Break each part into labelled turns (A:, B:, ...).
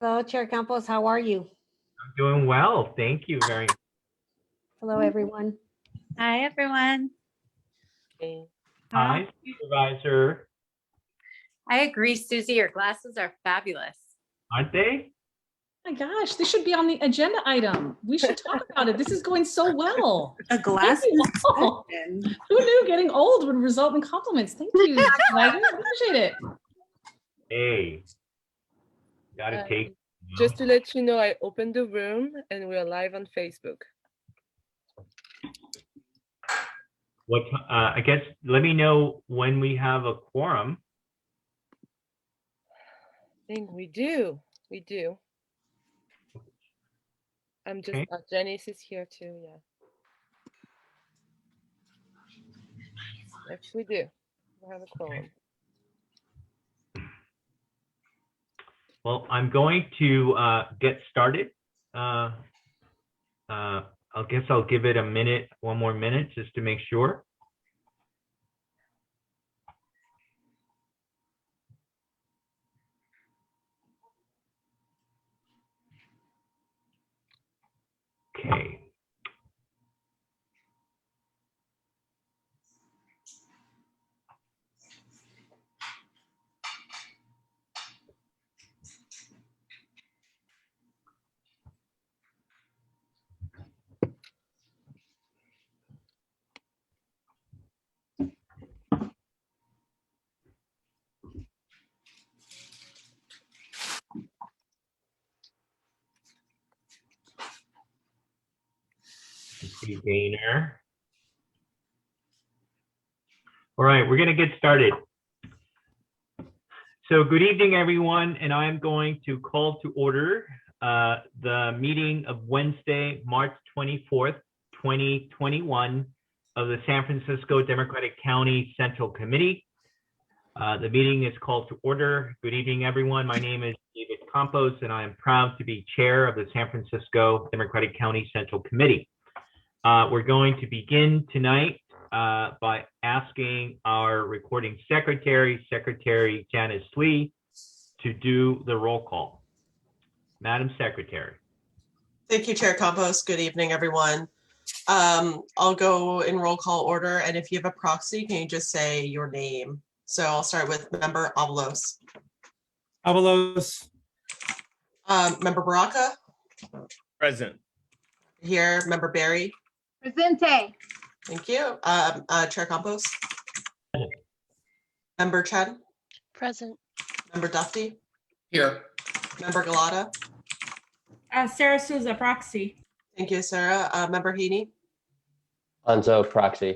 A: Hello, Chair Campos. How are you?
B: I'm doing well. Thank you very much.
A: Hello, everyone.
C: Hi, everyone.
B: Hi, Supervisor.
C: I agree, Susie. Your glasses are fabulous.
B: Aren't they?
D: Oh my gosh, this should be on the agenda item. We should talk about it. This is going so well.
E: A glass.
D: Who knew getting old would result in compliments? Thank you, Megan. Appreciate it.
B: Hey, gotta take.
F: Just to let you know, I opened the room and we're live on Facebook.
B: What? I guess let me know when we have a quorum.
F: I think we do. We do. I'm just,
B: Okay.
F: Janice is here too, yeah. Yes, we do. We have a quorum.
B: Well, I'm going to get started. I guess I'll give it a minute, one more minute, just to make sure. Okay. Gainer. All right, we're going to get started. So good evening, everyone, and I'm going to call to order the meeting of Wednesday, March 24th, 2021 of the San Francisco Democratic County Central Committee. The meeting is called to order. Good evening, everyone. My name is David Campos, and I am proud to be chair of the San Francisco Democratic County Central Committee. We're going to begin tonight by asking our recording secretary, Secretary Janice Lee, to do the roll call. Madam Secretary.
E: Thank you, Chair Campos. Good evening, everyone. I'll go in roll call order, and if you have a proxy, can you just say your name? So I'll start with Member Avalos.
G: Avalos.
E: Member Baraka.
G: Present.
E: Here, Member Barry.
H: Presente.
E: Thank you. Chair Campos. Member Chen.
I: Present.
E: Member Duffy.
J: Here.
E: Member Galata.
H: Sarah Souza, proxy.
E: Thank you, Sarah. Member Heaney.
K: Anzo, proxy.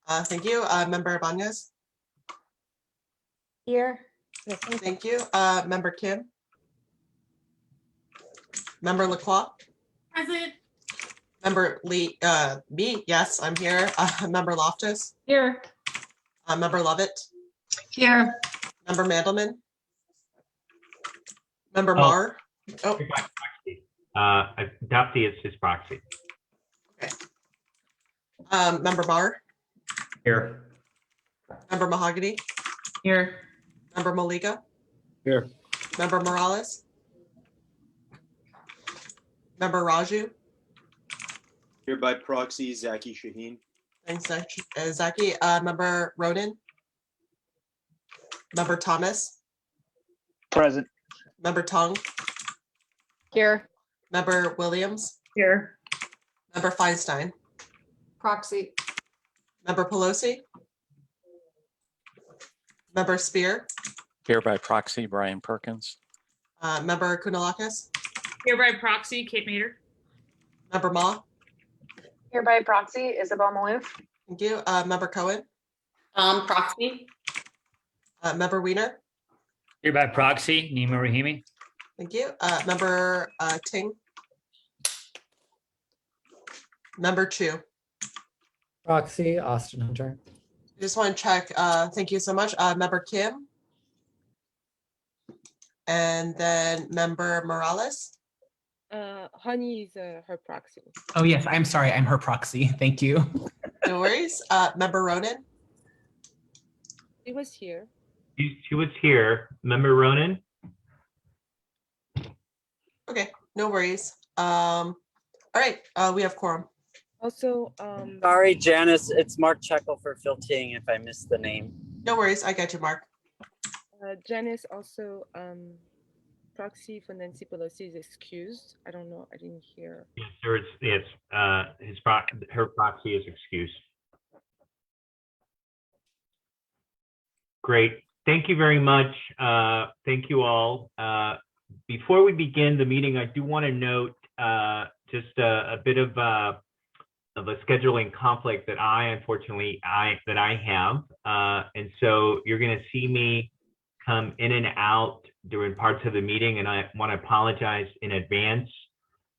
E: Thank you. Member Ibanez.
A: Here.
E: Thank you. Member Kim. Member Lacroix.
H: Present.
E: Member Lee, me, yes, I'm here. Member Loftus.
D: Here.
E: Member Lovett.
H: Here.
E: Member Mandelman. Member Marr. Oh,
B: Duffy is his proxy.
E: okay. Member Marr.
G: Here.
E: Member Mahogany.
H: Here.
E: Member Maliga.
G: Here.
E: Member Morales. Member Raju.
J: Here by proxy, Zaki Shaheen.
E: Thanks, Zaki. Member Ronan. Member Thomas.
L: Present.
E: Member Tong.
H: Here.
E: Member Williams.
H: Here.
E: Member Feinstein.
H: Proxy.
E: Member Pelosi. Member Spear.
L: Here by proxy, Brian Perkins.
E: Member Kounalakis.
H: Here by proxy, Kate Mader.
E: Member Ma.
H: Here by proxy, Isabel Maloof.
E: Thank you. Member Cohen.
H: Proxy.
E: Member Weiner.
G: Here by proxy, Nima Rahimi.
E: Thank you. Member Ting. Member Chu.
M: Proxy, Austin Hunter.
E: I just want to check. Thank you so much. Member Kim. And then Member Morales.
F: Honey is her proxy.
N: Oh, yes. I'm sorry. I'm her proxy. Thank you.
E: No worries. Member Ronan.
F: He was here.
B: She was here. Member Ronan?
E: Okay, no worries. All right, we have quorum.
F: Also,
I: Sorry, Janice, it's Mark Checkle for Phil Ting if I missed the name.
E: No worries, I got you, Mark.
F: Janice also, proxy for Nancy Pelosi is excused. I don't know, I didn't hear.
B: Yes, sir, her proxy is excused. Great. Thank you very much. Thank you all. Before we begin the meeting, I do want to note just a bit of a scheduling conflict that I unfortunately have, and so you're going to see me come in and out during parts of the meeting, and I want to apologize in advance.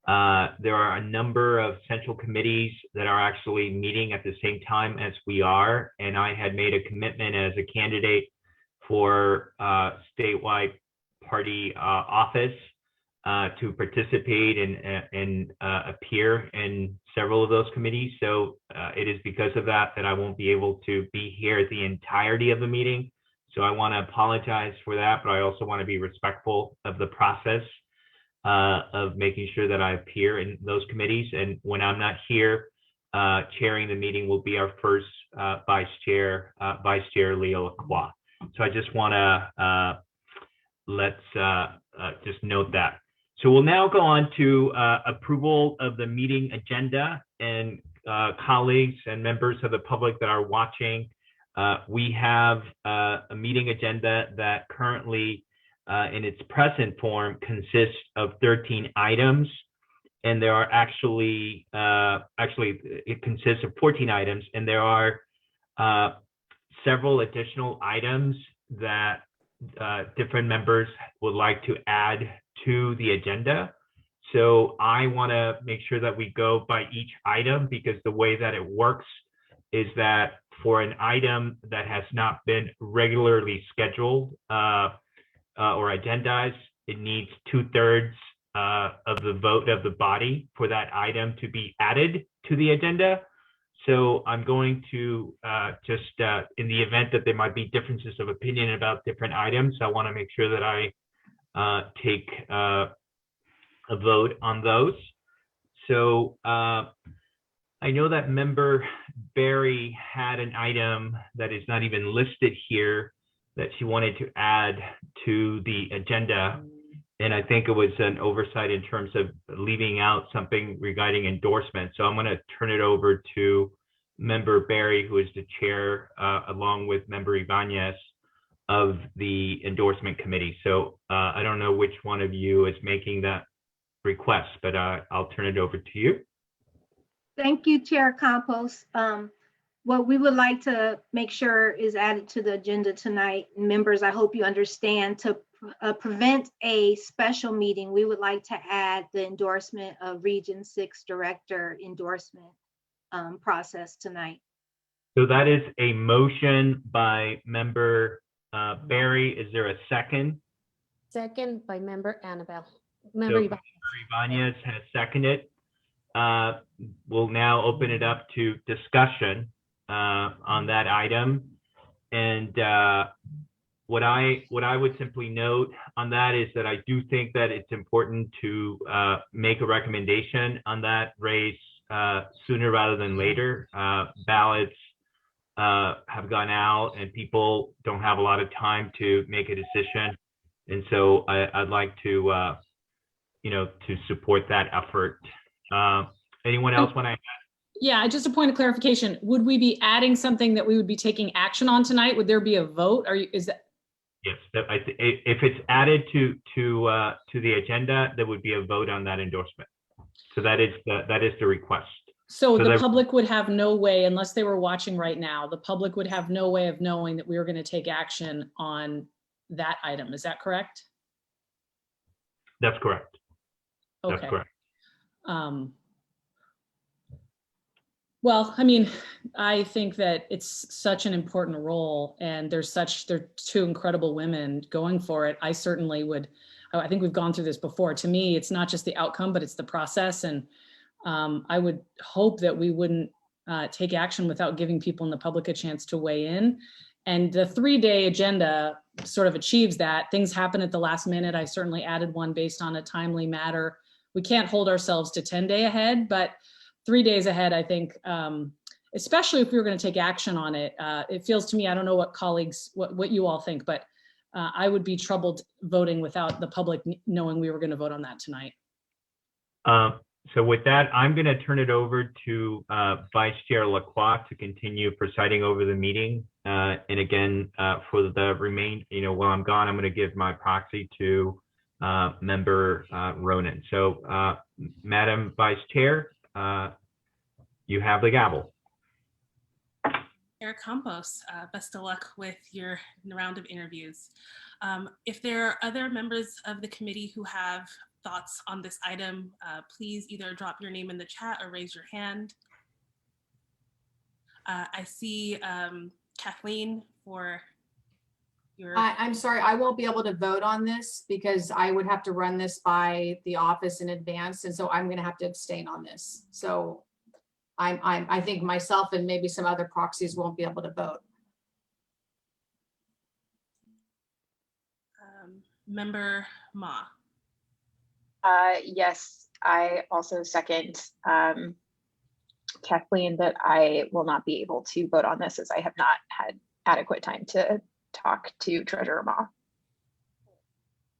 B: There are a number of central committees that are actually meeting at the same time as we are, and I had made a commitment as a candidate for statewide party office to participate and appear in several of those committees. So it is because of that I won't be able to be here the entirety of the meeting. So I want to apologize for that, but I also want to be respectful of the process of making sure that I appear in those committees. And when I'm not here, chairing the meeting will be our first Vice Chair Leo Lacroix. So I just want to let's just note that. So we'll now go on to approval of the meeting agenda, and colleagues and members of the public that are watching, we have a meeting agenda that currently in its present form consists of 13 items, and there are actually it consists of 14 items, and there are several additional items that different members would like to add to the agenda. So I want to make sure that we go by each item, because the way that it works is that for an item that has not been regularly scheduled or agendized, it needs 2/3 of the vote of the body for that item to be added to the agenda. So I'm going to just, in the event that there might be differences of opinion about different items, I want to make sure that I take a vote on those. So I know that member Barry had an item that is not even listed here that she wanted to add to the agenda. And I think it was an oversight in terms of leaving out something regarding endorsement. So I'm going to turn it over to member Barry, who is the chair, along with member Ibanez of the endorsement committee. So I don't know which one of you is making that request, but I'll turn it over to you.
O: Thank you, Chair Campos. What we would like to make sure is added to the agenda tonight, members, I hope you understand, to prevent a special meeting, we would like to add the endorsement of Region 6 Director endorsement process tonight.
B: So that is a motion by member Barry. Is there a second?
A: Second by member Annabelle.
B: So
A: Member
B: member Ibanez has seconded. We'll now open it up to discussion on that item. And what I would simply note on that is that I do think that it's important to make a recommendation on that race sooner rather than later. Ballots have gone out and people don't have a lot of time to make a decision. And so I'd like to, to support that effort. Anyone else want to add?
D: Yeah, just a point of clarification. Would we be adding something that we would be taking action on tonight? Would there be a vote? Is that?
B: Yes, if it's added to the agenda, there would be a vote on that endorsement. So that is the request.
D: So the public would have no way, unless they were watching right now, the public would have no way of knowing that we were going to take action on that item. Is that correct?
B: That's correct.
D: Okay.
B: That's correct.
D: Well, I mean, I think that it's such an important role, and they're two incredible women going for it. I certainly would, I think we've gone through this before. To me, it's not just the outcome, but it's the process. And I would hope that we wouldn't take action without giving people in the public a chance to weigh in. And the 3-day agenda sort of achieves that. Things happen at the last minute. I certainly added one based on a timely matter. We can't hold ourselves to 10-day ahead, but 3 days ahead, I think, especially if we were going to take action on it, it feels to me, I don't know what colleagues, what you all think, but I would be troubled voting without the public knowing we were going to vote on that tonight.
B: So with that, I'm going to turn it over to Vice Chair Lacroix to continue presiding over the meeting. And again, for the while I'm gone, I'm going to give my proxy to Member Ronan. So Madam Vice Chair, you have the gavel.
P: Chair Campos, best of luck with your round of interviews. If there are other members of the committee who have thoughts on this item, please either drop your name in the chat or raise your hand. I see Kathleen for your.
H: I'm sorry, I won't be able to vote on this because I would have to run this by the office in advance. And so I'm going to have to abstain on this. So I think myself and maybe some other proxies won't be able to vote.
P: Member Ma.
H: Yes, I also second Kathleen that I will not be able to vote on this as I have not had adequate time to talk to Treasurer Ma.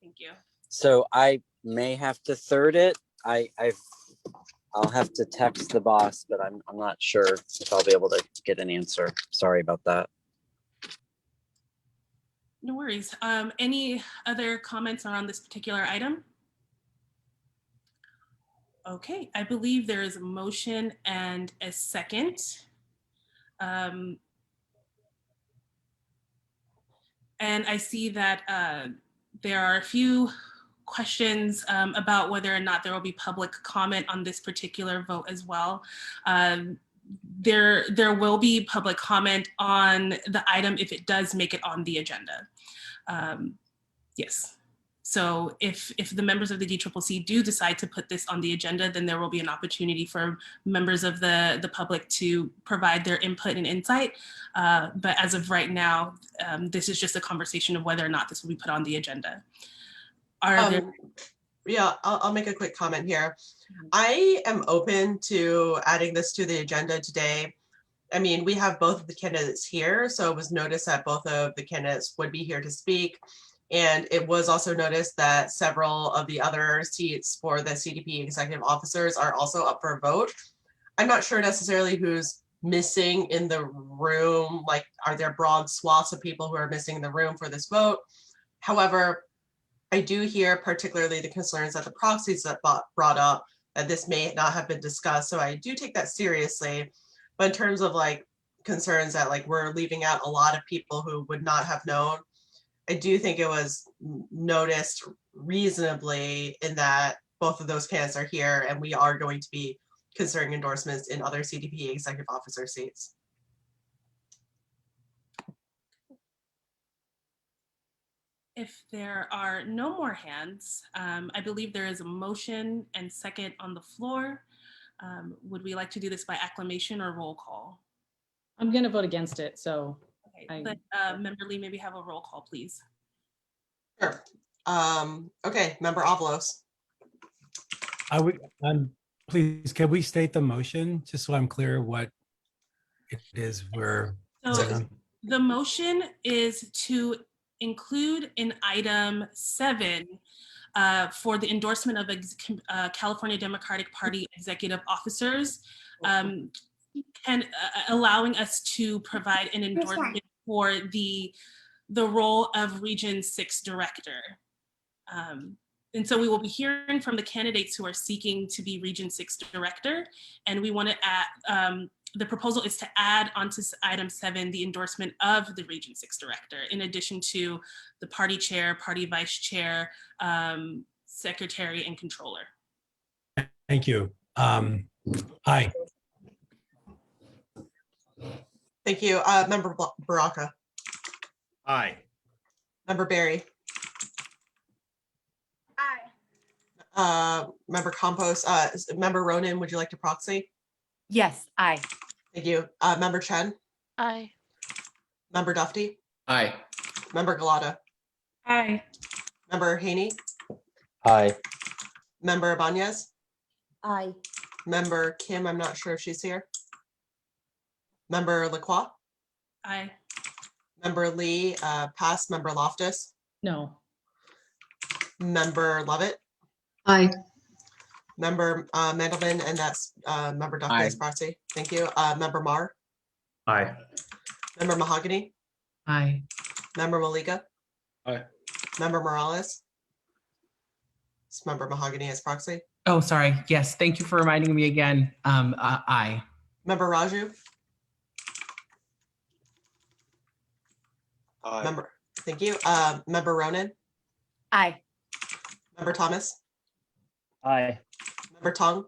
P: Thank you.
I: So I may have to third it. I'll have to text the boss, but I'm not sure if I'll be able to get an answer. Sorry about that.
P: No worries. Any other comments around this particular item? Okay, I believe there is a motion and a second. And I see that there are a few questions about whether or not there will be public comment on this particular vote as well. There will be public comment on the item if it does make it on the agenda. Yes. So if the members of the DCCC do decide to put this on the agenda, then there will be an opportunity for members of the public to provide their input and insight. But as of right now, this is just a conversation of whether or not this will be put on the agenda.
E: Yeah, I'll make a quick comment here. I am open to adding this to the agenda today. I mean, we have both of the candidates here, so it was noticed that both of the candidates would be here to speak. And it was also noticed that several of the other seats for the CDP executive officers are also up for a vote. I'm not sure necessarily who's missing in the room, like are there broad swaths of people who are missing in the room for this vote? However, I do hear particularly the concerns that the proxies that brought up that this may not have been discussed. So I do take that seriously. But in terms of like concerns that like we're leaving out a lot of people who would not have known, I do think it was noticed reasonably in that both of those candidates are here and we are going to be considering endorsements in other CDP executive officer seats.
P: If there are no more hands, I believe there is a motion and second on the floor. Would we like to do this by acclamation or roll call?
D: I'm going to vote against it, so.
P: Okay, but Member Lee, maybe have a roll call, please.
E: Sure. Okay, Member Avalos.
Q: I would, please, can we state the motion just so I'm clear what it is we're.
P: So the motion is to include in item 7 for the endorsement of California Democratic Party executive officers and allowing us to provide an endorsement for the role of Region 6 director. And so we will be hearing from the candidates who are seeking to be Region 6 director. And we want to add, the proposal is to add onto item 7, the endorsement of the Region 6 director, in addition to the party chair, party vice chair, secretary, and controller.
Q: Thank you. Aye.
E: Thank you. Member Baraka.
G: Aye.
E: Member Barry.
O: Aye.
E: Member Campos. Member Ronan, would you like to proxy?
C: Yes, aye.
E: Thank you. Member Chen.
A: Aye.
E: Member Dufty.
G: Aye.
E: Member Galata.
P: Aye.
E: Member Haney,
K: Aye.
E: Member Ibanez,
A: Aye.
E: Member Kim, I'm not sure if she's here. Member Lacroix,
P: Aye.
E: Member Lee, pass. Member Loftus,
D: No.
E: Member Lovett,
H: Aye.
E: Member Mandelman, and that's Member Duffy as proxy. Thank you. Member Marr,
G: Aye.
E: Member Mahogany,
N: Aye.
E: Member Malika,
G: Aye.
E: Member Morales. It's Member Mahogany as proxy.
N: Oh, sorry. Yes, thank you for reminding me again. Aye.
E: Member Raju,
J: Aye.
E: Member, thank you. Member Ronan,
C: Aye.
E: Member Thomas,
G: Aye.
E: Member Tung.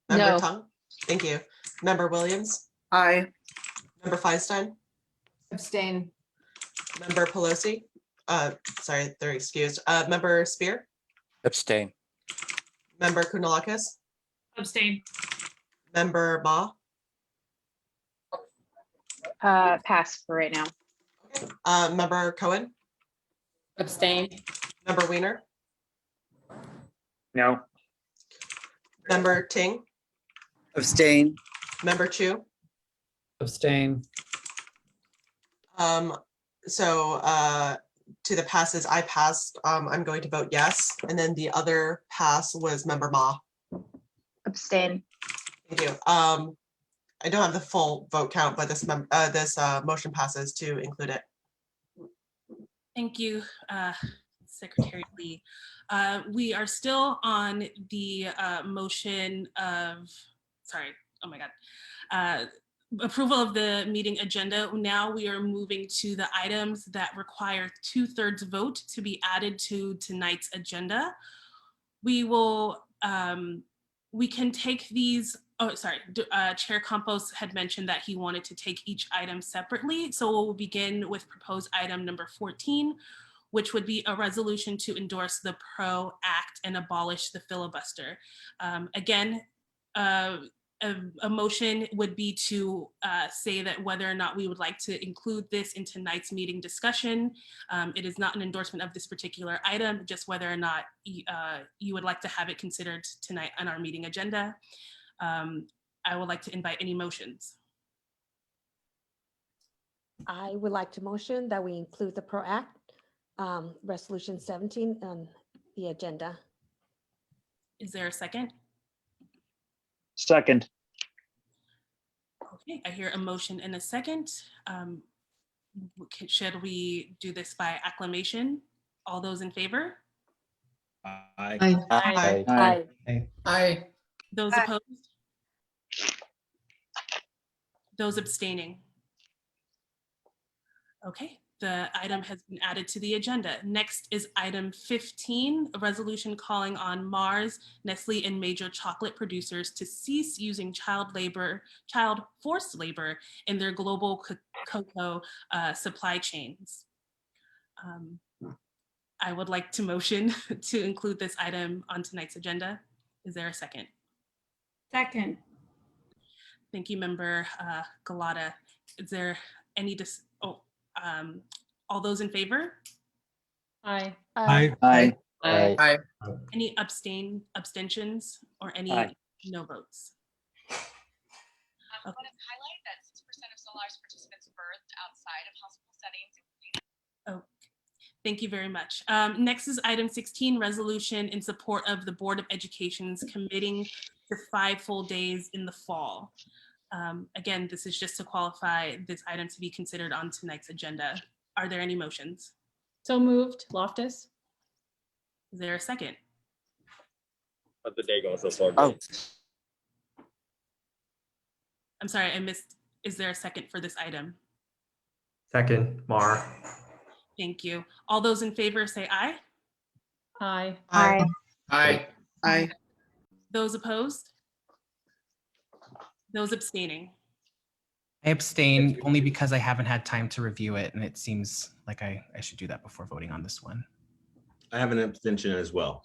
E: Member
C: No.
E: Tung, thank you. Member Williams,
H: Aye.
E: Member Feinstein,
H: Abstain.
E: Member Pelosi, sorry, they're excused. Member Spear,
L: Abstain.
E: Member Kunalakis,
P: Abstain.
E: Member Ma,
C: Pass for right now.
E: Member Cohen,
C: Abstain.
E: Member Weiner,
G: No.
E: Member Ting,
I: Abstain.
E: Member Chu.
M: Abstain.
E: So to the passes, I passed. I'm going to vote yes, and then the other pass was Member Ma.
C: Abstain.
E: Thank you. I don't have the full vote count, but this motion passes to include it.
P: Thank you, Secretary Lee. We are still on the motion of, sorry, oh my God. Approval of the meeting agenda. Now we are moving to the items that require 2/3 vote to be added to tonight's agenda. We will, we can take these, oh, sorry, Chair Campos had mentioned that he wanted to take each item separately. So we'll begin with proposed item number 14, which would be a resolution to endorse the PRO Act and abolish the filibuster. Again, a motion would be to say that whether or not we would like to include this in tonight's meeting discussion. It is not an endorsement of this particular item, just whether or not you would like to have it considered tonight on our meeting agenda. I would like to invite any motions.
A: I would like to motion that we include the PRO Act, Resolution 17 on the agenda.
P: Is there a second?
G: Second.
P: Okay, I hear a motion and a second. Should we do this by acclamation? All those in favor?
G: Aye.
I: Aye.
C: Aye.
N: Aye.
P: Those opposed? Those abstaining? Okay, the item has been added to the agenda. Next is item 15, a resolution calling on Mars, Nestle, and major chocolate producers to cease using child forced labor in their global cocoa supply chains. I would like to motion to include this item on tonight's agenda. Is there a second?
H: Second.
P: Thank you, Member Galata. Is there any all those in favor?
D: Aye.
Q: Aye.
G: Aye.
I: Aye.
P: Any abstentions or any
G: Aye.
P: no votes?
R: I want to highlight that 6% of SOLAR's participants birthed outside of hospital settings.
P: Oh, thank you very much. Next is item 16, resolution in support of the Board of Education's committing to 5 full days in the fall. Again, this is just to qualify this item to be considered on tonight's agenda. Are there any motions?
D: So moved. Loftus?
P: Is there a second?
G: But the day goes so far.
I: Oh,
P: I'm sorry, I missed. Is there a second for this item?
G: Second, Mar.
P: Thank you. All those in favor say aye.
D: Aye.
E: Aye.
N: Aye.
H: Aye.
P: Those opposed? Those abstaining?
N: I abstain only because I haven't had time to review it, and it seems like I should do that before voting on this one.
J: I have an abstention as well.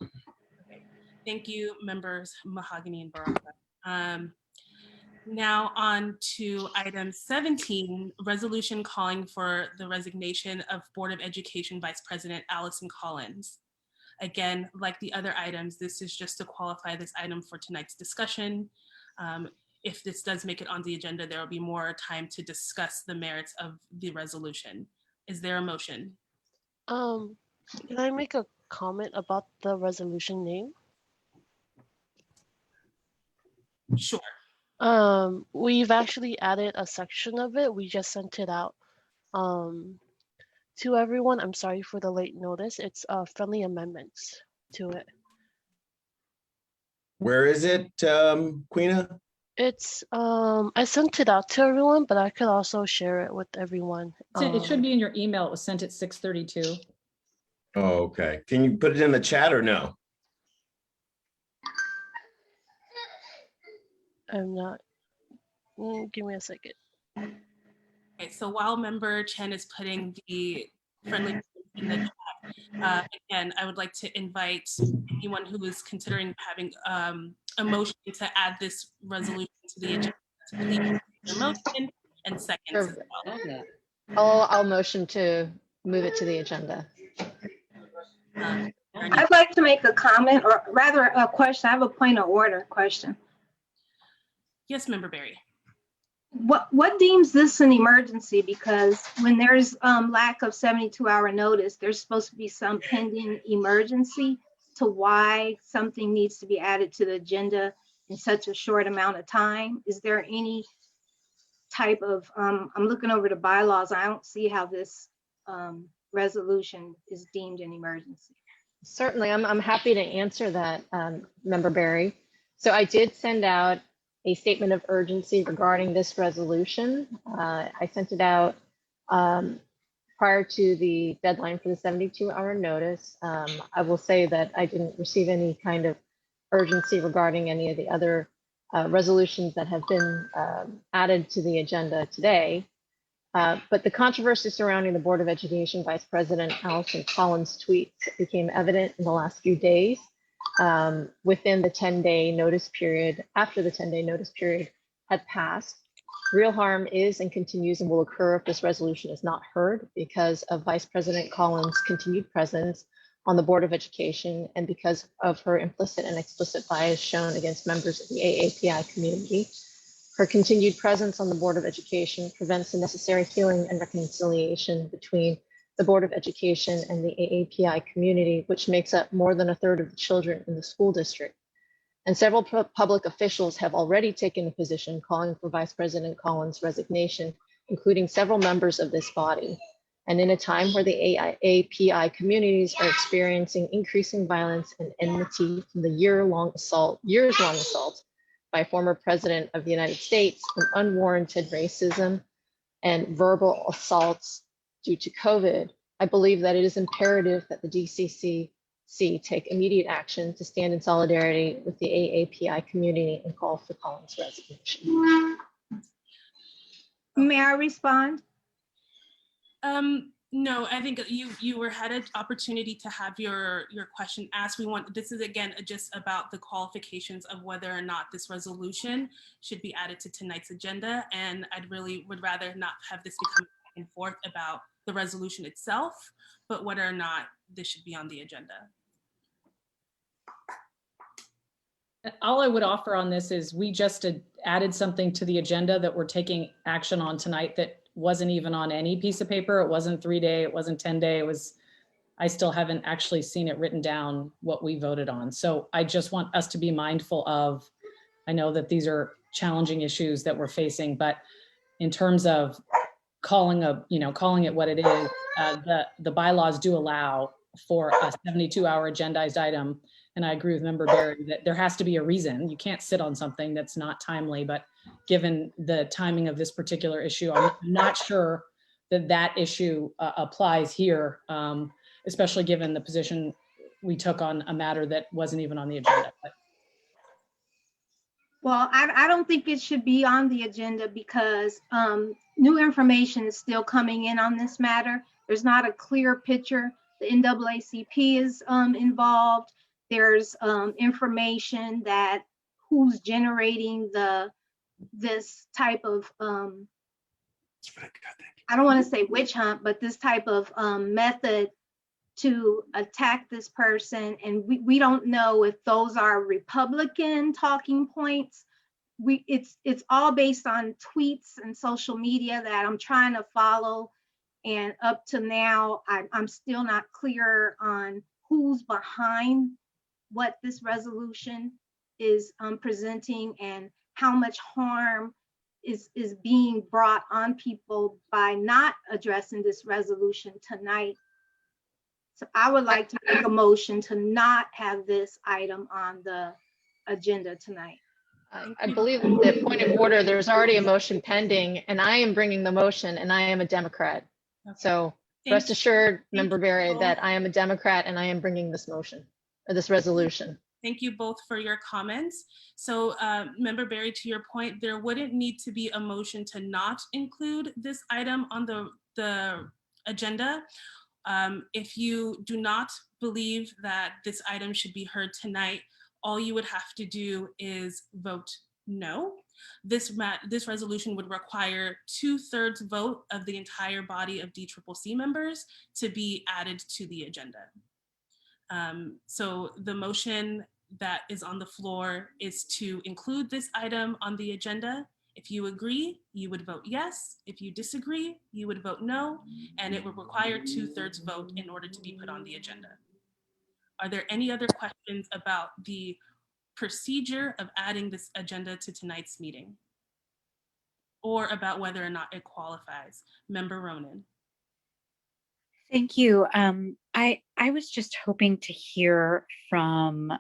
P: Thank you, members Mahogany and Baraka. Now on to item 17, resolution calling for the resignation of Board of Education Vice President Allison Collins. Again, like the other items, this is just to qualify this item for tonight's discussion. If this does make it on the agenda, there will be more time to discuss the merits of the resolution. Is there a motion?
S: Can I make a comment about the resolution name?
P: Sure.
S: We've actually added a section of it. We just sent it out to everyone. I'm sorry for the late notice. It's friendly amendments to it.
T: Where is it, Queena?
S: It's I sent it out to everyone, but I could also share it with everyone.
D: It should be in your email. It was sent at 6:32.
T: Oh, okay. Can you put it in the chat or no?
S: I'm not. Give me a second.
P: Okay, so while member Chen is putting the friendly in the chat, again, I would like to invite anyone who is considering having a motion to add this resolution to the agenda to please make your motion and seconds as well.
U: I'll motion to move it to the agenda.
O: I'd like to make a comment, or rather a question. I have a point of order question.
P: Yes, member Berry.
O: What deems this an emergency? Because when there's lack of 72-hour notice, there's supposed to be some pending emergency to why something needs to be added to the agenda in such a short amount of time. Is there any type of, I'm looking over the bylaws, I don't see how this resolution is deemed an emergency.
U: Certainly, I'm happy to answer that, Member Berry. So I did send out a statement of urgency regarding this resolution. I sent it out prior to the deadline for the 72-hour notice. I will say that I didn't receive any kind of urgency regarding any of the other resolutions that have been added to the agenda today. But the controversy surrounding the Board of Education Vice President Allison Collins' tweets became evident in the last few days. Within the 10-day notice period, after the 10-day notice period had passed, real harm is and continues and will occur if this resolution is not heard because of Vice President Collins' continued presence on the Board of Education and because of her implicit and explicit bias shown against members of the AAPI community. Her continued presence on the Board of Education prevents the necessary healing and reconciliation between the Board of Education and the AAPI community, which makes up more than a third of the children in the school district. And several public officials have already taken a position calling for Vice President Collins' resignation, including several members of this body. And in a time where the AAPI communities are experiencing increasing violence and enmity from the years-long assault by former President of the United States and unwarranted racism and verbal assaults due to COVID, I believe that it is imperative that the DCCC take immediate action to stand in solidarity with the AAPI community and call for Collins' resignation.
O: May I respond?
P: No, I think you had an opportunity to have your question asked. This is again just about the qualifications of whether or not this resolution should be added to tonight's agenda, and would rather not have this become back and forth about the resolution itself, but whether or not this should be on the agenda.
D: All I would offer on this is we just added something to the agenda that we're taking action on tonight that wasn't even on any piece of paper. It wasn't 3-day, it wasn't 10-day. I still haven't actually seen it written down what we voted on. So I just want us to be mindful of, I know that these are challenging issues that we're facing, but in terms of calling it what it is, the bylaws do allow for a 72-hour agendized item. And I agree with Member Berry that there has to be a reason. You can't sit on something that's not timely, but given the timing of this particular issue, I'm not sure that issue applies here, especially given the position we took on a matter that wasn't even on the agenda.
O: Well, I don't think it should be on the agenda because new information is still coming in on this matter. There's not a clear picture. The NAACP is involved. There's information that who's generating the this type of, I don't want to say witch hunt, but this type of method to attack this person. And we don't know if those are Republican talking points. It's all based on tweets and social media that I'm trying to follow. And up to now, I'm still not clear on who's behind what this resolution is presenting and how much harm is being brought on people by not addressing this resolution tonight. So I would like to make a motion to not have this item on the agenda tonight.
U: I believe that point of order, there's already a motion pending, and I am bringing the motion, and I am a Democrat. So rest assured, Member Berry, that I am a Democrat and I am bringing this motion, or this resolution.
P: Thank you both for your comments. So Member Berry, to your point, there wouldn't need to be a motion to not include this item on the agenda. If you do not believe that this item should be heard tonight, all you would have to do is vote no. This resolution would require 2/3 vote of the entire body of DCCC members to be added to the agenda. So the motion that is on the floor is to include this item on the agenda. If you agree, you would vote yes. If you disagree, you would vote no, and it would require 2/3 vote in order to be put on the agenda. Are there any other questions about the procedure of adding this agenda to tonight's meeting? Or about whether or not it qualifies? Member Ronan.
F: Thank you. I was just hoping to hear from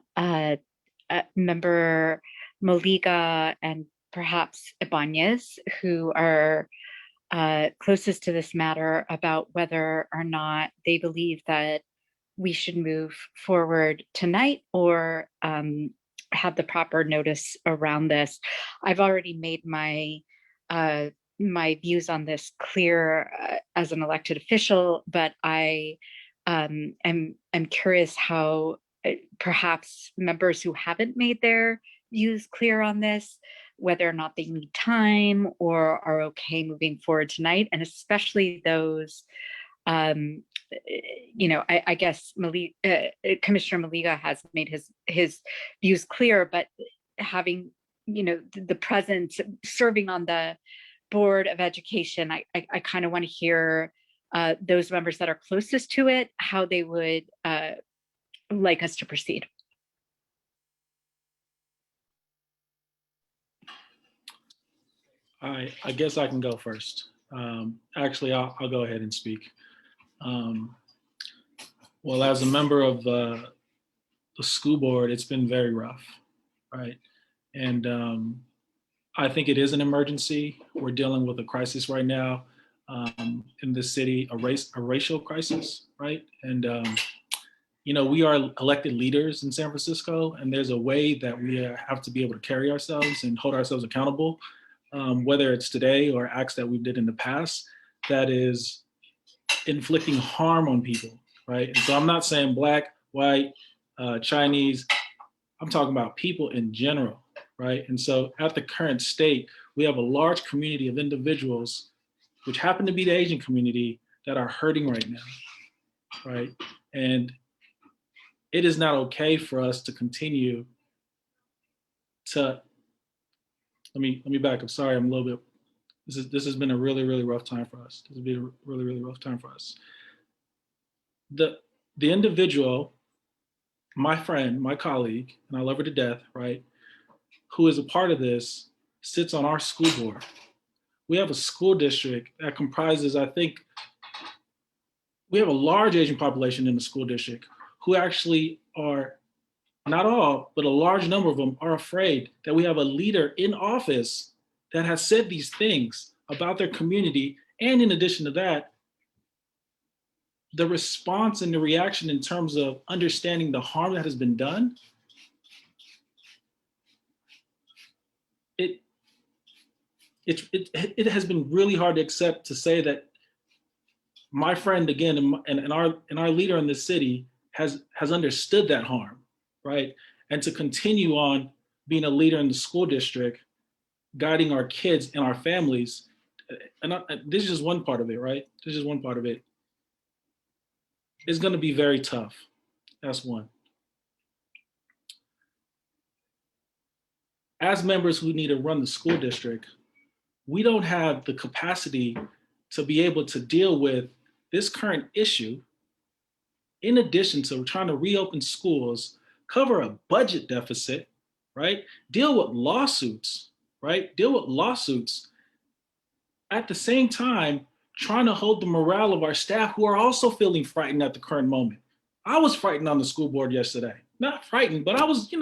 F: Member Maliga and perhaps Ibanez, who are closest to this matter, about whether or not they believe that we should move forward tonight or have the proper notice around this. I've already made my views on this clear as an elected official, but I am curious how perhaps members who haven't made their views clear on this, whether or not they need time or are okay moving forward tonight, and especially those, I guess Commissioner Maliga has made his views clear, but having the presence, serving on the Board of Education, I kind of want to hear those members that are closest to it, how they would like us to proceed.
V: I guess I can go first. Actually, I'll go ahead and speak. Well, as a member of the school board, it's been very rough, right? And I think it is an emergency. We're dealing with a crisis right now in the city, a racial crisis, right? And we are elected leaders in San Francisco, and there's a way that we have to be able to carry ourselves and hold ourselves accountable, whether it's today or acts that we did in the past, that is inflicting harm on people, right? And so I'm not saying black, white, Chinese, I'm talking about people in general, right? And so at the current state, we have a large community of individuals, which happen to be the Asian community, that are hurting right now, right? And it is not okay for us to continue to, let me back up, sorry, I'm a little bit, this has been a really, really rough time for us. This has been a really, really rough time for us. The individual, my friend, my colleague, and I love her to death, right, who is a part of this, sits on our school board. We have a school district that comprises, I think, we have a large Asian population in the school district who actually are, not all, but a large number of them are afraid that we have a leader in office that has said these things about their community. And in addition to that, the response and the reaction in terms of understanding the harm that has been done, it has been really hard to accept, to say that my friend, again, and our leader in this city has understood that harm, right? And to continue on being a leader in the school district guiding our kids and our families. And this is just one part of it, right? This is one part of it. It's going to be very tough. That's one. As members who need to run the school district, we don't have the capacity to be able to deal with this current issue, in addition to trying to reopen schools, cover a budget deficit, right? Deal with lawsuits, right? Deal with lawsuits. At the same time, trying to hold the morale of our staff who are also feeling frightened at the current moment. I was frightened on the school board yesterday. Not frightened, but I was,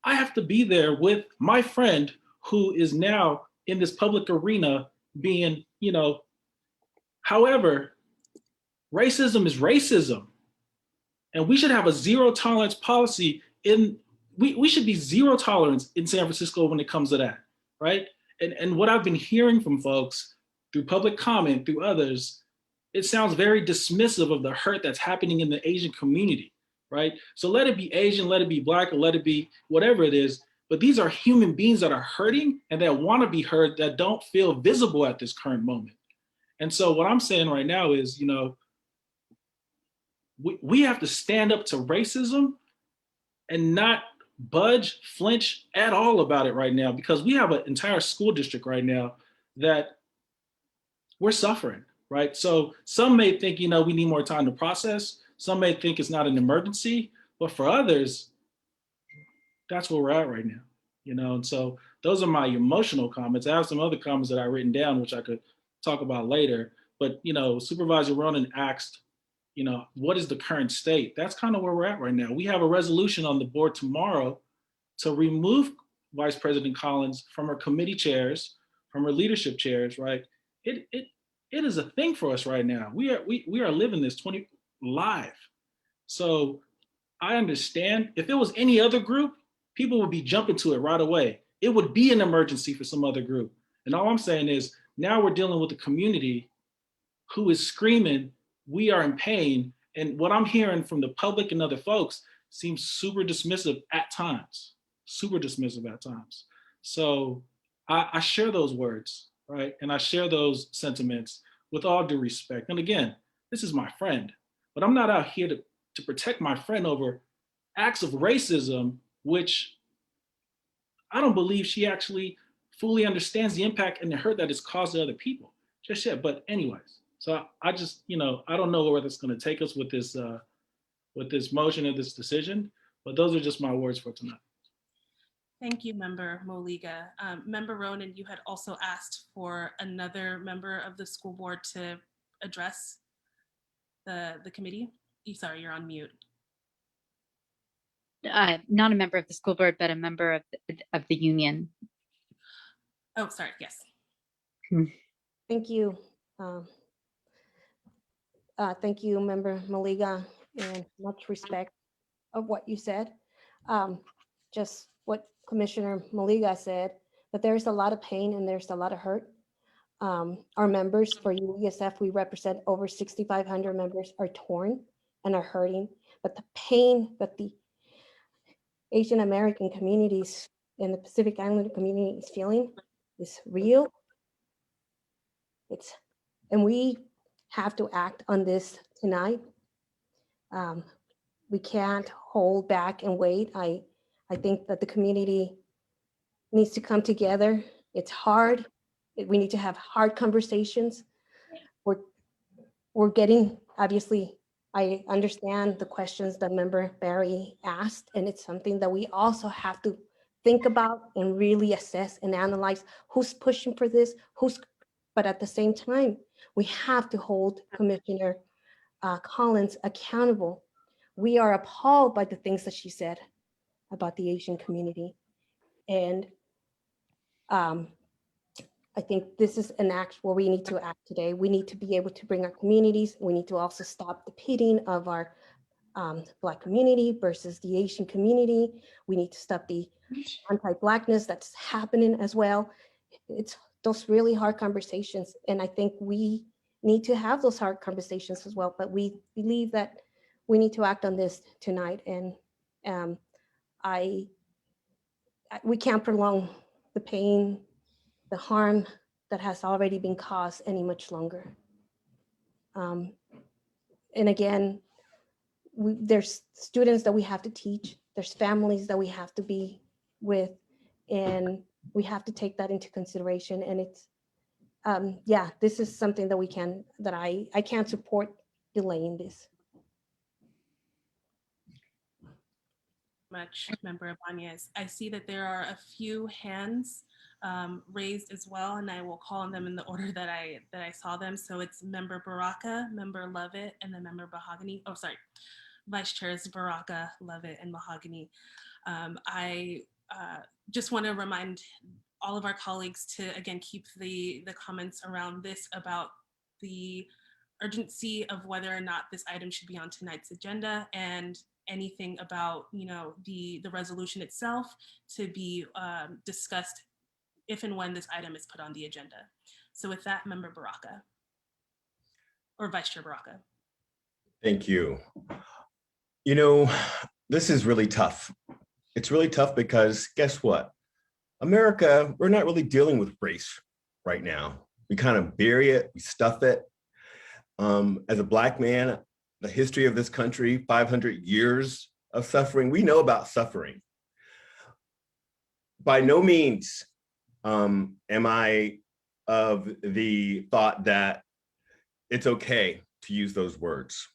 V: I have to be there with my friend who is now in this public arena being, however, racism is racism. And we should have a zero tolerance policy we should be zero tolerance in San Francisco when it comes to that, right? And what I've been hearing from folks through public comment, through others, it sounds very dismissive of the hurt that's happening in the Asian community, right? So let it be Asian, let it be Black, or let it be whatever it is. But these are human beings that are hurting and that want to be heard, that don't feel visible at this current moment. And so what I'm saying right now is, we have to stand up to racism and not budge, flinch at all about it right now, because we have an entire school district right now that we're suffering, right? So some may think, we need more time to process. Some may think it's not an emergency, but for others, that's where we're at right now, and so those are my emotional comments. I have some other comments that I've written down, which I could talk about later, but, Supervisor Ronan asked, what is the current state? That's kind of where we're at right now. We have a resolution on the board tomorrow to remove Vice President Collins from her committee chairs, from her leadership chairs, right? It is a thing for us right now. We are living this live. So I understand if it was any other group, people would be jumping to it right away. It would be an emergency for some other group. And all I'm saying is now we're dealing with a community who is screaming, we are in pain. And what I'm hearing from the public and other folks seems super dismissive at times, So I share those words, right? And I share those sentiments with all due respect. And again, this is my friend, but I'm not out here to protect my friend over acts of racism, which I don't believe she actually fully understands the impact and the hurt that it's caused to other people just yet. But anyways, so I just, I don't know where that's going to take us with this motion or this decision, but those are just my words for tonight.
P: Thank you, Member Moliga. Member Ronan, you had also asked for another member of the school board to address the committee. Sorry, you're on mute.
F: Not a member of the school board, but a member of the union.
P: Oh, sorry, yes.
A: Thank you. Thank you, Member Maliga, and much respect of what you said. Just what Commissioner Maliga said, but there's a lot of pain and there's a lot of hurt. Our members for UESF, we represent over 6,500 members, are torn and are hurting, but the pain that the Asian American communities and the Pacific Islander community is feeling is real. And we have to act on this tonight. We can't hold back and wait. I think that the community needs to come together. It's hard. We need to have hard conversations. We're getting, obviously, I understand the questions that Member Barry asked, and it's something that we also have to think about and really assess and analyze who's pushing for this, but at the same time, we have to hold Commissioner Collins accountable. We are appalled by the things that she said about the Asian community. And I think this is an act where we need to act today. We need to be able to bring our communities. We need to also stop the pitting of our Black community versus the Asian community. We need to stop the anti-Blackness that's happening as well. It's those really hard conversations. And I think we need to have those hard conversations as well. But we believe that we need to act on this tonight. And we can't prolong the pain the harm that has already been caused any much longer. And again, there's students that we have to teach, there's families that we have to be with, and we have to take that into consideration. And it's, yeah, this is something that I can't support delaying this.
P: Much, Member Ibanez. I see that there are a few hands raised as well, and I will call on them in the order that I saw them. So it's Member Baraka, Member Lovett, and then Member Mahogany. Oh, sorry, Vice Chairs Baraka, Lovett, and Mahogany. I just want to remind all of our colleagues to, again, keep the comments around this about the urgency of whether or not this item should be on tonight's agenda, and anything about, you know, the resolution itself to be discussed if and when this item is put on the agenda. So with that, Member Baraka, or Vice Chair Baraka.
T: Thank you. You know, this is really tough. It's really tough because guess what? America, we're not really dealing with race right now. We kind of bury it, we stuff it. As a Black man, the history of this country, 500 years of suffering, we know about suffering. By no means am I of the thought that it's okay to use those words.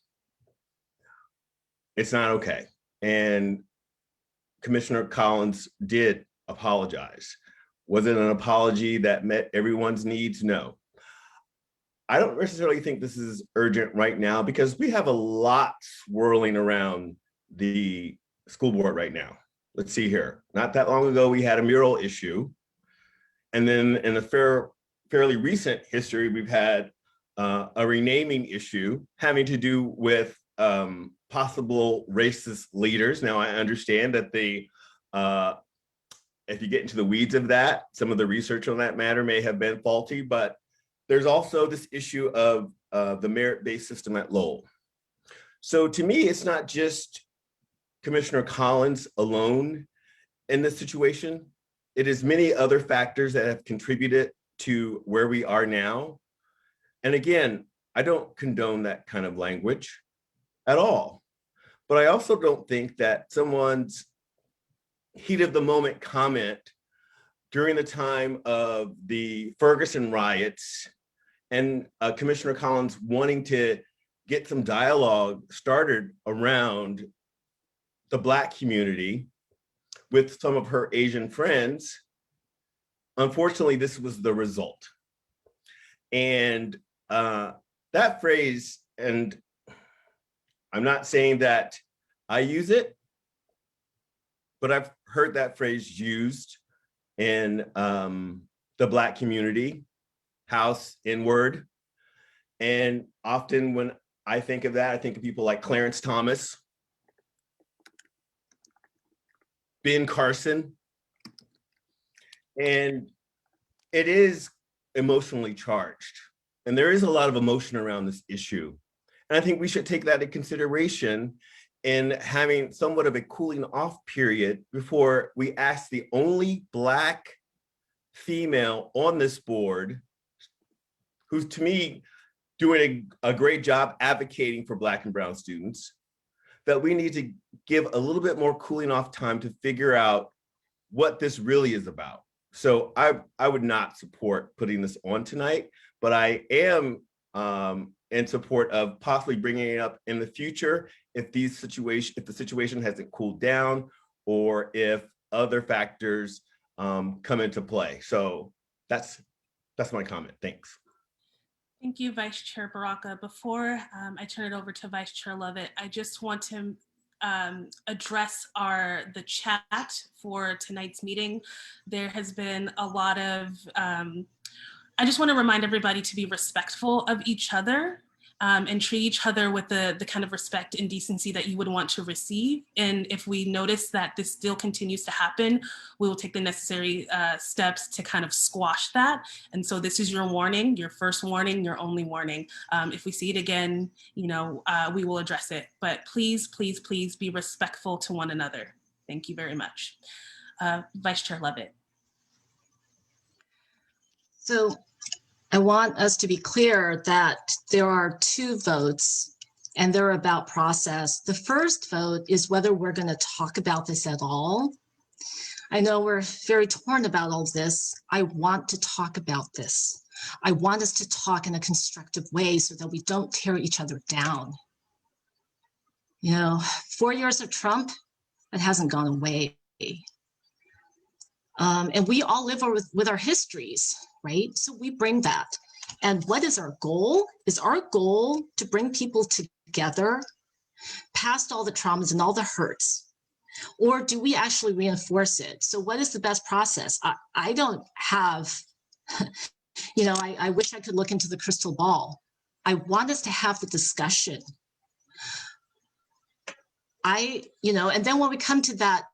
T: It's not okay. And Commissioner Collins did apologize. Was it an apology that met everyone's needs? No. I don't necessarily think this is urgent right now because we have a lot swirling around the school board right now. Let's see here. Not that long ago, we had a mural issue. And then in a fairly recent history, we've had a renaming issue having to do with possible racist leaders. Now, I understand that if you get into the weeds of that, some of the research on that matter may have been faulty, but there's also this issue of the merit-based system at Lowell. So to me, it's not just Commissioner Collins alone in this situation. It is many other factors that have contributed to where we are now. And again, I don't condone that kind of language at all. But I also don't think that someone's heat of the moment comment during the time of the Ferguson riots and Commissioner Collins wanting to get some dialogue started around the Black community with some of her Asian friends. Unfortunately, this was the result. And that phrase, and I'm not saying that I use it, but I've heard that phrase used in the Black community, house, N-word. And often when I think of that, I think of people like Clarence Thomas, Ben Carson, and it is emotionally charged. And there is a lot of emotion around this issue. And I think we should take that into consideration in having somewhat of a cooling off period before we ask the only Black female on this board, who's to me doing a great job advocating for Black and brown students, that we need to give a little bit more cooling off time to figure out what this really is about. So I would not support putting this on tonight, but I am in support of possibly bringing it up in the future if the situation hasn't cooled down or if other factors come into play. So that's my comment. Thanks.
P: Thank you, Vice Chair Baraka. Before I turn it over to Vice Chair Lovett, I just want to address the chat for tonight's meeting. There has been a lot of, I just want to remind everybody to be respectful of each other and treat each other with the kind of respect and decency that you would want to receive. And if we notice that this still continues to happen, we will take the necessary steps to kind of squash that. And so this is your warning, your first warning, your only warning. If we see it again, you know, we will address it. But please, please, please be respectful to one another. Thank you very much. Vice Chair Lovett.
B: So I want us to be clear that there are two votes and they're about process. The first vote is whether we're going to talk about this at all. I know we're very torn about all this. I want to talk about this. I want us to talk in a constructive way so that we don't tear each other down. You know, 4 years of Trump, it hasn't gone away. And we all live with our histories, right? So we bring that. And what is our goal? Is our goal to bring people together past all the traumas and all the hurts? Or do we actually reinforce it? So what is the best process? I don't have, you know, I wish I could look into the crystal ball. I want us to have the discussion. You know, and then when we come to that,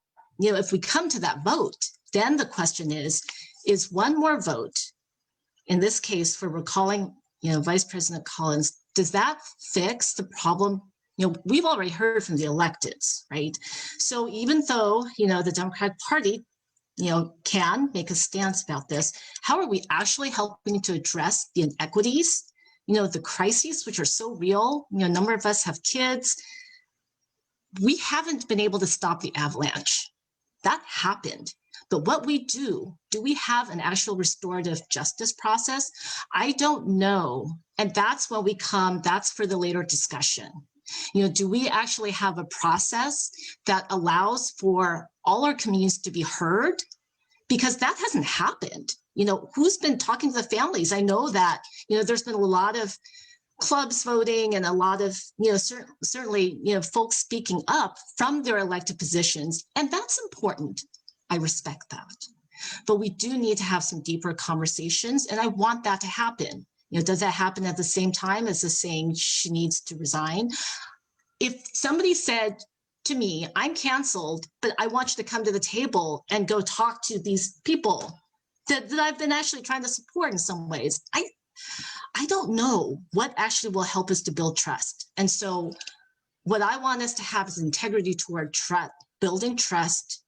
B: you know, if we come to that vote, then the question is one more vote, in this case for recalling, you know, Vice President Collins, does that fix the problem? You know, we've already heard from the electeds, right? So even though, you know, the Democratic Party, you know, can make a stance about this, how are we actually helping to address the inequities, you know, the crises, which are so real? You know, a number of us have kids. We haven't been able to stop the avalanche. That happened. But what we do we have an actual restorative justice process? I don't know. And that's when we come, that's for the later discussion. You know, do we actually have a process that allows for all our communities to be heard? Because that hasn't happened. You know, who's been talking to the families? I know that, you know, there's been a lot of clubs voting and a lot of, you know, certainly, you know, folks speaking up from their elected positions. And that's important. I respect that. But we do need to have some deeper conversations. And I want that to happen. You know, does that happen at the same time as the saying she needs to resign? If somebody said to me, I'm canceled, but I want you to come to the table and go talk to these people that I've been actually trying to support in some ways, I don't know what actually will help us to build trust. And so what I want us to have is integrity toward building trust.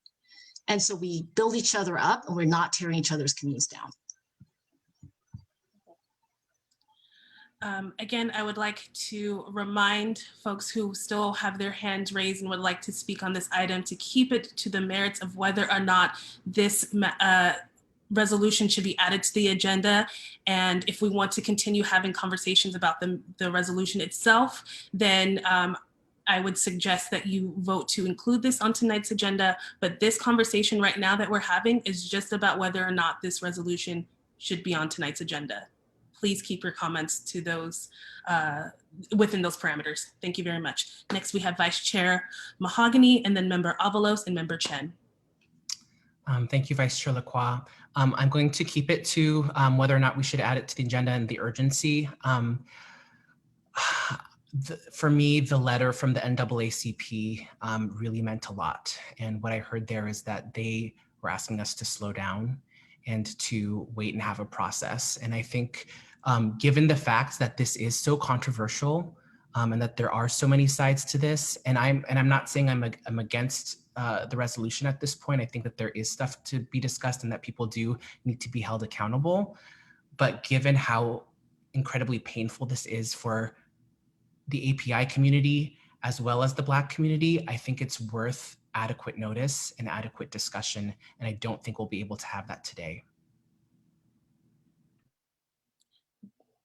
B: And so we build each other up and we're not tearing each other's communities down.
P: Again, I would like to remind folks who still have their hands raised and would like to speak on this item to keep it to the merits of whether or not this resolution should be added to the agenda. And if we want to continue having conversations about the resolution itself, then I would suggest that you vote to include this on tonight's agenda. But this conversation right now that we're having is just about whether or not this resolution should be on tonight's agenda. Please keep your comments to those within those parameters. Thank you very much. Next, we have Vice Chair Mahogany and then Member Avalos and Member Chen.
N: Thank you, Vice Chair Lacroix. I'm going to keep it to whether or not we should add it to the agenda and the urgency. For me, the letter from the NAACP really meant a lot. And what I heard there is that they were asking us to slow down and to wait and have a process. And I think given the fact that this is so controversial and that there are so many sides to this, and I'm not saying I'm against the resolution at this point. I think that there is stuff to be discussed and that people do need to be held accountable. But given how incredibly painful this is for the API community as well as the Black community, I think it's worth adequate notice and adequate discussion. And I don't think we'll be able to have that today.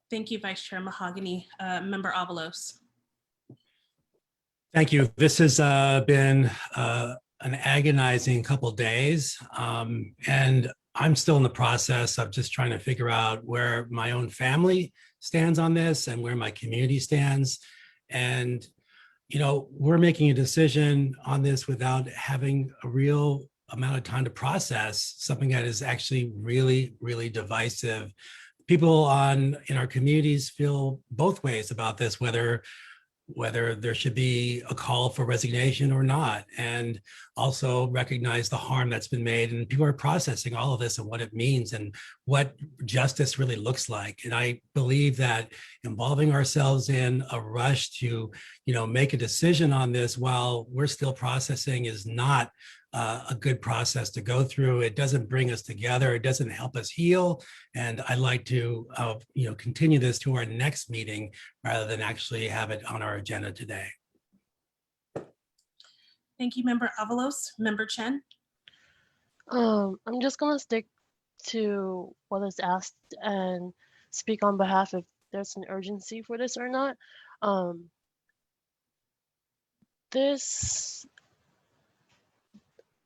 P: Thank you, Vice Chair Mahogany. Member Avalos.
Q: Thank you. This has been an agonizing couple days, and I'm still in the process of just trying to figure out where my own family stands on this and where my community stands. And, you know, we're making a decision on this without having a real amount of time to process something that is actually really, really divisive. People in our communities feel both ways about this, whether there should be a call for resignation or not, and also recognize the harm that's been made. And people are processing all of this and what it means and what justice really looks like. And I believe that involving ourselves in a rush to, you know, make a decision on this while we're still processing is not a good process to go through. It doesn't bring us together. It doesn't help us heal. And I'd like to, continue this to our next meeting rather than actually have it on our agenda today.
P: Thank you, Member Avalos. Member Chen?
S: I'm just gonna stick to what is asked and speak on behalf if there's an urgency for this or not.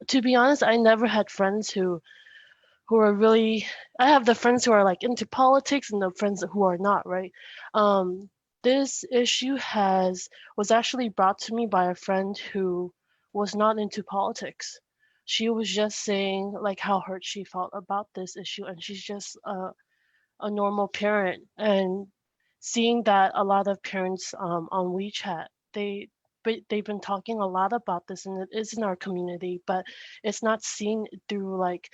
S: To be honest, I never had friends who are really, I have the friends who are like into politics and the friends who are not, right? This issue was actually brought to me by a friend who was not into politics. She was just saying like how hurt she felt about this issue, and she's just a normal parent. And seeing that a lot of parents on WeChat, they've been talking a lot about this, and it is in our community, but it's not seen through like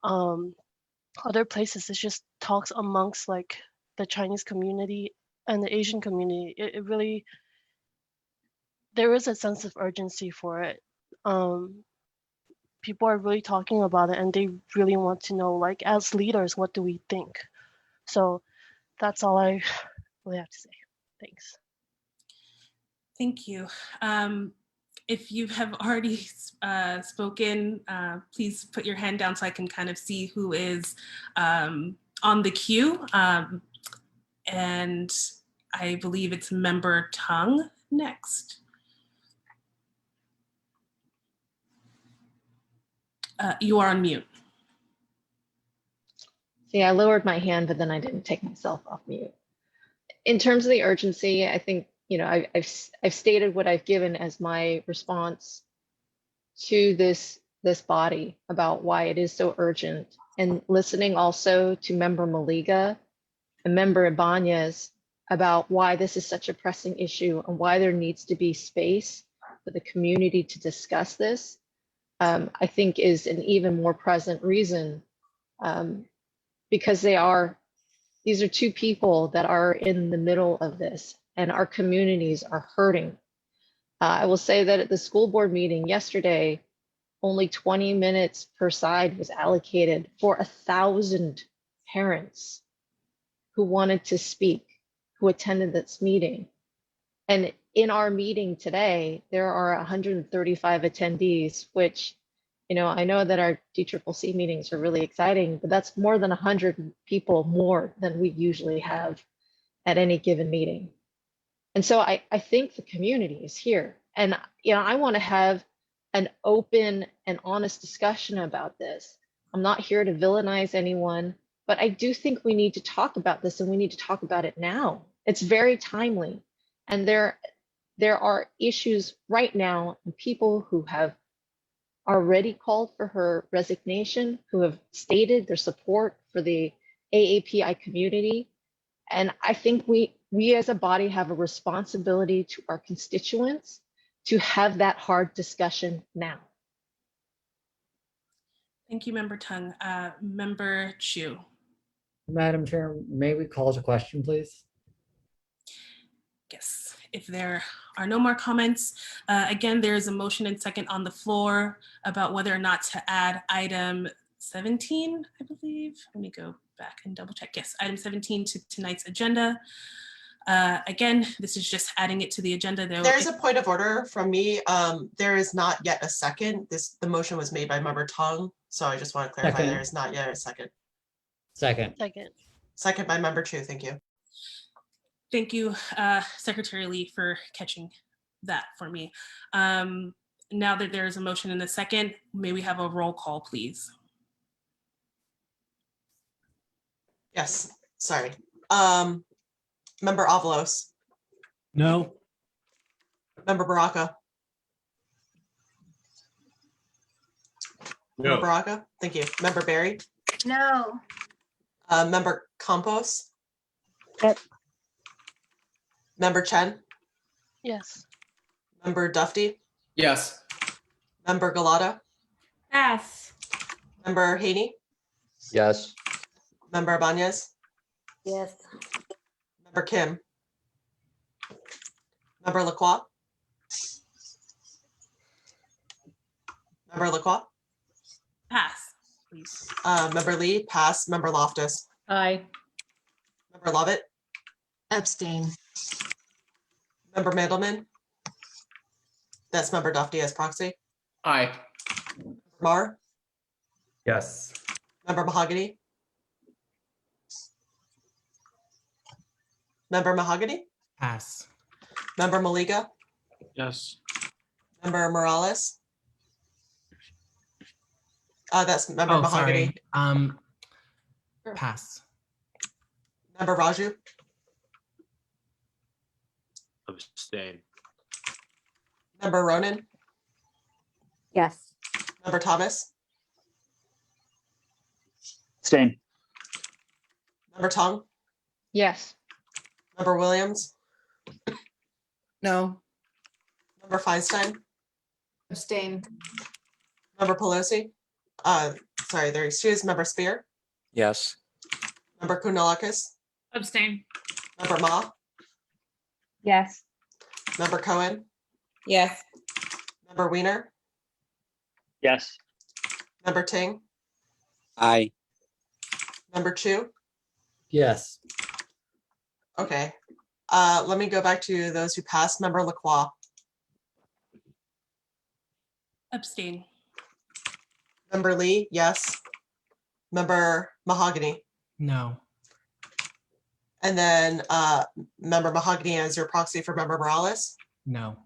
S: other places. It's just talks amongst like the Chinese community and the Asian community. It really, there is a sense of urgency for it. People are really talking about it, and they really want to know, like, as leaders, what do we think? So that's all I really have to say. Thanks.
P: Thank you. If you have already spoken, please put your hand down so I can kind of see who is on the queue. And I believe it's Member Tung next. You are on mute.
U: See, I lowered my hand, but then I didn't take myself off mute. In terms of the urgency, I think, I've stated what I've given as my response to this body about why it is so urgent, and listening also to Member Maliga and Member Ibanez about why this is such a pressing issue and why there needs to be space for the community to discuss this, I think is an even more present reason, because these are two people that are in the middle of this, and our communities are hurting. I will say that at the school board meeting yesterday, only 20 minutes per side was allocated for 1,000 parents who wanted to speak, who attended this meeting. And in our meeting today, there are 135 attendees, which, I know that our DCCC meetings are really exciting, but that's more than 100 people more than we usually have at any given meeting. And so I think the community is here. And I want to have an open and honest discussion about this. I'm not here to villainize anyone, but I do think we need to talk about this, and we need to talk about it now. It's very timely. And there are issues right now, and people who have already called for her resignation, who have stated their support for the AAPI community. And I think we as a body have a responsibility to our constituents to have that hard discussion now.
P: Thank you, Member Tung. Member Chu.
M: Madam Chair, may we call to question, please?
P: Yes, if there are no more comments, again, there is a motion and second on the floor about whether or not to add item 17, I believe. Let me go back and double check. Yes, item 17 to tonight's agenda. Again, this is just adding it to the agenda.
E: There's a point of order from me. There is not yet a second. The motion was made by Member Tung, so I just want to clarify
M: Second.
E: there is not yet a second.
M: Second.
E: Second by Member Chu. Thank you.
P: Thank you, Secretary Lee, for catching that for me. Now that there is a motion and a second, may we have a roll call, please?
E: Yes, sorry. Member Avalos.
Q: No.
E: Member Baraka.
G: No.
E: Member Baraka, thank you. Member Barry.
O: No.
E: Member Campos.
S: Yep.
E: Member Chen.
S: Yes.
E: Member Dufty.
G: Yes.
E: Member Galata.
H: Yes.
E: Member Haney.
G: Yes.
E: Member Ibanez.
A: Yes.
E: Member Kim. Member Lacroix. Member Lacroix,
P: Pass, please.
E: Member Lee, pass. Member Loftus,
D: Aye.
E: Member Lovett,
B: Abstain.
E: Member Mandelman. That's Member Duffy as proxy.
G: Aye.
E: Mar,
G: Yes.
E: Member Mahogany. Member Mahogany,
N: Pass.
E: Member Maliga,
V: Yes.
E: Member Morales. That's Member
N: Oh,
E: Mahogany.
N: sorry. Pass.
E: Member Raju,
G: Abstain.
E: Member Ronan,
U: Yes.
E: Member Thomas,
G: Abstain.
E: Member Tong,
U: Yes.
E: Member Williams,
U: No.
E: Member Feinstein,
H: Abstain.
E: Member Pelosi. Sorry, they're excused. Member Spear,
I: Yes.
E: Member Kounalakis,
P: Abstain.
E: Member Ma,
U: Yes.
E: Member Cohen,
U: Yes.
E: Member Weiner,
G: Yes.
E: Member Ting,
I: Aye.
E: Member Chu.
M: Yes.
E: Okay. Let me go back to those who passed. Member Lacroix,
P: Abstain.
E: Member Lee, yes. Member Mahogany,
N: No.
E: and then Member Mahogany as your proxy for Member Morales.
N: No.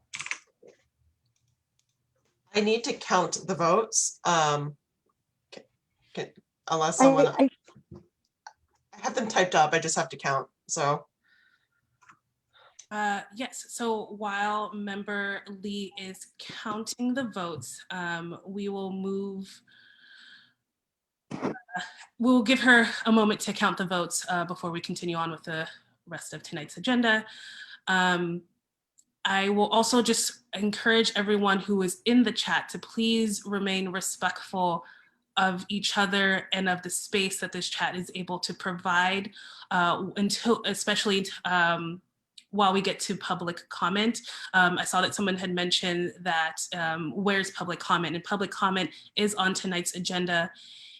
E: I need to count the votes. Unless someone, I have them typed up. I just have to count. So
P: Yes, so while Member Lee is counting the votes, we will move. We'll give her a moment to count the votes before we continue on with the rest of tonight's agenda. I will also just encourage everyone who is in the chat to please remain respectful of each other and of the space that this chat is able to provide until, especially while we get to public comment. I saw that someone had mentioned that where's public comment, and public comment is on tonight's agenda.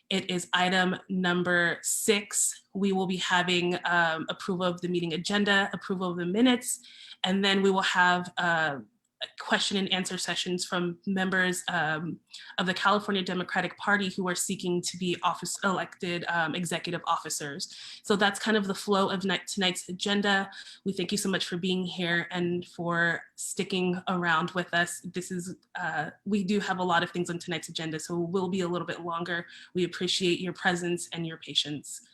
P: It is item number 6. We will be having approval of the meeting agenda, approval of the minutes, and then we will have question and answer sessions from members of the California Democratic Party who are seeking to be elected executive officers. So that's kind of the flow of tonight's agenda. We thank you so much for being here and for sticking around with us. This is, we do have a lot of things on tonight's agenda, so it will be a little bit longer. We appreciate your presence and your patience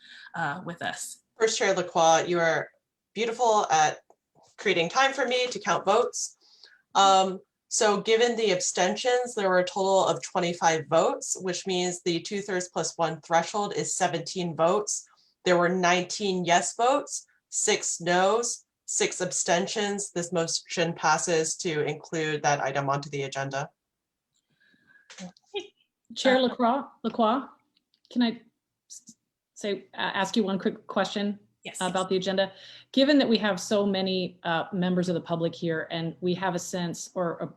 P: with us.
E: First Chair Lacroix, you are beautiful at creating time for me to count votes. So given the abstentions, there were a total of 25 votes, which means the 2/3 + 1 threshold is 17 votes. There were 19 yes votes, 6 no's, 6 abstentions. This motion passes to include that item onto the agenda.
D: Chair Lacroix, can I ask you one quick question?
P: Yes.
D: About the agenda? Given that we have so many members of the public here and we have a sense or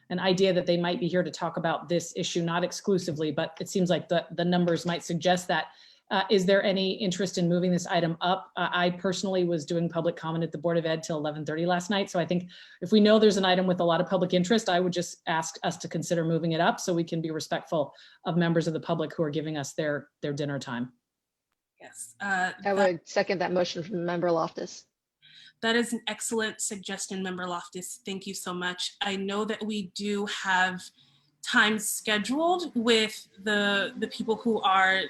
D: an idea that they might be here to talk about this issue, not exclusively, but it seems like the numbers might suggest that. Is there any interest in moving this item up? I personally was doing public comment at the Board of Ed till 11:30 last night. So I think if we know there's an item with a lot of public interest, I would just ask us to consider moving it up so we can be respectful of members of the public who are giving us their dinner time.
P: Yes.
U: I would second that motion from Member Loftus.
P: That is an excellent suggestion, Member Loftus. Thank you so much. I know that we do have time scheduled with the people who are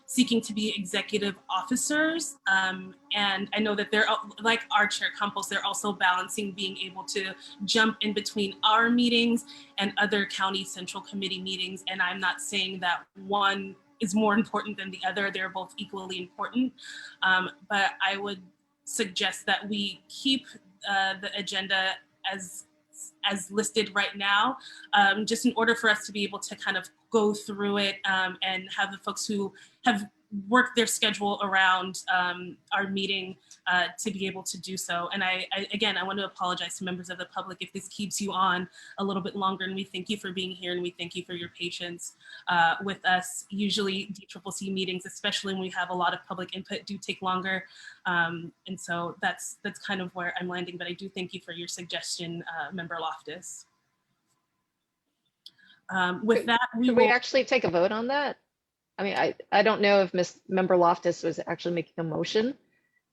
P: seeking to be executive officers. And I know that they're, like our Chair Campos, they're also balancing being able to jump in between our meetings and other county central committee meetings. And I'm not saying that one is more important than the other. They're both equally important. But I would suggest that we keep the agenda as listed right now, just in order for us to be able to kind of go through it and have the folks who have work their schedule around our meeting to be able to do so. And again, I want to apologize to members of the public if this keeps you on a little bit longer, and we thank you for being here and we thank you for your patience with us. Usually DCCC meetings, especially when we have a lot of public input, do take longer. And so that's kind of where I'm landing, but I do thank you for your suggestion, Member Loftus. With that,
U: Should we actually take a vote on that? I mean, I don't know if Member Loftus was actually making a motion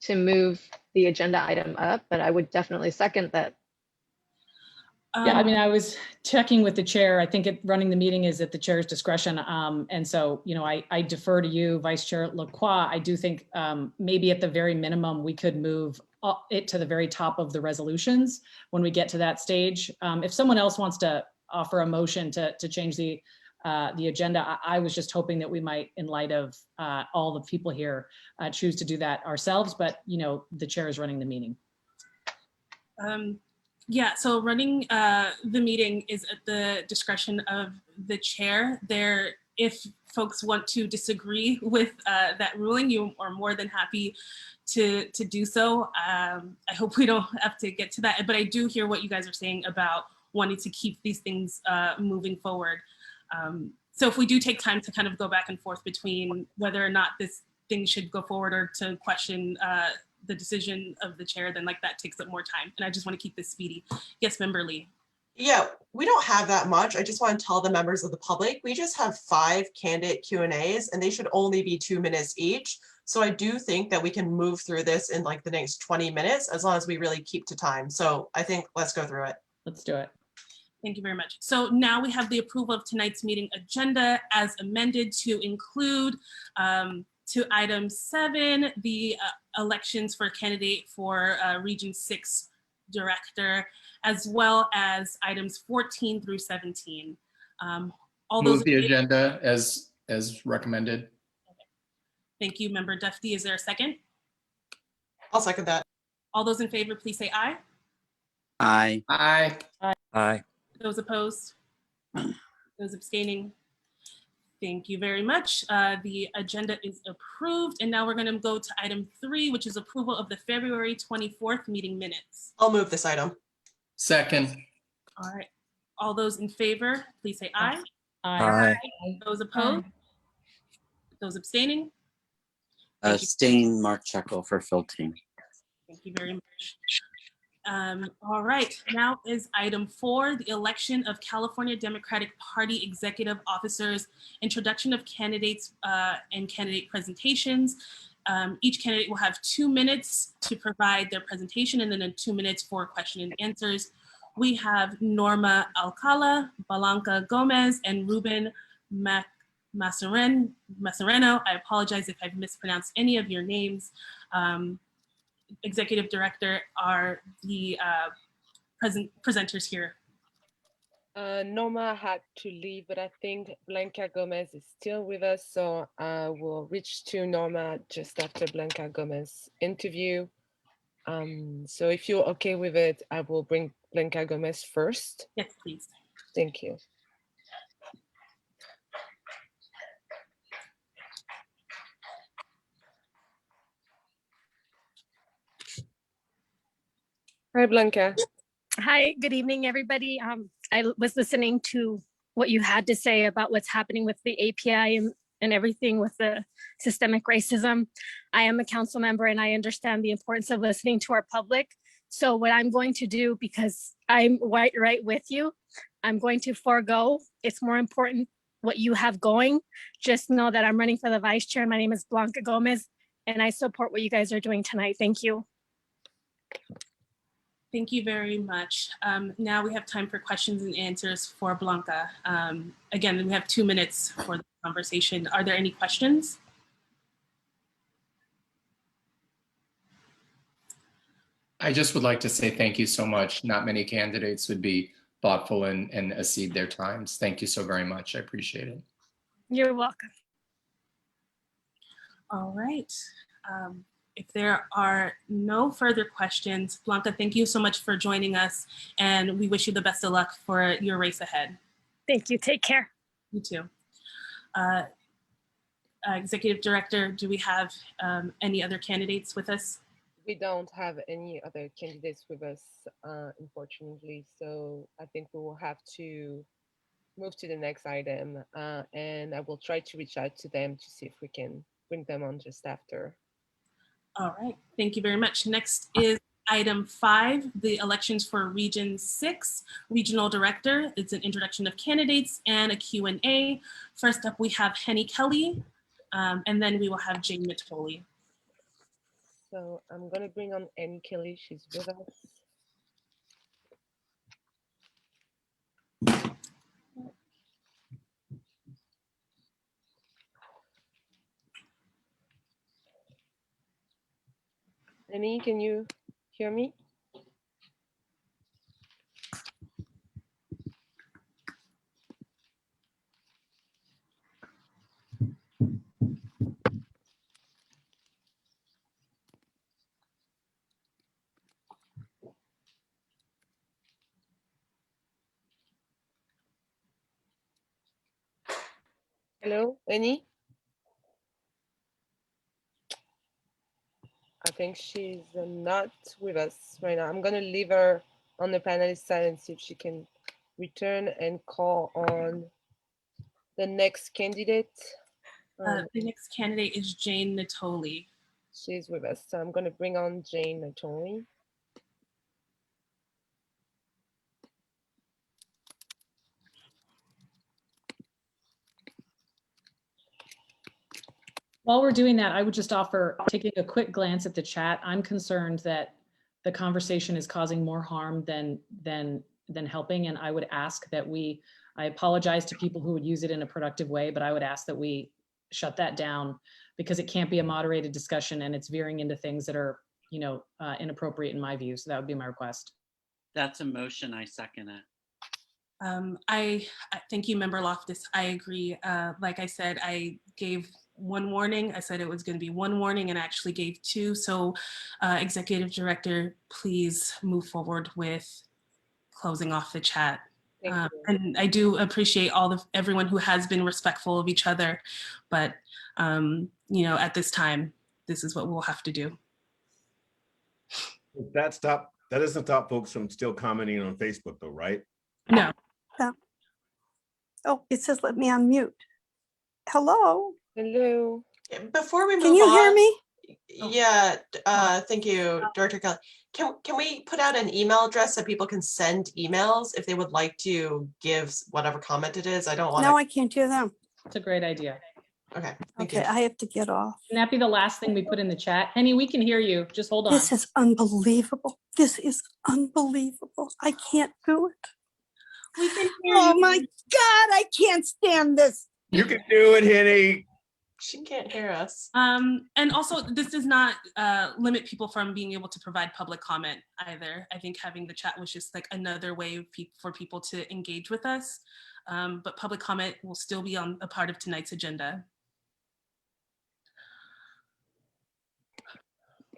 U: to move the agenda item up, but I would definitely second that.
D: Yeah, I mean, I was checking with the chair. I think running the meeting is at the chair's discretion. And so, you know, I defer to you, Vice Chair Lacroix. I do think maybe at the very minimum, we could move it to the very top of the resolutions when we get to that stage. If someone else wants to offer a motion to change the agenda, I was just hoping that we might, in light of all the people here, choose to do that ourselves. But, you know, the chair is running the meeting.
P: Yeah, so running the meeting is at the discretion of the chair. If folks want to disagree with that ruling, you are more than happy to do so. I hope we don't have to get to that, but I do hear what you guys are saying about wanting to keep these things moving forward. So if we do take time to kind of go back and forth between whether or not this thing should go forward or to question the decision of the chair, then like that takes up more time. And I just want to keep this speedy. Yes, Member Lee.
E: Yeah, we don't have that much. I just want to tell the members of the public, we just have 5 candidate Q&As and they should only be 2 minutes each. So I do think that we can move through this in like the next 20 minutes as long as we really keep to time. So I think let's go through it.
D: Let's do it.
P: Thank you very much. So now we have the approval of tonight's meeting agenda as amended to include to item 7, the elections for candidate for Region 6 director, as well as items 14 through 17. All
K: Move
P: those
K: the agenda as recommended.
P: Okay. Thank you, Member Duffy. Is there a second?
E: I'll second that.
P: All those in favor, please say aye.
I: Aye.
K: Aye.
I: Aye.
P: Those opposed? Those abstaining? Thank you very much. The agenda is approved. And now we're going to go to item 3, which is approval of the February 24th meeting minutes.
E: I'll move this item.
K: Second.
P: All right. All those in favor, please say aye.
I: Aye.
P: Those opposed? Those abstaining?
I: Abstain, Mark Checo for Phil Team.
P: Thank you very much. All right, now is item 4, the election of California Democratic Party executive officers, introduction of candidates and candidate presentations. Each candidate will have 2 minutes to provide their presentation and then 2 minutes for question and answers. We have Norma Alcala, Blanca Gomez, and Ruben Macereno. I apologize if I've mispronounced any of your names. Executive Director are the presenters here.
L: Norma had to leave, but I think Blanca Gomez is still with us, so we'll reach to Norma just after Blanca Gomez interview. So if you're okay with it, I will bring Blanca Gomez first.
P: Yes, please.
L: Thank you. Hi, Blanca.
W: Hi, good evening, everybody. I was listening to what you had to say about what's happening with the API and everything with the systemic racism. I am a council member and I understand the importance of listening to our public. So what I'm going to do, because I'm right with you, I'm going to forego. It's more important what you have going. Just know that I'm running for the vice chair. My name is Blanca Gomez and I support what you guys are doing tonight. Thank you.
P: Thank you very much. Now we have time for questions and answers for Blanca. Again, we have 2 minutes for the conversation. Are there any questions?
K: I just would like to say thank you so much. Not many candidates would be thoughtful and accede their times. Thank you so very much. I appreciate it.
W: You're welcome.
P: All right. If there are no further questions, Blanca, thank you so much for joining us, and we wish you the best of luck for your race ahead.
W: Thank you. Take care.
P: You too. Executive Director, do we have any other candidates with us?
L: We don't have any other candidates with us, unfortunately. So I think we will have to move to the next item, and I will try to reach out to them to see if we can bring them on just after.
P: All right, thank you very much. Next is item 5, the elections for Region 6 Regional Director. It's an introduction of candidates and a Q&A. First up, we have Henny Kelly, and then we will have Jane Natoli.
L: So I'm gonna bring on Annie Kelly, she's with us. Annie, can you hear me? Hello, Annie? I think she's not with us right now. I'm gonna leave her on the panelist side and see if she can return and call on the next candidate.
P: The next candidate is Jane Natoli.
L: She's with us, so I'm gonna bring on Jane Natoli.
D: While we're doing that, I would just offer, taking a quick glance at the chat, I'm concerned that the conversation is causing more harm than helping. And I would ask that I apologize to people who would use it in a productive way, but I would ask that we shut that down, because it can't be a moderated discussion and it's veering into things that are, inappropriate in my view. So that would be my request.
I: That's a motion. I second it.
P: I thank you, Member Loftus. I agree. Like I said, I gave one warning. I said it was going to be one warning and I actually gave 2. So Executive Director, please move forward with closing off the chat. And I do appreciate everyone who has been respectful of each other, but at this time, this is what we'll have to do.
T: That doesn't stop folks from still commenting on Facebook though, right?
P: No.
C: Oh, it says let me unmute. Hello.
L: Hello.
E: Before we move
C: Can you hear
E: on,
C: me?
E: Yeah, thank you, Director Kelly. Can we put out an email address so people can send emails if they would like to give whatever comment it is? I don't want to.
C: No, I can't hear them.
D: It's a great idea.
E: Okay.
C: Okay, I have to get off.
D: Can that be the last thing we put in the chat? Henny, we can hear you. Just hold on.
C: This is unbelievable. This is unbelievable. I can't do it.
P: We can hear
C: oh
P: you.
C: My God, I can't stand this.
T: You can do it, Henny.
E: She can't hear us.
P: And also, this does not limit people from being able to provide public comment either. I think having the chat was just like another way for people to engage with us. But public comment will still be on a part of tonight's agenda.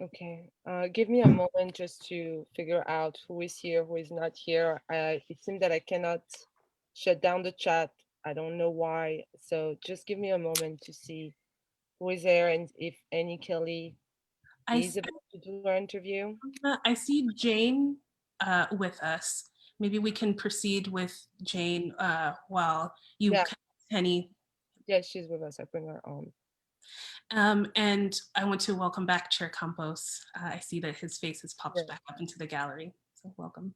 L: Okay, give me a moment just to figure out who is here, who is not here. It seems that I cannot shut down the chat. I don't know why. So just give me a moment to see who is there and if Annie Kelly is about to do her interview.
P: I see Jane with us. Maybe we can proceed with Jane while you, Henny.
L: Yeah, she's with us. I bring her on.
P: And I want to welcome back Chair Campos. I see that his face has popped back up into the gallery. So welcome.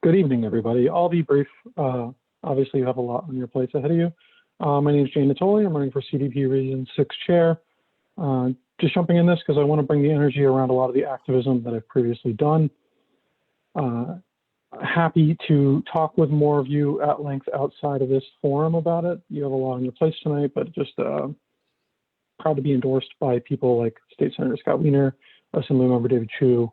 J: Good evening, everybody. I'll be brief. Obviously, you have a lot on your plates ahead of you. My name is Jane Natoli. I'm running for CDP Region 6 Chair. Just jumping in this because I want to bring the energy around a lot of the activism that I've previously done. Happy to talk with more of you at length outside of this forum about it. You have a lot on your plates tonight, but just proud to be endorsed by people like State Senator Scott Wiener, Assemblymember David Chu,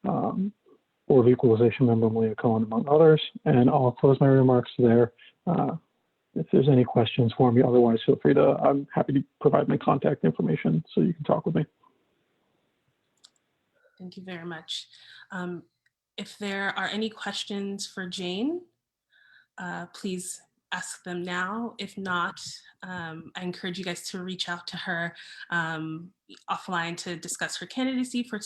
J: Board of Equalization member Malia Cohen, among others. And I'll close my remarks there. If there's any questions for me, otherwise feel free to, I'm happy to provide my contact information so you can talk with me.
P: Thank you very much. If there are any questions for Jane, please ask them now. If not, I encourage you guys to reach out to her offline to discuss her candidacy for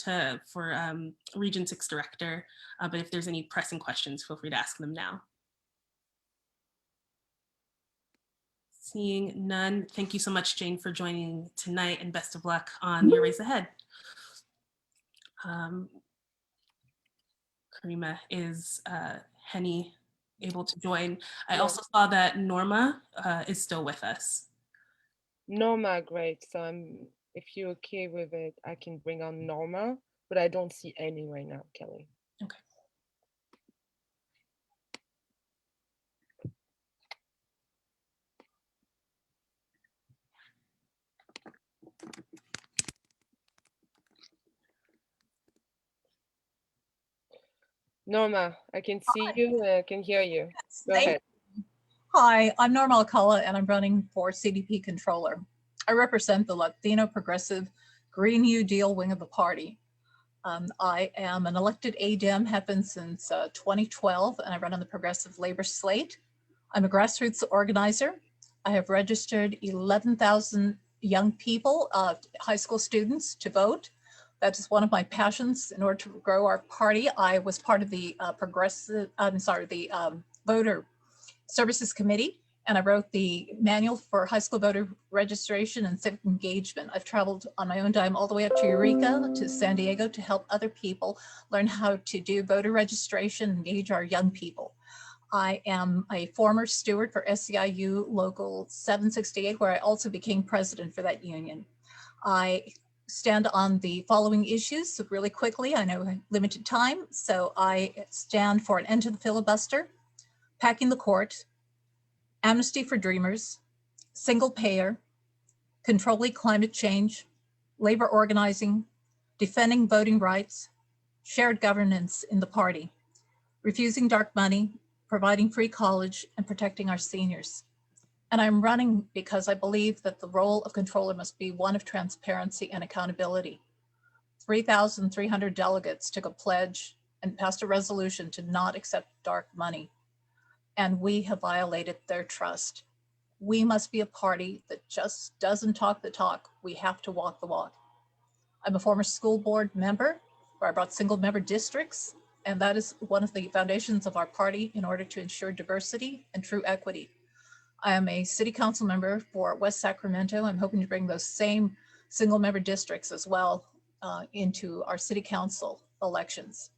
P: Region 6 Director. But if there's any pressing questions, feel free to ask them now. Seeing none, thank you so much, Jane, for joining tonight, and best of luck on your race ahead. Karima, is Henny able to join? I also saw that Norma is still with us.
L: Norma, great. So if you're okay with it, I can bring on Norma, but I don't see any right now, Kelly.
P: Okay.
L: Norma, I can see you, I can hear you. Go ahead.
F: Hi, I'm Norma Alcala, and I'm running for CDP Controller. I represent the Latino Progressive Green New Deal wing of the party. I am an elected ADEM, have been since 2012, and I run on the Progressive Labor Slate. I'm a grassroots organizer. I have registered 11,000 young people, high school students, to vote. That is one of my passions. In order to grow our party, I was part of the Voter Services Committee, and I wrote the manual for high school voter registration and civic engagement. I've traveled on my own dime all the way up to Eureka, to San Diego, to help other people learn how to do voter registration, engage our young people. I am a former steward for SEIU Local 768, where I also became president for that union. I stand on the following issues. So really quickly, I know I have limited time, so I stand for an end to the filibuster, packing the court, amnesty for dreamers, single payer, controlling climate change, labor organizing, defending voting rights, shared governance in the party, refusing dark money, providing free college, and protecting our seniors. And I'm running because I believe that the role of controller must be one of transparency and accountability. 3,300 delegates took a pledge and passed a resolution to not accept dark money. And we have violated their trust. We must be a party that just doesn't talk the talk. We have to walk the walk. I'm a former school board member where I brought single member districts, and that is one of the foundations of our party in order to ensure diversity and true equity. I am a city council member for West Sacramento. I'm hoping to bring those same single member districts as well into our city council elections.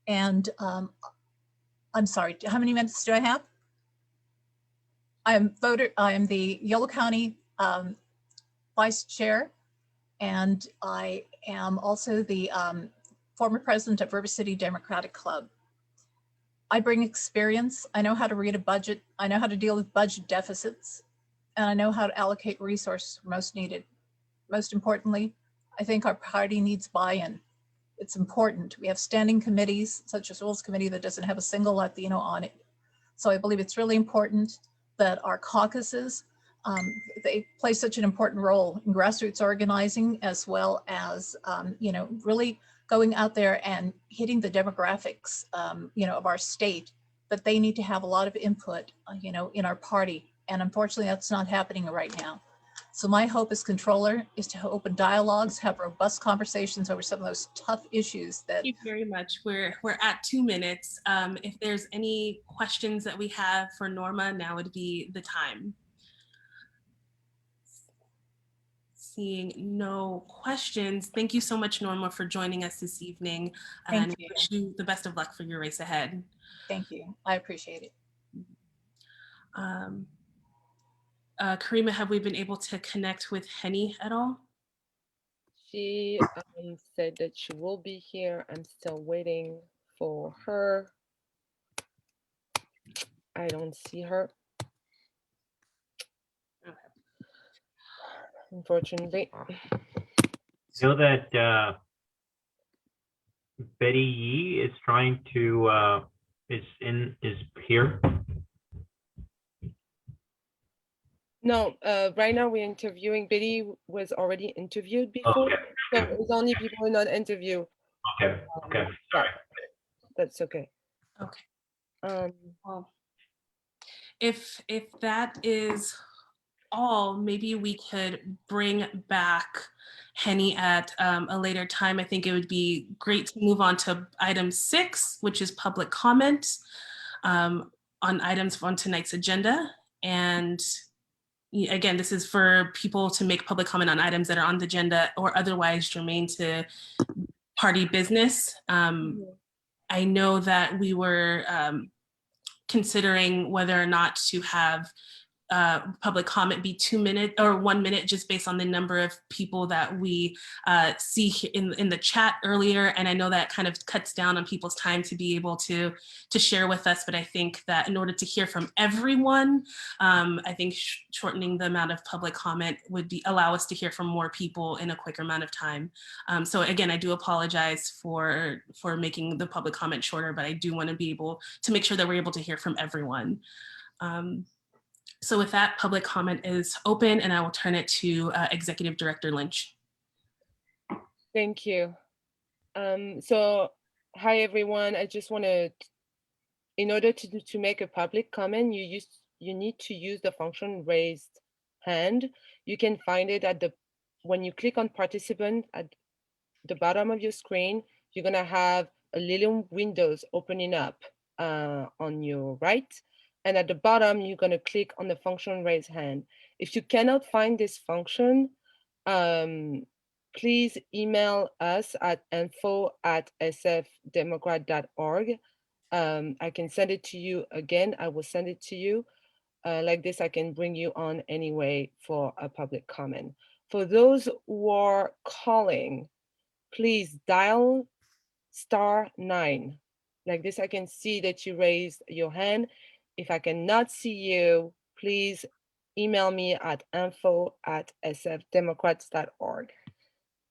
F: And I'm sorry, how many minutes do I have? I am the Yolo County vice chair, and I am also the former president of River City Democratic Club. I bring experience. I know how to read a budget. I know how to deal with budget deficits, and I know how to allocate resources most needed. Most importantly, I think our party needs buy-in. It's important. We have standing committees, such as Rules Committee, that doesn't have a single Latino on it. So I believe it's really important that our caucuses, they play such an important role in grassroots organizing, as well as, really going out there and hitting the demographics, of our state, that they need to have a lot of input, in our party. And unfortunately, that's not happening right now. So my hope as controller is to open dialogues, have robust conversations over some of those tough issues that—
P: Thank you very much. We're at 2 minutes. If there's any questions that we have for Norma, now would be the time. Seeing no questions, thank you so much, Norma, for joining us this evening.
F: Thank you.
P: Wish you the best of luck for your race ahead.
F: Thank you. I appreciate it.
P: Karima, have we been able to connect with Henny at all?
L: She said that she will be here. I'm still waiting for her. I don't see her, unfortunately.
Q: I know that Betty Yee is trying to is here.
L: No, right now we're interviewing. Betty was already interviewed before,
Q: Okay.
L: so it was only people who are not interviewed.
Q: Okay. Okay. Sorry.
L: That's okay.
P: Okay. Well, if that is all, maybe we could bring back Henny at a later time. I think it would be great to move on to item 6, which is public comment on items on tonight's agenda. And again, this is for people to make public comment on items that are on the agenda or otherwise germane to party business. I know that we were considering whether or not to have public comment be 2 minutes or 1 minute, just based on the number of people that we see in the chat earlier. And I know that kind of cuts down on people's time to be able to share with us. But I think that in order to hear from everyone, I think shortening the amount of public comment would allow us to hear from more people in a quicker amount of time. So again, I do apologize for making the public comment shorter, but I do want to be able to make sure that we're able to hear from everyone. So with that, public comment is open, and I will turn it to Executive Director Lynch.
L: Thank you. So hi, everyone. I just want to, in order to make a public comment, you need to use the function raised hand. You can find it when you click on participant at the bottom of your screen, you're going to have a little windows opening up on your right. And at the bottom, you're going to click on the function raise hand. If you cannot find this function, please email us at info@sfdemocrat.org. I can send it to you again. I will send it to you. Like this, I can bring you on anyway for a public comment. For those who are calling, please dial *9. Like this, I can see that you raised your hand. If I cannot see you, please email me at info@sfdemocrats.org.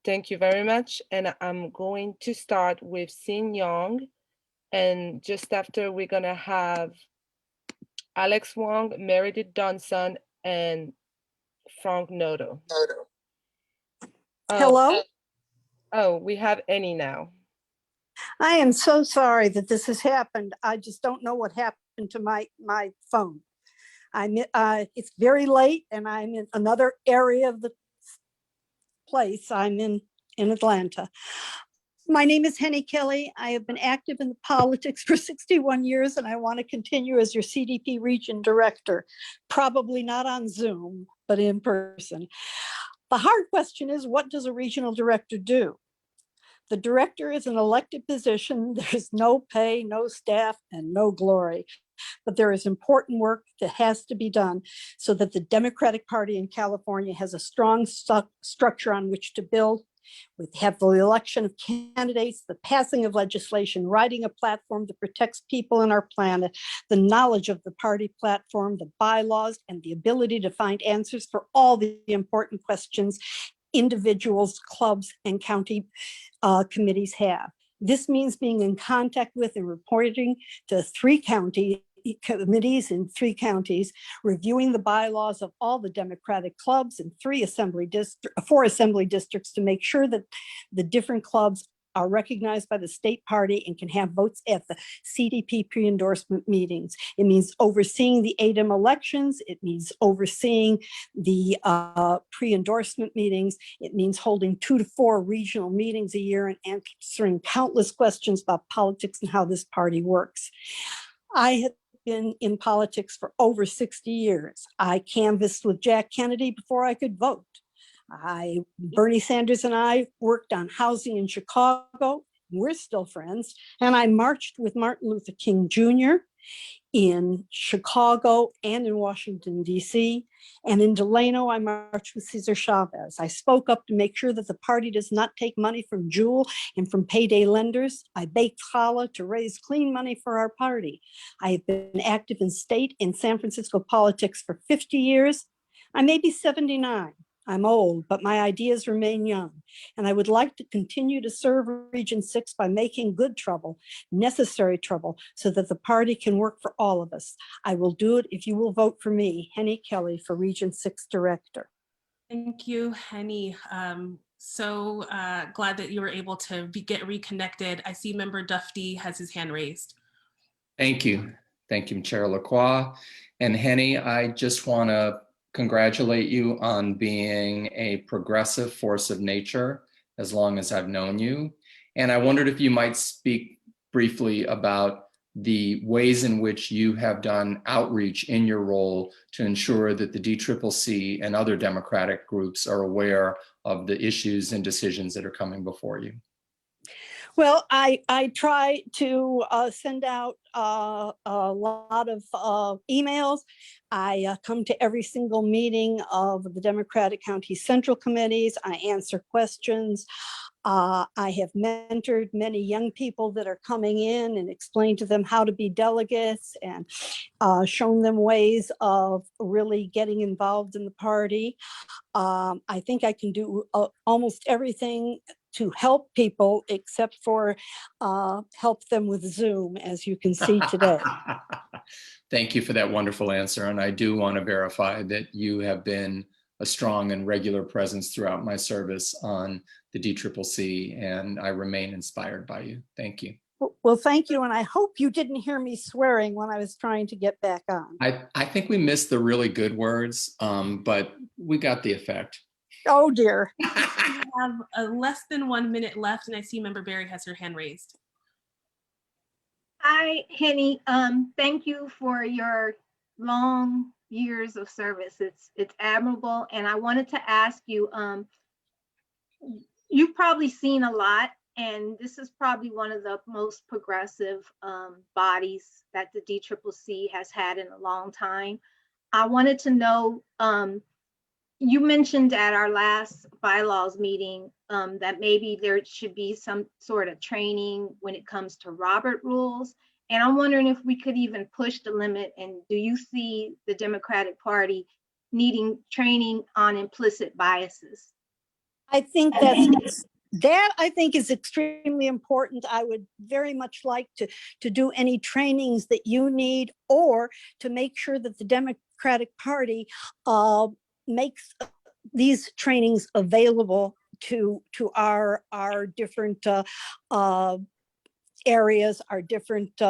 L: Thank you very much. And I'm going to start with Sin Young. And just after, we're going to have Alex Wong, Meredith Donson, and Frank Noto.
C: Hello?
L: Oh, we have Annie now.
C: I am so sorry that this has happened. I just don't know what happened to my phone. It's very late and I'm in another area of the place. I'm in Atlanta. My name is Henny Kelly. I have been active in politics for 61 years and I want to continue as your CDP region director, probably not on Zoom, but in person. The hard question is, what does a regional director do? The director is an elected position. There's no pay, no staff, and no glory. But there is important work that has to be done so that the Democratic Party in California has a strong structure on which to build. We have the election of candidates, the passing of legislation, writing a platform that protects people and our planet, the knowledge of the party platform, the bylaws, and the ability to find answers for all the important questions individuals, clubs, and county committees have. This means being in contact with and reporting to 3 county committees in 3 counties, reviewing the bylaws of all the Democratic clubs in 4 assembly districts to make sure that the different clubs are recognized by the state party and can have votes at the CDP pre-endorsement meetings. It means overseeing the ADEM elections. It means overseeing the pre-endorsement meetings. It means holding 2 to 4 regional meetings a year and answering countless questions about politics and how this party works. I have been in politics for over 60 years. I canvassed with Jack Kennedy before I could vote. Bernie Sanders and I worked on housing in Chicago. We're still friends. And I marched with Martin Luther King Jr. in Chicago and in Washington, D.C. And in Delano, I marched with Cesar Chavez. I spoke up to make sure that the party does not take money from Jewel and from payday lenders. I baked challah to raise clean money for our party. I have been active in state and San Francisco politics for 50 years. I may be 79. I'm old, but my ideas remain young. And I would like to continue to serve Region 6 by making good trouble, necessary trouble, so that the party can work for all of us. I will do it if you will vote for me, Henny Kelly, for Region 6 Director.
P: Thank you, Henny. So glad that you were able to get reconnected. I see Member Dufty has his hand raised.
K: Thank you. Thank you, Chair Lacroix. And Henny, I just want to congratulate you on being a progressive force of nature as long as I've known you. And I wondered if you might speak briefly about the ways in which you have done outreach in your role to ensure that the DCCC and other democratic groups are aware of the issues and decisions that are coming before you.
C: Well, I try to send out a lot of emails. I come to every single meeting of the Democratic County Central Committees. I answer questions. I have mentored many young people that are coming in and explained to them how to be delegates and shown them ways of really getting involved in the party. I think I can do almost everything to help people except for help them with Zoom, as you can see today.
K: Thank you for that wonderful answer. And I do want to verify that you have been a strong and regular presence throughout my service on the DCCC, and I remain inspired by you. Thank you.
C: Well, thank you. And I hope you didn't hear me swearing when I was trying to get back on.
K: I think we missed the really good words, but we got the effect.
C: Oh dear.
P: We have less than 1 minute left, and I see Member Berry has her hand raised.
O: Hi, Henny. Thank you for your long years of service. It's admirable. And I wanted to ask you, you've probably seen a lot, and this is probably one of the most progressive bodies that the DCCC has had in a long time. I wanted to know, you mentioned at our last bylaws meeting that maybe there should be some sort of training when it comes to Robert rules. And I'm wondering if we could even push the limit. And do you see the Democratic Party needing training on implicit biases?
C: I think that I think is extremely important. I would very much like to do any trainings that you need, or to make sure that the Democratic Party makes these trainings available to our different areas, our different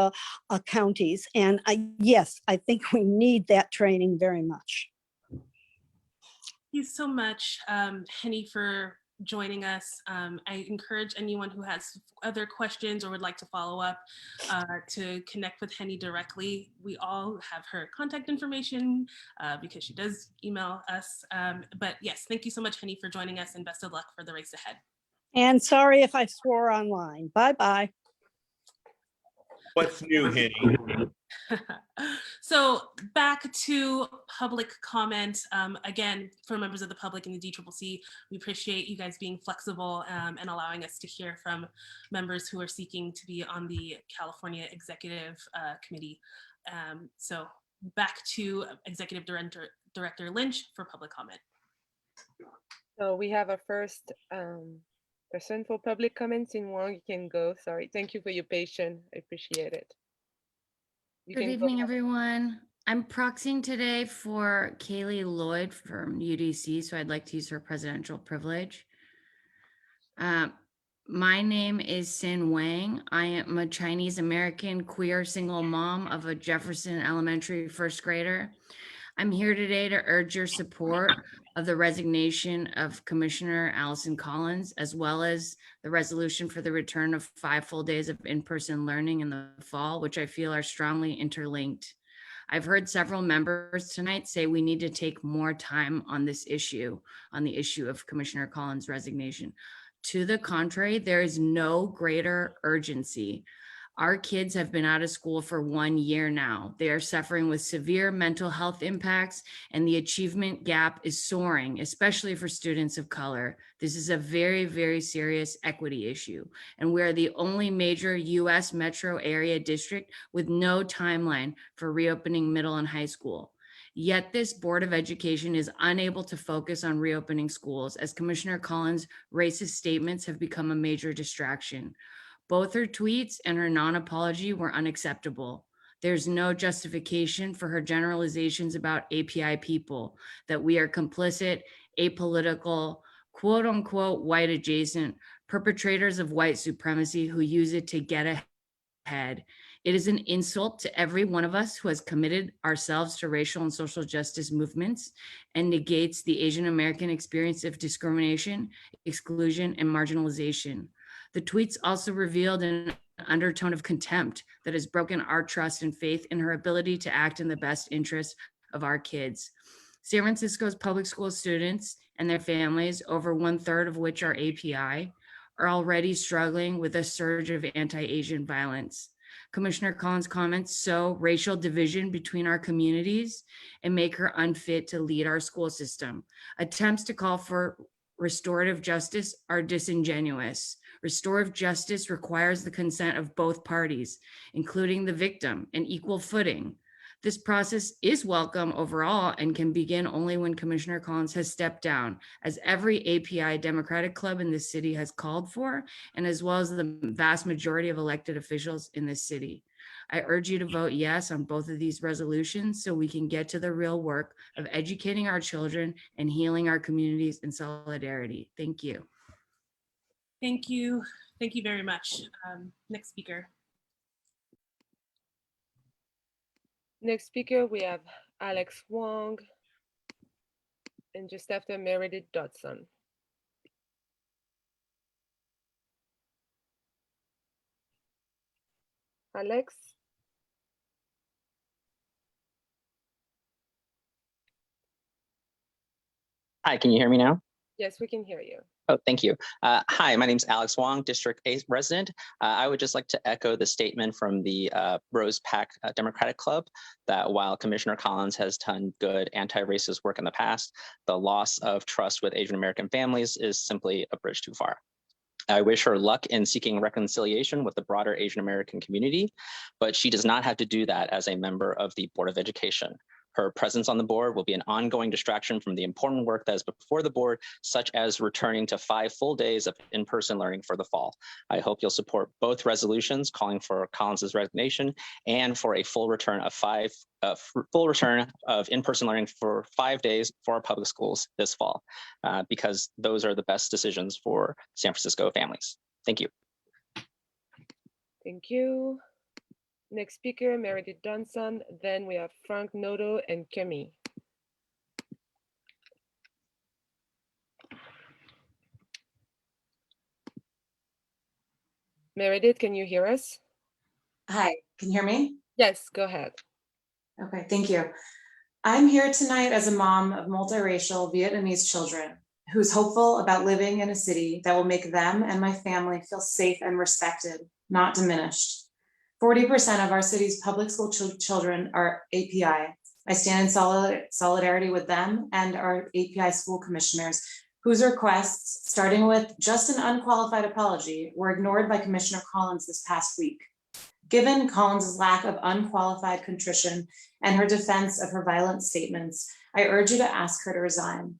C: counties. And yes, I think we need that training very much.
P: Thank you so much, Henny, for joining us. I encourage anyone who has other questions or would like to follow up to connect with Henny directly. We all have her contact information because she does email us. But yes, thank you so much, Henny, for joining us, and best of luck for the race ahead.
C: And sorry if I swore online. Bye-bye.
T: What's new, Henny?
P: So back to public comment. Again, for members of the public in the DCCC, we appreciate you guys being flexible and allowing us to hear from members who are seeking to be on the California Executive Committee. So back to Executive Director Lynch for public comment.
L: So we have a first person for public comments. In Wong, you can go. Sorry. Thank you for your patience. I appreciate it.
R: Good evening, everyone. I'm proxying today for Kaylee Lloyd from UDC, so I'd like to use her presidential privilege. My name is Sin Wang. I am a Chinese American queer single mom of a Jefferson Elementary first grader. I'm here today to urge your support of the resignation of Commissioner Allison Collins, as well as the resolution for the return of 5 full days of in-person learning in the fall, which I feel are strongly interlinked. I've heard several members tonight say we need to take more time on this issue, on the issue of Commissioner Collins' resignation. To the contrary, there is no greater urgency. Our kids have been out of school for 1 year now. They are suffering with severe mental health impacts, and the achievement gap is soaring, especially for students of color. This is a very, very serious equity issue, and we are the only major U.S. metro area district with no timeline for reopening middle and high school. Yet this Board of Education is unable to focus on reopening schools, as Commissioner Collins' racist statements have become a major distraction. Both her tweets and her non-apology were unacceptable. There's no justification for her generalizations about API people, that we are complicit, apolitical, quote unquote, white adjacent perpetrators of white supremacy who use it to get ahead. It is an insult to every one of us who has committed ourselves to racial and social justice movements and negates the Asian American experience of discrimination, exclusion, and marginalization. The tweets also revealed an undertone of contempt that has broken our trust and faith in her ability to act in the best interest of our kids. San Francisco's public school students and their families, over 1/3 of which are API, are already struggling with a surge of anti-Asian violence. Commissioner Collins' comments sow racial division between our communities and make her unfit to lead our school system. Attempts to call for restorative justice are disingenuous. Restorative justice requires the consent of both parties, including the victim, and equal footing. This process is welcome overall and can begin only when Commissioner Collins has stepped down, as every API Democratic club in this city has called for, and as well as the vast majority of elected officials in this city. I urge you to vote yes on both of these resolutions so we can get to the real work of educating our children and healing our communities in solidarity. Thank you.
P: Thank you. Thank you very much. Next speaker.
L: Next speaker, we have Alex Wong, and just after Meredith Dodson. Alex?
A: Hi, can you hear me now?
L: Yes, we can hear you.
A: Oh, thank you. Hi, my name is Alex Wong, District 8 resident. I would just like to echo the statement from the Rose Pack Democratic Club that while Commissioner Collins has done good anti-racist work in the past, the loss of trust with Asian American families is simply a bridge too far. I wish her luck in seeking reconciliation with the broader Asian American community, but she does not have to do that as a member of the Board of Education. Her presence on the board will be an ongoing distraction from the important work that is before the board, such as returning to 5 full days of in-person learning for the fall. I hope you'll support both resolutions calling for Collins's resignation and for a full return of in-person learning for 5 days for our public schools this fall, because those are the best decisions for San Francisco families. Thank you.
L: Thank you. Next speaker, Meredith Johnson. Then we have Frank Noto and Kemi. Meredith, can you hear us?
B: Hi, can you hear me?
L: Yes, go ahead.
B: Okay, thank you. I'm here tonight as a mom of multiracial Vietnamese children who's hopeful about living in a city that will make them and my family feel safe and respected, not diminished. 40% of our city's public school children are API. I stand in solidarity with them and our API school commissioners, whose requests, starting with just an unqualified apology, were ignored by Commissioner Collins this past week. Given Collins' lack of unqualified contrition and her defense of her violent statements, I urge you to ask her to resign.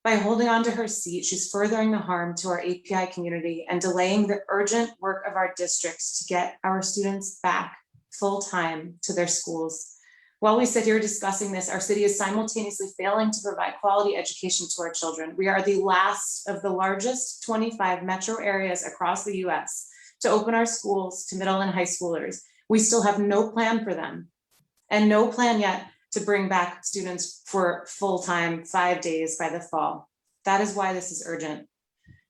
B: By holding on to her seat, she's furthering the harm to our API community and delaying the urgent work of our districts to get our students back full-time to their schools. While we sit here discussing this, our city is simultaneously failing to provide quality education to our children. We are the last of the largest 25 metro areas across the US to open our schools to middle and high schoolers. We still have no plan for them and no plan yet to bring back students for full-time 5 days by the fall. That is why this is urgent.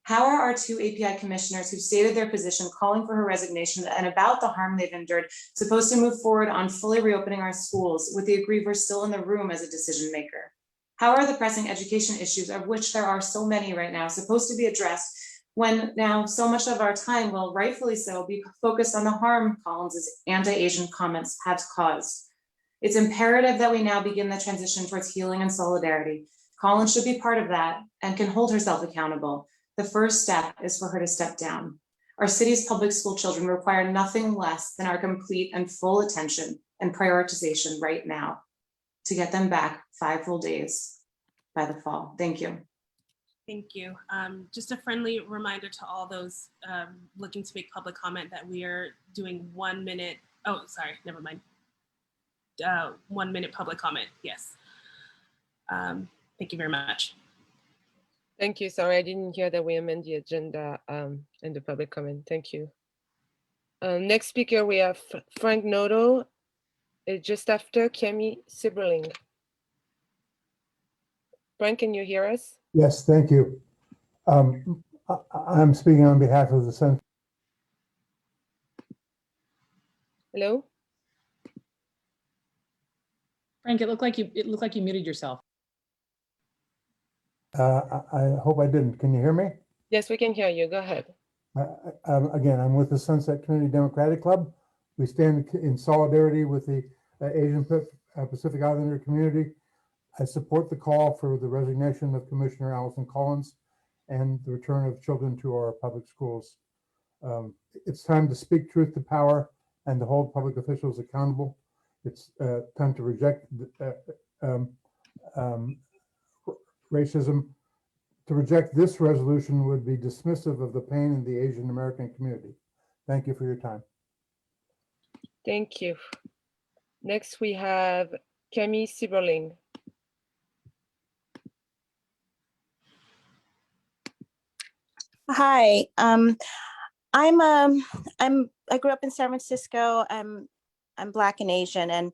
B: How are our 2 API commissioners who stated their position calling for her resignation and about the harm they've endured supposed to move forward on fully reopening our schools with the aggrievers still in the room as a decision maker? How are the pressing education issues, of which there are so many right now, supposed to be addressed when now so much of our time will rightfully so be focused on the harm Collins's anti-Asian comments have caused? It's imperative that we now begin the transition towards healing and solidarity. Collins should be part of that and can hold herself accountable. The first step is for her to step down. Our city's public school children require nothing less than our complete and full attention and prioritization right now to get them back 5 full days by the fall. Thank you.
P: Thank you. Just a friendly reminder to all those looking to make public comment that we are doing 1 minute. Oh, sorry, never mind. 1 minute public comment. Yes. Thank you very much.
L: Thank you. Sorry, I didn't hear that we amend the agenda and the public comment. Thank you. Next speaker, we have Frank Noto, just after Kemi Sibberling. Frank, can you hear us?
H: Yes, thank you. I'm speaking on behalf of the Center.
L: Hello?
D: Frank, it looked like you muted yourself.
H: I hope I didn't. Can you hear me?
L: Yes, we can hear you. Go ahead.
H: Again, I'm with the Sunset Community Democratic Club. We stand in solidarity with the Asian Pacific Islander community. I support the call for the resignation of Commissioner Allison Collins and the return of children to our public schools. It's time to speak truth to power and to hold public officials accountable. It's time to reject racism. To reject this resolution would be dismissive of the pain in the Asian American community. Thank you for your time.
L: Thank you. Next, we have Kemi Sibberling.
S: Hi, I grew up in San Francisco. I'm Black and Asian, and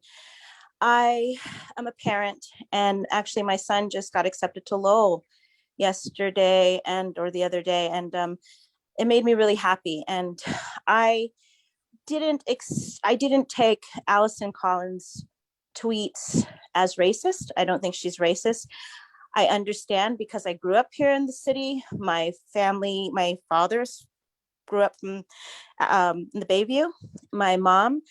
S: I am a parent. And actually, my son just got accepted to Lowell yesterday or the other day, and it made me really happy. And I didn't take Allison Collins' tweets as racist. I don't think she's racist. I understand because I grew up here in the city. My family, my father's grew up in the Bayview. My mom,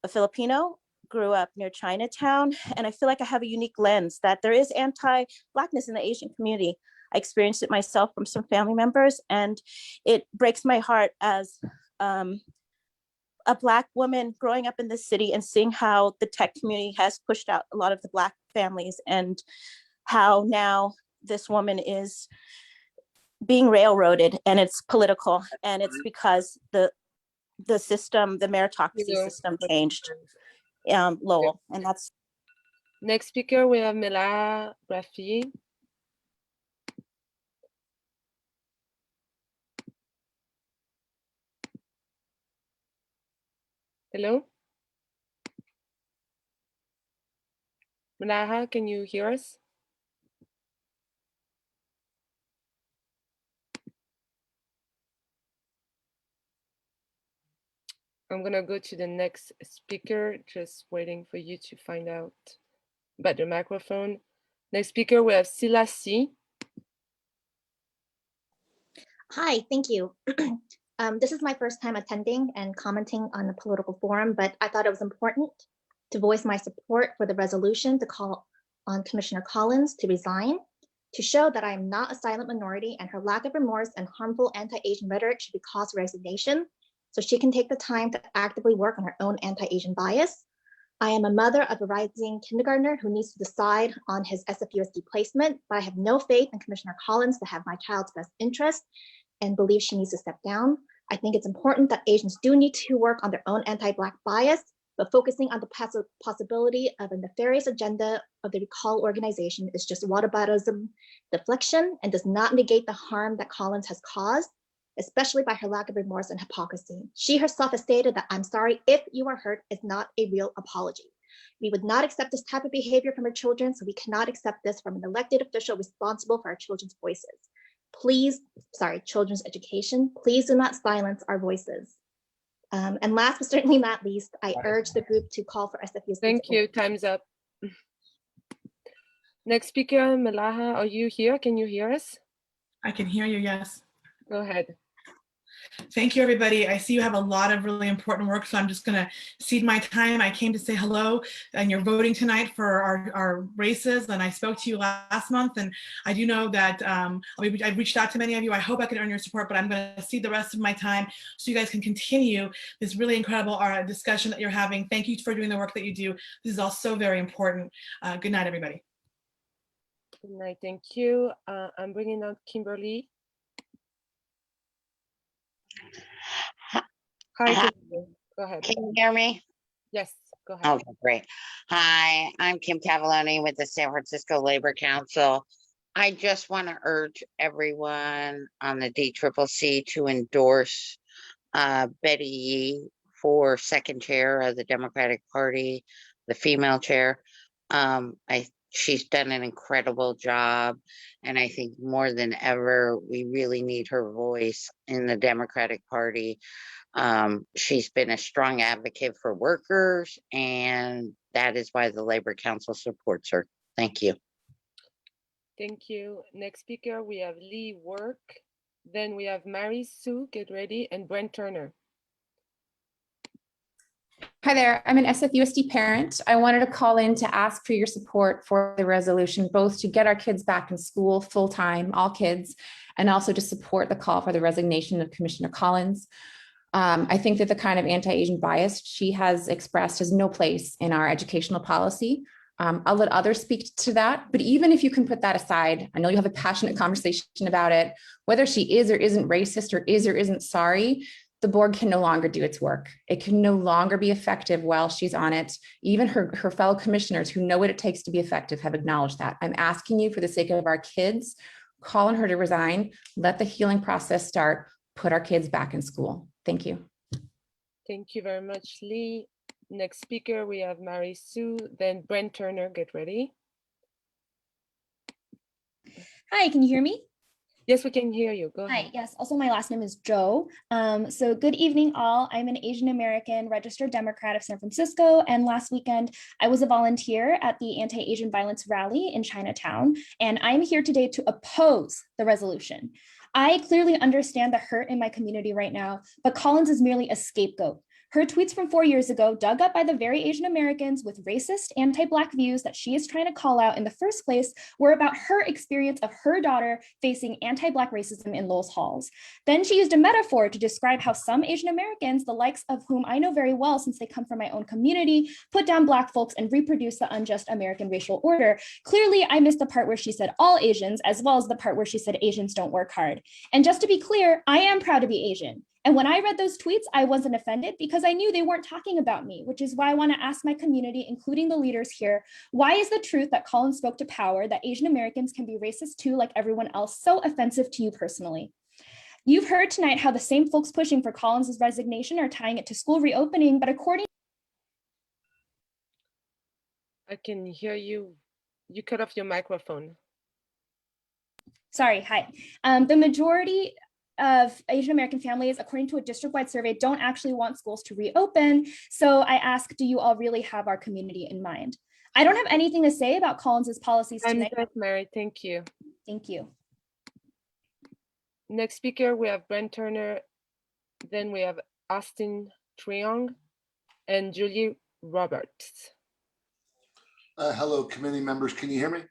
S: a Filipino, grew up near Chinatown. And I feel like I have a unique lens that there is anti-Blackness in the Asian community. I experienced it myself from some family members, and it breaks my heart as a Black woman growing up in the city and seeing how the tech community has pushed out a lot of the Black families, and how now this woman is being railroaded, and it's political, and it's because the system, the meritocracy system changed Lowell, and that's.
L: Next speaker, we have Mela Rafi. Hello? Malaha, can you hear us? I'm gonna go to the next speaker, just waiting for you to find out about the microphone. Next speaker, we have Sila C.
V: Hi, thank you. This is my first time attending and commenting on the political forum, but I thought it was important to voice my support for the resolution to call on Commissioner Collins to resign, to show that I am not a silent minority and her lack of remorse and harmful anti-Asian rhetoric should be cause for resignation, so she can take the time to actively work on her own anti-Asian bias. I am a mother of a rising kindergartner who needs to decide on his SFUSD placement, but I have no faith in Commissioner Collins to have my child's best interest and believe she needs to step down. I think it's important that Asians do need to work on their own anti-Black bias, but focusing on the possibility of a nefarious agenda of the recall organization is just whataboutism deflection and does not negate the harm that Collins has caused, especially by her lack of remorse and hypocrisy. She herself has stated that "I'm sorry if you are hurt" is not a real apology. We would not accept this type of behavior from our children, so we cannot accept this from an elected official responsible for our children's voices. Children's education. Please do not silence our voices. And last but certainly not least, I urge the group to call for SFUSD.
L: Thank you, time's up. Next speaker, Malaha, are you here? Can you hear us?
X: I can hear you, yes.
L: Go ahead.
X: Thank you, everybody. I see you have a lot of really important work, so I'm just going to cede my time. I came to say hello, and you're voting tonight for our races, and I spoke to you last month, and I do know that I've reached out to many of you. I hope I can earn your support, but I'm going to cede the rest of my time so you guys can continue this really incredible discussion that you're having. Thank you for doing the work that you do. This is all so very important. Good night, everybody.
L: Good night, thank you. I'm bringing out Kimberly. Hi, go ahead.
Y: Can you hear me?
L: Yes, go ahead.
Y: Okay, great. Hi, I'm Kim Cavalloni with the San Francisco Labor Council. I just want to urge everyone on the DCCC to endorse Betty Yee for second chair of the Democratic Party, the female chair. She's done an incredible job. And I think more than ever, we really need her voice in the Democratic Party. She's been a strong advocate for workers, and that is why the Labor Council supports her. Thank you.
L: Thank you. Next speaker, we have Lee Work. Then we have Mary Sue, get ready, and Brent Turner.
G: Hi there, I'm an SFUSD parent. I wanted to call in to ask for your support for the resolution, both to get our kids back in school full-time, all kids, and also to support the call for the resignation of Commissioner Collins. I think that the kind of anti-Asian bias she has expressed has no place in our educational policy. I'll let others speak to that, but even if you can put that aside, I know you have a passionate conversation about it, whether she is or isn't racist or isn't sorry, the board can no longer do its work. It can no longer be effective while she's on it. Even her fellow commissioners who know what it takes to be effective have acknowledged that. I'm asking you for the sake of our kids, call on her to resign, let the healing process start, put our kids back in school. Thank you.
L: Thank you very much, Lee. Next speaker, we have Mary Sue, then Brent Turner, get ready.
M: Hi, can you hear me?
L: Yes, we can hear you. Go ahead.
M: Hi, yes. Also, my last name is Joe. So good evening, all. I'm an Asian American registered Democrat of San Francisco. And last weekend, I was a volunteer at the anti-Asian violence rally in Chinatown. And I'm here today to oppose the resolution. I clearly understand the hurt in my community right now, but Collins is merely a scapegoat. Her tweets from 4 years ago, dug up by the very Asian Americans with racist, anti-Black views that she is trying to call out in the first place, were about her experience of her daughter facing anti-Black racism in Lowell's halls. Then she used a metaphor to describe how some Asian Americans, the likes of whom I know very well since they come from my own community, put down Black folks and reproduce the unjust American racial order. Clearly, I missed the part where she said all Asians, as well as the part where she said Asians don't work hard. And just to be clear, I am proud to be Asian. And when I read those tweets, I wasn't offended because I knew they weren't talking about me, which is why I want to ask my community, including the leaders here, why is the truth that Collins spoke to power, that Asian Americans can be racist too, like everyone else, so offensive to you personally? You've heard tonight how the same folks pushing for Collins' resignation are tying it to school reopening, but according—
L: I can hear you. You cut off your microphone.
M: Sorry, hi. The majority of Asian American families, according to a district-wide survey, don't actually want schools to reopen. So I ask, do you all really have our community in mind? I don't have anything to say about Collins's policies tonight.
L: I'm Mary, thank you.
M: Thank you.
L: Next speaker, we have Brent Turner, then we have Austin Triong and Julie Roberts.
N: Hello, committee members. Can you hear me?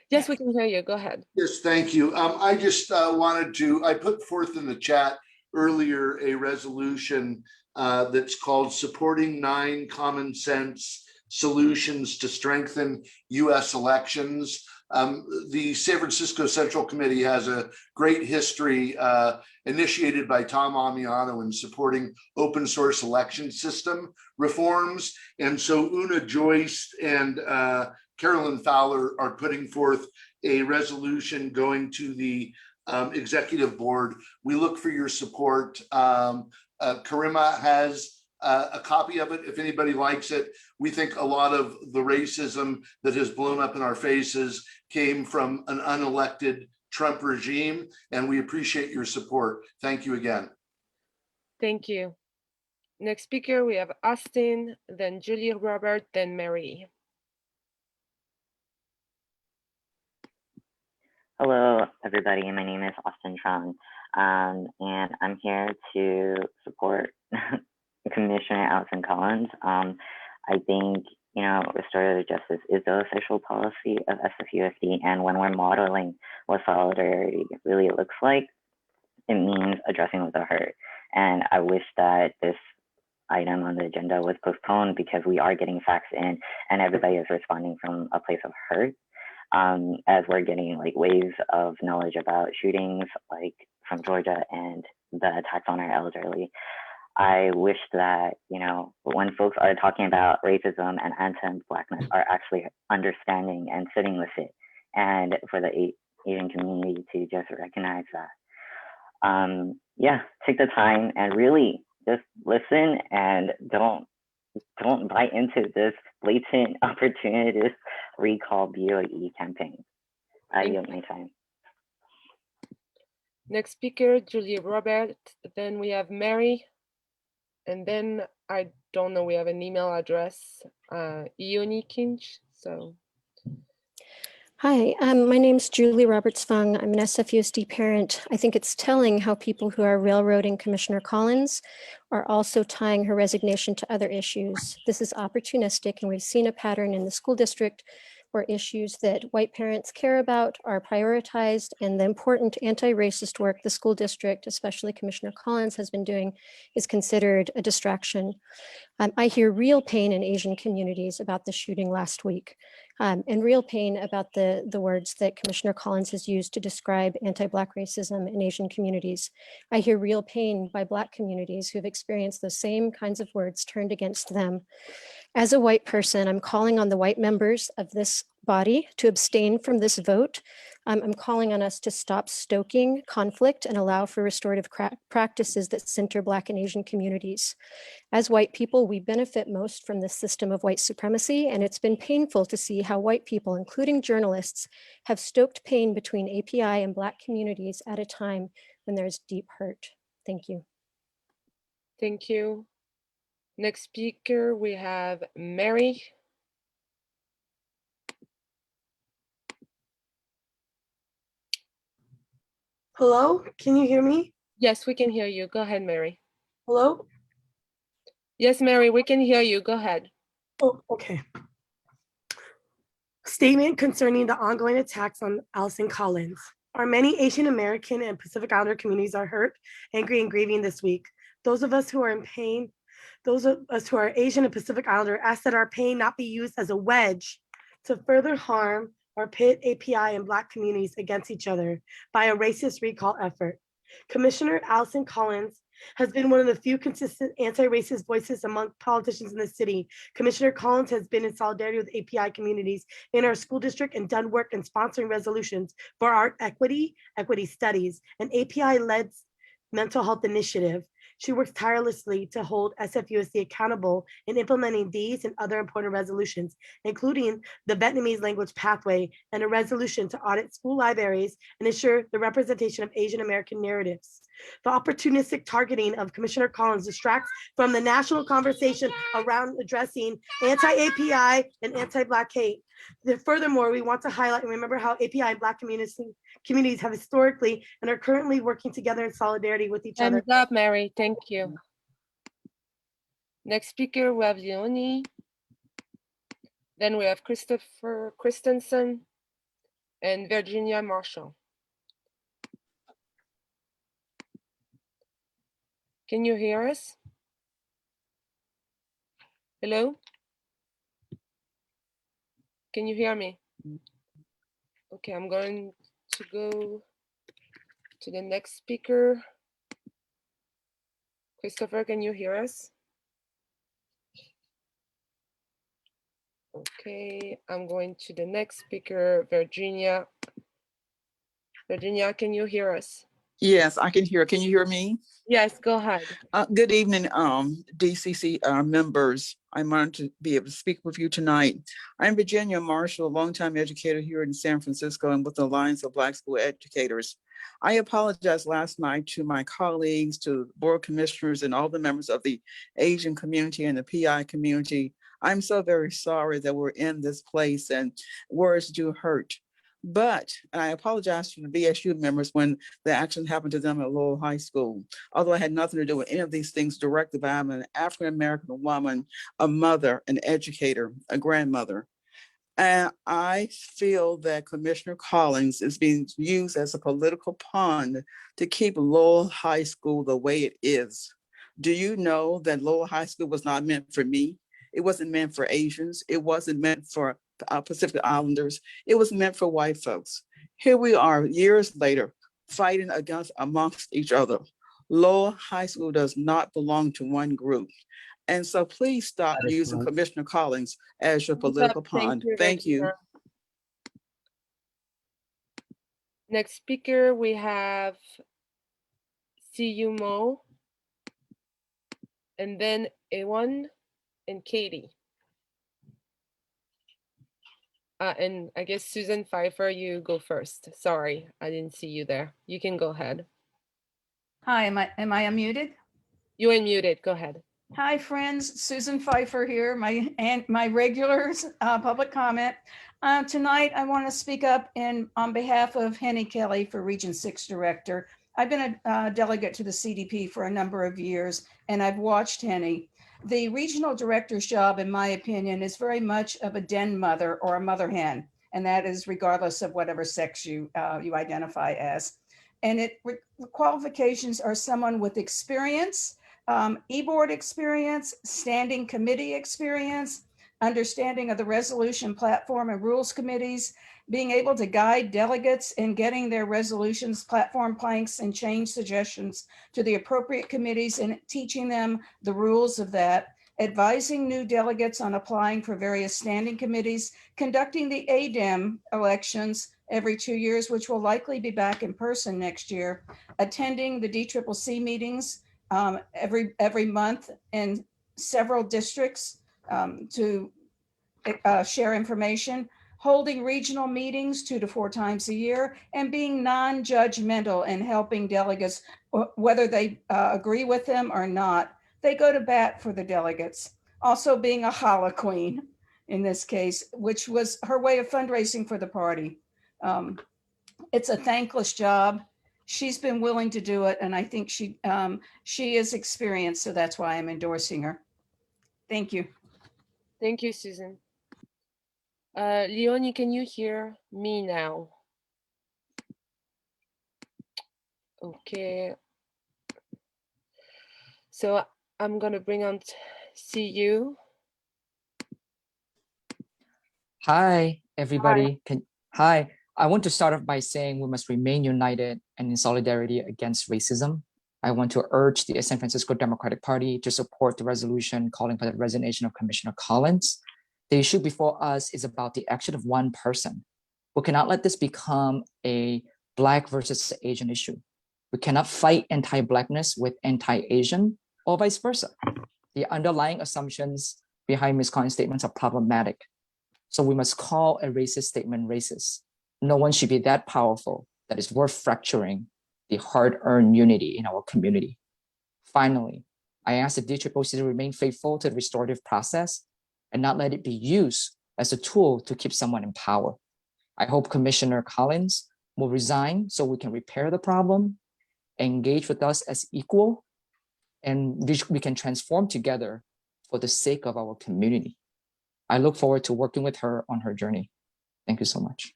L: Yes, we can hear you. Go ahead.
N: Yes, thank you. I just wanted to, I put forth in the chat earlier a resolution that's called Supporting 9 Common Sense Solutions to Strengthen U.S. Elections. The San Francisco Central Committee has a great history initiated by Tom Amiano in supporting open source election system reforms. And so Una Joyce and Carolyn Fowler are putting forth a resolution going to the executive board. We look for your support. Karima has a copy of it if anybody likes it. We think a lot of the racism that has blown up in our faces came from an unelected Trump regime, and we appreciate your support. Thank you again.
L: Thank you. Next speaker, we have Austin, then Julie Robert, then Mary.
U: Hello, everybody. My name is Austin Tron, and I'm here to support Commissioner Allison Collins. I think, restorative justice is the official policy of SFUSD, and when we're modeling what solidarity really looks like, it means addressing with the hurt. And I wish that this item on the agenda was postponed because we are getting facts in, and everybody is responding from a place of hurt. As we're getting waves of knowledge about shootings like from Georgia and the attacks on our elderly. I wish that, when folks are talking about racism and anti-Blackness are actually understanding and sitting with it, and for the Asian community to just recognize that. Yeah, take the time and really just listen and don't buy into this blatant opportunist recall BOE campaign. I yield my time.
L: Next speaker, Julie Robert. Then we have Mary. And then I don't know, we have an email address, Ioni Kinch. So.
E: Hi, my name's Julie Roberts-Fung. I'm an SFUSD parent. I think it's telling how people who are railroading Commissioner Collins are also tying her resignation to other issues. This is opportunistic, and we've seen a pattern in the school district where issues that white parents care about are prioritized, and the important anti-racist work the school district, especially Commissioner Collins, has been doing is considered a distraction. I hear real pain in Asian communities about the shooting last week, and real pain about the words that Commissioner Collins has used to describe anti-Black racism in Asian communities. I hear real pain by Black communities who've experienced those same kinds of words turned against them. As a white person, I'm calling on the white members of this body to abstain from this vote. I'm calling on us to stop stoking conflict and allow for restorative practices that center Black and Asian communities. As white people, we benefit most from this system of white supremacy, and it's been painful to see how white people, including journalists, have stoked pain between API and Black communities at a time when there's deep hurt. Thank you.
L: Thank you. Next speaker, we have Mary.
F: Hello, can you hear me?
L: Yes, we can hear you. Go ahead, Mary.
F: Hello?
L: Yes, Mary, we can hear you. Go ahead.
F: Oh, okay. Statement concerning the ongoing attacks on Allison Collins. Our many Asian American and Pacific Islander communities are hurt, angry, and grieving this week. Those of us who are in pain, those of us who are Asian and Pacific Islander, ask that our pain not be used as a wedge to further harm or pit API and Black communities against each other by a racist recall effort. Commissioner Allison Collins has been one of the few consistent anti-racist voices among politicians in the city. Commissioner Collins has been in solidarity with API communities in our school district and done work in sponsoring resolutions for art equity, equity studies, an API-led mental health initiative. She works tirelessly to hold SFUSD accountable in implementing these and other important resolutions, including the Vietnamese language pathway and a resolution to audit school libraries and ensure the representation of Asian American narratives. The opportunistic targeting of Commissioner Collins distracts from the national conversation around addressing anti-API and anti-Black hate. Furthermore, we want to highlight and remember how API and Black communities have historically and are currently working together in solidarity with each other.
L: Hands up, Mary. Thank you. Next speaker, we have Leonie. Then we have Christopher Christensen and Virginia Marshall. Can you hear us? Hello? Can you hear me? Okay, I'm going to go to the next speaker. Christopher, can you hear us? Okay, I'm going to the next speaker, Virginia. Virginia, can you hear us?
I: Yes, I can hear. Can you hear me?
L: Yes, go ahead.
I: Good evening, DCC members. I'm honored to be able to speak with you tonight. I'm Virginia Marshall, a longtime educator here in San Francisco and with the Alliance of Black School Educators. I apologized last night to my colleagues, to board commissioners, and all the members of the Asian community and the PI community. I'm so very sorry that we're in this place, and words do hurt. But I apologize to the BSU members when the action happened to them at Lowell High School. Although I had nothing to do with any of these things directly, but I'm an African-American woman, a mother, an educator, a grandmother. And I feel that Commissioner Collins is being used as a political pawn to keep Lowell High School the way it is. Do you know that Lowell High School was not meant for me? It wasn't meant for Asians. It wasn't meant for Pacific Islanders. It was meant for white folks. Here we are years later fighting amongst each other. Lowell High School does not belong to one group. And so please stop using Commissioner Collins as your political pawn. Thank you.
L: Next speaker, we have CU Mo. and then Ewan and Katie. And I guess Susan Pfeiffer, you go first. Sorry, I didn't see you there. You can go ahead.
J: Hi, am I unmuted?
L: You unmuted, go ahead.
J: Hi, friends. Susan Pfeiffer here, my regulars, public comment. Tonight, I want to speak up on behalf of Henny Kelly for Region 6 Director. I've been a delegate to the CDP for a number of years, and I've watched Henny. The regional director's job, in my opinion, is very much of a den mother or a mother hen, and that is regardless of whatever sex you identify as. And qualifications are someone with experience, e-board experience, standing committee experience, understanding of the resolution platform and rules committees, being able to guide delegates in getting their resolutions, platform planks, and change suggestions to the appropriate committees and teaching them the rules of that, advising new delegates on applying for various standing committees, conducting the ADEM elections every 2 years, which will likely be back in person next year, attending the DCCC meetings every month in several districts to share information, holding regional meetings 2 to 4 times a year, and being non-judgmental and helping delegates, whether they agree with them or not. They go to bat for the delegates. Also being a challah queen in this case, which was her way of fundraising for the party. It's a thankless job. She's been willing to do it, and I think she is experienced, so that's why I'm endorsing her. Thank you.
L: Thank you, Susan. Leonie, can you hear me now? Okay. So I'm gonna bring on CU.
K: Hi, everybody. Hi. I want to start off by saying we must remain united and in solidarity against racism. I want to urge the San Francisco Democratic Party to support the resolution calling for the resignation of Commissioner Collins. The issue before us is about the action of one person. We cannot let this become a Black versus Asian issue. We cannot fight anti-Blackness with anti-Asian or vice versa. The underlying assumptions behind Ms. Collins' statements are problematic. So we must call a racist statement racist. No one should be that powerful that is worth fracturing the hard-earned unity in our community. Finally, I ask the DCCC to remain faithful to the restorative process and not let it be used as a tool to keep someone in power. I hope Commissioner Collins will resign so we can repair the problem, engage with us as equal, and we can transform together for the sake of our community. I look forward to working with her on her journey. Thank you so much.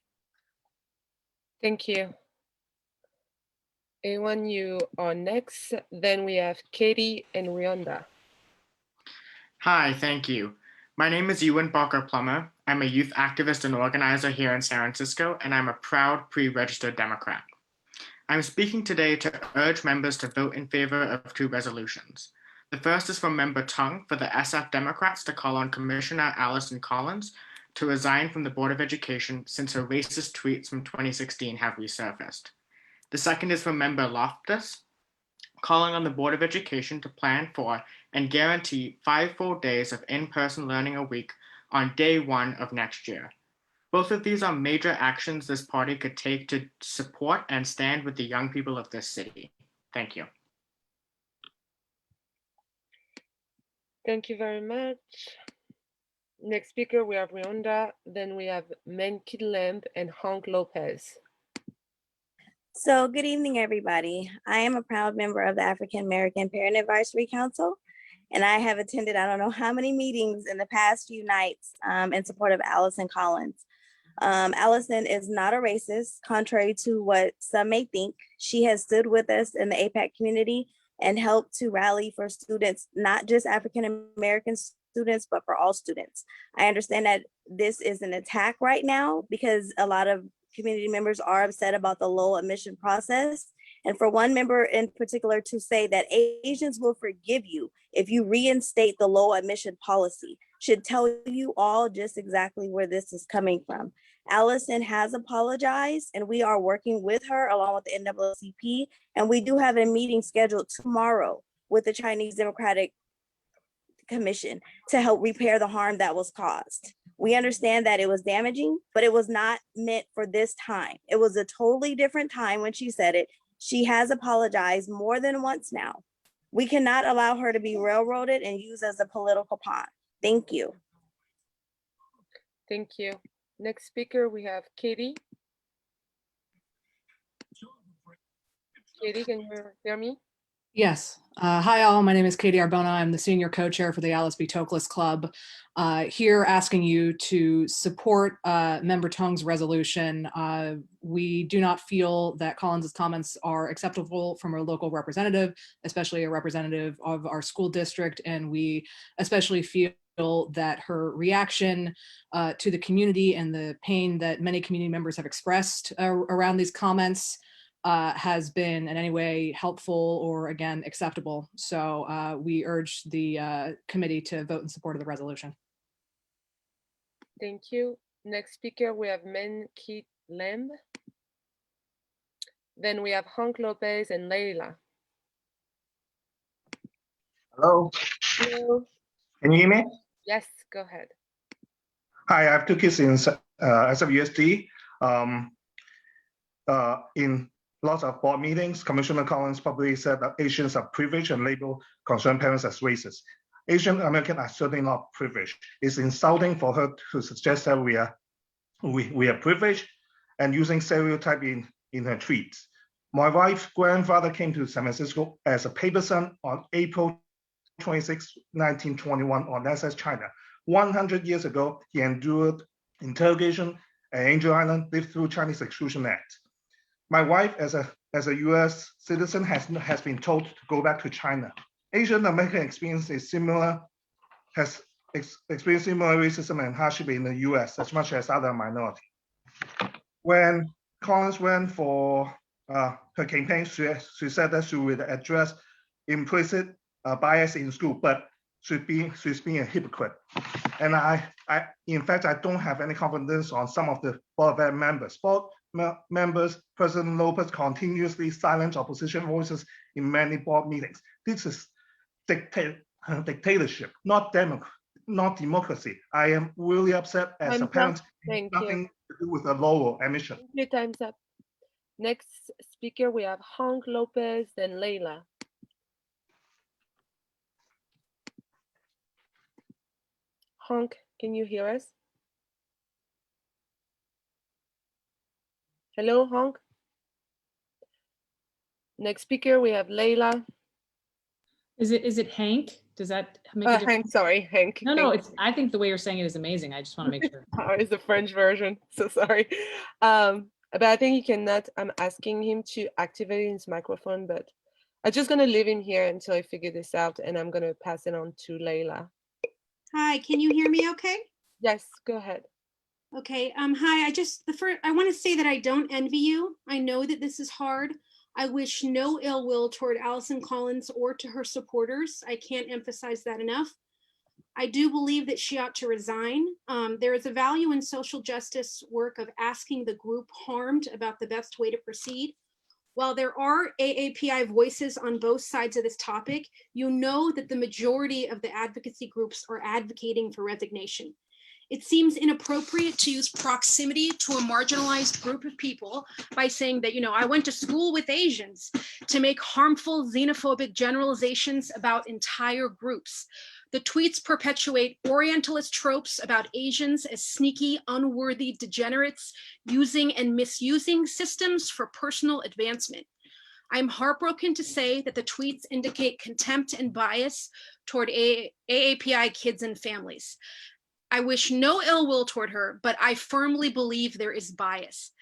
L: Thank you. Ewan, you are next. Then we have Katie and Rionda.
O: Hi, thank you. My name is Ewan Barker-Plummer. I'm a youth activist and organizer here in San Francisco, and I'm a proud pre-registered Democrat. I'm speaking today to urge members to vote in favor of 2 resolutions. The first is from Member Tung for the SF Democrats to call on Commissioner Allison Collins to resign from the Board of Education since her racist tweets from 2016 have resurfaced. The second is from Member Loftus, calling on the Board of Education to plan for and guarantee 5 full days of in-person learning a week on day 1 of next year. Both of these are major actions this party could take to support and stand with the young people of this city. Thank you.
L: Thank you very much. Next speaker, we have Rionda. Then we have Menkid Lamb and Hank Lopez.
Q: So good evening, everybody. I am a proud member of the African American Parent Advisory Council, and I have attended I don't know how many meetings in the past few nights in support of Allison Collins. Allison is not a racist, contrary to what some may think. She has stood with us in the APAC community and helped to rally for students, not just African American students, but for all students. I understand that this is an attack right now because a lot of community members are upset about the low admission process. And for one member in particular to say that Asians will forgive you if you reinstate the low admission policy should tell you all just exactly where this is coming from. Allison has apologized, and we are working with her along with the NAACP, and we do have a meeting scheduled tomorrow with the Chinese Democratic commission to help repair the harm that was caused. We understand that it was damaging, but it was not meant for this time. It was a totally different time when she said it. She has apologized more than once now. We cannot allow her to be railroaded and used as a political pawn. Thank you.
L: Thank you. Next speaker, we have Katie. Katie, can you hear me?
A: Yes. Hi, all. My name is Katie Arbona. I'm the senior co-chair for the Alice B. Toklas Club. Here asking you to support Member Tong's resolution. We do not feel that Collins's comments are acceptable from a local representative, especially a representative of our school district, and we especially feel that her reaction to the community and the pain that many community members have expressed around these comments has been in any way helpful or, again, acceptable. So we urge the committee to vote in support of the resolution.
L: Thank you. Next speaker, we have Men Keith Lamb. Then we have Hank Lopez and Leila.
C: Hello.
L: Hello.
C: Can you hear me?
L: Yes, go ahead.
C: Hi, I have two kids in SFUSD. In lots of board meetings, Commissioner Collins publicly said that Asians are privileged and labeled concerned parents as racist. Asian Americans are certainly not privileged. It's insulting for her to suggest that we are privileged and using stereotype in her tweets. My wife's grandfather came to San Francisco as a paper son on April 26, 1921 on SS China. 100 years ago, he endured interrogation at Angel Island, lived through Chinese Exclusion Act. My wife, as a U.S. citizen, has been told to go back to China. Asian American experience is similar, has experienced similar racism and hardship in the U.S. as much as other minorities. When Collins went for her campaign, she said that she would address implicit bias in school, but she's being a hypocrite. And in fact, I don't have any confidence on some of the board of members. Board members, President Lopez continuously silence opposition voices in many board meetings. This is dictatorship, not democracy. I am really upset as a parent. Nothing to do with the lower admission.
L: Your time's up. Next speaker, we have Hank Lopez and Leila. Hank, can you hear us? Hello, Hank. Next speaker, we have Leila.
D: Is it Hank? Does that make a difference?
L: Hank, sorry, Hank.
D: No, I think the way you're saying it is amazing. I just want to make sure.
L: It's the French version, so sorry. But I think he cannot, I'm asking him to activate his microphone, but I'm just gonna leave him here until I figure this out, and I'm gonna pass it on to Leila.
R: Hi, can you hear me okay?
L: Yes, go ahead.
R: Okay, hi, I want to say that I don't envy you. I know that this is hard. I wish no ill will toward Allison Collins or to her supporters. I can't emphasize that enough. I do believe that she ought to resign. There is a value in social justice work of asking the group harmed about the best way to proceed. While there are AAPI voices on both sides of this topic, you know that the majority of the advocacy groups are advocating for resignation. It seems inappropriate to use proximity to a marginalized group of people by saying that, I went to school with Asians, to make harmful xenophobic generalizations about entire groups. The tweets perpetuate Orientalist tropes about Asians as sneaky, unworthy degenerates, using and misusing systems for personal advancement. I'm heartbroken to say that the tweets indicate contempt and bias toward AAPI kids and families. I wish no ill will toward her, but I firmly believe there is bias.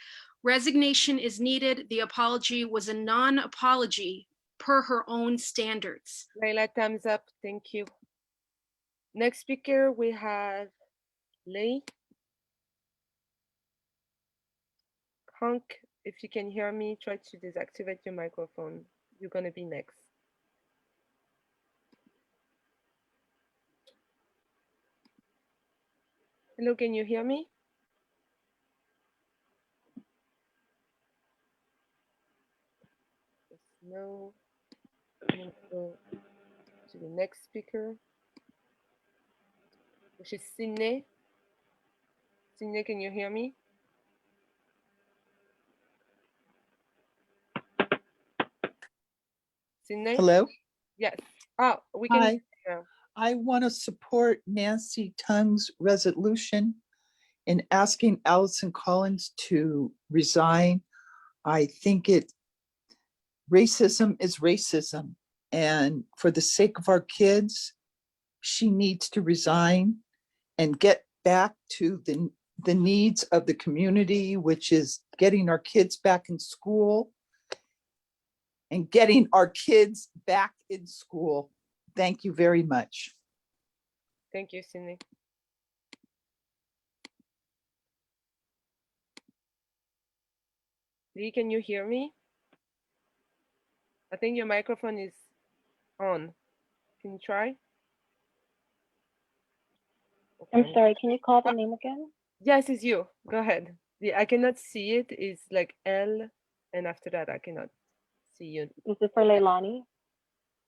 R: Resignation is needed. The apology was a non-apology per her own standards.
L: Leila, thumbs up. Thank you. Next speaker, we have Lee. Hank, if you can hear me, try to deactivate your microphone. You're going to be next. Hello, can you hear me? No. I'm going to go to the next speaker. which is Sydney. Sydney, can you hear me? Sydney?
B: Hello?
L: Yes. Oh, we can
B: Hi.
L: hear you now.
B: I want to support Nancy Tung's resolution in asking Allison Collins to resign. I think racism is racism. And for the sake of our kids, she needs to resign and get back to the needs of the community, which is getting our kids back in school and getting our kids back in school. Thank you very much.
L: Thank you, Sydney. Lee, can you hear me? I think your microphone is on. Can you try?
H: I'm sorry, can you call the name again?
L: Yes, it's you. Go ahead. I cannot see it. It's like L, and after that, I cannot see you.
H: Is it for Leilani?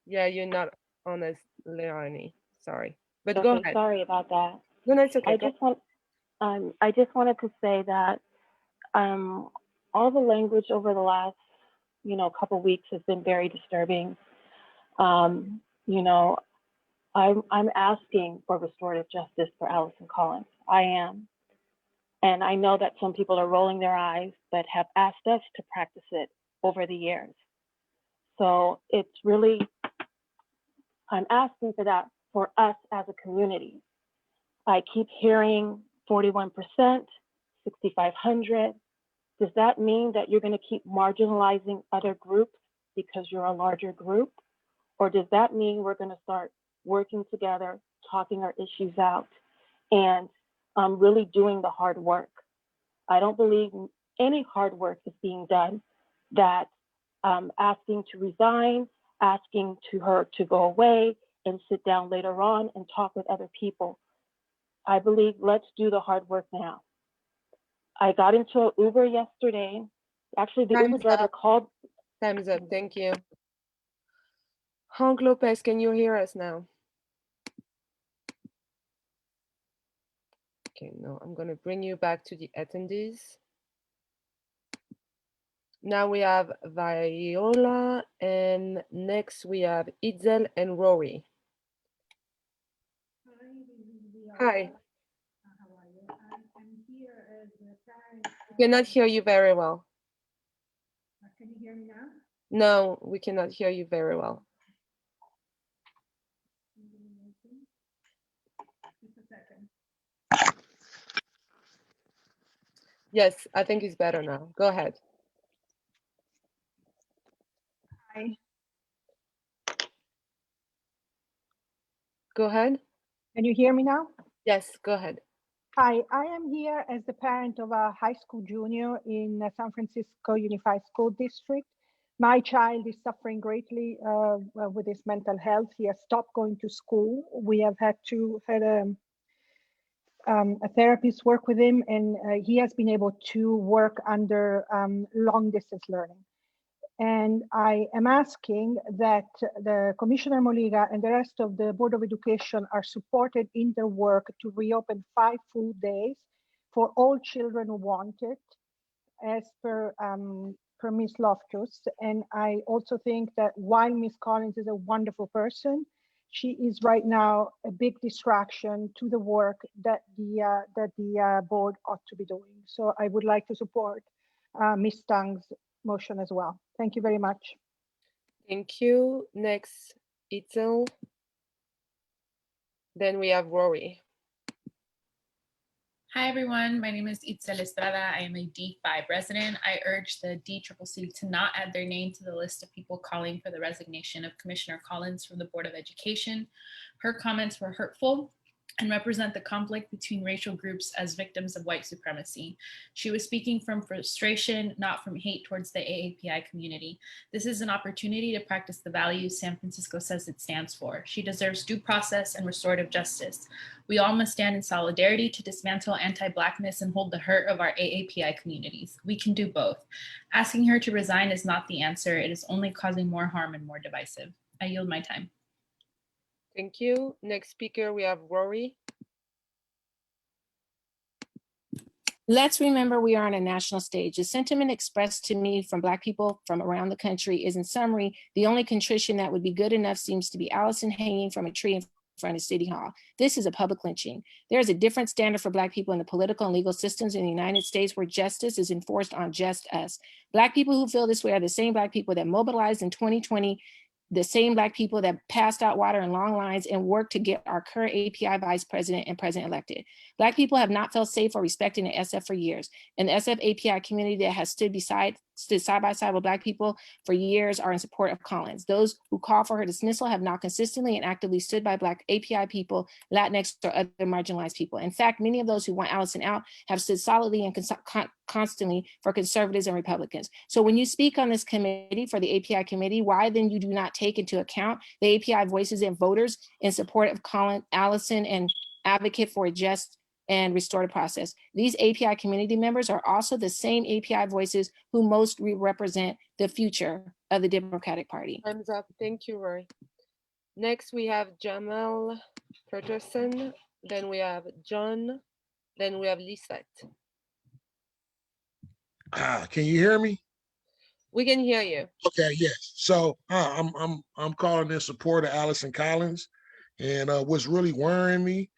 L: Yeah, you're not on as Leilani. Sorry, but
H: Okay,
L: go ahead.
H: sorry about that.
L: No, no, it's okay.
H: I just wanted to say that all the language over the last, couple weeks has been very disturbing. I'm asking for restorative justice for Allison Collins. I am. And I know that some people are rolling their eyes, but have asked us to practice it over the years. So it's really, I'm asking for that for us as a community. I keep hearing 41%, 6,500. Does that mean that you're going to keep marginalizing other groups because you're a larger group? Or does that mean we're going to start working together, talking our issues out, and really doing the hard work? I don't believe any hard work is being done that asking to resign, asking to her to go away and sit down later on and talk with other people. I believe let's do the hard work now. I got into an Uber yesterday. Actually, the Uber driver called.
L: Time's up. Thank you. Hank Lopez, can you hear us now? Okay, no, I'm going to bring you back to the attendees. Now we have Viola, and next we have Itzel and Rory. Hi. We cannot hear you very well.
P: Can you hear me now?
L: No, we cannot hear you very well.
P: Just a second.
L: Yes, I think it's better now. Go ahead.
P: Hi.
L: Go ahead.
P: Can you hear me now?
L: Yes, go ahead.
P: Hi, I am here as the parent of a high school junior in San Francisco Unified School District. My child is suffering greatly with his mental health. He has stopped going to school. We have had a therapist work with him, and he has been able to work under long distance learning. And I am asking that the Commissioner Moliga and the rest of the Board of Education are supported in their work to reopen 5 full days for all children who want it, as per Ms. Loftus. And I also think that while Ms. Collins is a wonderful person, she is right now a big distraction to the work that the board ought to be doing. So I would like to support Ms. Tang's motion as well. Thank you very much.
L: Thank you. Next, Itzel. Then we have Rory.
T: Hi, everyone. My name is Itzel Estrada. I am a D5 resident. I urge the DCCC to not add their name to the list of people calling for the resignation of Commissioner Collins from the Board of Education. Her comments were hurtful and represent the conflict between racial groups as victims of white supremacy. She was speaking from frustration, not from hate towards the AAPI community. This is an opportunity to practice the values San Francisco says it stands for. She deserves due process and restorative justice. We all must stand in solidarity to dismantle anti-Blackness and hold the hurt of our AAPI communities. We can do both. Asking her to resign is not the answer. It is only causing more harm and more divisive. I yield my time.
L: Thank you. Next speaker, we have Rory.
S: Let's remember we are on a national stage. The sentiment expressed to me from Black people from around the country is, in summary, the only contrition that would be good enough seems to be Allison hanging from a tree in front of City Hall. This is a public lynching. There is a different standard for Black people in the political and legal systems in the United States where justice is enforced on just us. Black people who feel this way are the same Black people that mobilized in 2020, the same Black people that passed out water in long lines and worked to get our current API vice president and president elected. Black people have not felt safe or respected in SF for years. And the SF API community that has stood side by side with Black people for years are in support of Collins. Those who call for her dismissal have not consistently and actively stood by Black API people, Latinx, or other marginalized people. In fact, many of those who want Allison out have stood solidly and constantly for conservatives and Republicans. So when you speak on this committee for the API committee, why then you do not take into account the API voices and voters in support of Allison and advocate for a just and restorative process? These API community members are also the same API voices who most represent the future of the Democratic Party.
L: Time's up. Thank you, Roy. Next, we have Jamal Peterson. Then we have John. Then we have Lisette.
V: Can you hear me?
L: We can hear you.
V: Okay, yes. So I'm calling in support of Allison Collins, and what's really worrying me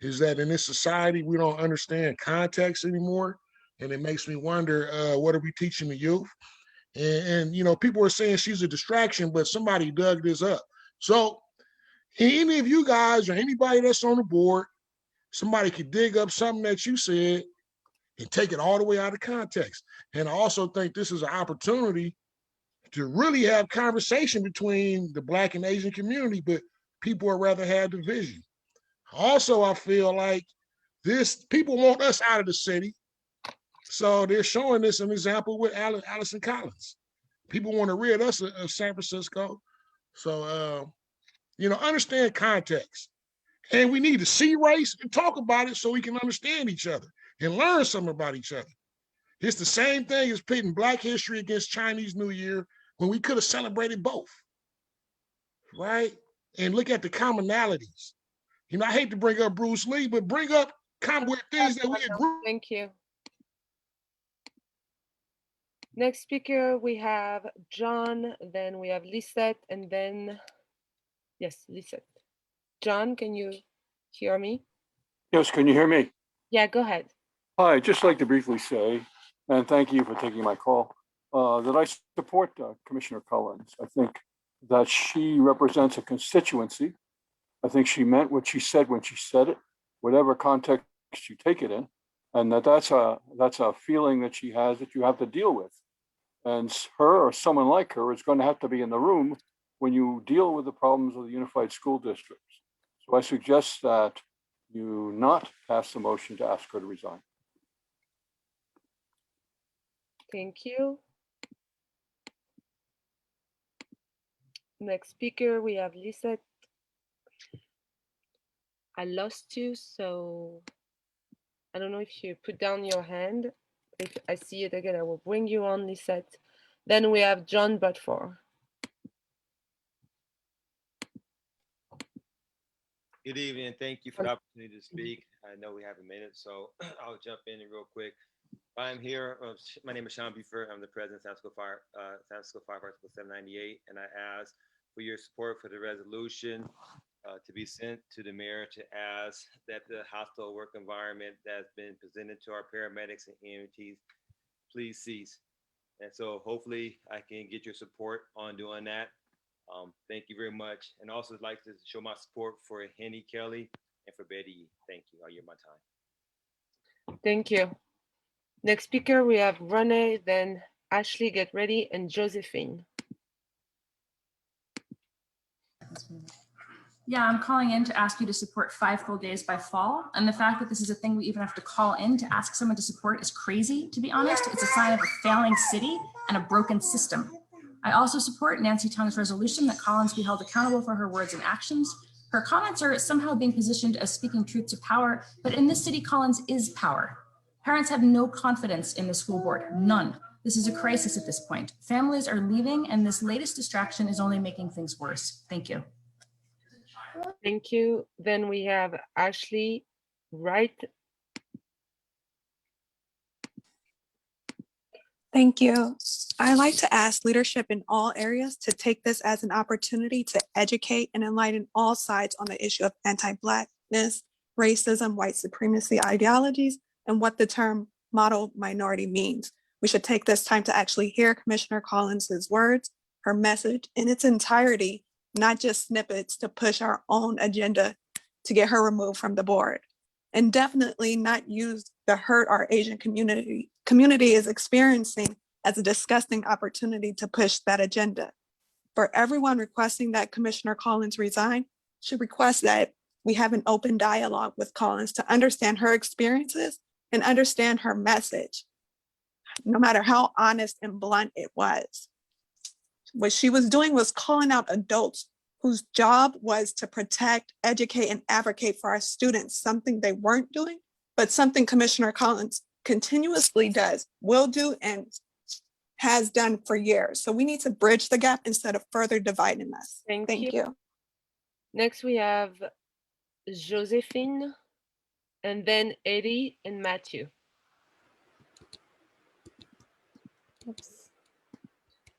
V: is that in this society we don't understand context anymore, and it makes me wonder what are we teaching the youth? And you know, people are saying she's a distraction, but somebody dug this up. So any of you guys or anybody that's on the board, somebody could dig up something that you said and take it all the way out of context. And I also think this is an opportunity to really have conversation between the Black and Asian community, but people would rather have division. Also, I feel like people want us out of the city. So they're showing this an example with Allison Collins. People want to rid us of San Francisco. So, you know, understand context. And we need to see race and talk about it so we can understand each other and learn something about each other. It's the same thing as pitting Black history against Chinese New Year when we could have celebrated both, right? And look at the commonalities. You know, I hate to bring up Bruce Lee, but bring up with things that we agree.
L: Thank you. Next speaker, we have John, then we have Lisette, and then, yes, Lisette. John, can you hear me?
W: Yes, can you hear me?
L: Yeah, go ahead.
W: Hi, I'd just like to briefly say, and thank you for taking my call, that I support Commissioner Collins. I think that she represents a constituency. I think she meant what she said when she said it, whatever context you take it in, and that's a feeling that she has that you have to deal with. And her or someone like her is going to have to be in the room when you deal with the problems of the unified school districts. So I suggest that you not pass the motion to ask her to resign.
L: Thank you. Next speaker, we have Lisette. I lost you, so I don't know if you put down your hand. If I see it again, I will bring you on, Lisette. Then we have John Butford.
X: Good evening. Thank you for the opportunity to speak. I know we have a minute, so I'll jump in real quick. I'm here. My name is Sean Buford. I'm the president of San Francisco Firefighter 798, and I ask for your support for the resolution to be sent to the mayor to ask that the hostile work environment that's been presented to our paramedics and EMTs please cease. And so hopefully I can get your support on doing that. Thank you very much. And also I'd like to show my support for Henny Kelly and for Betty. Thank you. I'll yield my time.
L: Thank you. Next speaker, we have Renee, then Ashley, get ready, and Josephine.
Y: Yeah, I'm calling in to ask you to support 5 full days by fall. And the fact that this is a thing we even have to call in to ask someone to support is crazy, to be honest. It's a sign of a failing city and a broken system. I also support Nancy Tong's resolution that Collins be held accountable for her words and actions. Her comments are somehow being positioned as speaking truth to power, but in this city, Collins is power. Parents have no confidence in the school board, none. This is a crisis at this point. Families are leaving, and this latest distraction is only making things worse. Thank you.
L: Thank you. Then we have Ashley Wright.
E: Thank you. I'd like to ask leadership in all areas to take this as an opportunity to educate and enlighten all sides on the issue of anti-Blackness, racism, white supremacy ideologies, and what the term model minority means. We should take this time to actually hear Commissioner Collins's words, her message in its entirety, not just snippets to push our own agenda to get her removed from the board. And definitely not use the hurt our Asian community is experiencing as a disgusting opportunity to push that agenda. For everyone requesting that Commissioner Collins resign, should request that we have an open dialogue with Collins to understand her experiences and understand her message, no matter how honest and blunt it was. What she was doing was calling out adults whose job was to protect, educate, and advocate for our students, something they weren't doing, but something Commissioner Collins continuously does, will do, and has done for years. So we need to bridge the gap instead of further dividing us. Thank you.
L: Next, we have Josephine, and then Eddie and Matthew.
G: Oops.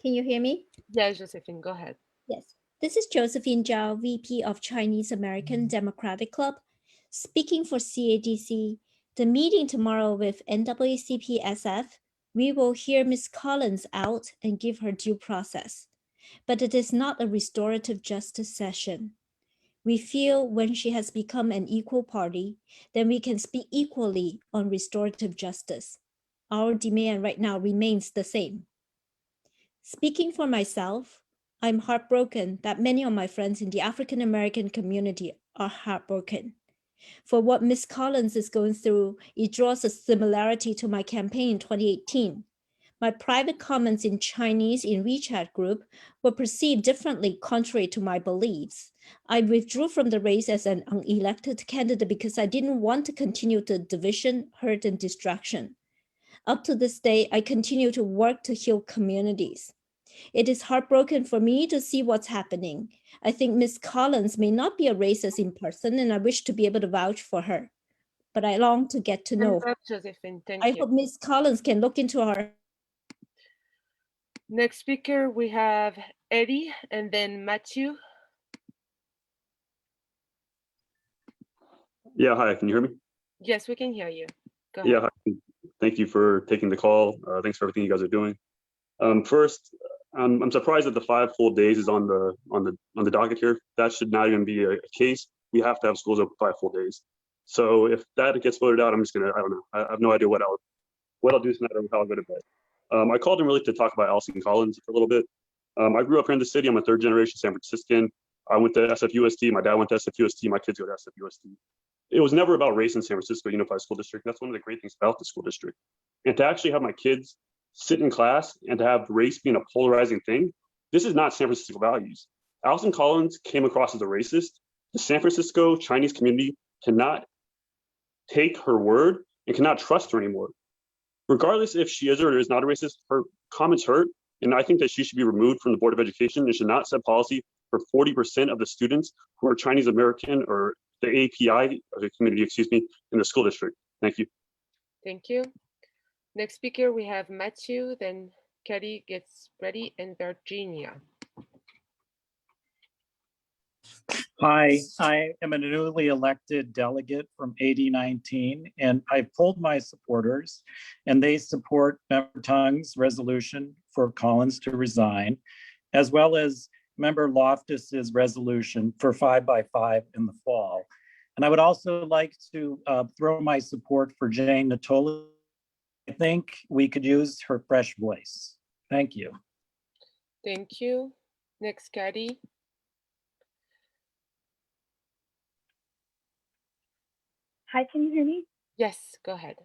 G: Can you hear me?
L: Yeah, Josephine, go ahead.
G: Yes. This is Josephine Zhao, VP of Chinese American Democratic Club. Speaking for CADC, the meeting tomorrow with NAACP-SF, we will hear Ms. Collins out and give her due process. But it is not a restorative justice session. We feel when she has become an equal party, then we can speak equally on restorative justice. Our demand right now remains the same. Speaking for myself, I'm heartbroken that many of my friends in the African American community are heartbroken. For what Ms. Collins is going through, it draws a similarity to my campaign in 2018. My private comments in Chinese in WeChat group were perceived differently contrary to my beliefs. I withdrew from the race as an unelected candidate because I didn't want to continue the division, hurt, and distraction. Up to this day, I continue to work to heal communities. It is heartbroken for me to see what's happening. I think Ms. Collins may not be a racist in person, and I wish to be able to vouch for her. But I long to get to know her.
L: Josephine, thank
G: I
L: you.
G: hope Ms. Collins can look into her.
L: Next speaker, we have Eddie and then Matthew.
M: Yeah, hi, can you hear me?
L: Yes, we can hear you. Go ahead.
M: Yeah, hi. Thank you for taking the call. Thanks for everything you guys are doing. First, I'm surprised that the 5 full days is on the docket here. That should not even be a case. We have to have schools open 5 full days. So if that gets voted out, I'm just gonna, I don't know. I have no idea what I'll do tonight or how I'll go to bed. I called in really to talk about Allison Collins for a little bit. I grew up here in the city. I'm a 3rd generation San Franciscan. I went to SFUSD. My dad went to SFUSD. My kids go to SFUSD. It was never about race in San Francisco Unified School District. That's one of the great things about the school district. And to actually have my kids sit in class and to have race being a polarizing thing, this is not San Francisco values. Allison Collins came across as a racist. The San Francisco Chinese community cannot take her word and cannot trust her anymore. Regardless if she is or is not a racist, her comments hurt, and I think that she should be removed from the Board of Education and should not set policy for 40% of the students who are Chinese American or the API community, excuse me, in the school district. Thank you.
L: Thank you. Next speaker, we have Matthew, then Kelly gets ready, and Virginia.
N: Hi, I am a newly elected delegate from 8019, and I've polled my supporters, and they support Member Tung's resolution for Collins to resign, as well as Member Loftus's resolution for 5x5 in the fall. And I would also like to throw my support for Jane Natoli. I think we could use her fresh voice. Thank you.
L: Thank you. Next, Katie.
U: Hi, can you hear me?
L: Yes, go ahead.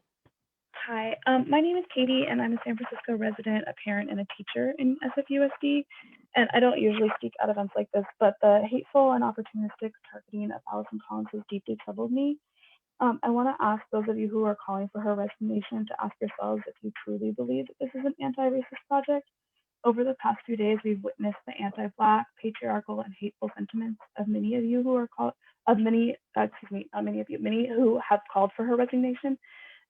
U: Hi, my name is Katie, and I'm a San Francisco resident, a parent, and a teacher in SFUSD. And I don't usually speak at events like this, but the hateful and opportunistic targeting of Allison Collins has deeply troubled me. I want to ask those of you who are calling for her resignation to ask yourselves if you truly believe that this is an anti-racist project. Over the past few days, we've witnessed the anti-Black, patriarchal, and hateful sentiments of many of you who are called, many who have called for her resignation.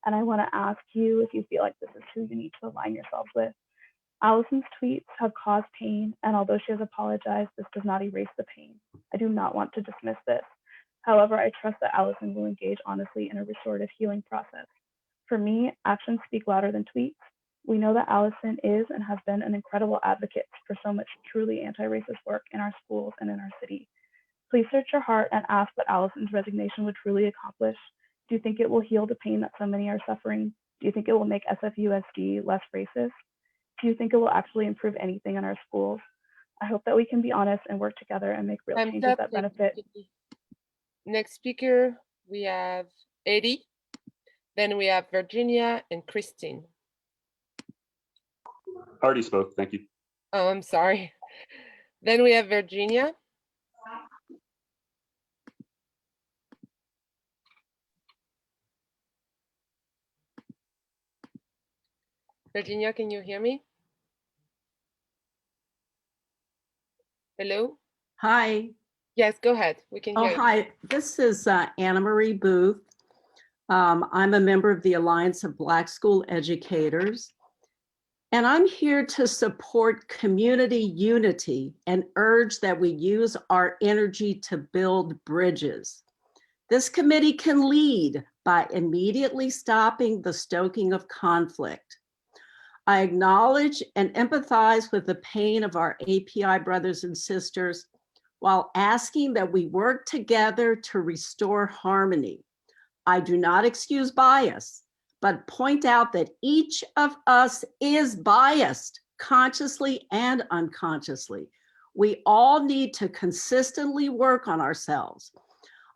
U: And I want to ask you if you feel like this is who you need to align yourselves with. Allison's tweets have caused pain, and although she has apologized, this does not erase the pain. I do not want to dismiss this. However, I trust that Allison will engage honestly in a restorative healing process. For me, actions speak louder than tweets. We know that Allison is and has been an incredible advocate for so much truly anti-racist work in our schools and in our city. Please search your heart and ask what Allison's resignation would truly accomplish. Do you think it will heal the pain that so many are suffering? Do you think it will make SFUSD less racist? Do you think it will actually improve anything in our schools? I hope that we can be honest and work together and make real changes that benefit.
L: Next speaker, we have Eddie. Then we have Virginia and Christine.
M: I already spoke, thank you.
L: Oh, I'm sorry. Then we have Virginia. Virginia, can you hear me? Hello?
F: Hi.
L: Yes, go ahead. We can hear you.
F: Hi. This is Anna Marie Booth. I'm a member of the Alliance of Black School Educators, and I'm here to support community unity and urge that we use our energy to build bridges. This committee can lead by immediately stopping the stoking of conflict. I acknowledge and empathize with the pain of our API brothers and sisters while asking that we work together to restore harmony. I do not excuse bias, but point out that each of us is biased, consciously and unconsciously. We all need to consistently work on ourselves.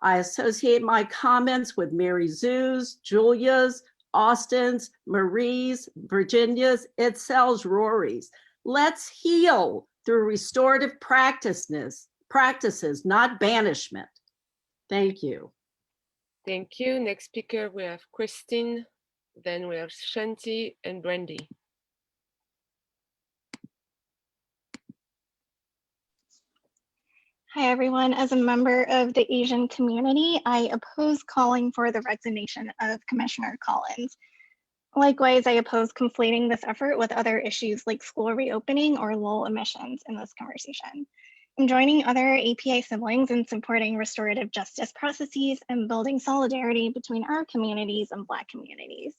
F: I associate my comments with Mary Zoo's, Julia's, Austin's, Marie's, Virginia's, Itzel's, Rory's. Let's heal through restorative practices, not banishment. Thank you.
L: Thank you. Next speaker, we have Christine. Then we have Shanti and Brandy.
I: Hi, everyone. As a member of the Asian community, I oppose calling for the resignation of Commissioner Collins. Likewise, I oppose conflating this effort with other issues like school reopening or low emissions in this conversation. I'm joining other API siblings in supporting restorative justice processes and building solidarity between our communities and Black communities.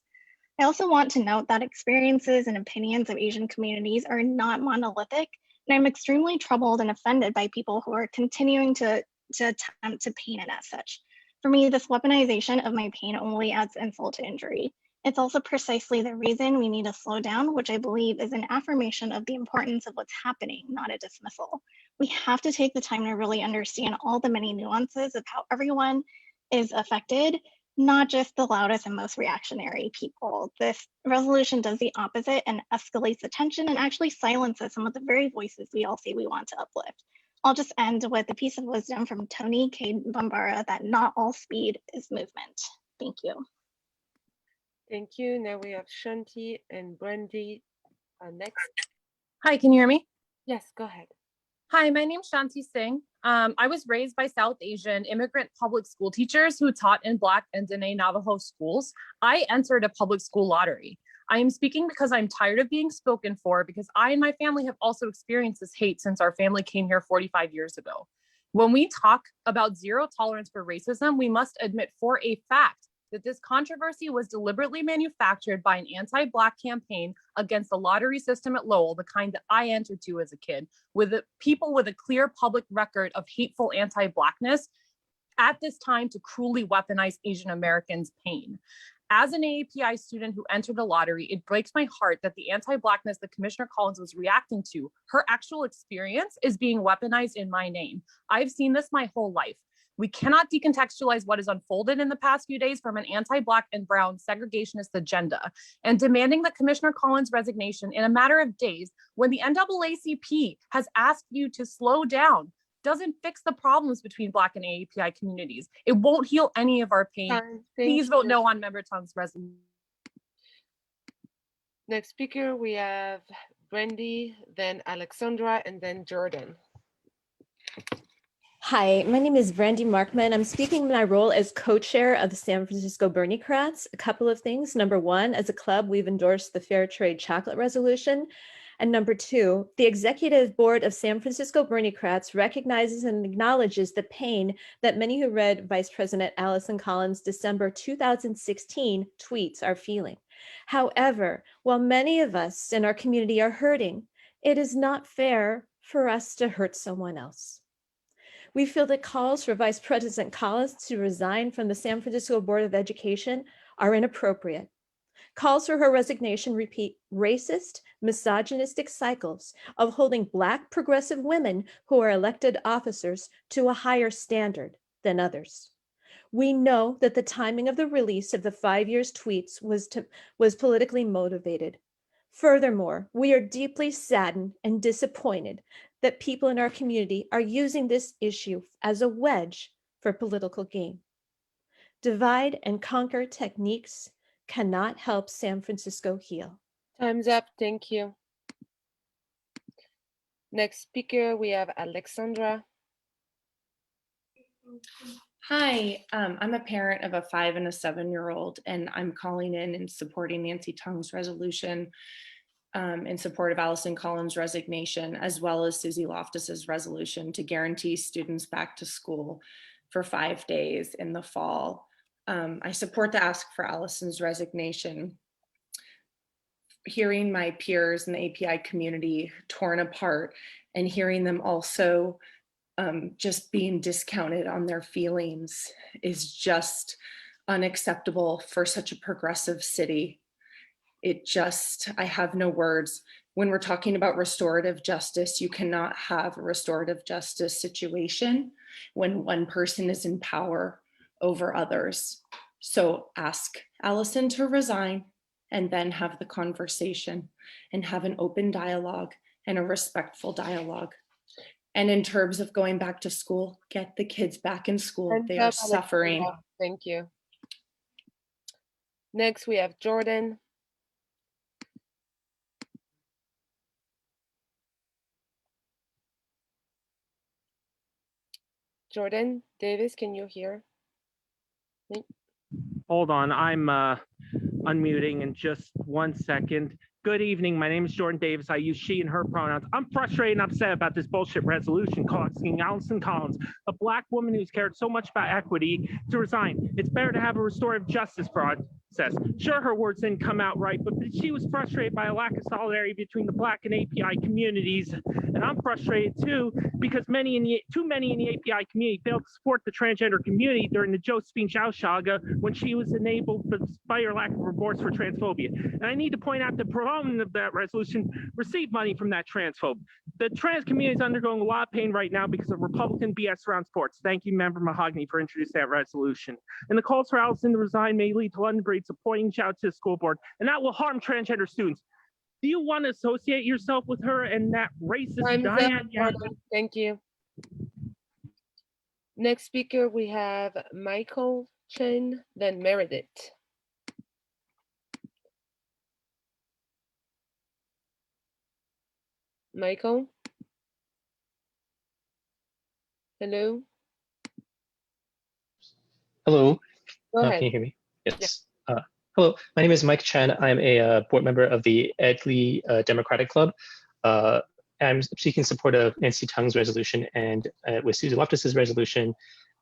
I: I also want to note that experiences and opinions of Asian communities are not monolithic, and I'm extremely troubled and offended by people who are continuing to attempt to paint it as such. For me, this weaponization of my pain only adds insult to injury. It's also precisely the reason we need to slow down, which I believe is an affirmation of the importance of what's happening, not a dismissal. We have to take the time to really understand all the many nuances of how everyone is affected, not just the loudest and most reactionary people. This resolution does the opposite and escalates the tension and actually silences some of the very voices we all say we want to uplift. I'll just end with a piece of wisdom from Tony K. Bambara that not all speed is movement. Thank you.
L: Thank you. Now we have Shanti and Brandy next.
J: Hi, can you hear me?
L: Yes, go ahead.
J: Hi, my name's Shanti Singh. I was raised by South Asian immigrant public school teachers who taught in Black and Dene Navajo schools. I entered a public school lottery. I am speaking because I'm tired of being spoken for, because I and my family have also experienced this hate since our family came here 45 years ago. When we talk about zero tolerance for racism, we must admit for a fact that this controversy was deliberately manufactured by an anti-Black campaign against the lottery system at Lowell, the kind that I entered to as a kid, with people with a clear public record of hateful anti-Blackness at this time to cruelly weaponize Asian Americans' pain. As an AAPI student who entered the lottery, it breaks my heart that the anti-Blackness that Commissioner Collins was reacting to, her actual experience, is being weaponized in my name. I've seen this my whole life. We cannot decontextualize what has unfolded in the past few days from an anti-Black and brown segregationist agenda, and demanding that Commissioner Collins' resignation in a matter of days when the NAACP has asked you to slow down doesn't fix the problems between Black and AAPI communities. It won't heal any of our pain. Please vote no on Member Tung's resolution.
L: Next speaker, we have Brandy, then Alexandra, and then Jordan.
A: Hi, my name is Brandy Markman. I'm speaking in my role as co-chair of the San Francisco Berniecrats. A couple of things. Number one, as a club, we've endorsed the Fair Trade Chocolate Resolution. And number two, the executive board of San Francisco Berniecrats recognizes and acknowledges the pain that many who read Vice President Allison Collins' December 2016 tweets are feeling. However, while many of us in our community are hurting, it is not fair for us to hurt someone else. We feel that calls for Vice President Collins to resign from the San Francisco Board of Education are inappropriate. Calls for her resignation repeat racist, misogynistic cycles of holding Black progressive women who are elected officers to a higher standard than others. We know that the timing of the release of the 5 years tweets was politically motivated. Furthermore, we are deeply saddened and disappointed that people in our community are using this issue as a wedge for political gain. Divide and conquer techniques cannot help San Francisco heal.
L: Time's up. Thank you. Next speaker, we have Alexandra.
C: Hi, I'm a parent of a 5 and a 7-year-old, and I'm calling in and supporting Nancy Tung's resolution in support of Allison Collins' resignation, as well as Susie Loftus's resolution to guarantee students back to school for 5 days in the fall. I support the ask for Allison's resignation. Hearing my peers in the API community torn apart and hearing them also just being discounted on their feelings is just unacceptable for such a progressive city. I have no words. When we're talking about restorative justice, you cannot have a restorative justice situation when one person is in power over others. So ask Allison to resign and then have the conversation and have an open dialogue and a respectful dialogue. And in terms of going back to school, get the kids back in school. They are suffering.
L: Thank you. Next, we have Jordan. Jordan Davis, can you hear me?
K: Hold on, I'm unmuting in just 1 second. Good evening, my name is Jordan Davis. I use she and her pronouns. I'm frustrated and upset about this bullshit resolution costing Allison Collins, a Black woman who's cared so much about equity, to resign. It's better to have a restorative justice process. Sure, her words didn't come out right, but she was frustrated by a lack of solidarity between the Black and API communities. And I'm frustrated too, because too many in the API community failed to support the transgender community during the Josephine Zhao saga when she was enabled by her lack of remorse for transphobia. And I need to point out that proponent of that resolution received money from that transphobe. The trans community is undergoing a lot of pain right now because of Republican BS around sports. Thank you, Member Mahogany, for introducing that resolution. And the calls for Allison to resign may lead to London breeds appointing shout to the school board, and that will harm transgender students. Do you want to associate yourself with her and that racist Diane?
L: Thank you. Next speaker, we have Michael Chen, then Meredith. Michael? Hello?
O: Hello.
L: Go ahead.
O: Can you hear me? Yes. Hello, my name is Mike Chen. I'm a board member of the Edley Democratic Club. I'm seeking support of Nancy Tung's resolution and with Susie Loftus's resolution.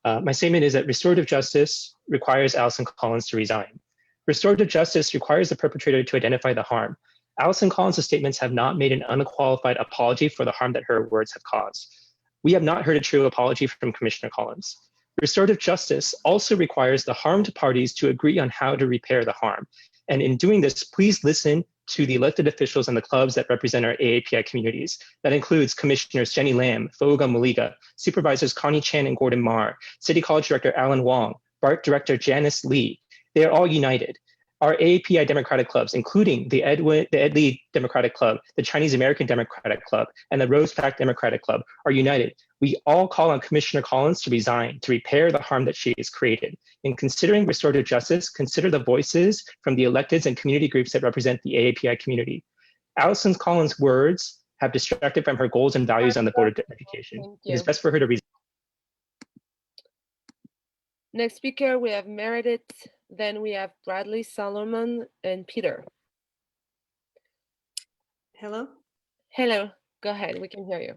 O: My statement is that restorative justice requires Allison Collins to resign. Restorative justice requires the perpetrator to identify the harm. Allison Collins' statements have not made an unqualified apology for the harm that her words have caused. We have not heard a true apology from Commissioner Collins. Restorative justice also requires the harmed parties to agree on how to repair the harm. And in doing this, please listen to the elected officials and the clubs that represent our AAPI communities. That includes Commissioners Jenny Lam, Foga Maliga, Supervisors Connie Chan and Gordon Marr, City College Director Alan Wong, BART Director Janice Lee. They are all united. Our AAPI Democratic clubs, including the Edley Democratic Club, the Chinese American Democratic Club, and the Rose Pack Democratic Club, are united. We all call on Commissioner Collins to resign, to repair the harm that she has created. In considering restorative justice, consider the voices from the electeds and community groups that represent the AAPI community. Allison Collins' words have distracted from her goals and values on the Board of Education. It is best for her to resign.
L: Next speaker, we have Meredith, then we have Bradley, Solomon, and Peter.
B: Hello.
L: Hello, go ahead, we can hear you.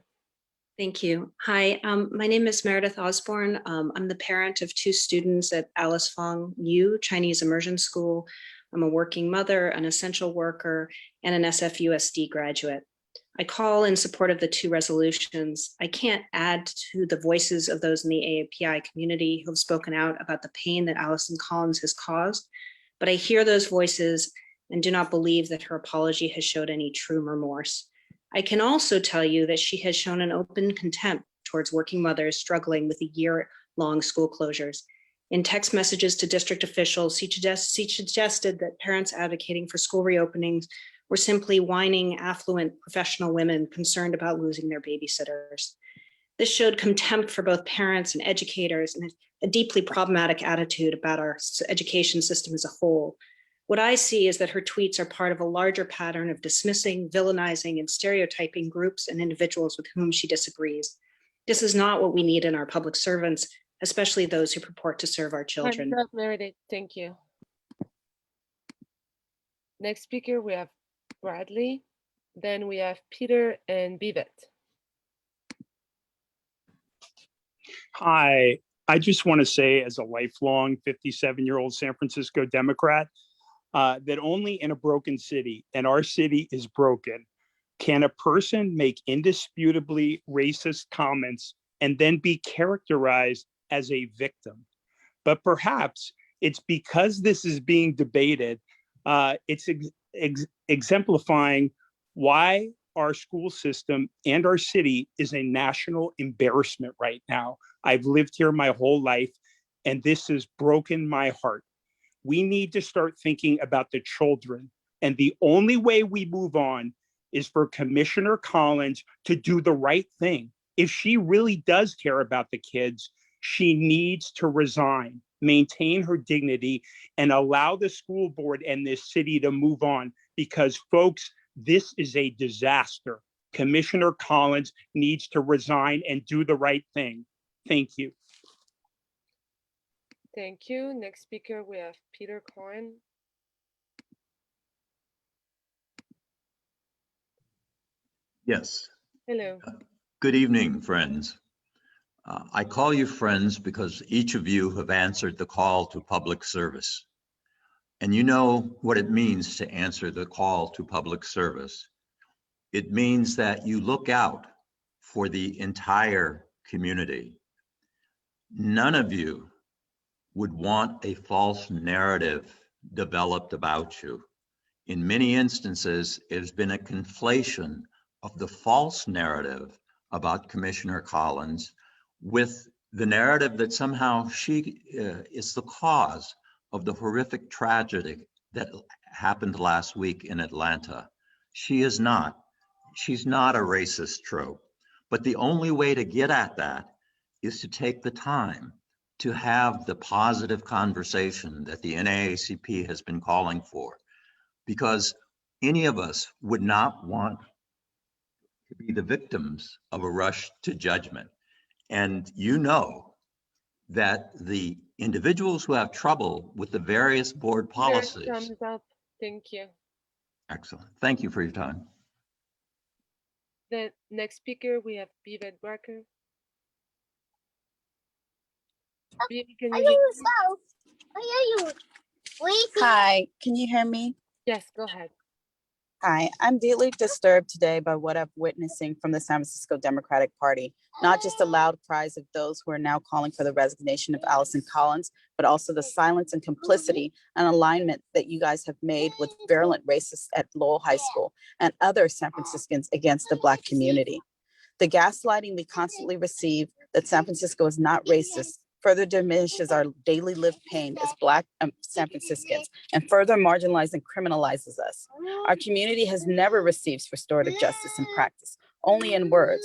B: Thank you. Hi, my name is Meredith Osborne. I'm the parent of 2 students at Alice Fong Yu Chinese Immersion School. I'm a working mother, an essential worker, and an SFUSD graduate. I call in support of the 2 resolutions. I can't add to the voices of those in the AAPI community who have spoken out about the pain that Allison Collins has caused, but I hear those voices and do not believe that her apology has showed any true remorse. I can also tell you that she has shown an open contempt towards working mothers struggling with the year-long school closures. In text messages to district officials, she suggested that parents advocating for school reopenings were simply whining, affluent professional women concerned about losing their babysitters. This showed contempt for both parents and educators and a deeply problematic attitude about our education system as a whole. What I see is that her tweets are part of a larger pattern of dismissing, villainizing, and stereotyping groups and individuals with whom she disagrees. This is not what we need in our public servants, especially those who purport to serve our children.
L: Time's up, Meredith, thank you. Next speaker, we have Bradley, then we have Peter and Bivet.
D: Hi, I just want to say as a lifelong 57-year-old San Francisco Democrat, that only in a broken city, and our city is broken, can a person make indisputably racist comments and then be characterized as a victim. But perhaps it's because this is being debated, it's exemplifying why our school system and our city is a national embarrassment right now. I've lived here my whole life, and this has broken my heart. We need to start thinking about the children. And the only way we move on is for Commissioner Collins to do the right thing. If she really does care about the kids, she needs to resign, maintain her dignity, and allow the school board and this city to move on. Because folks, this is a disaster. Commissioner Collins needs to resign and do the right thing. Thank you.
L: Thank you. Next speaker, we have Peter Cohen.
H: Yes.
L: Hello.
H: Good evening, friends. I call you friends because each of you have answered the call to public service. And you know what it means to answer the call to public service. It means that you look out for the entire community. None of you would want a false narrative developed about you. In many instances, it has been a conflation of the false narrative about Commissioner Collins with the narrative that somehow she is the cause of the horrific tragedy that happened last week in Atlanta. She is not. She's not a racist trope. But the only way to get at that is to take the time to have the positive conversation that the NAACP has been calling for. Because any of us would not want to be the victims of a rush to judgment. And you know that the individuals who have trouble with the various board policies.
L: Thumbs up. Thank you.
H: Excellent. Thank you for your time.
L: The next speaker, we have Bivet Barker.
Q: Hi, can you hear me?
L: Yes, go ahead.
Q: Hi, I'm deeply disturbed today by what I'm witnessing from the San Francisco Democratic Party, not just the loud cries of those who are now calling for the resignation of Allison Collins, but also the silence and complicity and alignment that you guys have made with virulent racists at Lowell High School and other San Franciscans against the Black community. The gaslighting we constantly receive that San Francisco is not racist further diminishes our daily lived pain as Black San Franciscans and further marginalizes and criminalizes us. Our community has never received restorative justice in practice, only in words.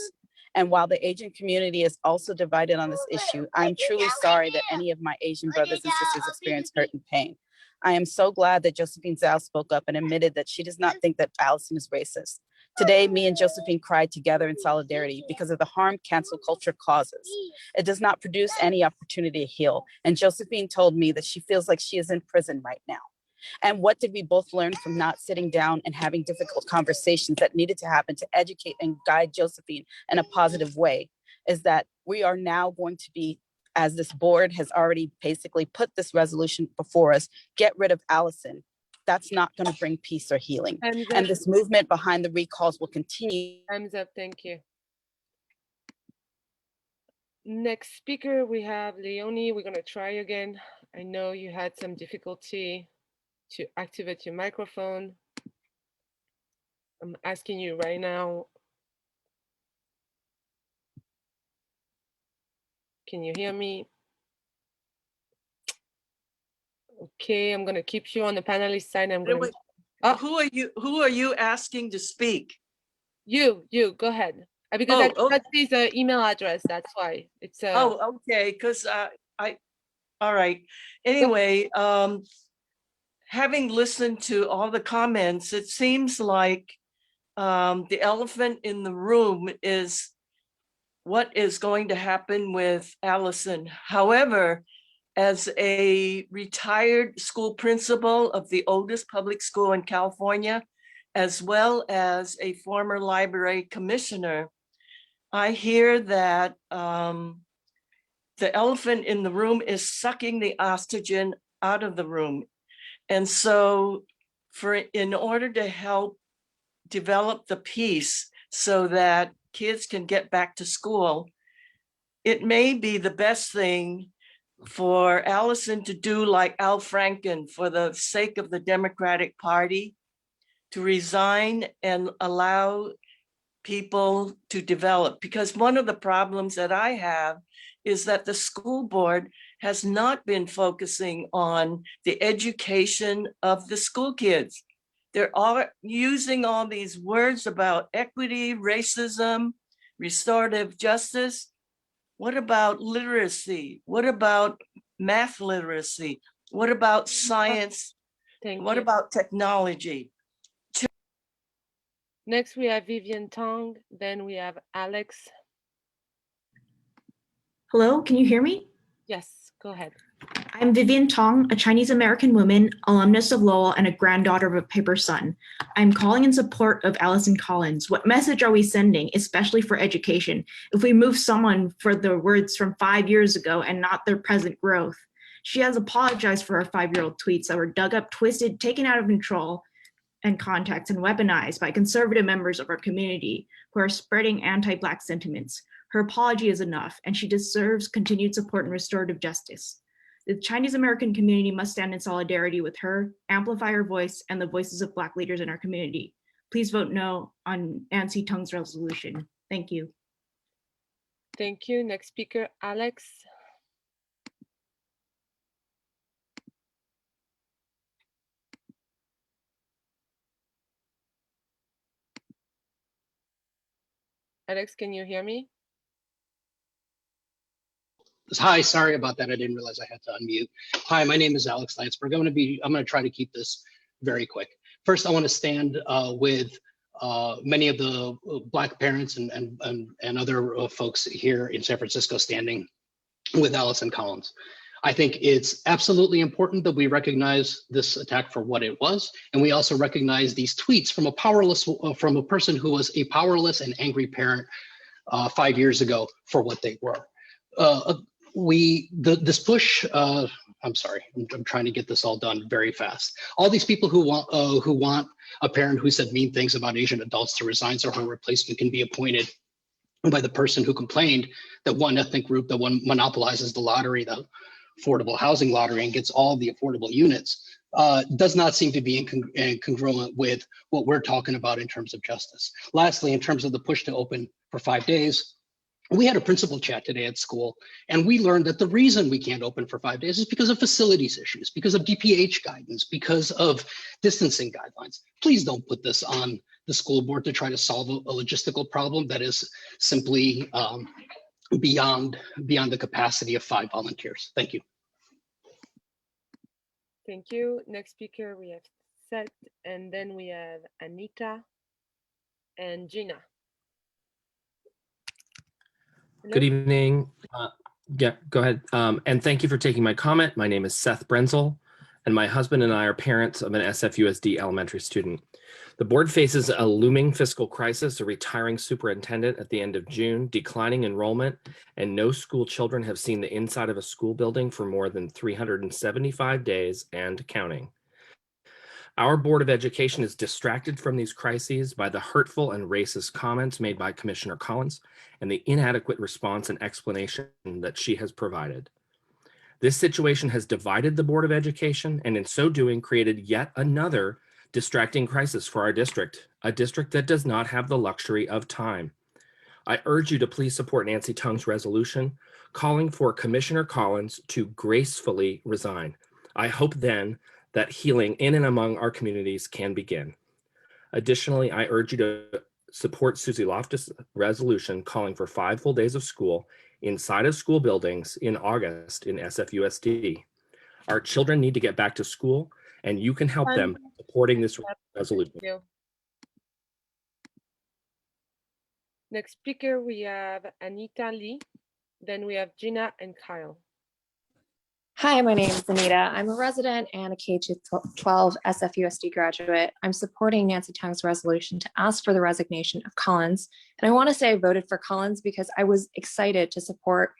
Q: And while the Asian community is also divided on this issue, I'm truly sorry that any of my Asian brothers and sisters experience hurt and pain. I am so glad that Josephine Zhao spoke up and admitted that she does not think that Allison is racist. Today, me and Josephine cried together in solidarity because of the harm cancel culture causes. It does not produce any opportunity to heal. And Josephine told me that she feels like she is in prison right now. And what did we both learn from not sitting down and having difficult conversations that needed to happen to educate and guide Josephine in a positive way is that we are now going to be, as this board has already basically put this resolution before us, get rid of Allison. That's not going to bring peace or healing. And this movement behind the recalls will continue.
L: Time's up, thank you. Next speaker, we have Leonie. We're gonna try again. I know you had some difficulty to activate your microphone. I'm asking you right now. Can you hear me? Okay, I'm gonna keep you on the panelist side. I'm gonna.
P: Who are you asking to speak?
L: You, go ahead. Because I got this email address, that's why. It's
P: Oh, okay, because all right. Anyway, having listened to all the comments, it seems like the elephant in the room is what is going to happen with Allison. However, as a retired school principal of the oldest public school in California, as well as a former library commissioner, I hear that the elephant in the room is sucking the oxygen out of the room. And so in order to help develop the peace so that kids can get back to school, it may be the best thing for Allison to do like Al Franken for the sake of the Democratic Party, to resign and allow people to develop. Because one of the problems that I have is that the school board has not been focusing on the education of the school kids. They're all using all these words about equity, racism, restorative justice. What about literacy? What about math literacy? What about science? What about technology?
L: Next, we have Vivian Tong. Then we have Alex.
R: Hello, can you hear me?
L: Yes, go ahead.
R: I'm Vivian Tong, a Chinese American woman, alumnus of Lowell, and a granddaughter of a paper son. I'm calling in support of Allison Collins. What message are we sending, especially for education, if we move someone for the words from 5 years ago and not their present growth? She has apologized for her 5-year-old tweets that were dug up, twisted, taken out of control and context, and weaponized by conservative members of our community who are spreading anti-Black sentiments. Her apology is enough, and she deserves continued support and restorative justice. The Chinese American community must stand in solidarity with her, amplify her voice, and the voices of Black leaders in our community. Please vote no on Nancy Tung's resolution. Thank you.
L: Thank you. Next speaker, Alex. Alex, can you hear me?
S: Hi, sorry about that. I didn't realize I had to unmute. Hi, my name is Alex Landsberg. I'm going to try to keep this very quick. First, I want to stand with many of the Black parents and other folks here in San Francisco standing with Allison Collins. I think it's absolutely important that we recognize this attack for what it was, and we also recognize these tweets from a person who was a powerless and angry parent 5 years ago for what they were. This push. I'm sorry, I'm trying to get this all done very fast. All these people who want a parent who said mean things about Asian adults to resign so her replacement can be appointed by the person who complained that one ethnic group, that one monopolizes the lottery, the affordable housing lottery, and gets all the affordable units, does not seem to be congruent with what we're talking about in terms of justice. Lastly, in terms of the push to open for 5 days, we had a principal chat today at school, and we learned that the reason we can't open for 5 days is because of facilities issues, because of DPH guidance, because of distancing guidelines. Please don't put this on the school board to try to solve a logistical problem that is simply beyond the capacity of 5 volunteers. Thank you.
L: Thank you. Next speaker, we have Seth, and then we have Anita. and Gina. Hello?
T: Good evening. Yeah, go ahead. And thank you for taking my comment. My name is Seth Brenzel, and my husband and I are parents of an SFUSD elementary student. The board faces a looming fiscal crisis, a retiring superintendent at the end of June, declining enrollment, and no school children have seen the inside of a school building for more than 375 days and counting. Our Board of Education is distracted from these crises by the hurtful and racist comments made by Commissioner Collins and the inadequate response and explanation that she has provided. This situation has divided the Board of Education and in so doing created yet another distracting crisis for our district, a district that does not have the luxury of time. I urge you to please support Nancy Tung's resolution calling for Commissioner Collins to gracefully resign. I hope then that healing in and among our communities can begin. Additionally, I urge you to support Susie Loftus' resolution calling for 5 full days of school inside of school buildings in August in SFUSD. Our children need to get back to school, and you can help them supporting this resolution.
L: Thank you. Next speaker, we have Anita Lee. Then we have Gina and Kyle.
V: Hi, my name is Anita. I'm a resident and a K-12 SFUSD graduate. I'm supporting Nancy Tung's resolution to ask for the resignation of Collins. And I want to say I voted for Collins because I was excited to support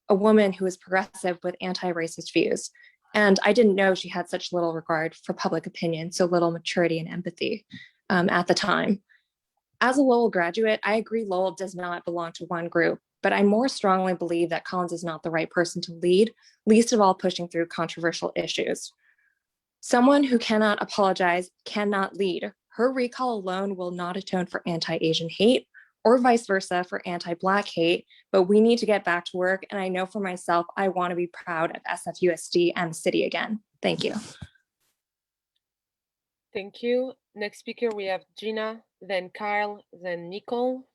V: a woman who is progressive with anti-racist views. And I didn't know she had such little regard for public opinion, so little maturity and empathy at the time. As a Lowell graduate, I agree Lowell does not belong to one group, but I more strongly believe that Collins is not the right person to lead, least of all pushing through controversial issues. Someone who cannot apologize cannot lead. Her recall alone will not atone for anti-Asian hate or vice versa for anti-Black hate, but we need to get back to work. And I know for myself, I want to be proud of SFUSD and the city again. Thank you.
L: Thank you. Next speaker, we have Gina, then Kyle, then Nicole.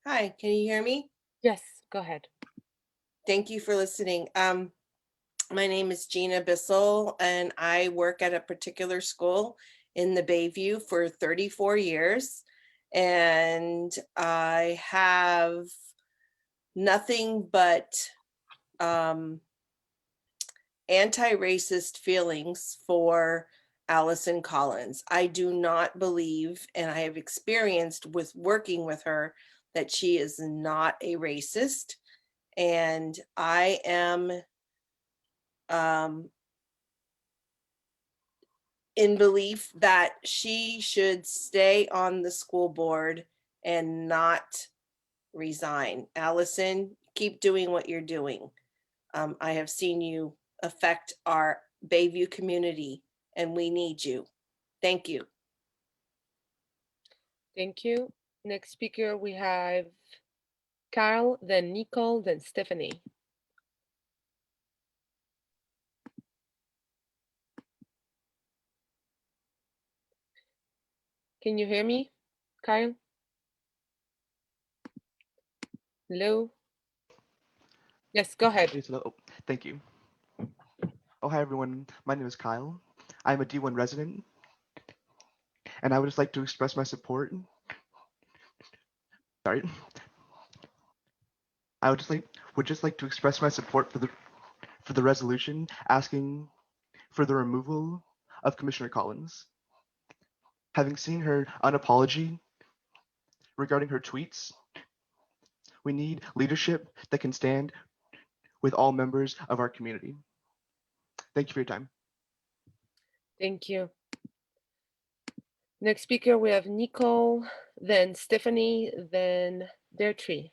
W: Hi, can you hear me?
L: Yes, go ahead.
W: Thank you for listening. My name is Gina Bissell, and I work at a particular school in the Bayview for 34 years. And I have nothing but anti-racist feelings for Allison Collins. I do not believe, and I have experienced with working with her, that she is not a racist. And I am in belief that she should stay on the school board and not resign. Allison, keep doing what you're doing. I have seen you affect our Bayview community, and we need you. Thank you.
L: Thank you. Next speaker, we have Carl, then Nicole, then Stephanie. Can you hear me, Kyle? Hello? Yes, go ahead.
X: Hello. Thank you. Oh, hi, everyone. My name is Kyle. I'm a D1 resident, and I would just like to express my support. Sorry. I would just like to express my support for the resolution asking for the removal of Commissioner Collins. Having seen her unapology regarding her tweets, we need leadership that can stand with all members of our community. Thank you for your time.
L: Thank you. Next speaker, we have Nicole, then Stephanie, then Deirdre.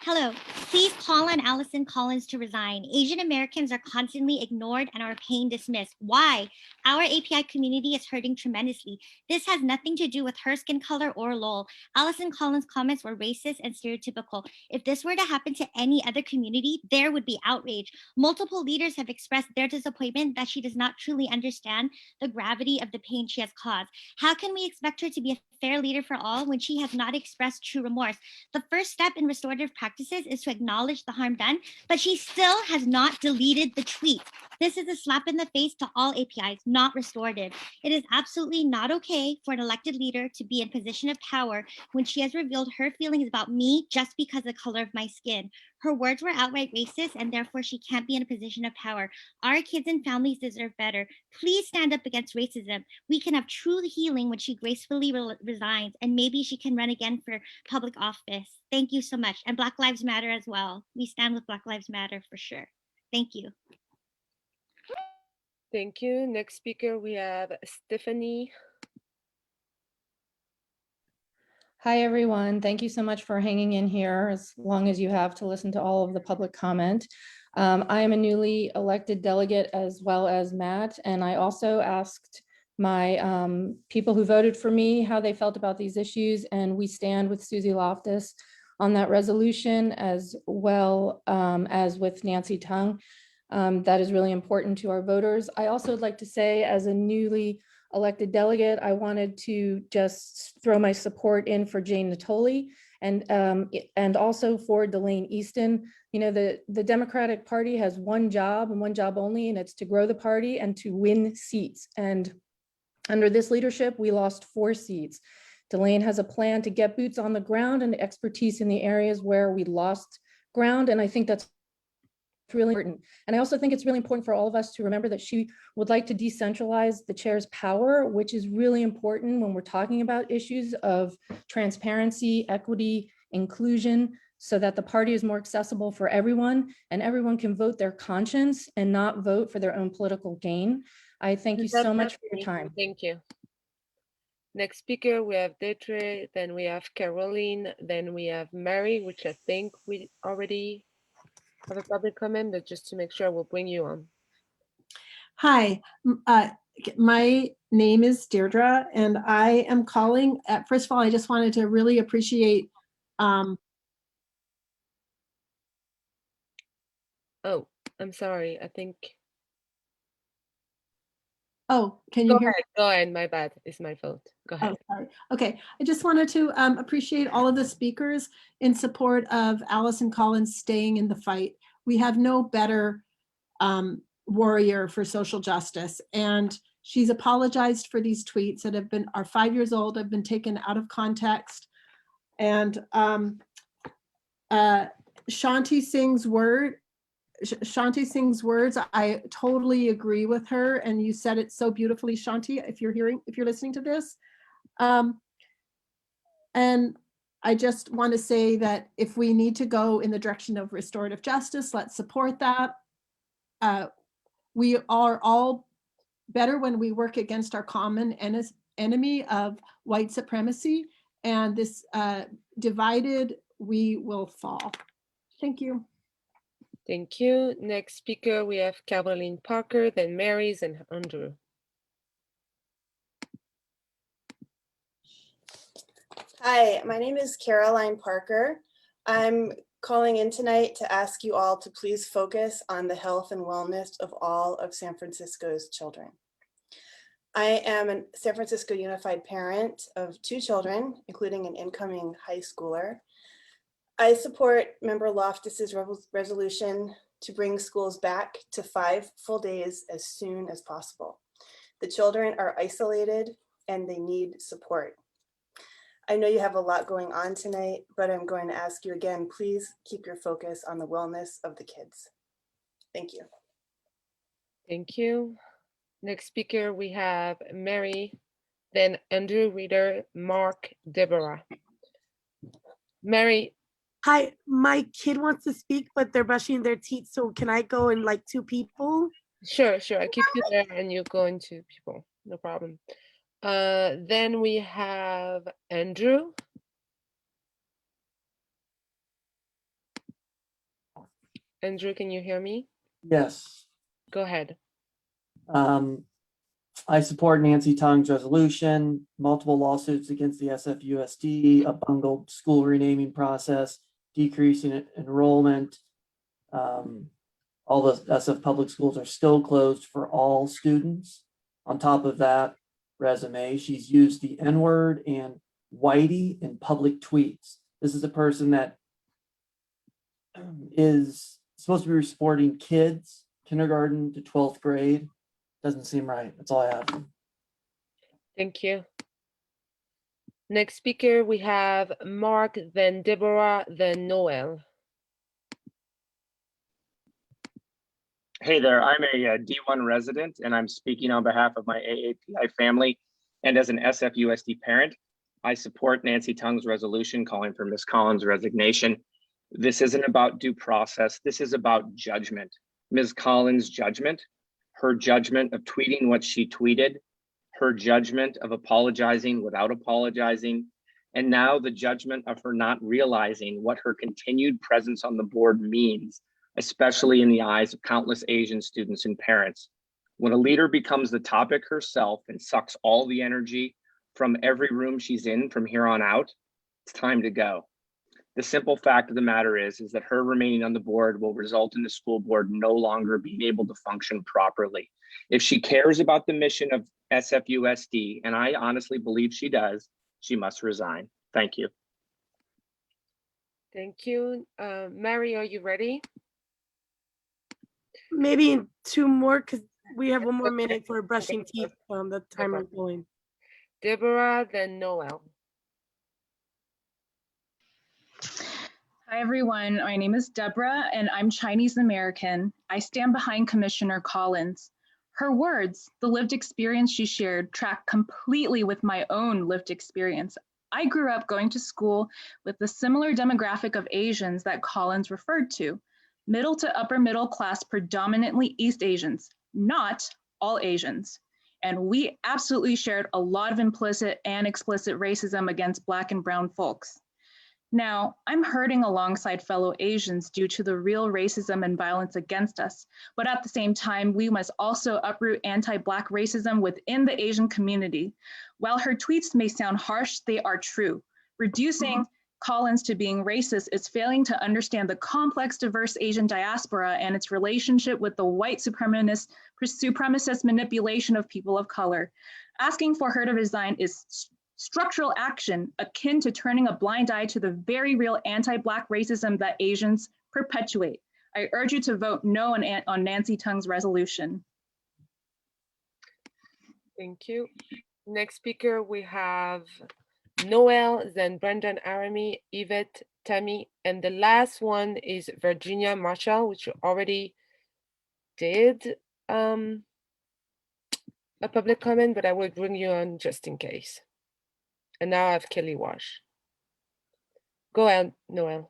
Y: Hello, please call on Allison Collins to resign. Asian Americans are constantly ignored and are paying dismissed. Why? Our API community is hurting tremendously. This has nothing to do with her skin color or Lowell. Allison Collins' comments were racist and stereotypical. If this were to happen to any other community, there would be outrage. Multiple leaders have expressed their disappointment that she does not truly understand the gravity of the pain she has caused. How can we expect her to be a fair leader for all when she has not expressed true remorse? The first step in restorative practices is to acknowledged the harm done, but she still has not deleted the tweet. This is a slap in the face to all APIs, not restorative. It is absolutely not okay for an elected leader to be in position of power when she has revealed her feelings about me just because of the color of my skin. Her words were outright racist, and therefore she can't be in a position of power. Our kids and families deserve better. Please stand up against racism. We can have true healing when she gracefully resigns, and maybe she can run again for public office. Thank you so much. And Black Lives Matter as well. We stand with Black Lives Matter for sure. Thank you.
L: Thank you. Next speaker, we have Stephanie.
E: Hi, everyone. Thank you so much for hanging in here as long as you have to listen to all of the public comment. I am a newly elected delegate as well as Matt, and I also asked my people who voted for me how they felt about these issues, and we stand with Susie Loftus on that resolution as well as with Nancy Tung. That is really important to our voters. I also would like to say, as a newly elected delegate, I wanted to just throw my support in for Jane Natoli and also for Delane Easton. You know, the Democratic Party has one job and one job only, and it's to grow the party and to win seats. And under this leadership, we lost 4 seats. Delane has a plan to get boots on the ground and expertise in the areas where we lost ground, and I think that's really important. And I also think it's really important for all of us to remember that she would like to decentralize the chair's power, which is really important when we're talking about issues of transparency, equity, inclusion, so that the party is more accessible for everyone and everyone can vote their conscience and not vote for their own political gain. I thank you so much for your time.
L: Thank you. Next speaker, we have Deidre, then we have Caroline, then we have Mary, which I think we already have a public comment, but just to make sure, we'll bring you on.
G: Hi, my name is Deirdre, and I am calling. First of all, I just wanted to really appreciate.
L: Oh, I'm sorry. I think.
G: Oh, can you hear me?
L: Go ahead. My bad. It's my fault. Go ahead.
G: Oh, sorry. Okay, I just wanted to appreciate all of the speakers in support of Allison Collins staying in the fight. We have no better warrior for social justice, and she's apologized for these tweets that are 5 years old, have been taken out of context. And Shanti Singh's words, I totally agree with her, and you said it so beautifully, Shanti, if you're listening to this. And I just want to say that if we need to go in the direction of restorative justice, let's support that. We are all better when we work against our common enemy of white supremacy, and this divided, we will fall. Thank you.
L: Thank you. Next speaker, we have Caroline Parker, then Mary's and Andrew.
M: Hi, my name is Caroline Parker. I'm calling in tonight to ask you all to please focus on the health and wellness of all of San Francisco's children. I am a San Francisco Unified parent of 2 children, including an incoming high schooler. I support Member Loftus's resolution to bring schools back to 5 full days as soon as possible. The children are isolated and they need support. I know you have a lot going on tonight, but I'm going to ask you again, please keep your focus on the wellness of the kids. Thank you.
L: Thank you. Next speaker, we have Mary, then Andrew, Reader, Mark, Deborah. Mary.
N: Hi, my kid wants to speak, but they're brushing their teeth. So can I go in like 2 people?
L: Sure. I keep you there and you go into people. No problem. Then we have Andrew. Andrew, can you hear me?
U: Yes.
L: Go ahead.
U: I support Nancy Tung's resolution, multiple lawsuits against the SFUSD, a bungled school renaming process, decreasing enrollment. All the SF public schools are still closed for all students. On top of that resume, she's used the N-word and whitey in public tweets. This is a person that is supposed to be supporting kids, kindergarten to 12th grade. Doesn't seem right. That's all I have.
L: Thank you. Next speaker, we have Mark, then Deborah, then Noel.
A: Hey there, I'm a D1 resident and I'm speaking on behalf of my AAPI family. And as an SFUSD parent, I support Nancy Tung's resolution calling for Ms. Collins' resignation. This isn't about due process. This is about judgment. Ms. Collins' judgment, her judgment of tweeting what she tweeted, her judgment of apologizing without apologizing, and now the judgment of her not realizing what her continued presence on the board means, especially in the eyes of countless Asian students and parents. When a leader becomes the topic herself and sucks all the energy from every room she's in from here on out, it's time to go. The simple fact of the matter is that her remaining on the board will result in the school board no longer being able to function properly. If she cares about the mission of SFUSD, and I honestly believe she does, she must resign. Thank you.
L: Thank you. Mary, are you ready?
N: Maybe in 2 more, because we have 1 more minute for brushing teeth. The timer going.
L: Deborah, then Noel.
C: Hi, everyone. My name is Deborah, and I'm Chinese American. I stand behind Commissioner Collins. Her words, the lived experience she shared, track completely with my own lived experience. I grew up going to school with the similar demographic of Asians that Collins referred to, middle to upper middle class, predominantly East Asians, not all Asians. And we absolutely shared a lot of implicit and explicit racism against Black and brown folks. Now, I'm hurting alongside fellow Asians due to the real racism and violence against us, but at the same time, we must also uproot anti-Black racism within the Asian community. While her tweets may sound harsh, they are true. Reducing Collins to being racist is failing to understand the complex, diverse Asian diaspora and its relationship with the white supremacist manipulation of people of color. Asking for her to resign is structural action akin to turning a blind eye to the very real anti-Black racism that Asians perpetuate. I urge you to vote no on Nancy Tung's resolution.
L: Thank you. Next speaker, we have Noel, then Brendan Aramy, Yvette, Tammy, and the last one is Virginia Marshall, which you already did a public comment, but I will bring you on just in case. And now I have Kelly Wash. Go ahead, Noel.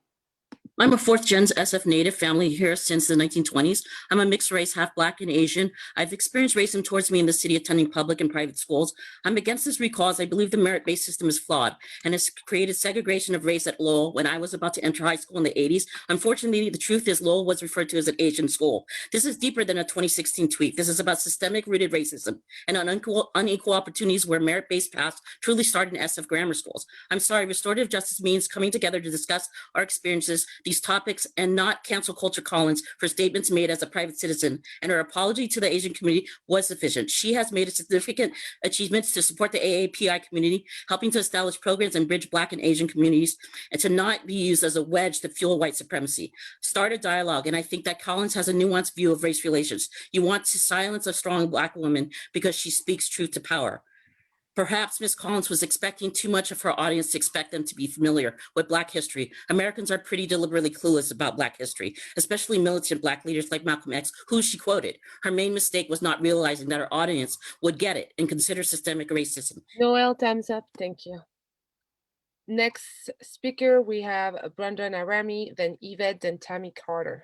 F: I'm a 4th gen SF native family here since the 1920s. I'm a mixed race, half Black and Asian. I've experienced racism towards me in the city attending public and private schools. I'm against this recall as I believe the merit-based system is flawed and has created segregation of race at Lowell when I was about to enter high school in the 80s. Unfortunately, the truth is Lowell was referred to as an Asian school. This is deeper than a 2016 tweet. This is about systemic rooted racism and unequal opportunities where merit-based paths truly start in SF grammar schools. I'm sorry, restorative justice means coming together to discuss our experiences, these topics, and not cancel culture Collins for statements made as a private citizen, and her apology to the Asian community was sufficient. She has made significant achievements to support the AAPI community, helping to establish programs and bridge Black and Asian communities, and to not be used as a wedge to fuel white supremacy. Start a dialogue, and I think that Collins has a nuanced view of race relations. You want to silence a strong Black woman because she speaks truth to power. Perhaps Ms. Collins was expecting too much of her audience to expect them to be familiar with Black history. Americans are pretty deliberately clueless about Black history, especially militant Black leaders like Malcolm X, who she quoted. Her main mistake was not realizing that her audience would get it and consider systemic racism.
L: Noel, time's up. Thank you. Next speaker, we have Brendan Aramy, then Yvette, then Tammy Carter.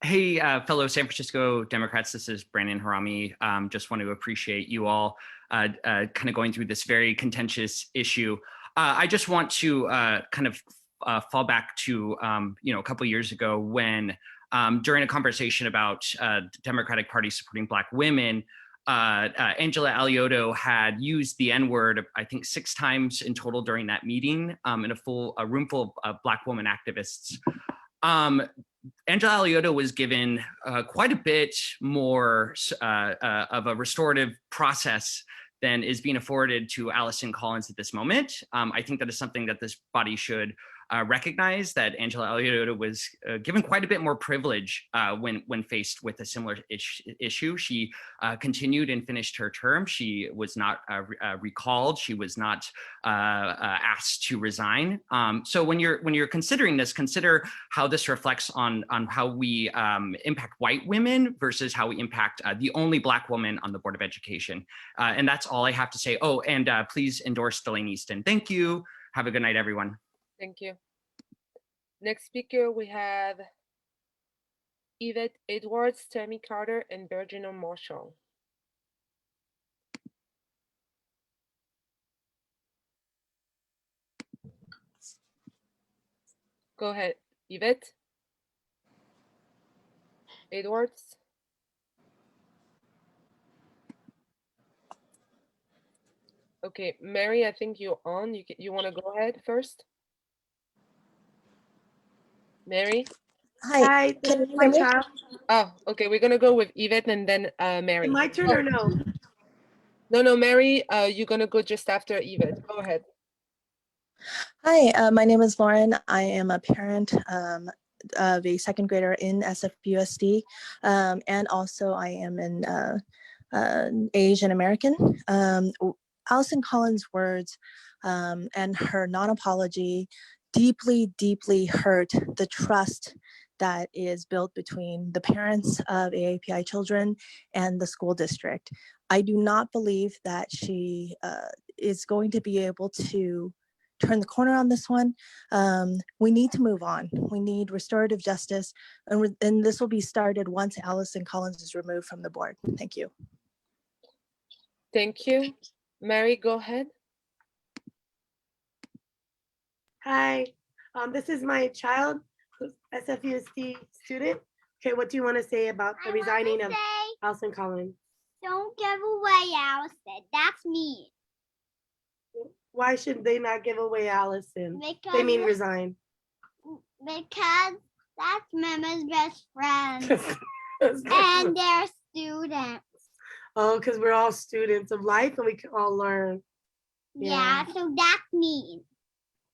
I: Hey, fellow San Francisco Democrats, this is Brandon Harami. Just want to appreciate you all kind of going through this very contentious issue. I just want to kind of fall back to, a couple of years ago when during a conversation about the Democratic Party supporting Black women, Angela Alioto had used the N-word, I think 6 times in total during that meeting in a room full of Black woman activists. Angela Alioto was given quite a bit more of a restorative process than is being afforded to Allison Collins at this moment. I think that is something that this body should recognize that Angela Alioto was given quite a bit more privilege when faced with a similar issue. She continued and finished her term. She was not recalled. She was not asked to resign. So when you're considering this, consider how this reflects on how we impact white women versus how we impact the only Black woman on the Board of Education. And that's all I have to say. Oh, and please endorse Delaney Easton. Thank you. Have a good night, everyone.
L: Thank you. Next speaker, we have Yvette Edwards, Tammy Carter, and Virginia Marshall. Go ahead, Yvette Edwards. Okay, Mary, I think you're on. You want to go ahead first? Mary?
N: Hi,
L: Can
N: this is my child.
L: Oh, okay. We're gonna go with Yvette and then Mary.
N: My turn or no?
L: No, Mary. You're gonna go just after Yvette. Go ahead.
B: Hi, my name is Lauren. I am a parent of a second grader in SFUSD, and also I am an Asian American. Allison Collins' words and her non-apology deeply, deeply hurt the trust that is built between the parents of AAPI children and the school district. I do not believe that she is going to be able to turn the corner on this one. We need to move on. We need restorative justice, and this will be started once Allison Collins is removed from the board. Thank you.
L: Thank you. Mary, go ahead.
N: Hi, this is my child, who's SFUSD student. Okay, what do you want to say about the resigning of Allison Collins?
Y: Don't give away Allison. That's me.
N: Why should they not give away Allison?
Y: Because
N: They mean resign.
Y: Because that's Mama's best friend. And they're students.
N: Oh, because we're all students of life and we can all learn.
Y: Yeah, so that's mean.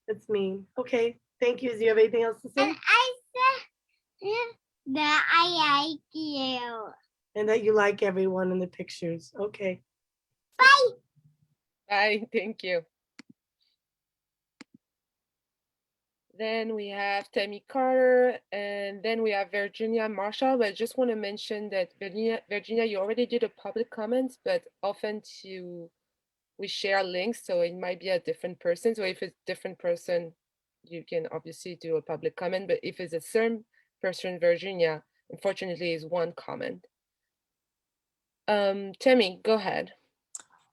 N: It's mean. Okay, thank you. Do you have anything else to say?
Y: And I said that I like you.
N: And that you like everyone in the pictures. Okay.
Y: Bye.
L: Bye. Thank you. Then we have Tammy Carter, and then we have Virginia Marshall. But I just want to mention that Virginia, you already did a public comment, but often we share links, so it might be a different person. So if it's a different person, you can obviously do a public comment. But if it's a certain person, Virginia, unfortunately, is one comment. Tammy, go ahead.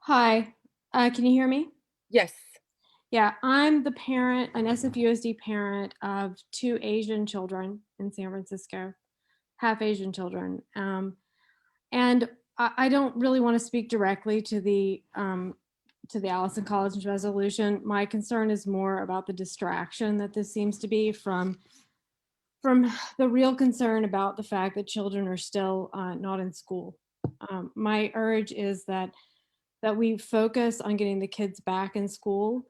D: Hi, can you hear me?
L: Yes.
D: Yeah, I'm the parent, an SFUSD parent of 2 Asian children in San Francisco, half Asian children. And I don't really want to speak directly to the Allison Collins resolution. My concern is more about the distraction that this seems to be from the real concern about the fact that children are still not in school. My urge is that we focus on getting the kids back in school,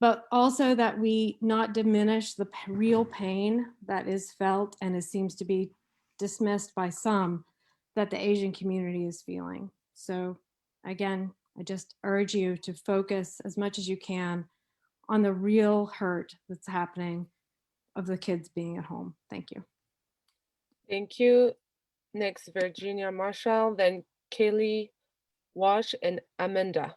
D: but also that we not diminish the real pain that is felt and it seems to be dismissed by some that the Asian community is feeling. So again, I just urge you to focus as much as you can on the real hurt that's happening of the kids being at home. Thank you.
L: Thank you. Next, Virginia Marshall, then Kaylee Walsh and Amanda.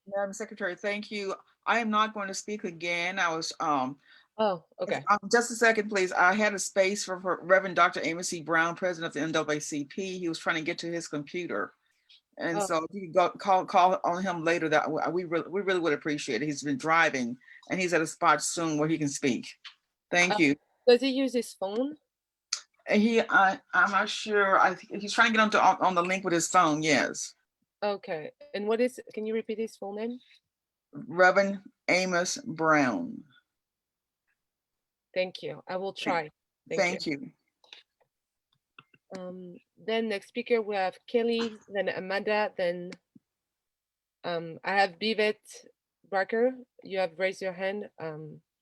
J: Madam Secretary, thank you. I am not going to speak again. I was
L: oh, okay.
J: Just a second, please. I had a space for Reverend Dr. Amos C. Brown, president of the NAACP. He was trying to get to his computer. And so if you could call on him later, that we really would appreciate it. He's been driving and he's at a spot soon where he can speak. Thank you.
L: Does he use his phone?
J: I'm not sure. He's trying to get on the link with his phone. Yes.
L: Okay. And can you repeat his full name?
J: Reverend Amos Brown.
L: Thank you. I will try.
J: Thank you.
L: Then next speaker we have Kelly, then Amanda, then I have Barker, you have raised your hand.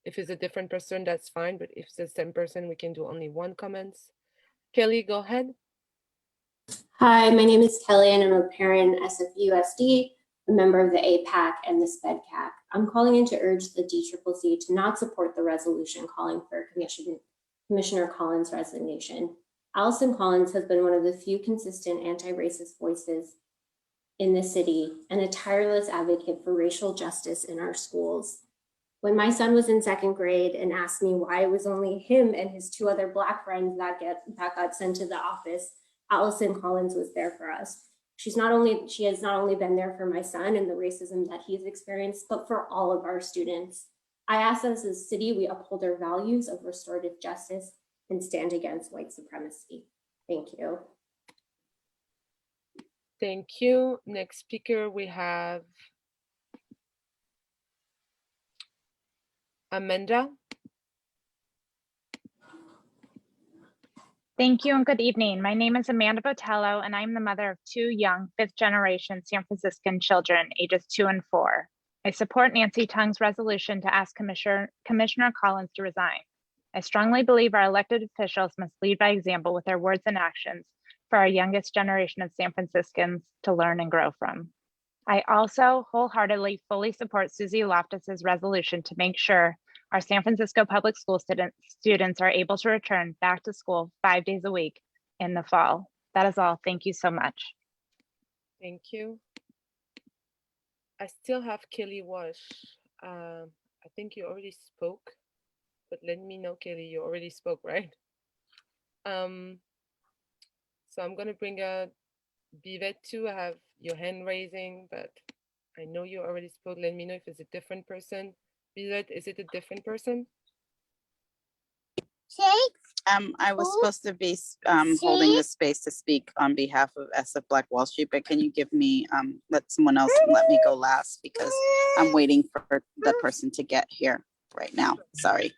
L: If it's a different person, that's fine. But if it's the same person, we can do only one comments. Kelly, go ahead.
H: Hi, my name is Kelly and I'm a parent in SFUSD, a member of the APAC and the SPEDCAC. I'm calling in to urge the DCCC to not support the resolution calling for Commissioner Collins' resignation. Allison Collins has been one of the few consistent anti-racist voices in the city and a tireless advocate for racial justice in our schools. When my son was in second grade and asked me why it was only him and his two other Black friends that got sent to the office, Allison Collins was there for us. She has not only been there for my son and the racism that he's experienced, but for all of our students. I ask as a city, we uphold our values of restorative justice and stand against white supremacy. Thank you.
L: Thank you. Next speaker, we have Amanda.
K: Thank you and good evening. My name is Amanda Botello and I'm the mother of two young fifth-generation San Franciscan children, ages 2 and 4. I support Nancy Tung's resolution to ask Commissioner Collins to resign. I strongly believe our elected officials must lead by example with their words and actions for our youngest generation of San Franciscans to learn and grow from. I also wholeheartedly fully support Susie Loftus's resolution to make sure our San Francisco public school students are able to return back to school 5 days a week in the fall. That is all. Thank you so much.
L: Thank you. I still have Kelly Walsh. I think you already spoke, but let me know, Kelly, you already spoke, right? So I'm gonna bring a Bivet too. I have your hand raising, but I know you already spoke. Let me know if it's a different person. Bivet, is it a different person?
O: I was supposed to be holding the space to speak on behalf of SF Black Wall Street, but can you give me, let someone else let me go last because I'm waiting for the person to get here right now. Sorry.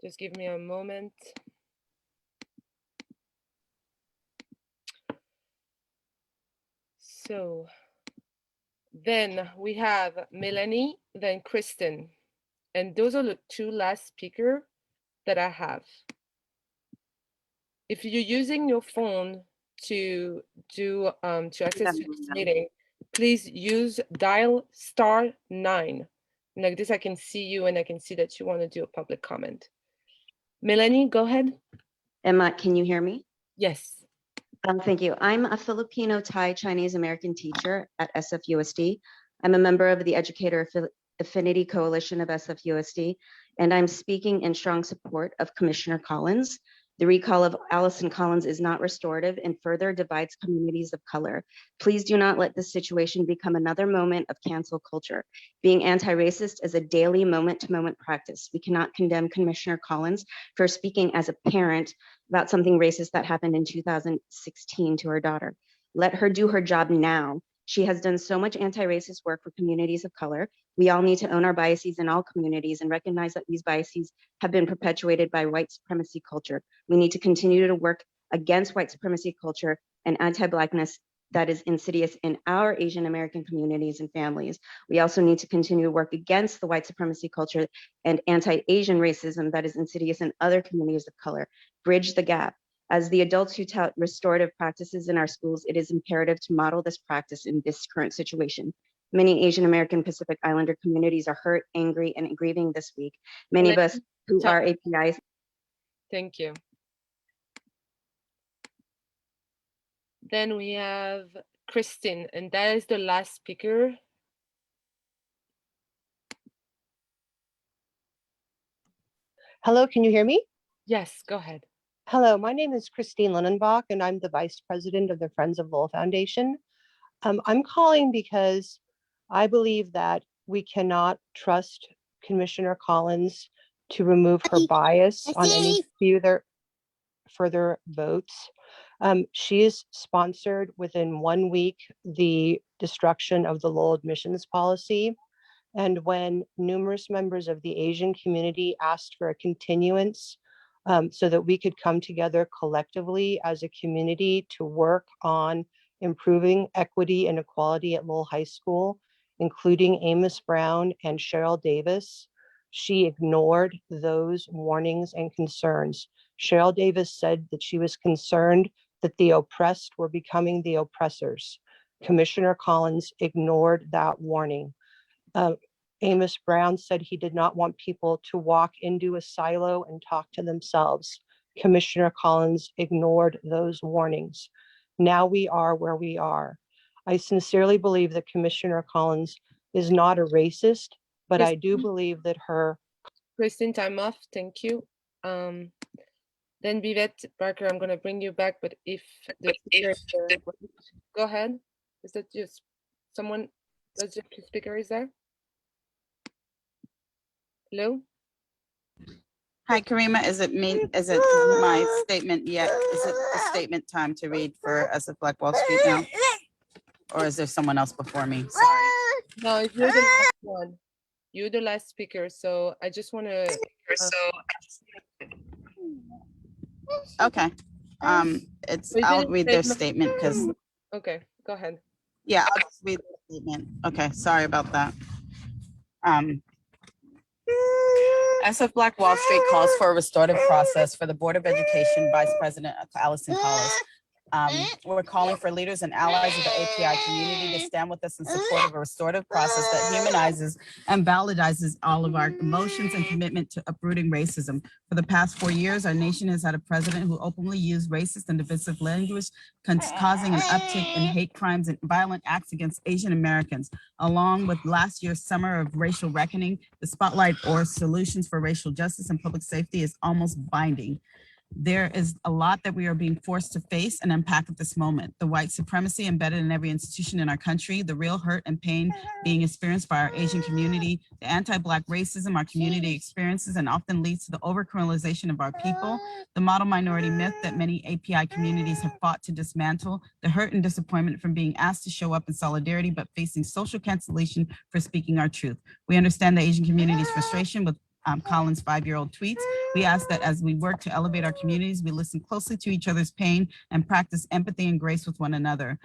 L: Just give me a moment. So then we have Melanie, then Kristen. And those are the two last speakers that I have. If you're using your phone to access to this meeting, please use dial *9. Like this, I can see you and I can see that you want to do a public comment. Melanie, go ahead.
P: Emma, can you hear me?
L: Yes.
P: Thank you. I'm a Filipino Thai Chinese American teacher at SFUSD. I'm a member of the Educator Affinity Coalition of SFUSD, and I'm speaking in strong support of Commissioner Collins. The recall of Allison Collins is not restorative and further divides communities of color. Please do not let this situation become another moment of cancel culture. Being anti-racist is a daily moment-to-moment practice. We cannot condemn Commissioner Collins for speaking as a parent about something racist that happened in 2016 to her daughter. Let her do her job now. She has done so much anti-racist work for communities of color. We all need to own our biases in all communities and recognize that these biases have been perpetuated by white supremacy culture. We need to continue to work against white supremacy culture and anti-Blackness that is insidious in our Asian American communities and families. We also need to continue to work against the white supremacy culture and anti-Asian racism that is insidious in other communities of color. Bridge the gap. As the adults who tout restorative practices in our schools, it is imperative to model this practice in this current situation. Many Asian American Pacific Islander communities are hurt, angry, and grieving this week. Many of us who are APIs.
L: Thank you. Then we have Kristen, and that is the last speaker.
Q: Hello, can you hear me?
L: Yes, go ahead.
Q: Hello, my name is Christine Lindenbach, and I'm the Vice President of the Friends of Lowell Foundation. I'm calling because I believe that we cannot trust Commissioner Collins to remove her bias on any further votes. She has sponsored within 1 week the destruction of the Lowell admissions policy. And when numerous members of the Asian community asked for a continuance so that we could come together collectively as a community to work on improving equity and equality at Lowell High School, including Amos Brown and Cheryl Davis. She ignored those warnings and concerns. Cheryl Davis said that she was concerned that the oppressed were becoming the oppressors. Commissioner Collins ignored that warning. Amos Brown said he did not want people to walk into a silo and talk to themselves. Commissioner Collins ignored those warnings. Now we are where we are. I sincerely believe that Commissioner Collins is not a racist, but I do believe that her—
L: Christine, time off. Thank you. Then Vivette Parker, I'm going to bring you back, but if the speaker, go ahead. Is that just someone? Does the speaker is there? Hello.
O: Hi, Karima. Is it me? Is it my statement yet? Is it the statement time to read for SF Black Wall Street now? Or is there someone else before me? Sorry.
L: No, you're the last one. You're the last speaker, so I just want to.
O: Okay. I'll read their statement because.
L: Okay, go ahead.
O: Yeah, I'll just read the statement. Okay, sorry about that. SF Black Wall Street calls for a restorative process for the Board of Education Vice President Allison Collins. We're calling for leaders and allies of the API community to stand with us in support of a restorative process that humanizes and validates all of our emotions and commitment to uprooting racism. For the past 4 years, our nation has had a president who openly used racist and divisive language, causing an uptick in hate crimes and violent acts against Asian Americans. Along with last year's Summer of Racial Reckoning, the spotlight or solutions for racial justice and public safety is almost binding. There is a lot that we are being forced to face and unpack at this moment. The white supremacy embedded in every institution in our country, the real hurt and pain being experienced by our Asian community, the anti-Black racism our community experiences and often leads to the over-criminalization of our people, the model minority myth that many API communities have fought to dismantle, the hurt and disappointment from being asked to show up in solidarity but facing social cancellation for speaking our truth. We understand the Asian community's frustration with Collins' 5-year-old tweets. We ask that as we work to elevate our communities, we listen closely to each other's pain and practice empathy and grace with one another.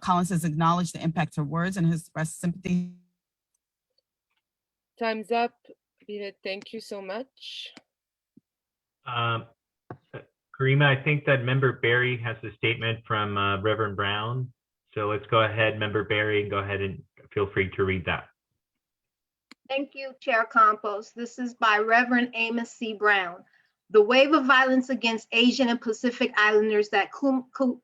O: Collins has acknowledged the impact of words and has expressed sympathy.
L: Time's up. Vivette, thank you so much.
R: Karima, I think that Member Barry has a statement from Reverend Brown. So let's go ahead, Member Barry, and go ahead and feel free to read that.
S: Thank you, Chair Campos. This is by Reverend Amos C. Brown. The wave of violence against Asian and Pacific Islanders that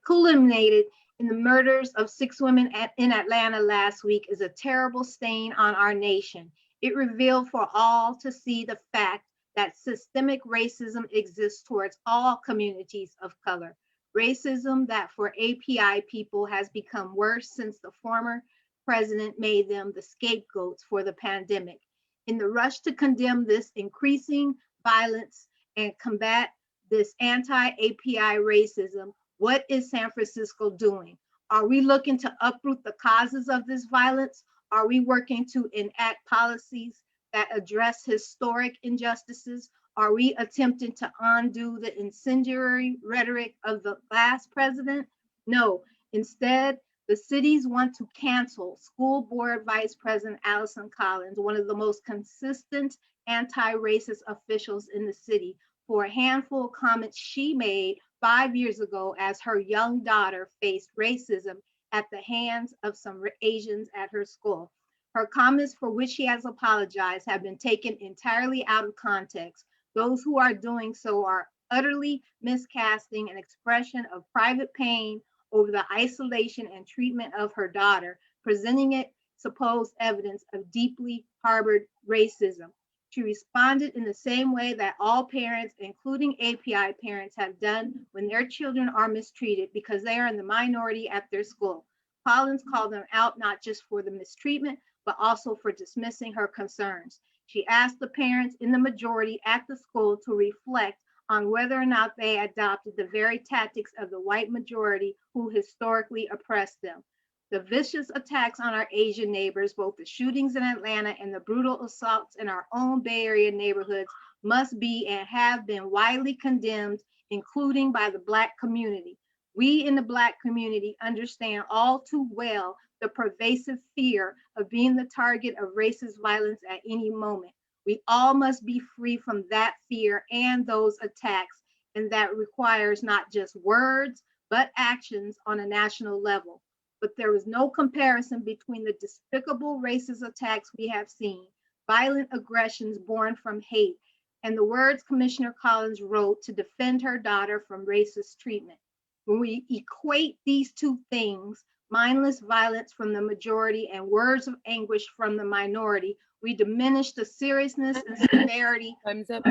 S: culminated in the murders of 6 women in Atlanta last week is a terrible stain on our nation. It revealed for all to see the fact that systemic racism exists towards all communities of color. Racism that for API people has become worse since the former president made them the scapegoats for the pandemic. In the rush to condemn this increasing violence and combat this anti-API racism, what is San Francisco doing? Are we looking to uproot the causes of this violence? Are we working to enact policies that address historic injustices? Are we attempting to undo the incendiary rhetoric of the last president? No, instead, the cities want to cancel School Board Vice President Allison Collins, one of the most consistent anti-racist officials in the city, for a handful of comments she made 5 years ago as her young daughter faced racism at the hands of some Asians at her school. Her comments, for which she has apologized, have been taken entirely out of context. Those who are doing so are utterly miscasting an expression of private pain over the isolation and treatment of her daughter, presenting it supposed evidence of deeply harbored racism. She responded in the same way that all parents, including API parents, have done when their children are mistreated because they are in the minority at their school. Collins called them out not just for the mistreatment, but also for dismissing her concerns. She asked the parents in the majority at the school to reflect on whether or not they adopted the very tactics of the white majority who historically oppressed them. The vicious attacks on our Asian neighbors, both the shootings in Atlanta and the brutal assaults in our own Bay Area neighborhoods, must be and have been widely condemned, including by the Black community. We in the Black community understand all too well the pervasive fear of being the target of racist violence at any moment. We all must be free from that fear and those attacks, and that requires not just words, but actions on a national level. But there is no comparison between the despicable racist attacks we have seen, violent aggressions born from hate, and the words Commissioner Collins wrote to defend her daughter from racist treatment. When we equate these two things, mindless violence from the majority and words of anguish from the minority, we diminish the seriousness and severity.
L: Time's up.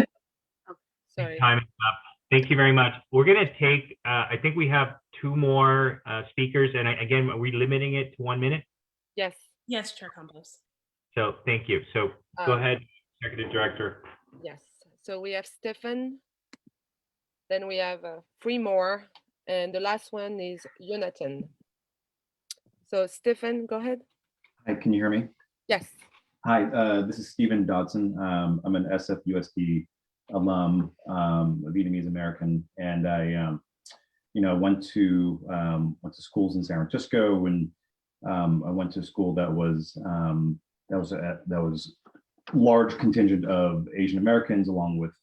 L: Sorry.
R: Time is up. Thank you very much. We're going to take, I think we have 2 more speakers. And again, are we limiting it to 1 minute?
L: Yes.
E: Yes, Chair Campos.
R: So thank you. So go ahead, Executive Director.
L: Yes. So we have Stephen. Then we have 3 more. And the last one is Jonathan. So Stephen, go ahead.
T: Hi, can you hear me?
L: Yes.
T: Hi, this is Stephen Dodson. I'm an SFUSD alum, a Vietnamese American, and I, went to schools in San Francisco, and I went to a school that was large contingent of Asian Americans, along with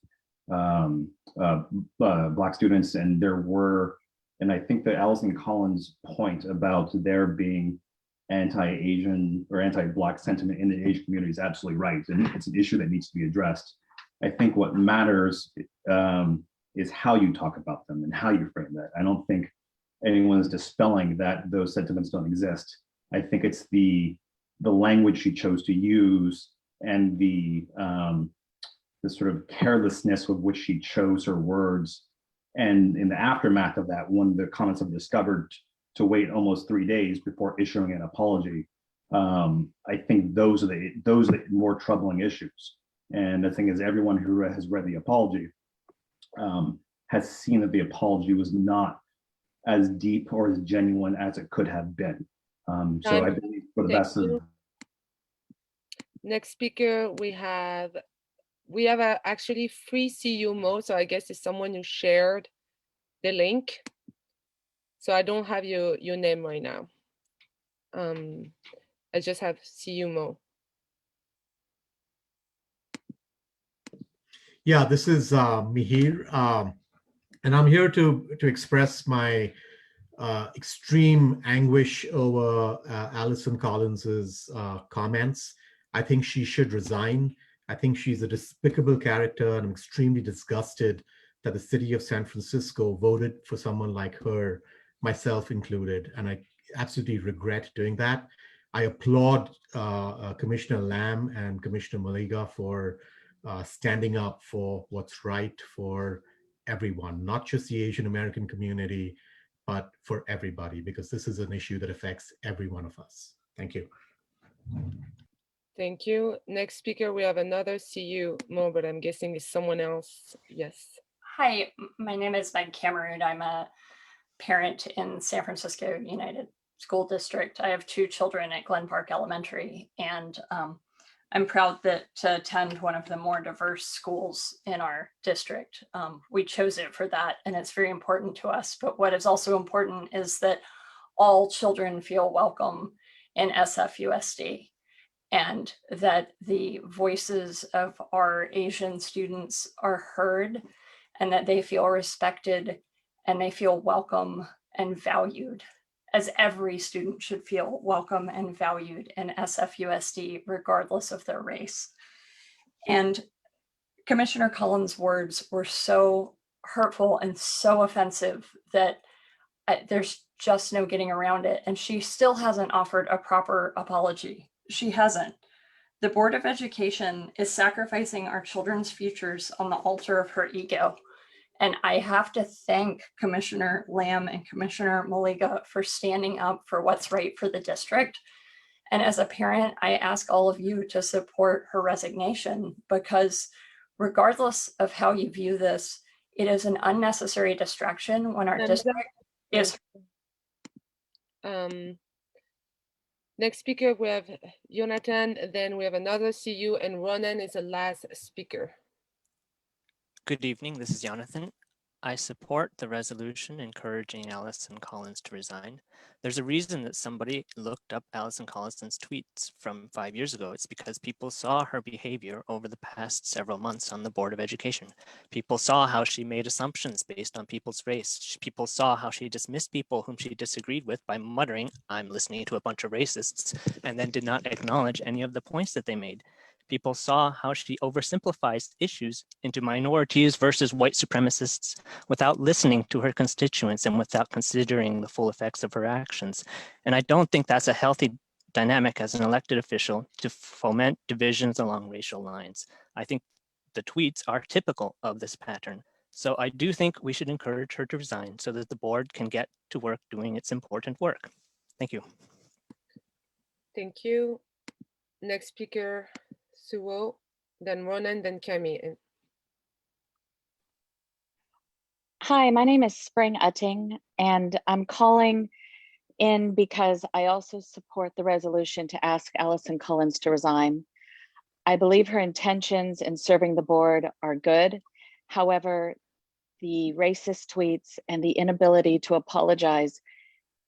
T: Black students, and there were, and I think that Allison Collins' point about there being anti-Asian or anti-Black sentiment in the Asian community is absolutely right, and it's an issue that needs to be addressed. I think what matters is how you talk about them and how you frame that. I don't think anyone is dispelling that those sentiments don't exist. I think it's the language she chose to use and the sort of carelessness with which she chose her words. And in the aftermath of that, when the comments have discovered to wait almost 3 days before issuing an apology, I think those are the more troubling issues. And the thing is, everyone who has read the apology has seen that the apology was not as deep or as genuine as it could have been. So I believe for the best of.
L: Next speaker, we have actually 3 CU modes. So I guess it's someone who shared the link. So I don't have your name right now. I just have CU Mo.
V: Yeah, this is Mihir, and I'm here to express my extreme anguish over Allison Collins's comments. I think she should resign. I think she's a despicable character, and I'm extremely disgusted that the city of San Francisco voted for someone like her, myself included, and I absolutely regret doing that. I applaud Commissioner Lamb and Commissioner Maliga for standing up for what's right for everyone, not just the Asian American community, but for everybody, because this is an issue that affects every one of us. Thank you.
L: Thank you. Next speaker, we have another CU Mo, but I'm guessing it's someone else. Yes.
W: Hi, my name is Meg Cameron. I'm a parent in San Francisco United School District. I have 2 children at Glen Park Elementary, and I'm proud to attend one of the more diverse schools in our district. We chose it for that, and it's very important to us. But what is also important is that all children feel welcome in SFUSD, and that the voices of our Asian students are heard, and that they feel respected and they feel welcome and valued, as every student should feel welcome and valued in SFUSD, regardless of their race. And Commissioner Collins' words were so hurtful and so offensive that there's just no getting around it. And she still hasn't offered a proper apology. She hasn't. The Board of Education is sacrificing our children's futures on the altar of her ego. And I have to thank Commissioner Lamb and Commissioner Maliga for standing up for what's right for the district. And as a parent, I ask all of you to support her resignation, because regardless of how you view this, it is an unnecessary distraction when our district is.
L: Next speaker, we have Jonathan, then we have another CU, and Ronan is the last speaker.
E: Good evening, this is Jonathan. I support the resolution encouraging Allison Collins to resign. There's a reason that somebody looked up Allison Collins' tweets from 5 years ago. It's because people saw her behavior over the past several months on the Board of Education. People saw how she made assumptions based on people's race. People saw how she dismissed people whom she disagreed with by muttering, "I'm listening to a bunch of racists," and then did not acknowledge any of the points that they made. People saw how she oversimplifies issues into minorities versus white supremacists without listening to her constituents and without considering the full effects of her actions. And I don't think that's a healthy dynamic as an elected official to foment divisions along racial lines. I think the tweets are typical of this pattern. So I do think we should encourage her to resign so that the board can get to work doing its important work. Thank you.
L: Thank you. Next speaker, Suo, then Ronan, then Kemi.
G: Hi, my name is Spring Utting, and I'm calling in because I also support the resolution to ask Allison Collins to resign. I believe her intentions in serving the board are good. However, the racist tweets and the inability to apologize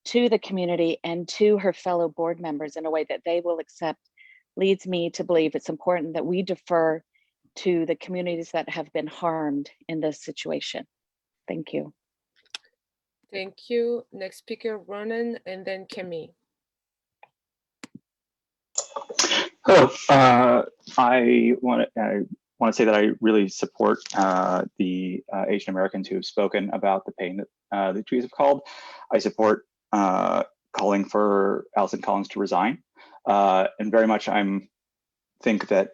G: to the community and to her fellow board members in a way that they will accept leads me to believe it's important that we defer to the communities that have been harmed in this situation. Thank you.
L: Thank you. Next speaker, Ronan, and then Kemi.
M: Hello. I want to say that I really support the Asian Americans who have spoken about the pain that the tweets have called. I support calling for Allison Collins to resign, and very much think that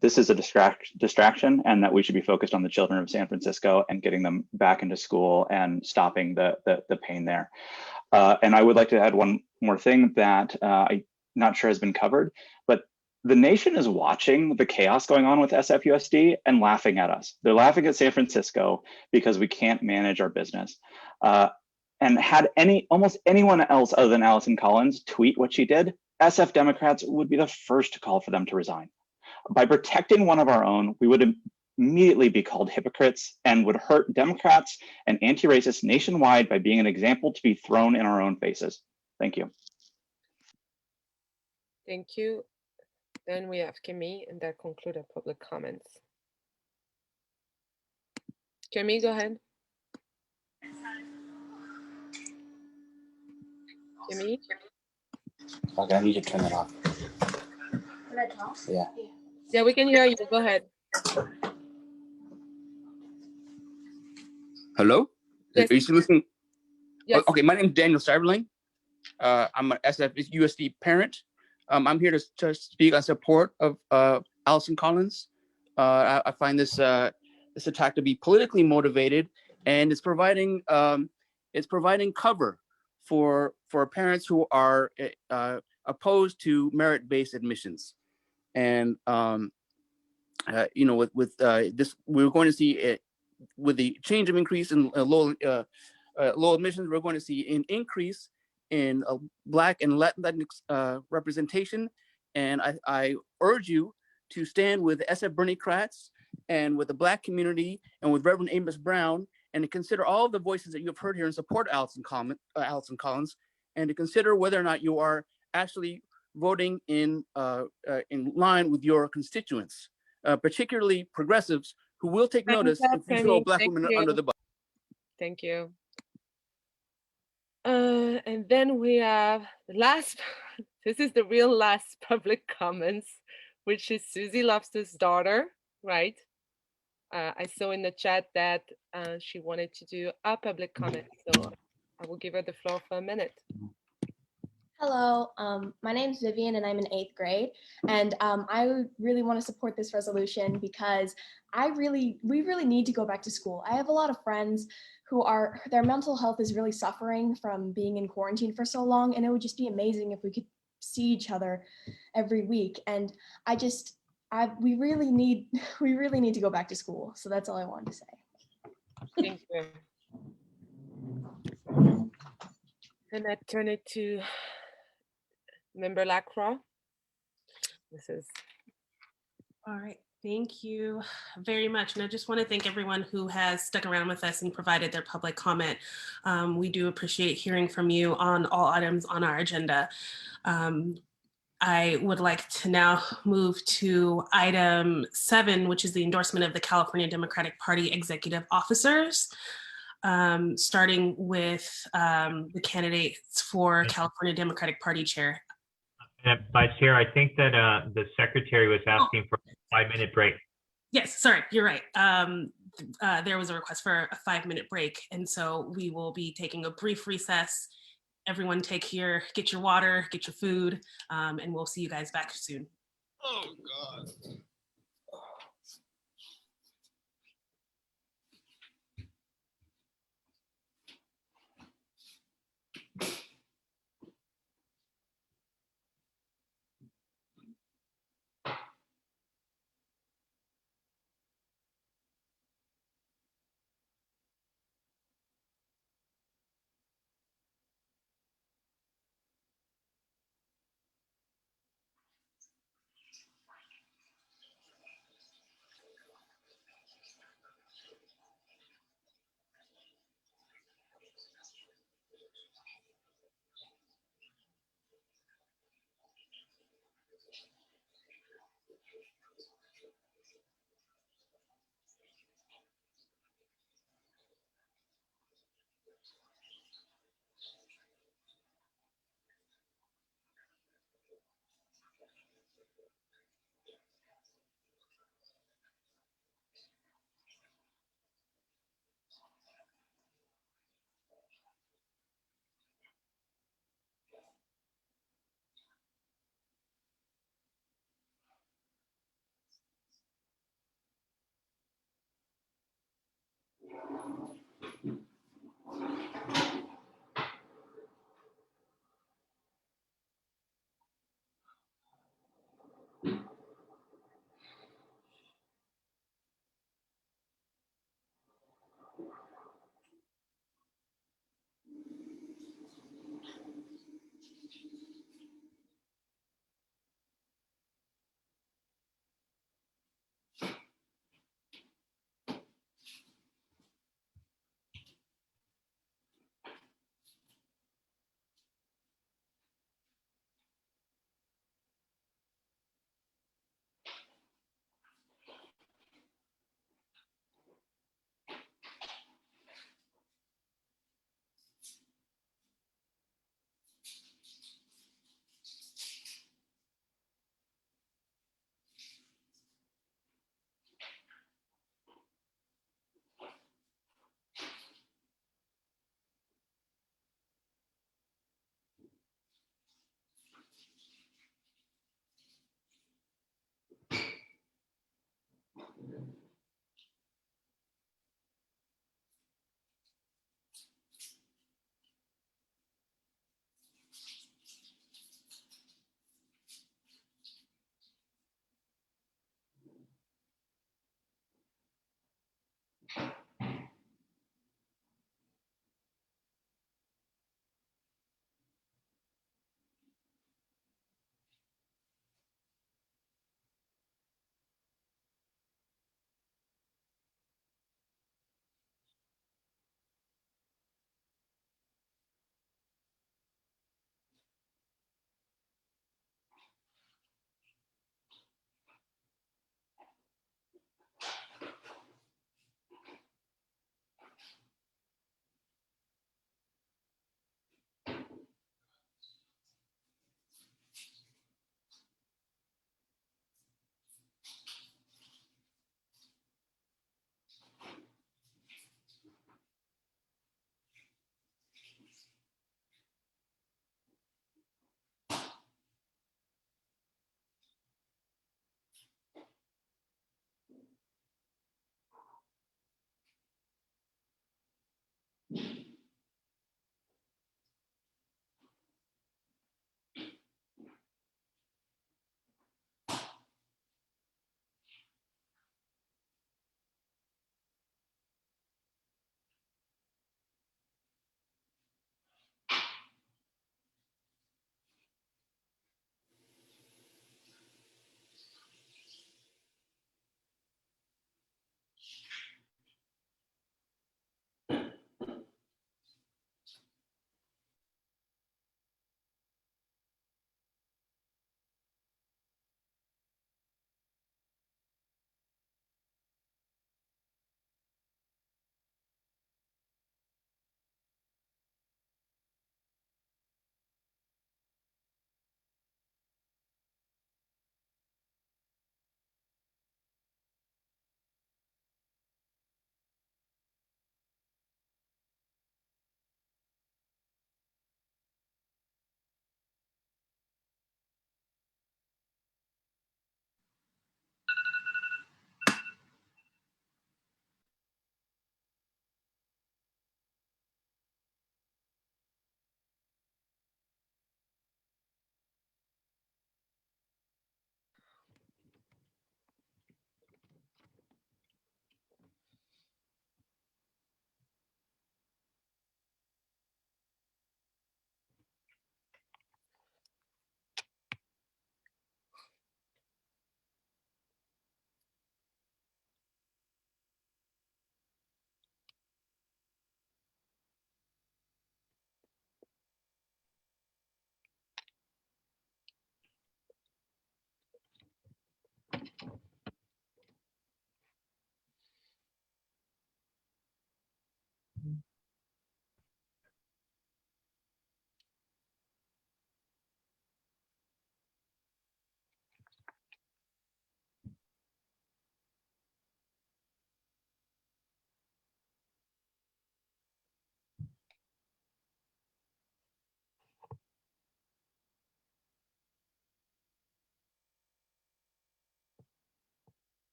M: this is a distraction, and that we should be focused on the children of San Francisco and getting them back into school and stopping the pain there. And I would like to add one more thing that I'm not sure has been covered, but the nation is watching the chaos going on with SFUSD and laughing at us. They're laughing at San Francisco because we can't manage our business. And had almost anyone else other than Allison Collins tweet what she did, SF Democrats would be the first to call for them to resign. By protecting one of our own, we would immediately be called hypocrites and would hurt Democrats and anti-racists nationwide by being an example to be thrown in our own faces. Thank you.
L: Thank you. Then we have Kemi, and that concludes our public comments. Kemi, go ahead. Kemi?
U: Okay, I need to turn it off. Yeah.
L: Yeah, we can hear you. Go ahead.
X: Hello?
L: Yes.
X: Are you still listening?
L: Yes.
X: Okay, my name is Daniel Cyberling. I'm an SFUSD parent. I'm here to speak on support of Allison Collins. I find this attack to be politically motivated, and it's providing cover for parents who are opposed to merit-based admissions. And with this, we're going to see with the change of increase in low admissions, we're going to see an increase in Black and Latinx representation. And I urge you to stand with SF Bernie-crats and with the Black community and with Reverend Amos Brown, and to consider all of the voices that you have heard here and support Allison Collins, and to consider whether or not you are actually voting in line with your constituents, particularly progressives who will take notice if you throw a Black woman under the bus.
L: Thank you. And then we have the last, this is the real last public comments, which is Susie Lobster's daughter, right? I saw in the chat that she wanted to do a public comment, so I will give her the floor for a minute.
Z: Hello, my name is Vivian and I'm in 8th grade, and I really want to support this resolution because we really need to go back to school. I have a lot of friends who their mental health is really suffering from being in quarantine for so long, and it would just be amazing if we could see each other every week. And we really need to go back to school. So that's all I wanted to say.
L: Thank you. Then I turn it to Member Lacroix. This is
A: All right, thank you very much. And I just want to thank everyone who has stuck around with us and provided their public comment. We do appreciate hearing from you on all items on our agenda. I would like to now move to item 7, which is the endorsement of the California Democratic Party executive officers, starting with the candidates for California Democratic Party chair.
R: Vice Chair, I think that the secretary was asking for a 5-minute break.
A: Yes, sorry, you're right. There was a request for a 5-minute break, and so we will be taking a brief recess. Everyone get your water, get your food, and we'll see you guys back soon. Oh, God.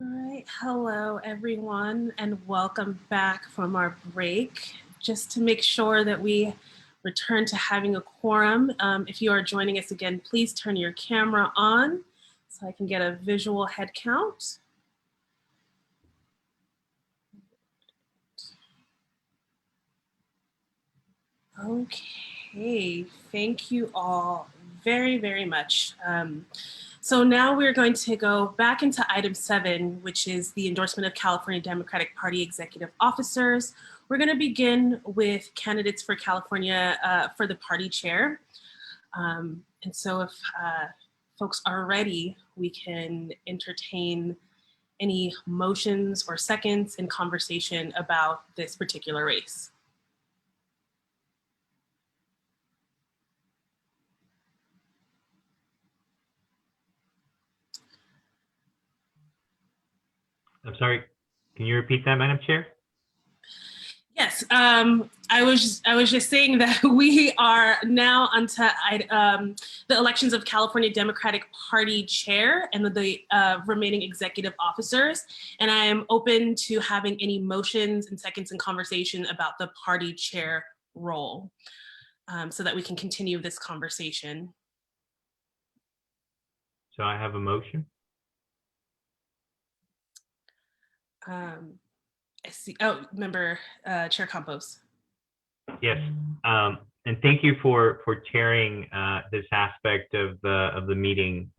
A: All right, hello everyone, and welcome back from our break. Just to make sure that we return to having a quorum, if you are joining us again, please turn your camera on so I can get a visual head count. Okay, thank you all very, very much. So now we're going to go back into item 7, which is the endorsement of California Democratic Party executive officers. We're going to begin with candidates for California for the party chair. And so if folks are ready, we can entertain any motions or seconds in conversation about this particular race.
R: I'm sorry, can you repeat that, Madam Chair?
A: Yes, I was just saying that we are now onto the elections of California Democratic Party chair and the remaining executive officers. And I am open to having any motions and seconds in conversation about the party chair role so that we can continue this conversation.
R: So I have a motion.
A: I see. Oh, member Chair Campos.
R: Yes, and thank you for chairing this aspect of the meeting.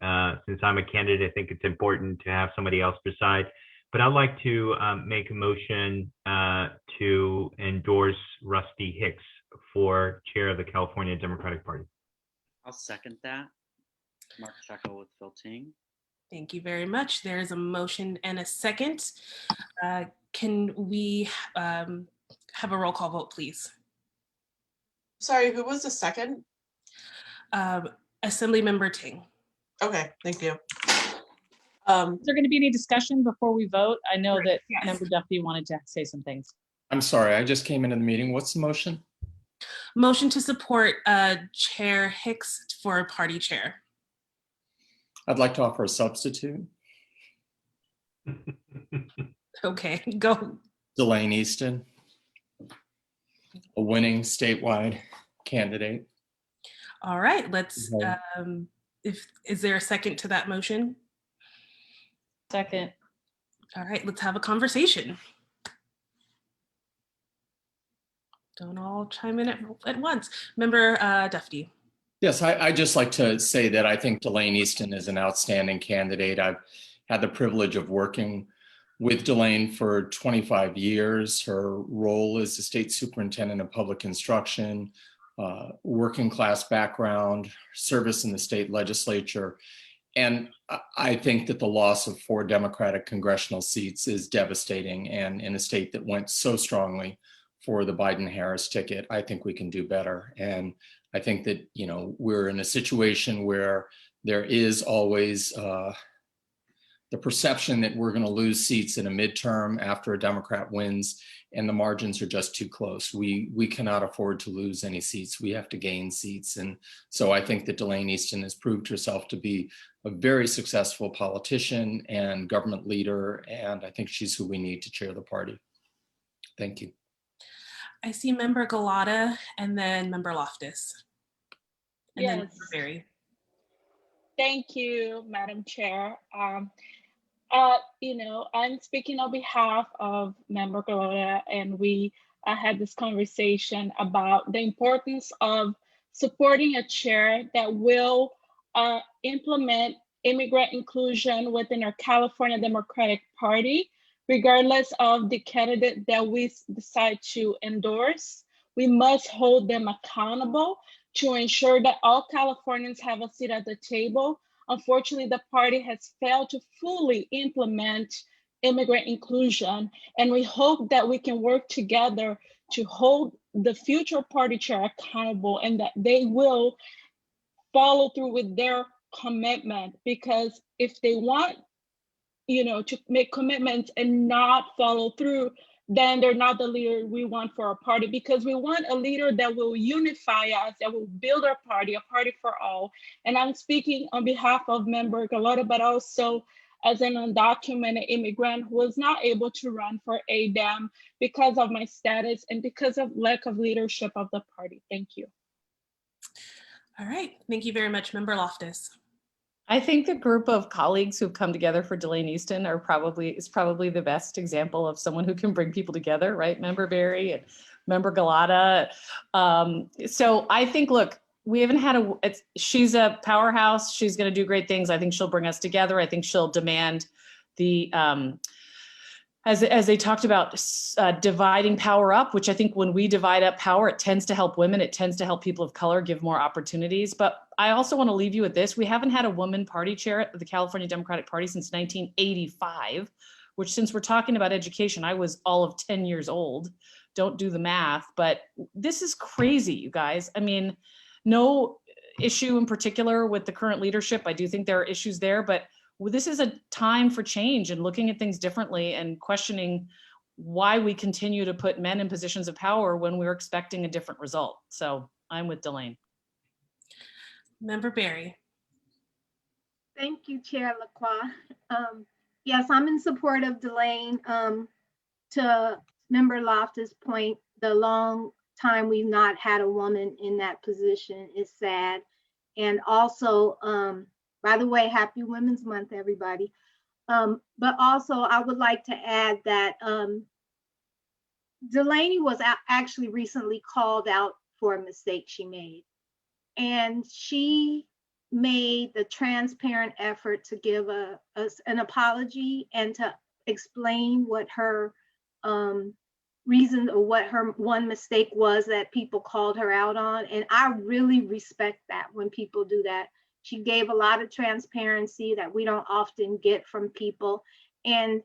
R: Since I'm a candidate, I think it's important to have somebody else beside. But I'd like to make a motion to endorse Rusty Hicks for chair of the California Democratic Party.
B: I'll second that. Mark Checo with Phil Ting.
A: Thank you very much. There is a motion and a second. Can we have a roll call vote, please?
C: Sorry, who was the second?
A: Assembly Member Ting.
C: Okay, thank you.
F: Is there going to be any discussion before we vote? I know that Member Duffy wanted to say some things.
I: I'm sorry, I just came into the meeting. What's the motion?
A: Motion to support Chair Hicks for party chair.
I: I'd like to offer a substitute.
A: Okay, go.
I: Delane Easton, a winning statewide candidate.
A: All right, let's, is there a second to that motion?
F: Second.
A: All right, let's have a conversation. Don't all chime in at once. Member Duffy.
I: Yes, I'd just like to say that I think Delane Easton is an outstanding candidate. I've had the privilege of working with Delane for 25 years. Her role as the state superintendent of public instruction, working class background, service in the state legislature. And I think that the loss of 4 Democratic congressional seats is devastating. And in a state that went so strongly for the Biden-Harris ticket, I think we can do better. And I think that, you know, we're in a situation where there is always the perception that we're going to lose seats in a midterm after a Democrat wins, and the margins are just too close. We cannot afford to lose any seats. We have to gain seats. And so I think that Delane Easton has proved herself to be a very successful politician and government leader, and I think she's who we need to chair the party. Thank you.
A: I see Member Galata and then Member Loftus. And then Member Berry.
N: Thank you, Madam Chair. You know, I'm speaking on behalf of Member Galata, and we had this conversation about the importance of supporting a chair that will implement immigrant inclusion within our California Democratic Party, regardless of the candidate that we decide to endorse. We must hold them accountable to ensure that all Californians have a seat at the table. Unfortunately, the party has failed to fully implement immigrant inclusion, and we hope that we can work together to hold the future party chair accountable and that they will follow through with their commitment, because if they want, you know, to make commitments and not follow through, then they're not the leader we want for our party, because we want a leader that will unify us, that will build our party, a party for all. And I'm speaking on behalf of Member Galata, but also as an undocumented immigrant who was not able to run for ADEM because of my status and because of lack of leadership of the party. Thank you.
A: All right, thank you very much, Member Loftus.
F: I think the group of colleagues who've come together for Delane Easton is probably the best example of someone who can bring people together, right? Member Berry and Member Galata. So I think, look, we haven't had she's a powerhouse. She's going to do great things. I think she'll bring us together. I think she'll demand the, as they talked about, dividing power up, which I think when we divide up power, it tends to help women. It tends to help people of color, give more opportunities. But I also want to leave you with this. We haven't had a woman party chair at the California Democratic Party since 1985, which, since we're talking about education, I was all of 10 years old. Don't do the math, but this is crazy, you guys. I mean, no issue in particular with the current leadership. I do think there are issues there, but this is a time for change and looking at things differently and questioning why we continue to put men in positions of power when we're expecting a different result. So I'm with Delane.
A: Member Berry.
S: Thank you, Chair Lacroix. Yes, I'm in support of Delane. To Member Loftus' point, the long time we've not had a woman in that position is sad. And also, by the way, happy Women's Month, everybody. But also, I would like to add that Delaney was actually recently called out for a mistake she made. And she made the transparent effort to give an apology and to explain what her reason or what her one mistake was that people called her out on. And I really respect that when people do that. She gave a lot of transparency that we don't often get from people. And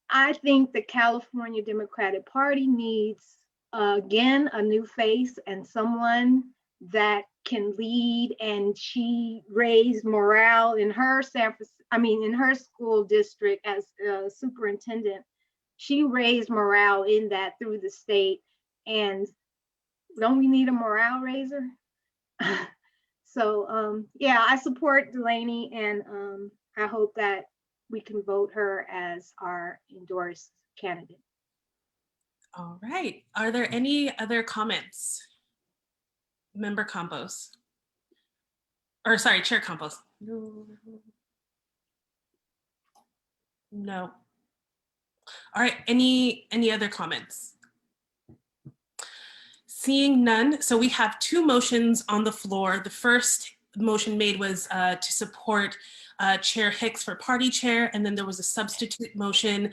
S: I think the California Democratic Party needs, again, a new face and someone that can lead. And she raised morale in her in her school district as a superintendent. She raised morale in that through the state. And don't we need a morale raiser? So yeah, I support Delaney, and I hope that we can vote her as our endorsed candidate.
A: All right, are there any other comments? Member Campos, or sorry, Chair Campos. No. All right, any other comments? Seeing none, so we have two motions on the floor. The first motion made was to support Chair Hicks for party chair, and then there was a substitute motion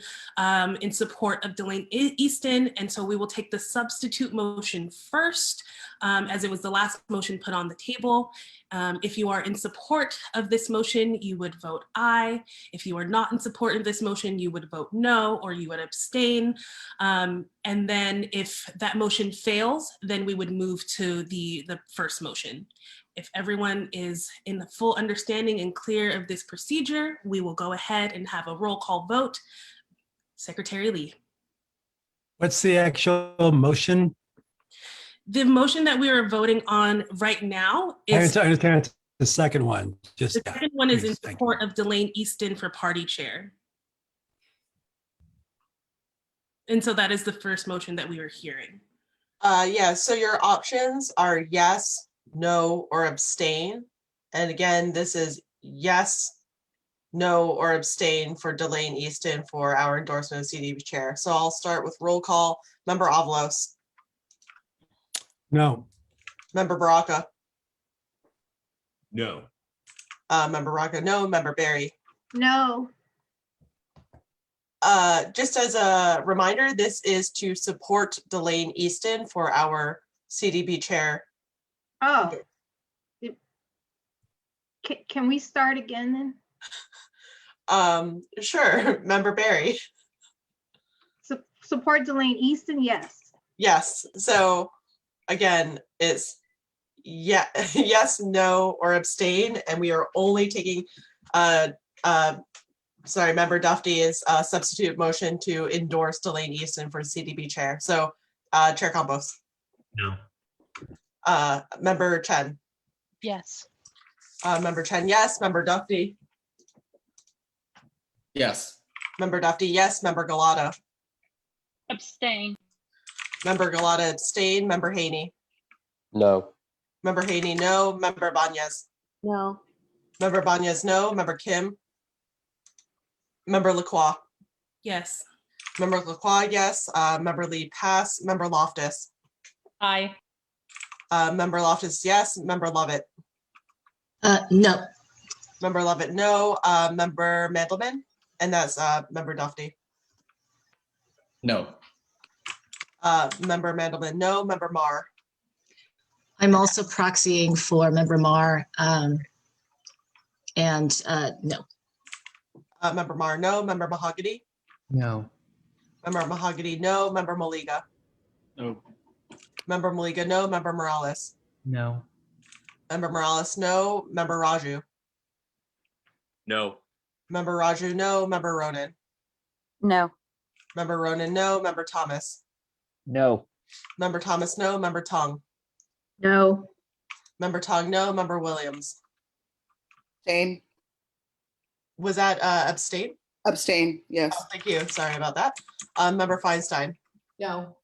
A: in support of Delane Easton, and so we will take the substitute motion first, as it was the last motion put on the table. If you are in support of this motion, you would vote aye. If you are not in support of this motion, you would vote no, or you would abstain. And then if that motion fails, then we would move to the first motion. If everyone is in the full understanding and clear of this procedure, we will go ahead and have a roll call vote. Secretary Lee.
D: What's the actual motion?
A: The motion that we are voting on right now is—
D: I understand the second one.
A: The second one is in support of Delane Easton for party chair. And so that is the first motion that we were hearing.
C: Yeah, so your options are yes, no, or abstain. And again, this is yes, no, or abstain for Delane Easton for our endorsement of CDB chair. So I'll start with roll call. Member Avalos.
D: No.
C: Member Baraka.
D: No.
C: Member Baraka, no. Member Berry.
S: No.
C: Just as a reminder, this is to support Delane Easton for our CDB chair.
S: Oh. Can we start again then?
C: Sure. Member Berry.
S: Support Delane Easton, yes.
C: Yes. So again, it's yes, no, or abstain, and we are only taking sorry, Member Duffy is a substitute motion to endorse Delane Easton for CDB chair. So Chair Campos.
D: No.
C: Member Chen.
F: Yes.
C: Member Chen, yes. Member Duffy.
I: Yes.
C: Member Duffy, yes. Member Galata.
N: Abstain.
C: Member Galata abstain. Member Haney.
U: No.
C: Member Haney, no. Member Banez.
N: No.
C: Member Banez, no. Member Kim. Member Lacroix.
A: Yes.
C: Member Lacroix, yes. Member Lee, pass. Member Loftus.
F: Aye.
C: Member Loftus, yes. Member Lovett.
H: No.
C: Member Lovett, no. Member Mandelman, and that's Member Duffy.
I: No.
C: Member Mandelman, no. Member Marr.
H: I'm also proxying for Member Marr. And no.
C: Member Marr, no. Member Mahogany.
U: No.
C: Member Mahogany, no. Member Maliga.
B: No.
C: Member Maliga, no. Member Morales.
U: No.
C: Member Morales, no. Member Raju.
B: No.
C: Member Raju, no. Member Ronan.
G: No.
C: Member Ronan, no. Member Thomas.
U: No.
C: Member Thomas, no. Member Tong.
N: No.
C: Member Tong, no. Member Williams.
J: Abstain.
C: Was that abstain?
J: Abstain, yes.
C: Oh, thank you. Sorry about that. Member Feinstein.
H: No.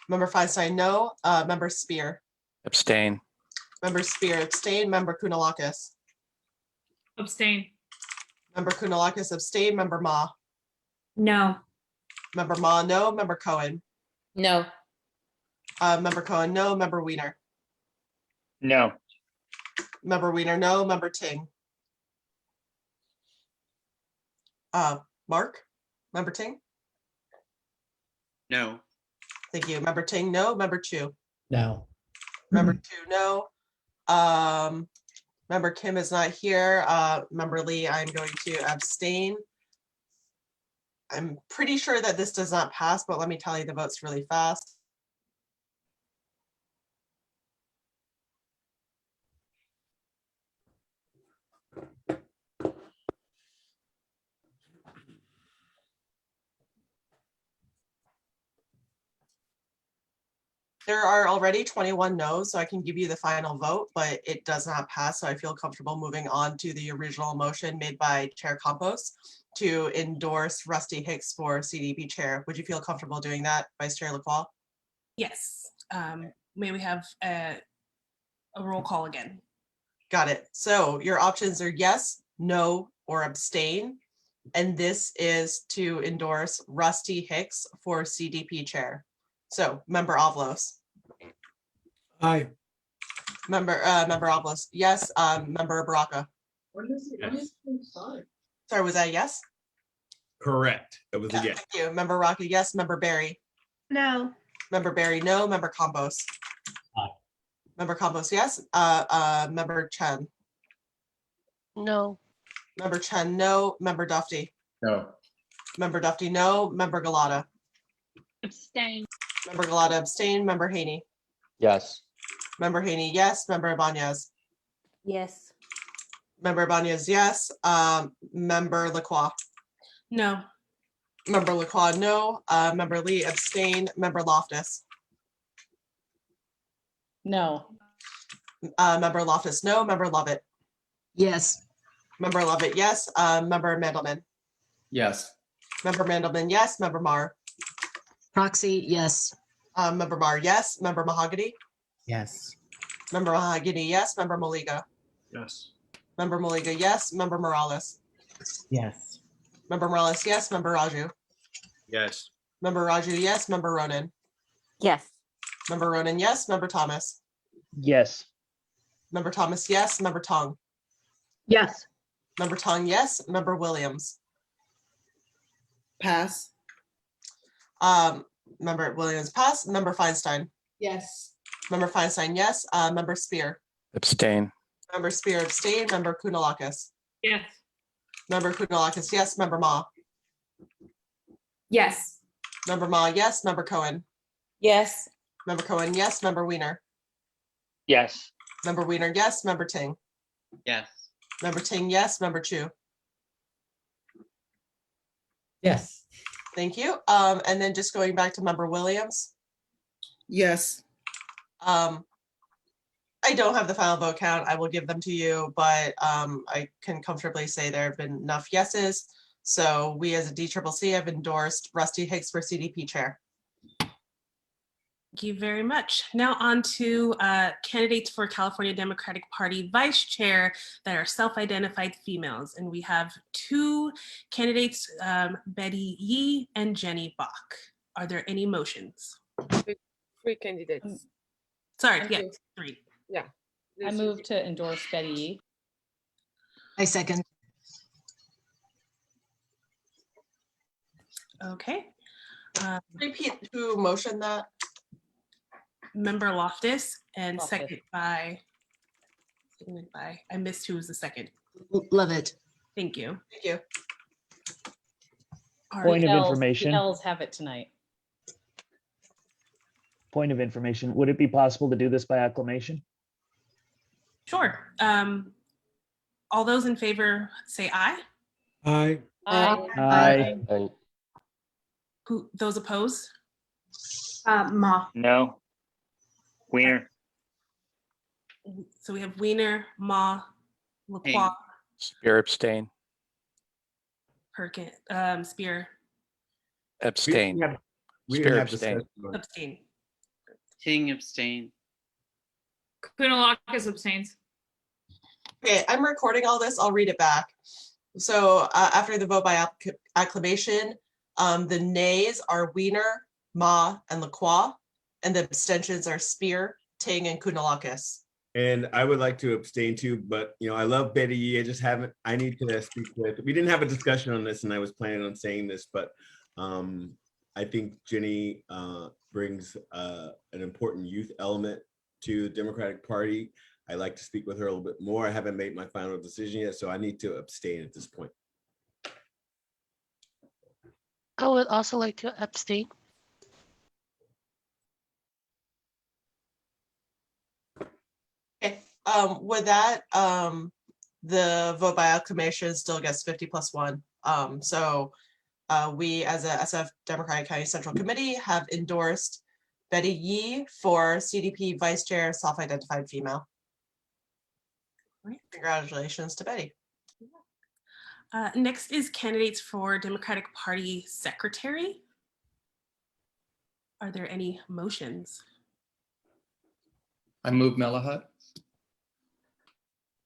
C: Member Feinstein, no. Member Spear.
U: Abstain.
C: Member Spear, abstain. Member Kunalakis.
A: Abstain.
C: Member Kunalakis, abstain. Member Ma.
A: No.
C: Member Ma, no. Member Cohen.
H: No.
C: Member Cohen, no. Member Weiner.
U: No.
C: Member Weiner, no. Member Ting. Mark? Member Ting?
B: No.
C: Thank you. Member Ting, no. Member Chu.
D: No.
C: Member Chu, no. Member Kim is not here. Member Lee, I'm going to abstain. I'm pretty sure that this does not pass, but let me tally the votes really fast. There are already 21 no's, so I can give you the final vote, but it does not pass. So I feel comfortable moving on to the original motion made by Chair Campos to endorse Rusty Hicks for CDP chair. Would you feel comfortable doing that, Vice Chair Lacroix?
A: Yes. May we have a roll call again?
C: Got it. So your options are yes, no, or abstain. And this is to endorse Rusty Hicks for CDP chair. So Member Avlos.
D: Aye.
C: Member Avlos, yes. Member Baraka. Sorry, was that a yes?
K: Correct. That was a yes.
C: Thank you. Member Rocca, yes. Member Barry.
S: No.
C: Member Barry, no. Member Campos.
K: Aye.
C: Member Campos, yes. Member Chen.
N: No.
C: Member Chen, no. Member Duffy.
I: No.
C: Member Duffy, no. Member Galata.
N: Abstain.
C: Member Galata, abstain. Member Haney.
U: Yes.
C: Member Haney, yes. Member Ibanez.
N: Yes.
C: Member Ibanez, yes. Member Lacroix.
A: No.
C: Member Lacroix, no. Member Lee, abstain. Member Loftus.
F: No.
C: Member Loftus, no. Member Lovett.
H: Yes.
C: Member Lovett, yes. Member Mandelman.
I: Yes.
C: Member Mandelman, yes. Member Marr.
H: Proxy, yes.
C: Member Marr, yes. Member Mahogany.
U: Yes.
C: Member Mahogany, yes. Member Maliga.
K: Yes.
C: Member Maliga, yes. Member Morales.
U: Yes.
C: Member Morales, yes. Member Raju.
K: Yes.
C: Member Raju, yes. Member Ronan.
G: Yes.
C: Member Ronan, yes. Member Thomas.
U: Yes.
C: Member Thomas, yes. Member Tong.
N: Yes.
C: Member Tong, yes. Member Williams.
J: Pass.
C: Member Williams, pass. Member Feinstein.
H: Yes.
C: Member Feinstein, yes. Member Spear.
U: Abstain.
C: Member Spear, abstain. Member Kunalakis.
A: Yes.
C: Member Kunalakis, yes. Member Ma.
A: Yes.
C: Member Ma, yes. Member Cohen.
N: Yes.
C: Member Cohen, yes. Member Weiner.
U: Yes.
C: Member Weiner, yes. Member Ting.
B: Yes.
C: Member Ting, yes. Member Chu.
H: Yes.
C: Thank you. And then just going back to Member Williams.
J: Yes.
C: I don't have the final vote count. I will give them to you, but I can comfortably say there have been enough yeses So we as a DCCC have endorsed Rusty Hicks for CDP chair.
A: Thank you very much. Now on to candidates for California Democratic Party Vice Chair that are self-identified females. And we have two candidates, Betty Yee and Jenny Bach. Are there any motions?
L: Three candidates.
A: Sorry, yeah, three.
L: Yeah.
F: I move to endorse Betty Yee.
H: I second.
A: Okay.
C: Repeat who motioned that.
A: Member Loftus and
F: Loftus.
A: seconded by, I missed who was the second.
H: Love it.
A: Thank you.
C: Thank you.
A: All
O: Point
A: right.
O: of
F: The
O: information.
F: L's have it tonight.
O: Point of information. Would it be possible to do this by acclamation?
A: Sure. All those in favor say aye.
D: Aye.
O: Aye.
A: Those opposed?
U: Ma. No. Wiener.
A: So we have Wiener, Ma, Lacroix,
U: Spear abstain.
A: Perkins, Spear,
U: Abstain.
K: We
U: Spear
K: didn't have
U: abstain.
K: discussion on it.
A: abstain.
B: Ting abstain.
P: Kunalakis abstains.
C: Okay, I'm recording all this. I'll read it back. So after the vote by acclamation, the nays are Wiener, Ma, and Lacroix, and the abstentions are Spear, Ting, and Kunalakis.
K: And I would like to abstain too, but I love Betty Yee. I just haven't, I need to speak with, we didn't have a discussion on this and I was planning on saying this, but I think Jenny brings an important youth element to the Democratic Party. I'd like to speak with her a little bit more. I haven't made my final decision yet, so I need to abstain at this point.
Q: I would also like to abstain.
C: Okay, with that, the vote by acclamation still gets 50+1. So we as a SF Democratic County Central Committee have endorsed Betty Yee for CDP Vice Chair, self-identified female. Congratulations to Betty.
A: Next is candidates for Democratic Party Secretary. Are there any motions?
I: I move Malahat.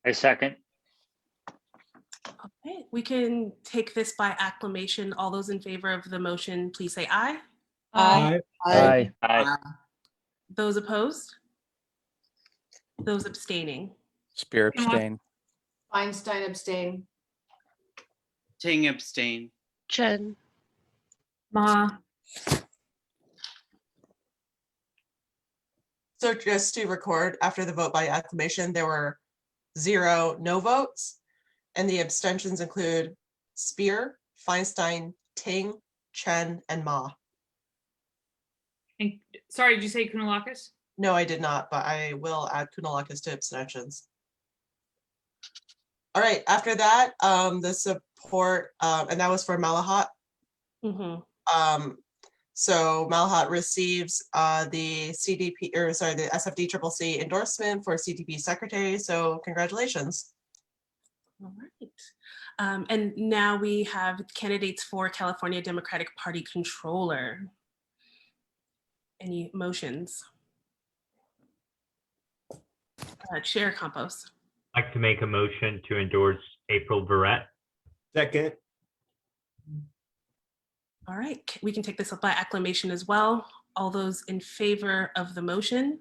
U: I second.
A: Okay, we can take this by acclamation. All those in favor of the motion, please say aye.
D: Aye.
U: Aye. Aye.
A: Those opposed? Those abstaining?
U: Spear abstain.
J: Feinstein abstain.
B: Ting abstain.
Q: Chen.
U: Ma.
C: So just to record, after the vote by acclamation, there were 0 no votes, and the abstentions include Spear, Feinstein, Ting, Chen, and Ma.
P: And sorry, did you say Kunalakis?
C: No, I did not, but I will add Kunalakis to abstentions. All right, after that, the support, and that was for Malahat. So Malahat receives the CDP, or sorry, the SFDCCC endorsement for CDP secretary. So congratulations.
A: All right. And now we have candidates for California Democratic Party controller. Any motions? Chair Campos.
R: I'd like to make a motion to endorse April Verrett.
K: Second.
A: All right, we can take this up by acclamation as well. All those in favor of the motion?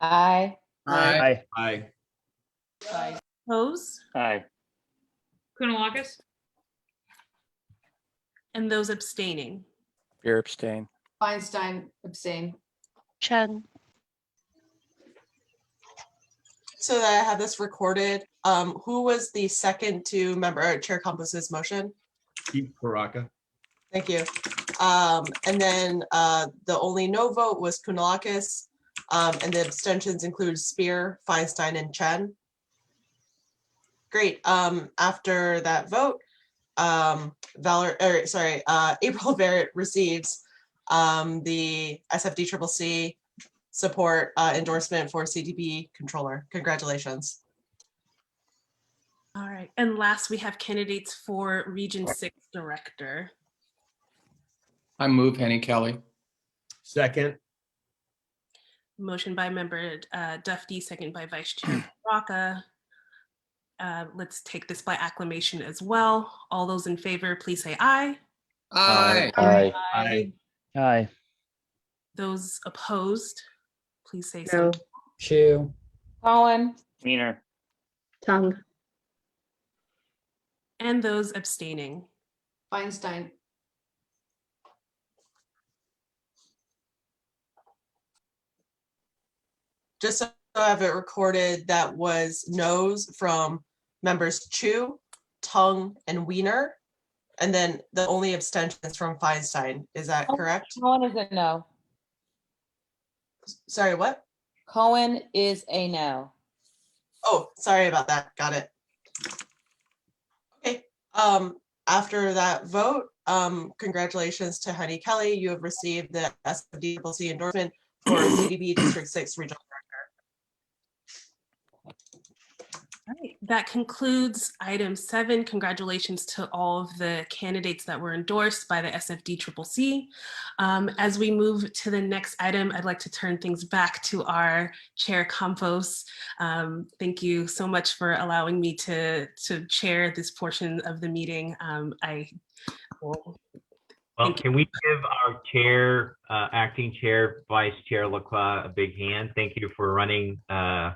F: Aye.
K: Aye. Aye.
F: Aye.
A: Opposed?
U: Aye.
P: Kunalakis.
A: And those abstaining?
U: Spear abstain.
J: Feinstein abstain.
Q: Chen.
C: So that I have this recorded. Who was the second to member Chair Campos's motion?
K: Keith Baraka.
C: Thank you. And then the only no vote was Kunalakis, and the abstentions include Spear, Feinstein, and Chen. Great. After that vote, April Verrett receives the SFDCCC support endorsement for CDP controller. Congratulations.
A: All right, and last we have candidates for Region 6 Director.
I: I move Henny Kelly.
K: Second.
A: Motion by member Duffy, second by Vice Chair Rocca. Let's take this by acclamation as well. All those in favor, please say aye.
I: Aye.
O: Aye.
K: Aye.
O: Aye.
A: Those opposed, please say
J: No.
A: so.
D: Chu,
J: Colin,
O: Wiener.
J: Tongue,
A: And those abstaining.
J: Feinstein.
C: Just so I have it recorded, that was no's from members Chu, Tongue, and Wiener. And then the only abstentions from Feinstein. Is that correct?
J: Cohen is a no.
C: Sorry, what?
J: Cohen is a no.
C: Oh, sorry about that. Got it. Okay. After that vote, congratulations to Honey Kelly. You have received the SFDCCC endorsement for CDB District 6 Regional
A: All right, that concludes item 7. Congratulations to all of the candidates that were endorsed by the SFDCCC. As we move to the next item, I'd like to turn things back to our Chair Campos. Thank you so much for allowing me to chair this portion of the meeting.
R: Well, can we give our chair, acting chair, Vice Chair Lacroix a big hand? Thank you for running a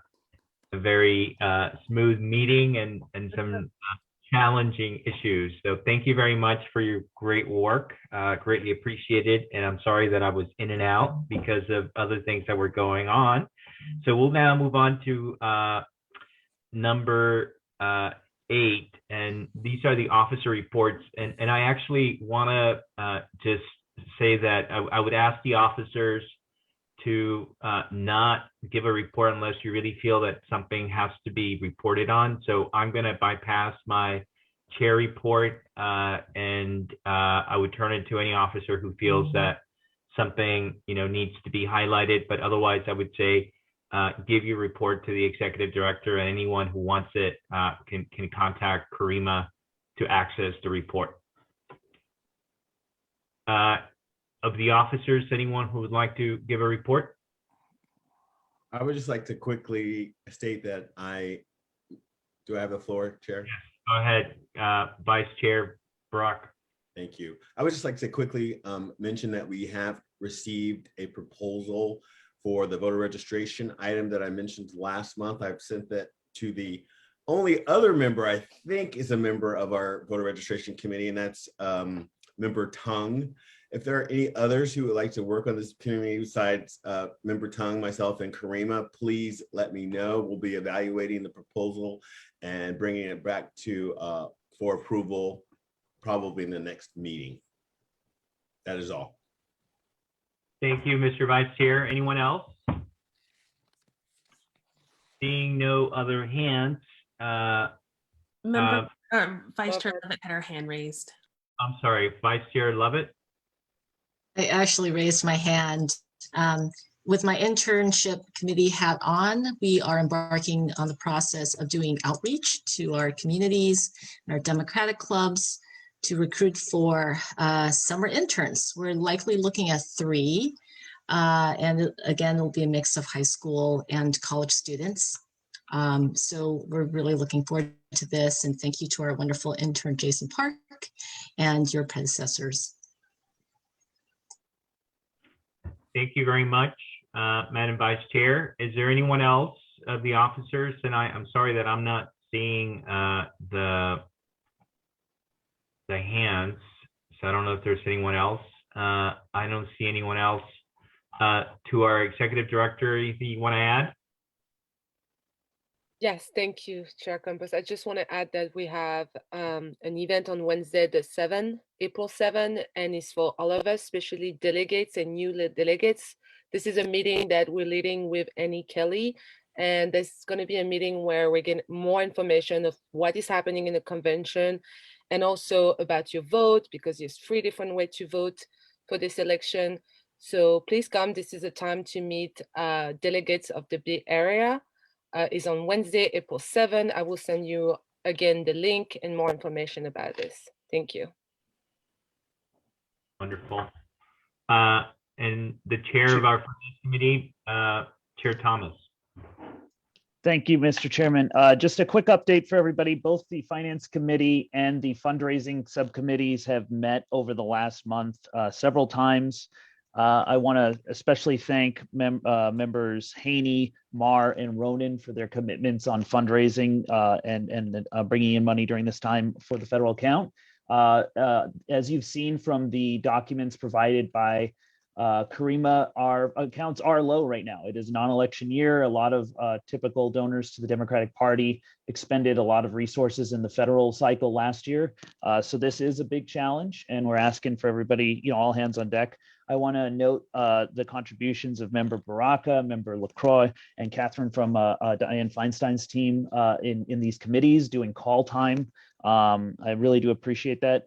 R: very smooth meeting and some challenging issues. So thank you very much for your great work. Greatly appreciated. And I'm sorry that I was in and out because of other things that were going on. So we'll now move on to number 8, and these are the officer reports. And I actually want to just say that I would ask the officers to not give a report unless you really feel that something has to be reported on. So I'm going to bypass my chair report and I would turn it to any officer who feels that something needs to be highlighted. But otherwise, I would say give your report to the executive director, and anyone who wants it can contact Karima to access the report. Of the officers, anyone who would like to give a report?
K: I would just like to quickly state that do I have the floor, Chair?
R: Yes, go ahead, Vice Chair Brock.
K: Thank you. I would just like to quickly mention that we have received a proposal for the voter registration item that I mentioned last month. I've sent that to the only other member I think is a member of our voter registration committee, and that's member Tongue. If there are any others who would like to work on this committee besides member Tongue, myself, and Karima, please let me know. We'll be evaluating the proposal and bringing it back to for approval probably in the next meeting. That is all.
R: Thank you, Mr. Vice Chair. Anyone else? Seeing no other hands.
A: Member Vice Chair Lovett had her hand raised.
R: I'm sorry, Vice Chair Lovett.
H: I actually raised my hand. With my internship committee hat on, we are embarking on the process of doing outreach to our communities and our democratic clubs to recruit for summer interns. We're likely looking at 3. And again, it'll be a mix of high school and college students. So we're really looking forward to this. And thank you to our wonderful intern, Jason Park, and your predecessors.
R: Thank you very much, Madam Vice Chair. Is there anyone else of the officers? And I'm sorry that I'm not seeing the hands, so I don't know if there's anyone else. I don't see anyone else. To our executive director, anything you want to add?
L: Yes, thank you, Chair Campos. I just want to add that we have an event on Wednesday, April 7, and it's for all of us, especially delegates and new delegates. This is a meeting that we're leading with Annie Kelly, and this is going to be a meeting where we get more information of what is happening in the convention and also about your vote, because there's 3 different ways to vote for this election. So please come. This is a time to meet delegates of the Bay Area. Is on Wednesday, April 7. I will send you again, the link and more information about this. Thank you.
R: Wonderful. And the chair of our finance committee, Chair Thomas.
O: Thank you, Mr. Chairman. Just a quick update for everybody. Both the Finance Committee and the fundraising subcommittees have met over the last month several times. I want to especially thank members Haney, Marr, and Ronan for their commitments on fundraising and bringing in money during this time for the federal account. As you've seen from the documents provided by Karima, our accounts are low right now. It is a non-election year. A lot of typical donors to the Democratic Party expended a lot of resources in the federal cycle last year. So this is a big challenge, and we're asking for everybody, all hands on deck. I want to note the contributions of Member Baraka, Member LaCroix, and Catherine from Dianne Feinstein's team in these committees doing call time. I really do appreciate that.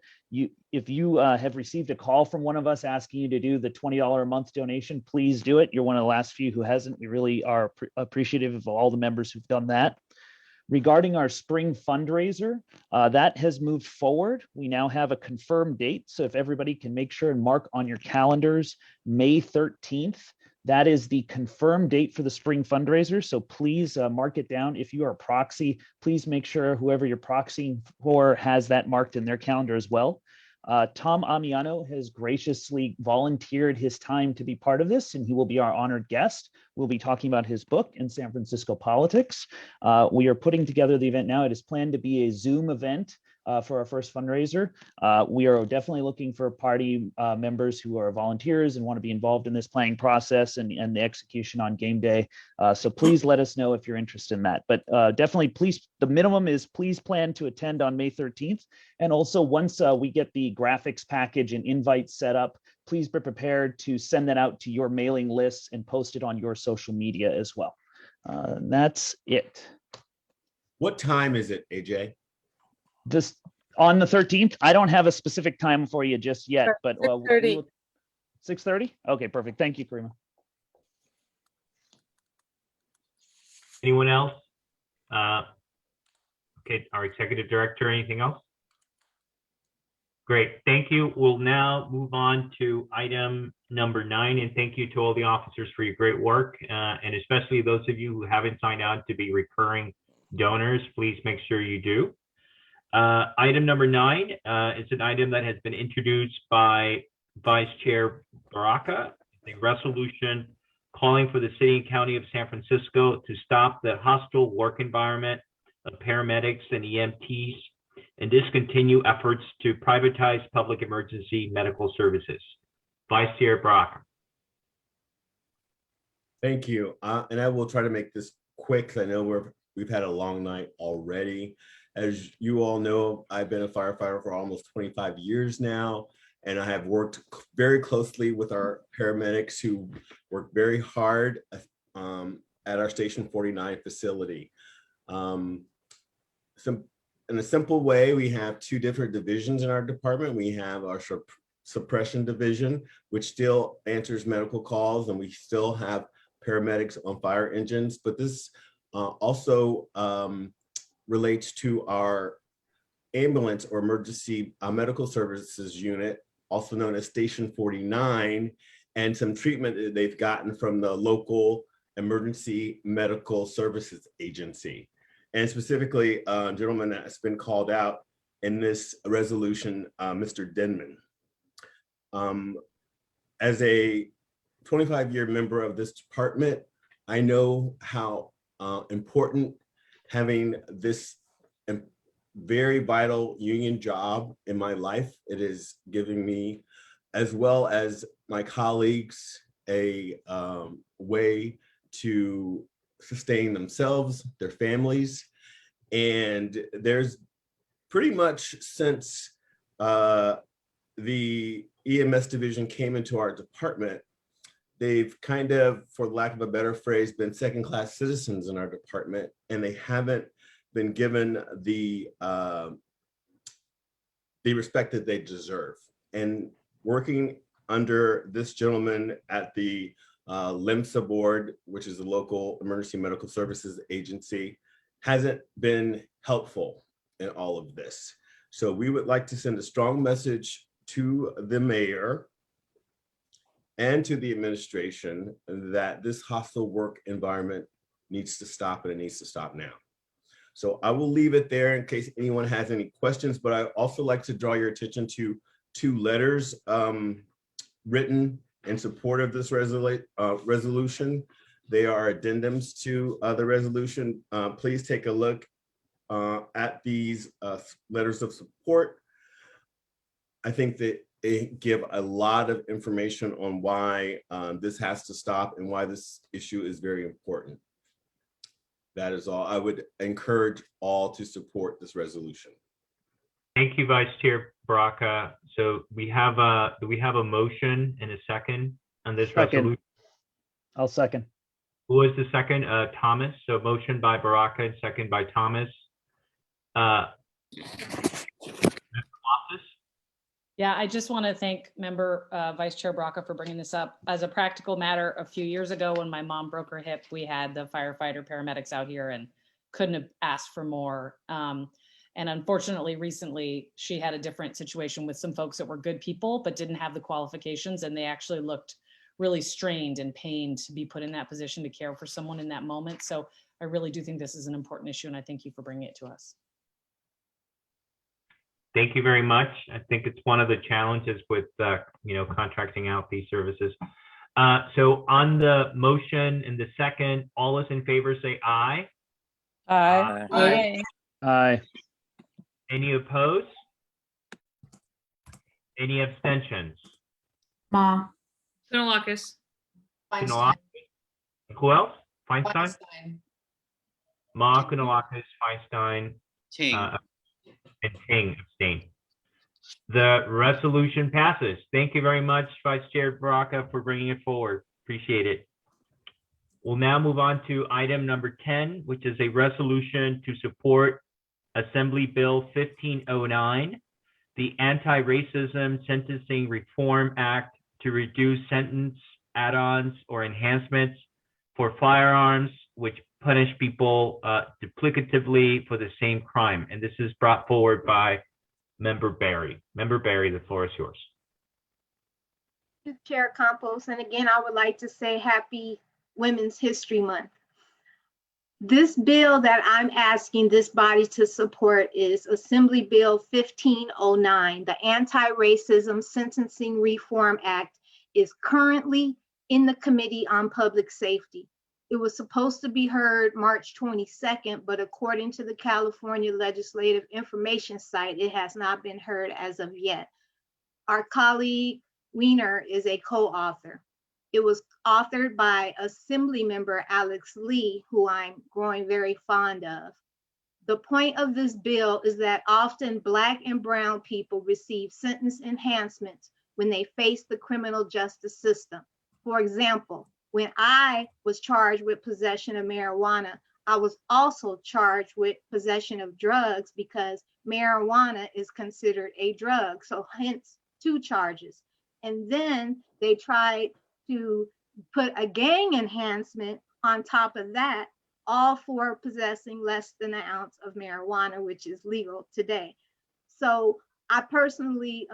O: If you have received a call from one of us asking you to do the $20 a month donation, please do it. You're one of the last few who hasn't. We really are appreciative of all the members who've done that. Regarding our spring fundraiser, that has moved forward. We now have a confirmed date. So if everybody can make sure and mark on your calendars, May 13th, that is the confirmed date for the spring fundraiser. So please mark it down. If you are a proxy, please make sure whoever you're proxying for has that marked in their calendar as well. Tom Amiano has graciously volunteered his time to be part of this, and he will be our honored guest. We'll be talking about his book in San Francisco politics. We are putting together the event now. It is planned to be a Zoom event for our first fundraiser. We are definitely looking for party members who are volunteers and want to be involved in this planning process and the execution on game day. So please let us know if you're interested in that. But definitely, please, the minimum is please plan to attend on May 13th. And also once we get the graphics package and invites set up, please be prepared to send that out to your mailing lists and post it on your social media as well. That's it.
K: What time is it, AJ?
O: This on the 13th. I don't have a specific time for you just yet, but
L: 6:30.
O: 6:30. Okay, perfect. Thank you, Karima.
R: Anyone else? Okay, our executive director, anything else? Great, thank you. We'll now move on to item number 9, and thank you to all the officers for your great work, and especially those of you who haven't signed on to be recurring donors, please make sure you do. Item number 9 is an item that has been introduced by Vice Chair Baraka, a resolution calling for the City and County of San Francisco to stop the hostile work environment of paramedics and EMTs and discontinue efforts to privatize public emergency medical services. Vice Chair Baraka.
K: Thank you. And I will try to make this quick because I know we've had a long night already. As you all know, I've been a firefighter for almost 25 years now, and I have worked very closely with our paramedics who work very hard at our Station 49 facility. In a simple way, we have 2 different divisions in our department. We have our suppression division, which still answers medical calls, and we still have paramedics on fire engines, but this also relates to our ambulance or emergency medical services unit, also known as Station 49, and some treatment that they've gotten from the local emergency medical services agency. And specifically, a gentleman that's been called out in this resolution, Mr. Denman. As a 25-year member of this department, I know how important having this very vital union job in my life. It is giving me, as well as my colleagues, a way to sustain themselves, their families. And there's pretty much since the EMS division came into our department, they've kind of, for lack of a better phrase, been second-class citizens in our department, and they haven't been given the respect that they deserve. And working under this gentleman at the LIMSA board, which is the local emergency medical services agency, hasn't been helpful. in all of this. So we would like to send a strong message to the mayor and to the administration that this hostile work environment needs to stop, and it needs to stop now. So I will leave it there in case anyone has any questions, but I also like to draw your attention to 2 letters written in support of this resolution. They are addendums to the resolution. Please take a look at these letters of support. I think that they give a lot of information on why this has to stop and why this issue is very important. That is all. I would encourage all to support this resolution.
R: Thank you, Vice Chair Baraka. So do we have a motion and a second on this resolution?
O: I'll second.
R: Who was the second? Thomas. So motion by Baraka and second by Thomas.
F: Yeah, I just want to thank Member Vice Chair Braca for bringing this up. As a practical matter, a few years ago when my mom broke her hip, we had the firefighter paramedics out here and couldn't have asked for more. And unfortunately, recently, she had a different situation with some folks that were good people, but didn't have the qualifications. And they actually looked really strained and pained to be put in that position to care for someone in that moment. So I really do think this is an important issue, and I thank you for bringing it to us.
R: Thank you very much. I think it's one of the challenges with contracting out these services. So on the motion and the second, all those in favor say aye.
J: Aye.
O: Aye. Aye.
R: Any opposed? Any abstentions?
P: Ma. Kunalakis.
R: Kunalakis. Who else? Feinstein? Ma, Kunalakis, Feinstein. And Ting abstain. The resolution passes. Thank you very much, Vice Chair Baraka, for bringing it forward. Appreciate it. We'll now move on to item number 10, which is a resolution to support Assembly Bill 1509, the Anti-Racism Sentencing Reform Act to reduce sentence add-ons or enhancements for firearms, which punish people duplicatively for the same crime. And this is brought forward by Member Barry. Member Barry, the floor is yours.
S: Chair Campos, and again, I would like to say happy Women's History Month. This bill that I'm asking this body to support is Assembly Bill 1509. The Anti-Racism Sentencing Reform Act is currently in the Committee on Public Safety. It was supposed to be heard March 22nd, but according to the California Legislative Information Site, it has not been heard as of yet. Our colleague Weiner is a co-author. It was authored by Assembly Member Alex Lee, who I'm growing very fond of. The point of this bill is that often Black and Brown people receive sentence enhancements when they face the criminal justice system. For example, when I was charged with possession of marijuana, I was also charged with possession of drugs because marijuana is considered a drug. So hence 2 charges. And then they tried to put a gang enhancement on top of that, all for possessing less than an ounce of marijuana, which is legal today. So I personally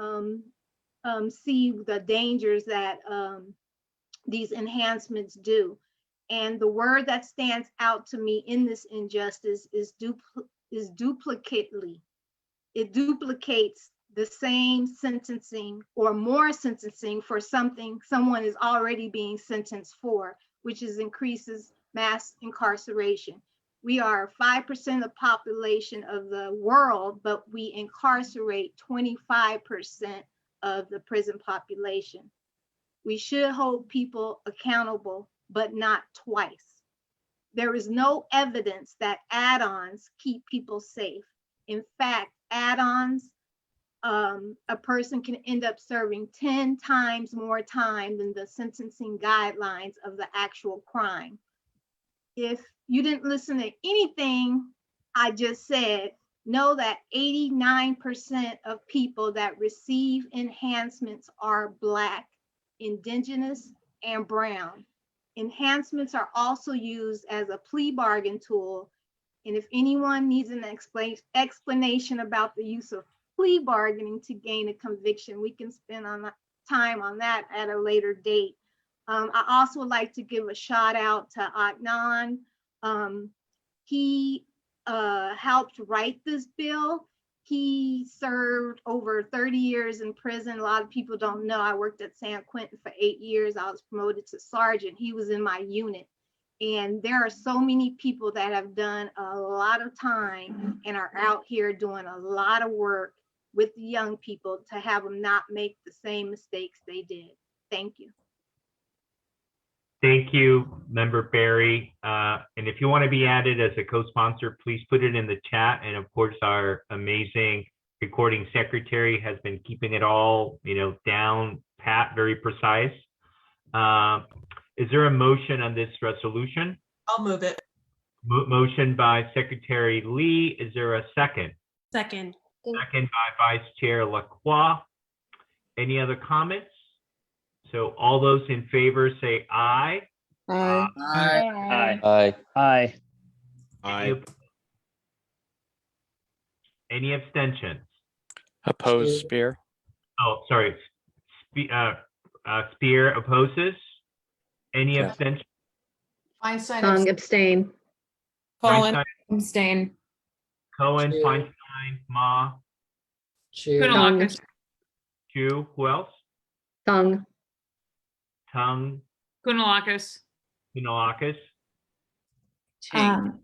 S: see the dangers that these enhancements do. And the word that stands out to me in this injustice is duplicately. It duplicates the same sentencing or more sentencing for something someone is already being sentenced for, which is increases mass incarceration. We are 5% of the population of the world, but we incarcerate 25% of the prison population. We should hold people accountable, but not twice. There is no evidence that add-ons keep people safe. In fact, add-ons, a person can end up serving 10 times more time than the sentencing guidelines of the actual crime. If you didn't listen to anything I just said, know that 89% of people that receive enhancements are Black, Indigenous, and Brown. Enhancements are also used as a plea bargain tool And if anyone needs an explanation about the use of plea bargaining to gain a conviction, we can spend time on that at a later date. I also would like to give a shout out to Adnan. He helped write this bill. He served over 30 years in prison. A lot of people don't know. I worked at San Quentin for 8 years. I was promoted to sergeant. He was in my unit. And there are so many people that have done a lot of time and are out here doing a lot of work with the young people to have them not make the same mistakes they did. Thank you.
R: Thank you, Member Barry. And if you want to be added as a co-sponsor, please put it in the chat. And of course, our amazing recording secretary has been keeping it all, down pat, very precise. Is there a motion on this resolution?
C: I'll move it.
R: Motion by Secretary Lee. Is there a second?
A: Second.
R: Second by Vice Chair Lacroix. Any other comments? So all those in favor say aye.
J: Aye.
U: Aye.
O: Aye.
K: Aye.
R: Any abstentions?
U: Oppose, Spear.
R: Oh, sorry. Spear opposes. Any
U: Yeah.
R: abstention?
J: Feinstein abstain.
P: Cohen
R: Feinstein,
P: abstain.
R: Cohen,
J: Chu.
R: Feinstein, Ma,
P: Kounalakis.
R: Chu. Who else?
J: Tung.
R: Tung,
P: Kounalakis.
R: Kounalakis,
J: Um,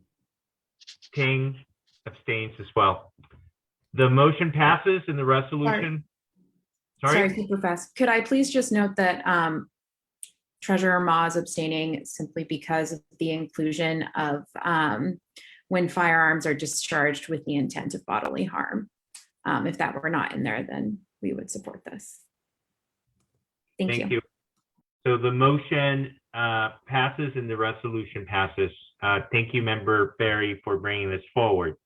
R: Ting abstains as well. The motion passes and the resolution.
E: Sorry, super fast. Could I please just note that Treasurer Ma is abstaining simply because of the inclusion of when firearms are discharged with the intent of bodily harm. If that were not in there, then we would support this. Thank you.
R: So the motion passes and the resolution passes. Thank you, Member Barry, for bringing this forward.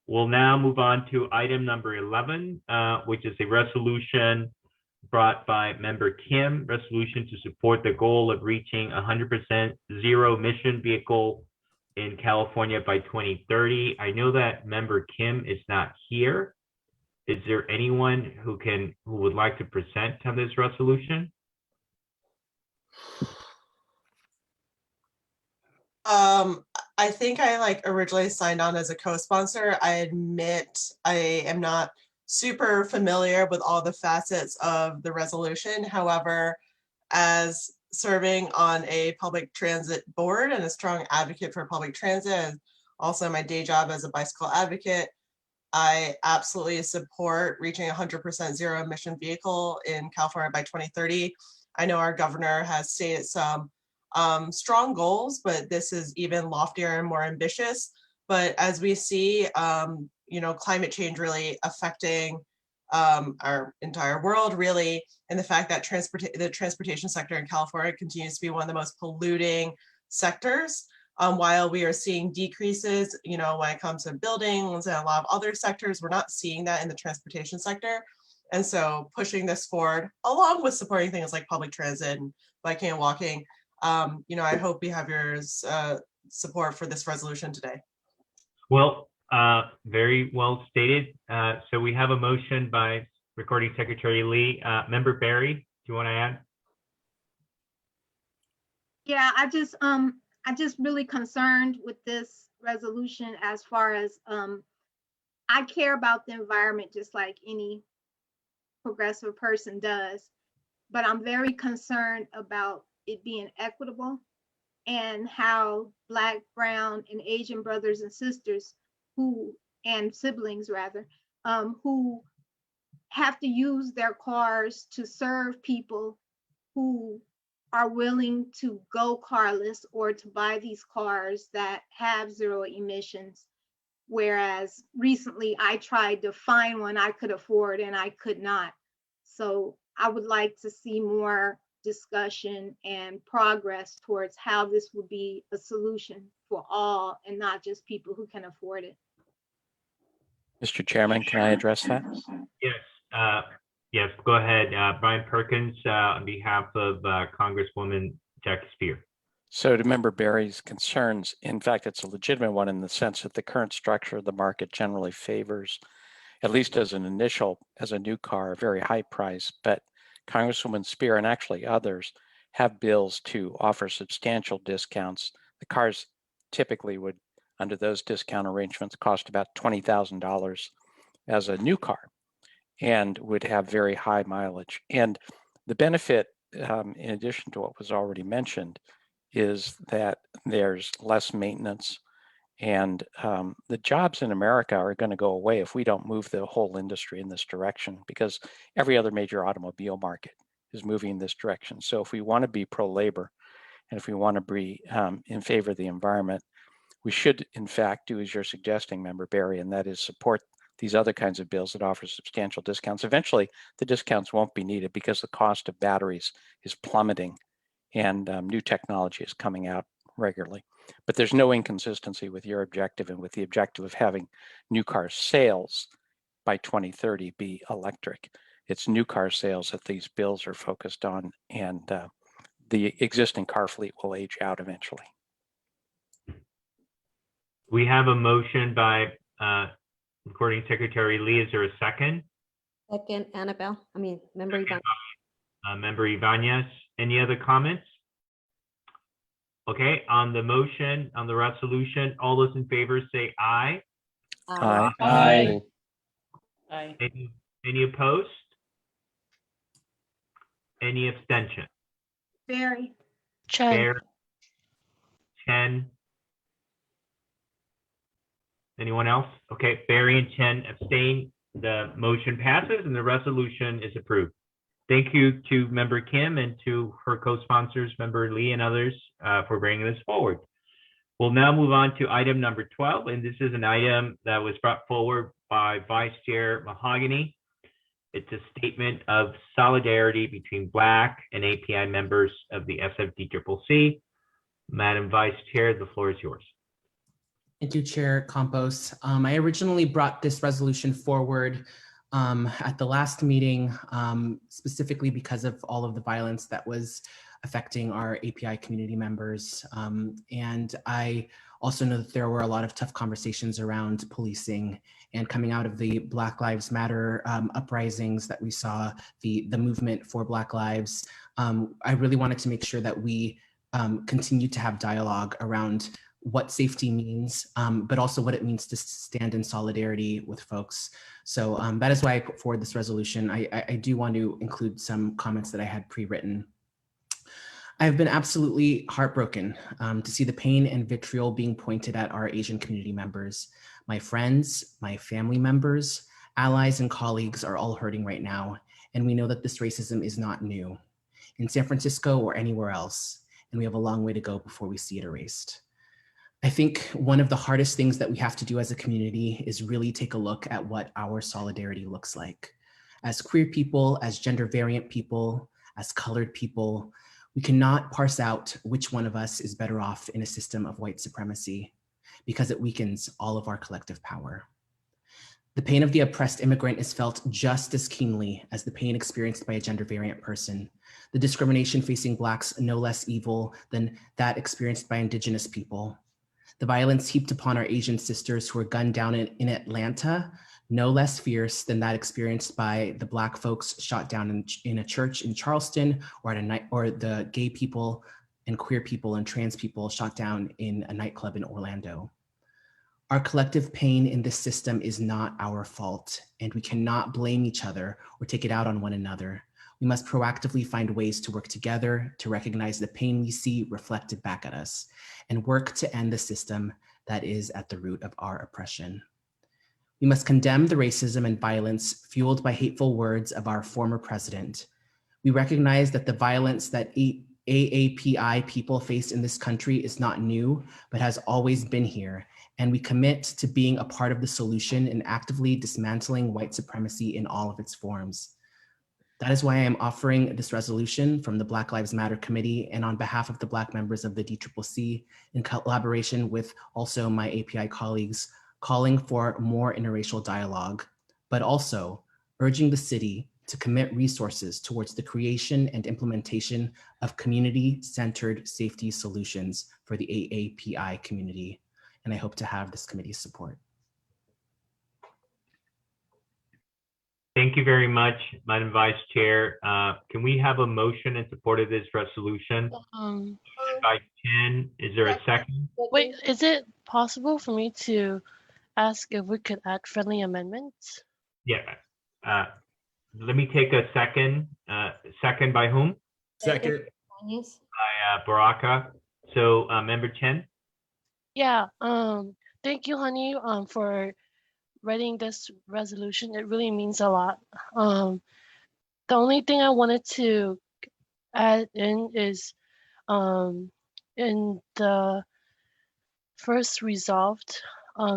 R: We'll now move on to item number 11, which is a resolution brought by Member Kim, resolution to support the goal of reaching 100% zero emission vehicle in California by 2030. I know that Member Kim is not here. Is there anyone who would like to present on this resolution?
C: I think I originally signed on as a co-sponsor. I admit I am not super familiar with all the facets of the resolution. However, as serving on a public transit board and a strong advocate for public transit, and also my day job as a bicycle advocate, I absolutely support reaching 100% zero emission vehicle in California by 2030. I know our governor has stated some strong goals, but this is even loftier and more ambitious. But as we see, climate change really affecting our entire world, really, and the fact that the transportation sector in California continues to be one of the most polluting sectors, while we are seeing decreases, when it comes to buildings and a lot of other sectors, we're not seeing that in the transportation sector. And so pushing this forward, along with supporting things like public transit and biking and walking, I hope we have your support for this resolution today.
R: Well, very well stated. So we have a motion by Recording Secretary Lee. Member Barry, do you want to add?
S: Yeah, I just really concerned with this resolution as far as I care about the environment just like any progressive person does, but I'm very concerned about it being equitable and how Black, brown, and Asian brothers and sisters and siblings rather, who have to use their cars to serve people who are willing to go carless or to buy these cars that have zero emissions. Whereas recently I tried to find one I could afford and I could not. So I would like to see more discussion and progress towards how this would be a solution for all and not just people who can afford it.
U: Mr. Chairman, can I address that?
R: Yes. Yes, go ahead. Brian Perkins, on behalf of Congresswoman Jackie Spear.
U: So to Member Barry's concerns, in fact, it's a legitimate one in the sense that the current structure of the market generally favors, at least as an initial, as a new car, a very high price. But Congresswoman Spear and actually others have bills to offer substantial discounts. The cars typically would, under those discount arrangements, cost about $20,000 as a new car and would have very high mileage. And the benefit, in addition to what was already mentioned, is that there's less maintenance, and the jobs in America are going to go away if we don't move the whole industry in this direction, because every other major automobile market is moving in this direction. So if we want to be pro-labor, and if we want to be in favor of the environment, we should, in fact, do as you're suggesting, Member Barry, and that is support these other kinds of bills that offer substantial discounts. Eventually, the discounts won't be needed because the cost of batteries is plummeting and new technology is coming out regularly. But there's no inconsistency with your objective and with the objective of having new car sales by 2030 be electric. It's new car sales that these bills are focused on, and the existing car fleet will age out eventually.
R: We have a motion by Recording Secretary Lee. Is there a second?
J: Second, Member Ibanez.
R: Member Ibanez. Any other comments? Okay, on the motion, on the resolution, all those in favor say aye.
U: Aye.
J: Aye.
P: Aye.
R: Any opposed? Any abstention?
S: Barry.
Q: Chen.
R: Bear, Chen. Anyone else? Okay, Barry and Chen abstain. The motion passes and the resolution is approved. Thank you to Member Kim and to her co-sponsors, Member Lee and others, for bringing this forward. We'll now move on to item number 12, and this is an item that was brought forward by Vice Chair Mahogany. It's a statement of solidarity between Black and API members of the SFDCCC. Madam Vice Chair, the floor is yours.
M: Thank you, Chair Campos. I originally brought this resolution forward at the last meeting, specifically because of all of the violence that was affecting our API community members. And I also know that there were a lot of tough conversations around policing, and coming out of the Black Lives Matter uprisings that we saw, the movement for Black Lives. I really wanted to make sure that we continue to have dialogue around what safety means, but also what it means to stand in solidarity with folks. So that is why I put forward this resolution. I do want to include some comments that I had pre-written. I have been absolutely heartbroken to see the pain and vitriol being pointed at our Asian community members. My friends, my family members, allies, and colleagues are all hurting right now, and we know that this racism is not new in San Francisco or anywhere else, and we have a long way to go before we see it erased. I think one of the hardest things that we have to do as a community is really take a look at what our solidarity looks like. As queer people, as gender variant people, as colored people, we cannot parse out which one of us is better off in a system of white supremacy, because it weakens all of our collective power. The pain of the oppressed immigrant is felt just as keenly as the pain experienced by a gender variant person. The discrimination facing Blacks no less evil than that experienced by Indigenous people. The violence heaped upon our Asian sisters who were gunned down in Atlanta, no less fierce than that experienced by the Black folks shot down in a church in Charleston, or at a night, or the gay people and queer people and trans people shot down in a nightclub in Orlando. Our collective pain in this system is not our fault, and we cannot blame each other or take it out on one another. We must proactively find ways to work together to recognize the pain we see reflected back at us, and work to end the system that is at the root of our oppression. We must condemn the racism and violence fueled by hateful words of our former president. We recognize that the violence that AAPI people face in this country is not new, but has always been here. And we commit to being a part of the solution and actively dismantling white supremacy in all of its forms. That is why I am offering this resolution from the Black Lives Matter Committee and on behalf of the Black members of the DCCC, in collaboration with also my API colleagues, calling for more interracial dialogue, but also urging the city to commit resources towards the creation and implementation of community-centered safety solutions for the AAPI community. And I hope to have this committee's support.
R: Thank you very much, Madam Vice Chair. Can we have a motion in support of this resolution? By 10, is there a second?
Q: Wait, is it possible for me to ask if we could add friendly amendments?
R: Yeah. Let me take a second. Second by whom?
K: Second.
R: By Baraka. So member Chen.
Q: Yeah. Thank you, honey, for writing this resolution. It really means a lot. The only thing I wanted to add in is in the first resolved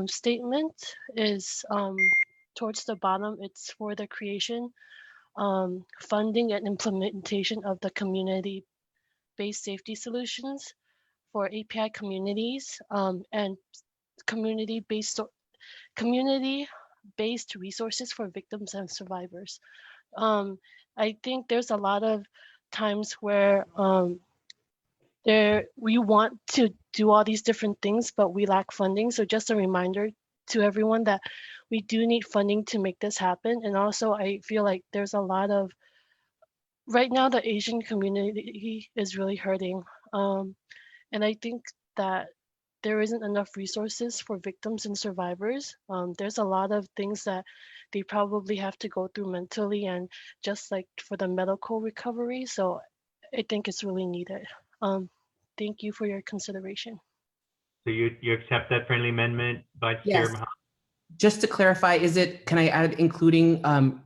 Q: statement is towards the bottom, it's for the creation, funding and implementation of the community-based safety solutions for API communities and community-based resources for victims and survivors. I think there's a lot of times where we want to do all these different things, but we lack funding. So just a reminder to everyone that we do need funding to make this happen. And also I feel like there's a lot of, right now the Asian community is really hurting. And I think that there isn't enough resources for victims and survivors. There's a lot of things that they probably have to go through mentally and just like for the medical recovery. So I think it's really needed. Thank you for your consideration.
R: So you accept that friendly amendment, Vice Chair Mahoney?
M: Just to clarify, can I add including, can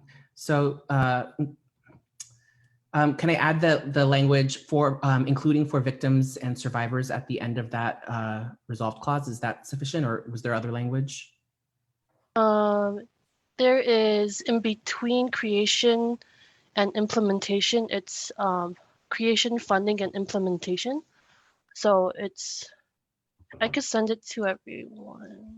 M: I add the language for including for victims and survivors at the end of that resolved clause? Is that sufficient, or was there other language?
Q: There is in between creation and implementation, it's creation, funding, and implementation. So I could send it to everyone.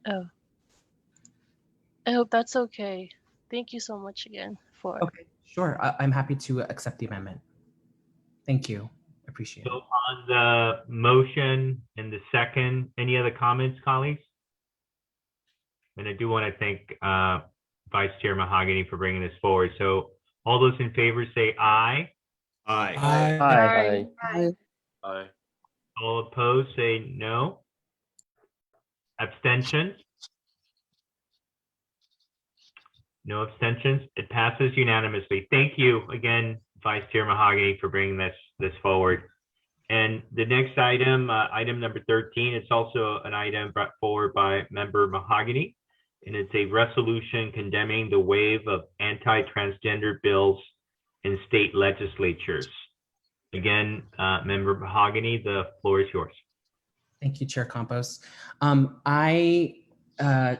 Q: Oh, I hope that's okay. Thank you so much again for.
M: Okay, sure. I'm happy to accept the amendment. Thank you. Appreciate it.
R: So on the motion and the second, any other comments, colleagues? And I do want to thank Vice Chair Mahogany for bringing this forward. So all those in favor say aye.
K: Aye.
D: Aye.
Q: Aye.
S: Aye.
B: Aye.
R: All opposed say no. Abstentions? No abstentions. It passes unanimously. Thank you again, Vice Chair Mahogany, for bringing this forward. And the next item, item number 13, it's also an item brought forward by Member Mahogany, and it's a resolution condemning the wave of anti-transgender bills in state legislatures. Again, Member Mahogany, the floor is yours.
M: Thank you, Chair Campos. I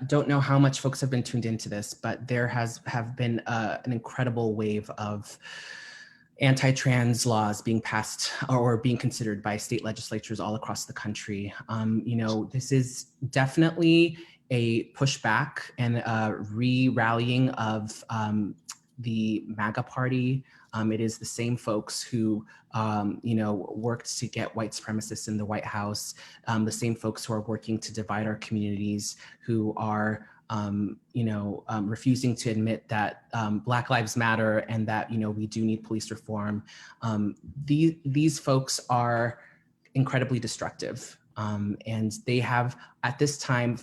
M: don't know how much folks have been tuned into this, but there have been an incredible wave of anti-trans laws being passed or being considered by state legislatures all across the country. This is definitely a pushback and a re-rallying of the MAGA party. It is the same folks who, worked to get white supremacists in the White House, the same folks who are working to divide our communities, who are, refusing to admit that Black Lives Matter and that, we do need police reform. These folks are incredibly destructive. And they have, at this time,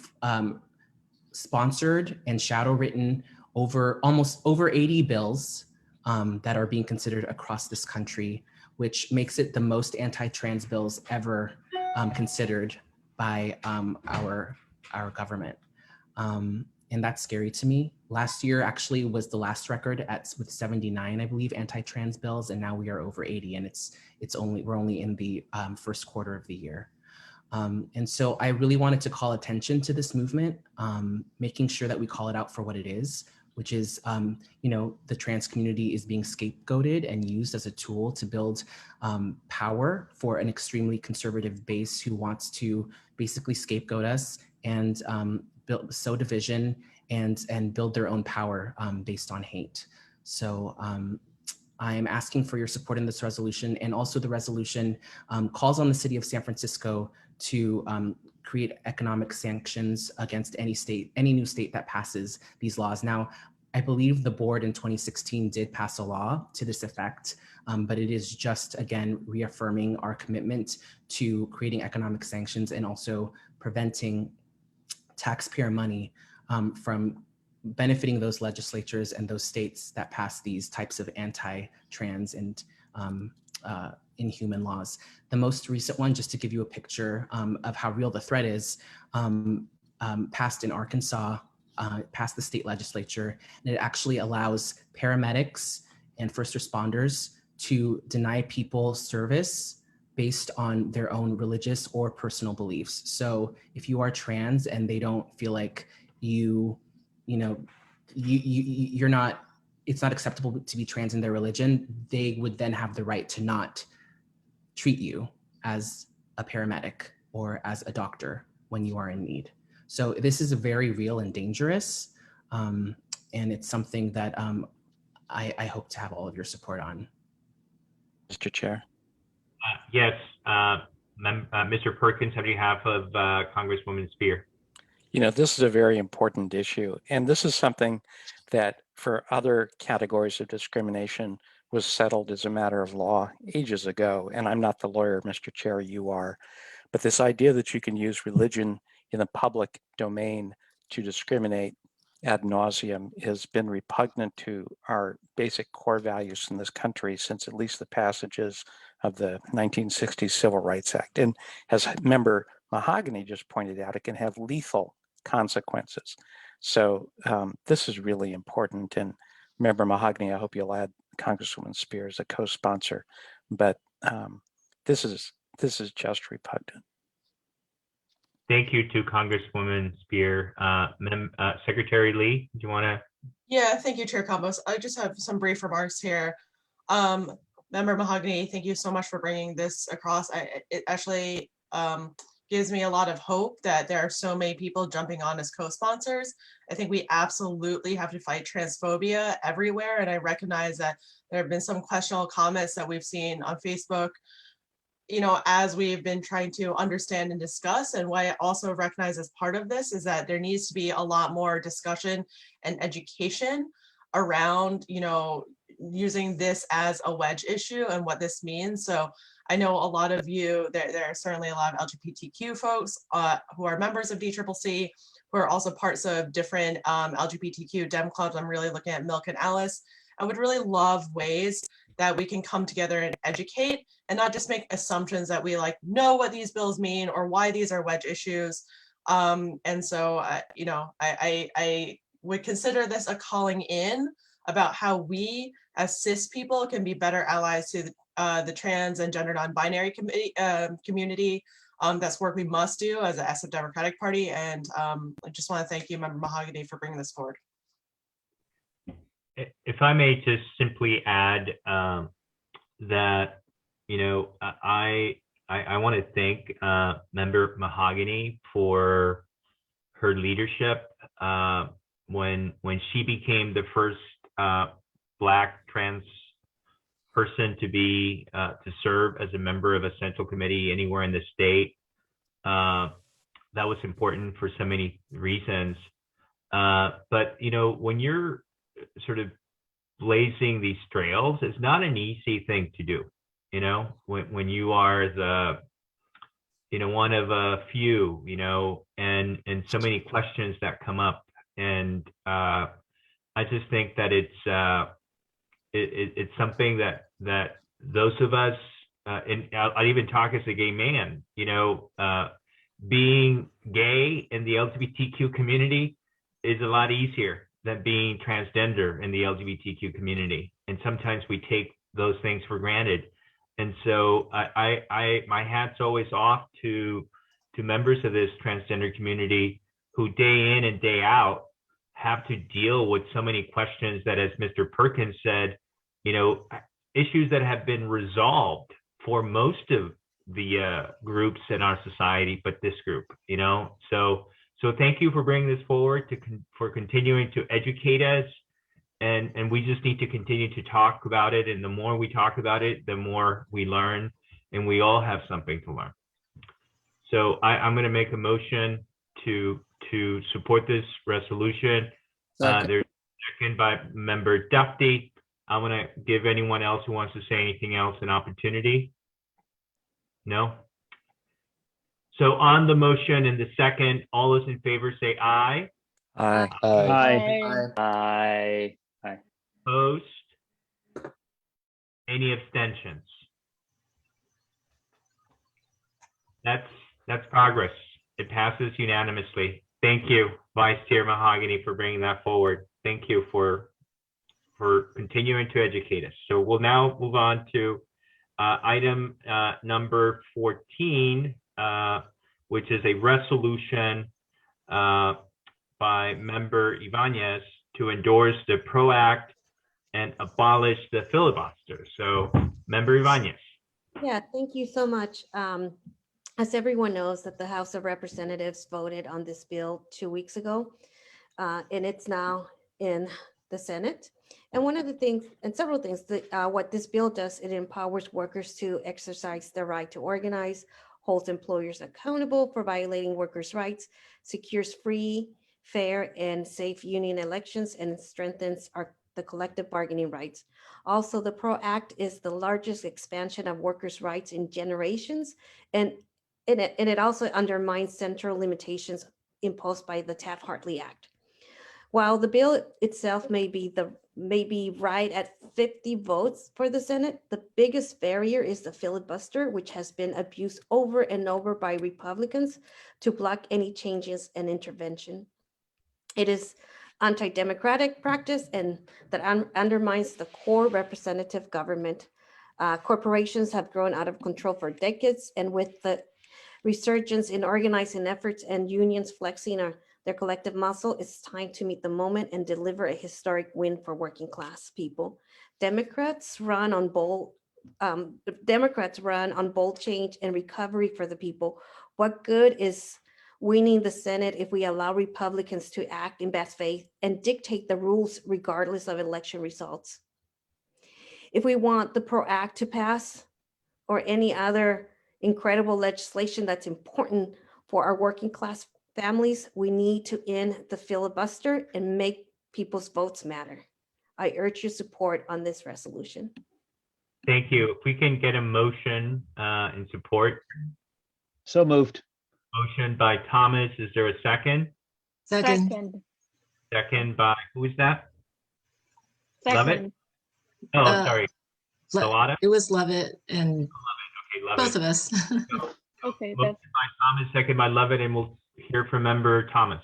M: sponsored and shadow written almost over 80 bills that are being considered across this country, which makes it the most anti-trans bills ever considered by our government. And that's scary to me. Last year actually was the last record with 79, I believe, anti-trans bills, and now we are over 80, and we're only in the first quarter of the year. And so I really wanted to call attention to this movement, making sure that we call it out for what it is, which is, the trans community is being scapegoated and used as a tool to build power for an extremely conservative base who wants to basically scapegoat us and sow division and build their own power based on hate. So I am asking for your support in this resolution, and also the resolution calls on the city of San Francisco to create economic sanctions against any new state that passes these laws. Now, I believe the board in 2016 did pass a law to this effect, but it is just, again, reaffirming our commitment to creating economic sanctions and also preventing taxpayer money from benefiting those legislatures and those states that pass these types of anti-trans and inhuman laws. The most recent one, just to give you a picture of how real the threat is, passed in Arkansas, passed the state legislature, and it actually allows paramedics and first responders to deny people service based on their own religious or personal beliefs. So if you are trans and they don't feel like you're not, it's not acceptable to be trans in their religion, they would then have the right to not treat you as a paramedic or as a doctor when you are in need. So this is a very real and dangerous, and it's something that I hope to have all of your support on.
U: Mr. Chair.
R: Yes, Mr. Perkins, on behalf of Congresswoman Spear.
U: This is a very important issue, and this is something that for other categories of discrimination was settled as a matter of law ages ago. And I'm not the lawyer, Mr. Chair, you are. But this idea that you can use religion in the public domain to discriminate ad nauseum has been repugnant to our basic core values in this country since at least the passages of the 1960s Civil Rights Act. And as Member Mahogany just pointed out, it can have lethal consequences. So this is really important. And Member Mahogany, I hope you'll add Congresswoman Spear as a co-sponsor. But this is just repugnant.
R: Thank you to Congresswoman Spear. Secretary Lee, do you want to?
C: Yeah, thank you, Chair Campos. I just have some brief remarks here. Member Mahogany, thank you so much for bringing this across. It actually gives me a lot of hope that there are so many people jumping on as co-sponsors. I think we absolutely have to fight transphobia everywhere. And I recognize that there have been some questionable comments that we've seen on Facebook, as we've been trying to understand and discuss. And what I also recognize as part of this is that there needs to be a lot more discussion and education around, using this as a wedge issue and what this means. So I know a lot of you, there are certainly a lot of LGBTQ folks who are members of DCCC, who are also parts of different LGBTQ Dem clubs. I'm really looking at Milk and Alice. I would really love ways that we can come together and educate and not just make assumptions that we know what these bills mean or why these are wedge issues. And so, I would consider this a calling in about how we as cis people can be better allies to the trans and gender non-binary community. That's work we must do as a SF Democratic Party. And I just want to thank you, Member Mahogany, for bringing this forward.
R: If I may just simply add that, I want to thank Member Mahogany for her leadership when she became the first Black trans person to serve as a member of a central committee anywhere in the state. That was important for so many reasons. But when you're sort of blazing these trails, it's not an easy thing to do. When you are the one of a few, and so many questions that come up, and I just think that it's something that those of us, and I'll even talk as a gay man, being gay in the LGBTQ community is a lot easier than being transgender in the LGBTQ community. And sometimes we take those things for granted. And so my hat's always off to members of this transgender community who day in and day out have to deal with so many questions that, as Mr. Perkins said, issues that have been resolved for most of the groups in our society, but this group, so thank you for bringing this forward, for continuing to educate us. And we just need to continue to talk about it. And the more we talk about it, the more we learn, and we all have something to learn. So I'm going to make a motion to support this resolution. There's a second by Member Duffy. I'm going to give anyone else who wants to say anything else an opportunity. No? So on the motion and the second, all those in favor say aye.
U: Aye.
O: Aye.
R: Opposed? Any abstentions? That's progress. It passes unanimously. Thank you, Vice Chair Mahogany, for bringing that forward. Thank you for continuing to educate us. So we'll now move on to item number 14, which is a resolution by Member Ibanez to endorse the PRO Act and abolish the filibuster. So, Member Ibanez.
J: Yeah, thank you so much. As everyone knows, that the House of Representatives voted on this bill 2 weeks ago, and it's now in the Senate. And one of the things, and several things, that what this bill does, it empowers workers to exercise their right to organize, holds employers accountable for violating workers' rights, secures free, fair, and safe union elections, and strengthens the collective bargaining rights. Also, the PRO Act is the largest expansion of workers' rights in generations, and it also undermines central limitations imposed by the Taft-Hartley Act. While the bill itself may be right at 50 votes for the Senate, the biggest barrier is the filibuster, which has been abused over and over by Republicans to block any changes and intervention. It is anti-democratic practice and that undermines the core representative government. Corporations have grown out of control for decades, and with the resurgence in organizing efforts and unions flexing their collective muscle, it's time to meet the moment and deliver a historic win for working class people. Democrats run on bold change and recovery for the people. What good is winning the Senate if we allow Republicans to act in bad faith and dictate the rules regardless of election results? If we want the PRO Act to pass, or any other incredible legislation that's important for our working class families, we need to end the filibuster and make people's votes matter. I urge your support on this resolution.
R: Thank you. If we can get a motion in support.
O: So moved.
R: Motion by Thomas. Is there a second?
H: Second.
R: Second by, who is that?
N: Second.
R: Levitt? Oh, sorry. Salata?
H: It was Levitt and
R: Okay, Levitt.
H: both of us.
N: Okay,
R: Motion by Thomas, second by Levitt, and we'll hear from Member Thomas.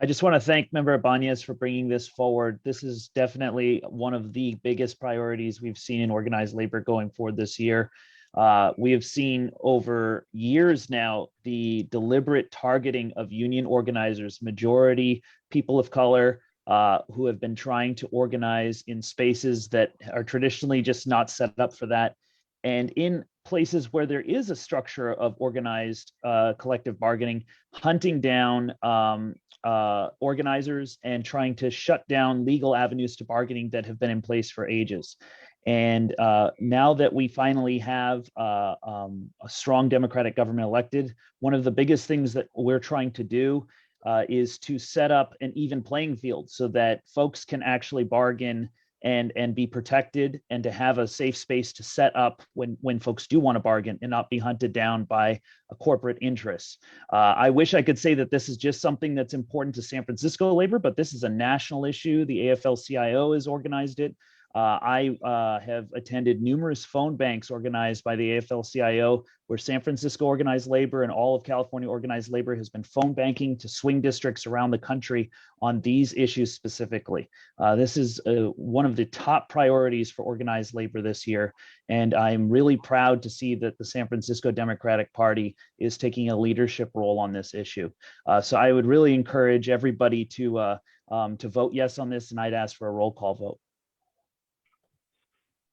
O: I just want to thank Member Ibanez for bringing this forward. This is definitely one of the biggest priorities we've seen in organized labor going forward this year. We have seen over years now the deliberate targeting of union organizers, majority people of color, who have been trying to organize in spaces that are traditionally just not set up for that. And in places where there is a structure of organized collective bargaining, hunting down organizers and trying to shut down legal avenues to bargaining that have been in place for ages. And now that we finally have a strong Democratic government elected, one of the biggest things that we're trying to do is to set up an even playing field so that folks can actually bargain and be protected, and to have a safe space to set up when folks do want to bargain and not be hunted down by a corporate interests. I wish I could say that this is just something that's important to San Francisco labor, but this is a national issue. The AFL-CIO has organized it I have attended numerous phone banks organized by the AFL-CIO, where San Francisco organized labor and all of California organized labor has been phone banking to swing districts around the country on these issues specifically. This is one of the top priorities for organized labor this year, and I'm really proud to see that the San Francisco Democratic Party is taking a leadership role on this issue. So I would really encourage everybody to vote yes on this, and I'd ask for a roll call vote.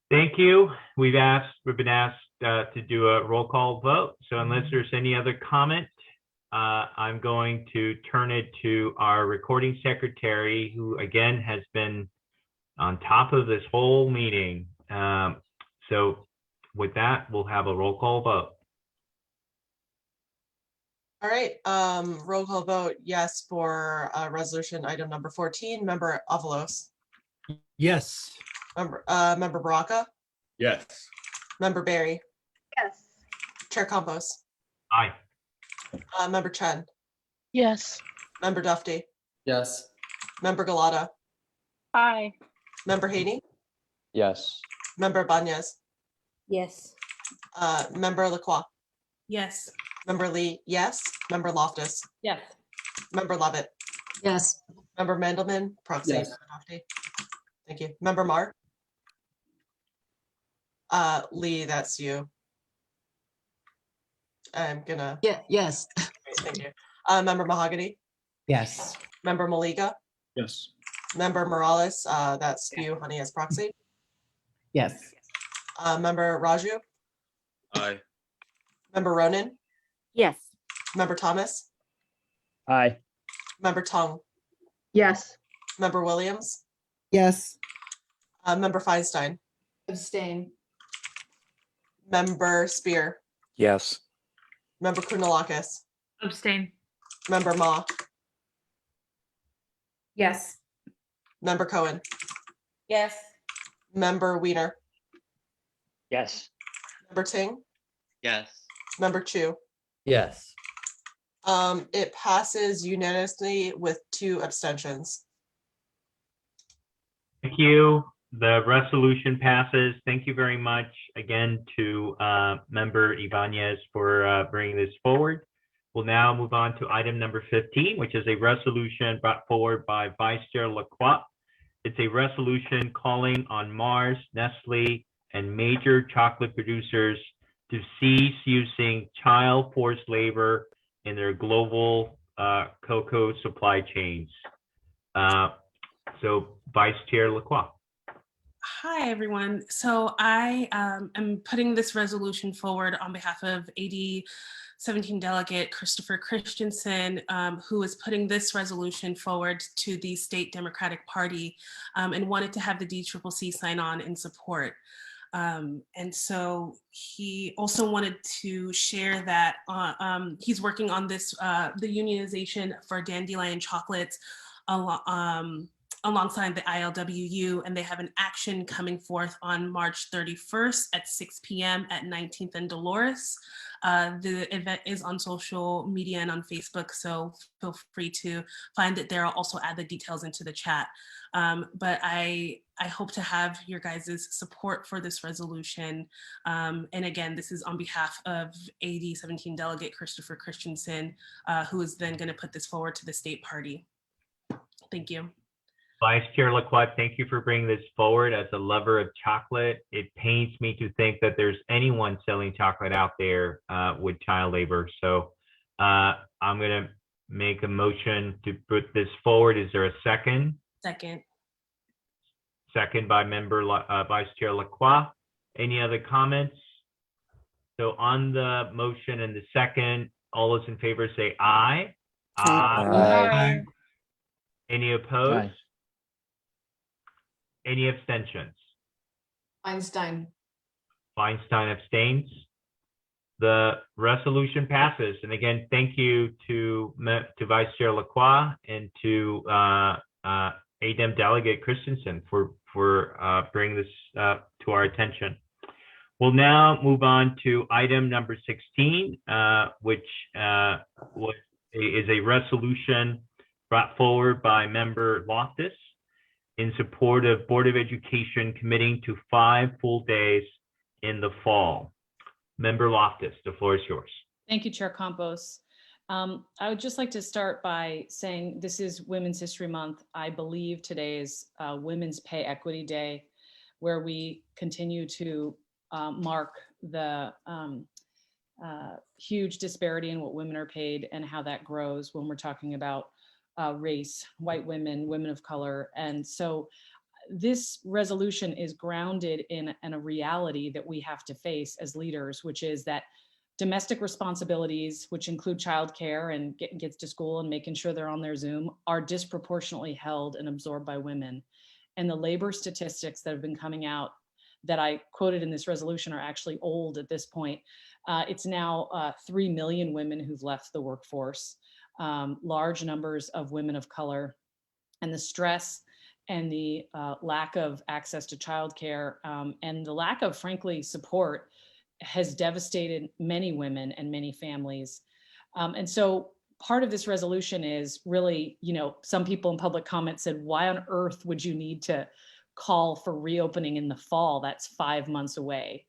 R: Thank you. We've been asked to do a roll call vote. So unless there's any other comment, I'm going to turn it to our recording secretary, who again has been on top of this whole meeting. So with that, we'll have a roll call vote.
C: All right, roll call vote, yes, for resolution item number 14, member Avalos.
D: Yes.
C: Member Baraka,
K: Yes.
C: member Barry,
S: Yes.
C: Chair Campos,
R: Aye.
C: Member Chen,
Q: Yes.
C: member Dufty,
B: Yes.
C: member Galata,
N: Aye.
C: member Haney,
B: Yes.
C: member Banez,
J: Yes.
C: member Lacroix,
A: Yes.
C: member Lee, yes, member Loftus,
P: Yes.
C: member Levitt,
H: Yes.
C: member Mandelman, proxy.
B: Yes.
C: Member Dufty. Thank you. Member Mark. Lee, that's you. I'm gonna.
H: Yeah. Yes.
C: Thank you. Member Mahogany,
M: Yes.
C: member Maliga,
B: Yes.
C: member Morales, that's you, honey, as proxy.
M: Yes.
C: Member Raju,
B: Aye.
C: member Ronan,
J: Yes.
C: member Thomas,
O: Aye.
C: member Tung,
S: Yes.
C: member Williams,
M: Yes.
C: member Feinstein,
E: Abstain.
C: member Spear,
U: Yes.
C: member Kunalakis,
P: Abstain.
C: member Ma,
E: Yes.
C: member Cohen,
P: Yes.
C: member Weiner,
O: Yes.
C: member Ting,
B: Yes.
C: member Chu.
B: Yes.
C: It passes unanimously with 2 abstentions.
R: Thank you. The resolution passes. Thank you very much again to member Ibanez for bringing this forward. We'll now move on to item number 15, which is a resolution brought forward by Vice Chair Lacroix. It's a resolution calling on Mars, Nestle, and major chocolate producers to cease using child forced labor in their global cocoa supply chains. So Vice Chair Lacroix.
A: Hi, everyone. So I am putting this resolution forward on behalf of AD 17 Delegate Christopher Christensen, who is putting this resolution forward to the State Democratic Party and wanted to have the DCCC sign on in support. And so he also wanted to share that he's working on this, the unionization for Dandelion Chocolates alongside the ILWU, and they have an action coming forth on March 31st at 6 p.m. at 19th and Dolores. The event is on social media and on Facebook, so feel free to find it there. I'll also add the details into the chat. But I hope to have your guys' support for this resolution. And again, this is on behalf of AD 17 Delegate Christopher Christensen, who is then going to put this forward to the state party. Thank you.
R: Vice Chair Lacroix, thank you for bringing this forward. As a lover of chocolate, it pains me to think that there's anyone selling chocolate out there with child labor. So I'm going to make a motion to put this forward. Is there a second?
A: Second.
R: Second by member Vice Chair Lacroix. Any other comments? So on the motion and the second, all those in favor say aye.
B: Aye.
R: Any opposed?
O: Aye.
R: Any abstentions?
E: Einstein.
R: Feinstein abstains. The resolution passes. And again, thank you to Vice Chair Lacroix and to ADEM Delegate Christensen for bringing this to our attention. We'll now move on to item number 16, which is a resolution brought forward by member Loftus. in support of Board of Education committing to 5 full days in the fall. Member Loftus, the floor is yours.
F: Thank you, Chair Campos. I would just like to start by saying this is Women's History Month. I believe today is Women's Pay Equity Day, where we continue to mark the huge disparity in what women are paid and how that grows when we're talking about race, white women, women of color. And so this resolution is grounded in a reality that we have to face as leaders, which is that domestic responsibilities, which include childcare and getting kids to school and making sure they're on their Zoom, are disproportionately held and absorbed by women. And the labor statistics that have been coming out that I quoted in this resolution are actually old at this point. It's now 3 million women who've left the workforce, large numbers of women of color, and the stress and the lack of access to childcare and the lack of, frankly, support has devastated many women and many families. And so part of this resolution is really, some people in public comment said, why on earth would you need to call for reopening in the fall? That's 5 months away.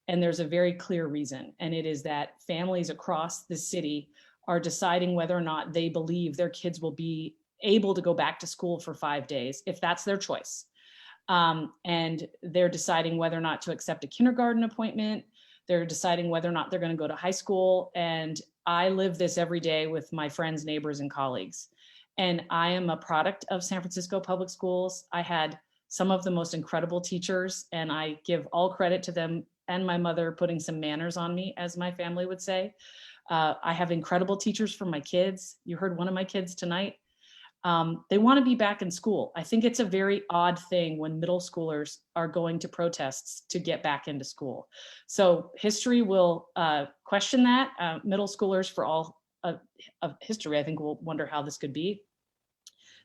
F: And there's a very clear reason. And it is that families across the city are deciding whether or not they believe their kids will be able to go back to school for 5 days, if that's their choice. And they're deciding whether or not to accept a kindergarten appointment. They're deciding whether or not they're going to go to high school. And I live this every day with my friends, neighbors, and colleagues. And I am a product of San Francisco Public Schools. I had some of the most incredible teachers, and I give all credit to them and my mother putting some manners on me, as my family would say. I have incredible teachers for my kids. You heard one of my kids tonight. They want to be back in school. I think it's a very odd thing when middle schoolers are going to protests to get back into school. So history will question that. Middle schoolers for all of history, I think, will wonder how this could be.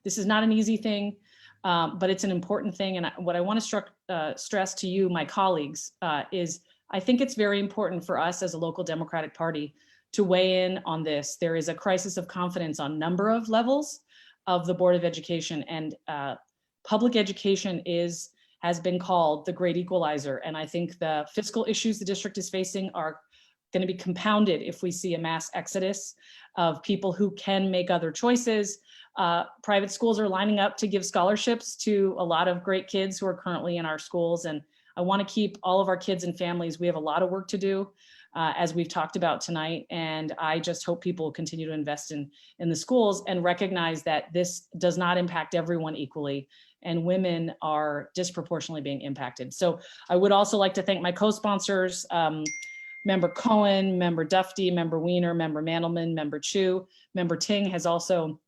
F: This is not an easy thing, but it's an important thing. And what I want to stress to you, my colleagues, is I think it's very important for us as a local Democratic Party to weigh in on this. There is a crisis of confidence on a number of levels of the Board of Education, and public education has been called the great equalizer. And I think the fiscal issues the district is facing are going to be compounded if we see a mass exodus of people who can make other choices. Private schools are lining up to give scholarships to a lot of great kids who are currently in our schools. And I want to keep all of our kids and families. We have a lot of work to do, as we've talked about tonight. And I just hope people will continue to invest in the schools and recognize that this does not impact everyone equally, and women are disproportionately being impacted. So I would also like to thank my co-sponsors, Member Cohen, Member Dufty, Member Weiner, Member Mandelman, Member Chu. Member Ting has also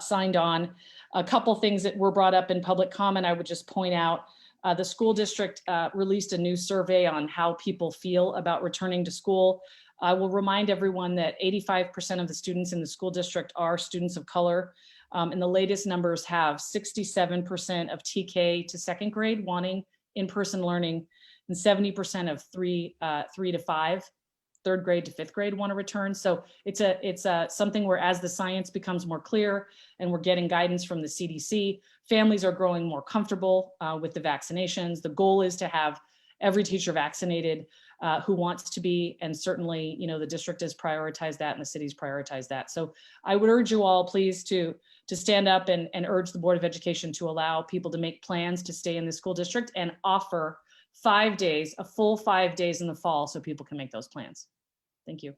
F: signed on. A couple things that were brought up in public comment, I would just point out. The school district released a new survey on how people feel about returning to school. I will remind everyone that 85% of the students in the school district are students of color. And the latest numbers have 67% of TK to second grade wanting in-person learning, and 70% of 3 to 5, third grade to fifth grade want to return. So it's something where, as the science becomes more clear and we're getting guidance from the CDC, families are growing more comfortable with the vaccinations. The goal is to have every teacher vaccinated who wants to be, and certainly, the district has prioritized that and the city's prioritized that. So I would urge you all, please, to stand up and urge the Board of Education to allow people to make plans to stay in the school district and offer 5 days, a full 5 days in the fall, so people can make those plans. Thank you.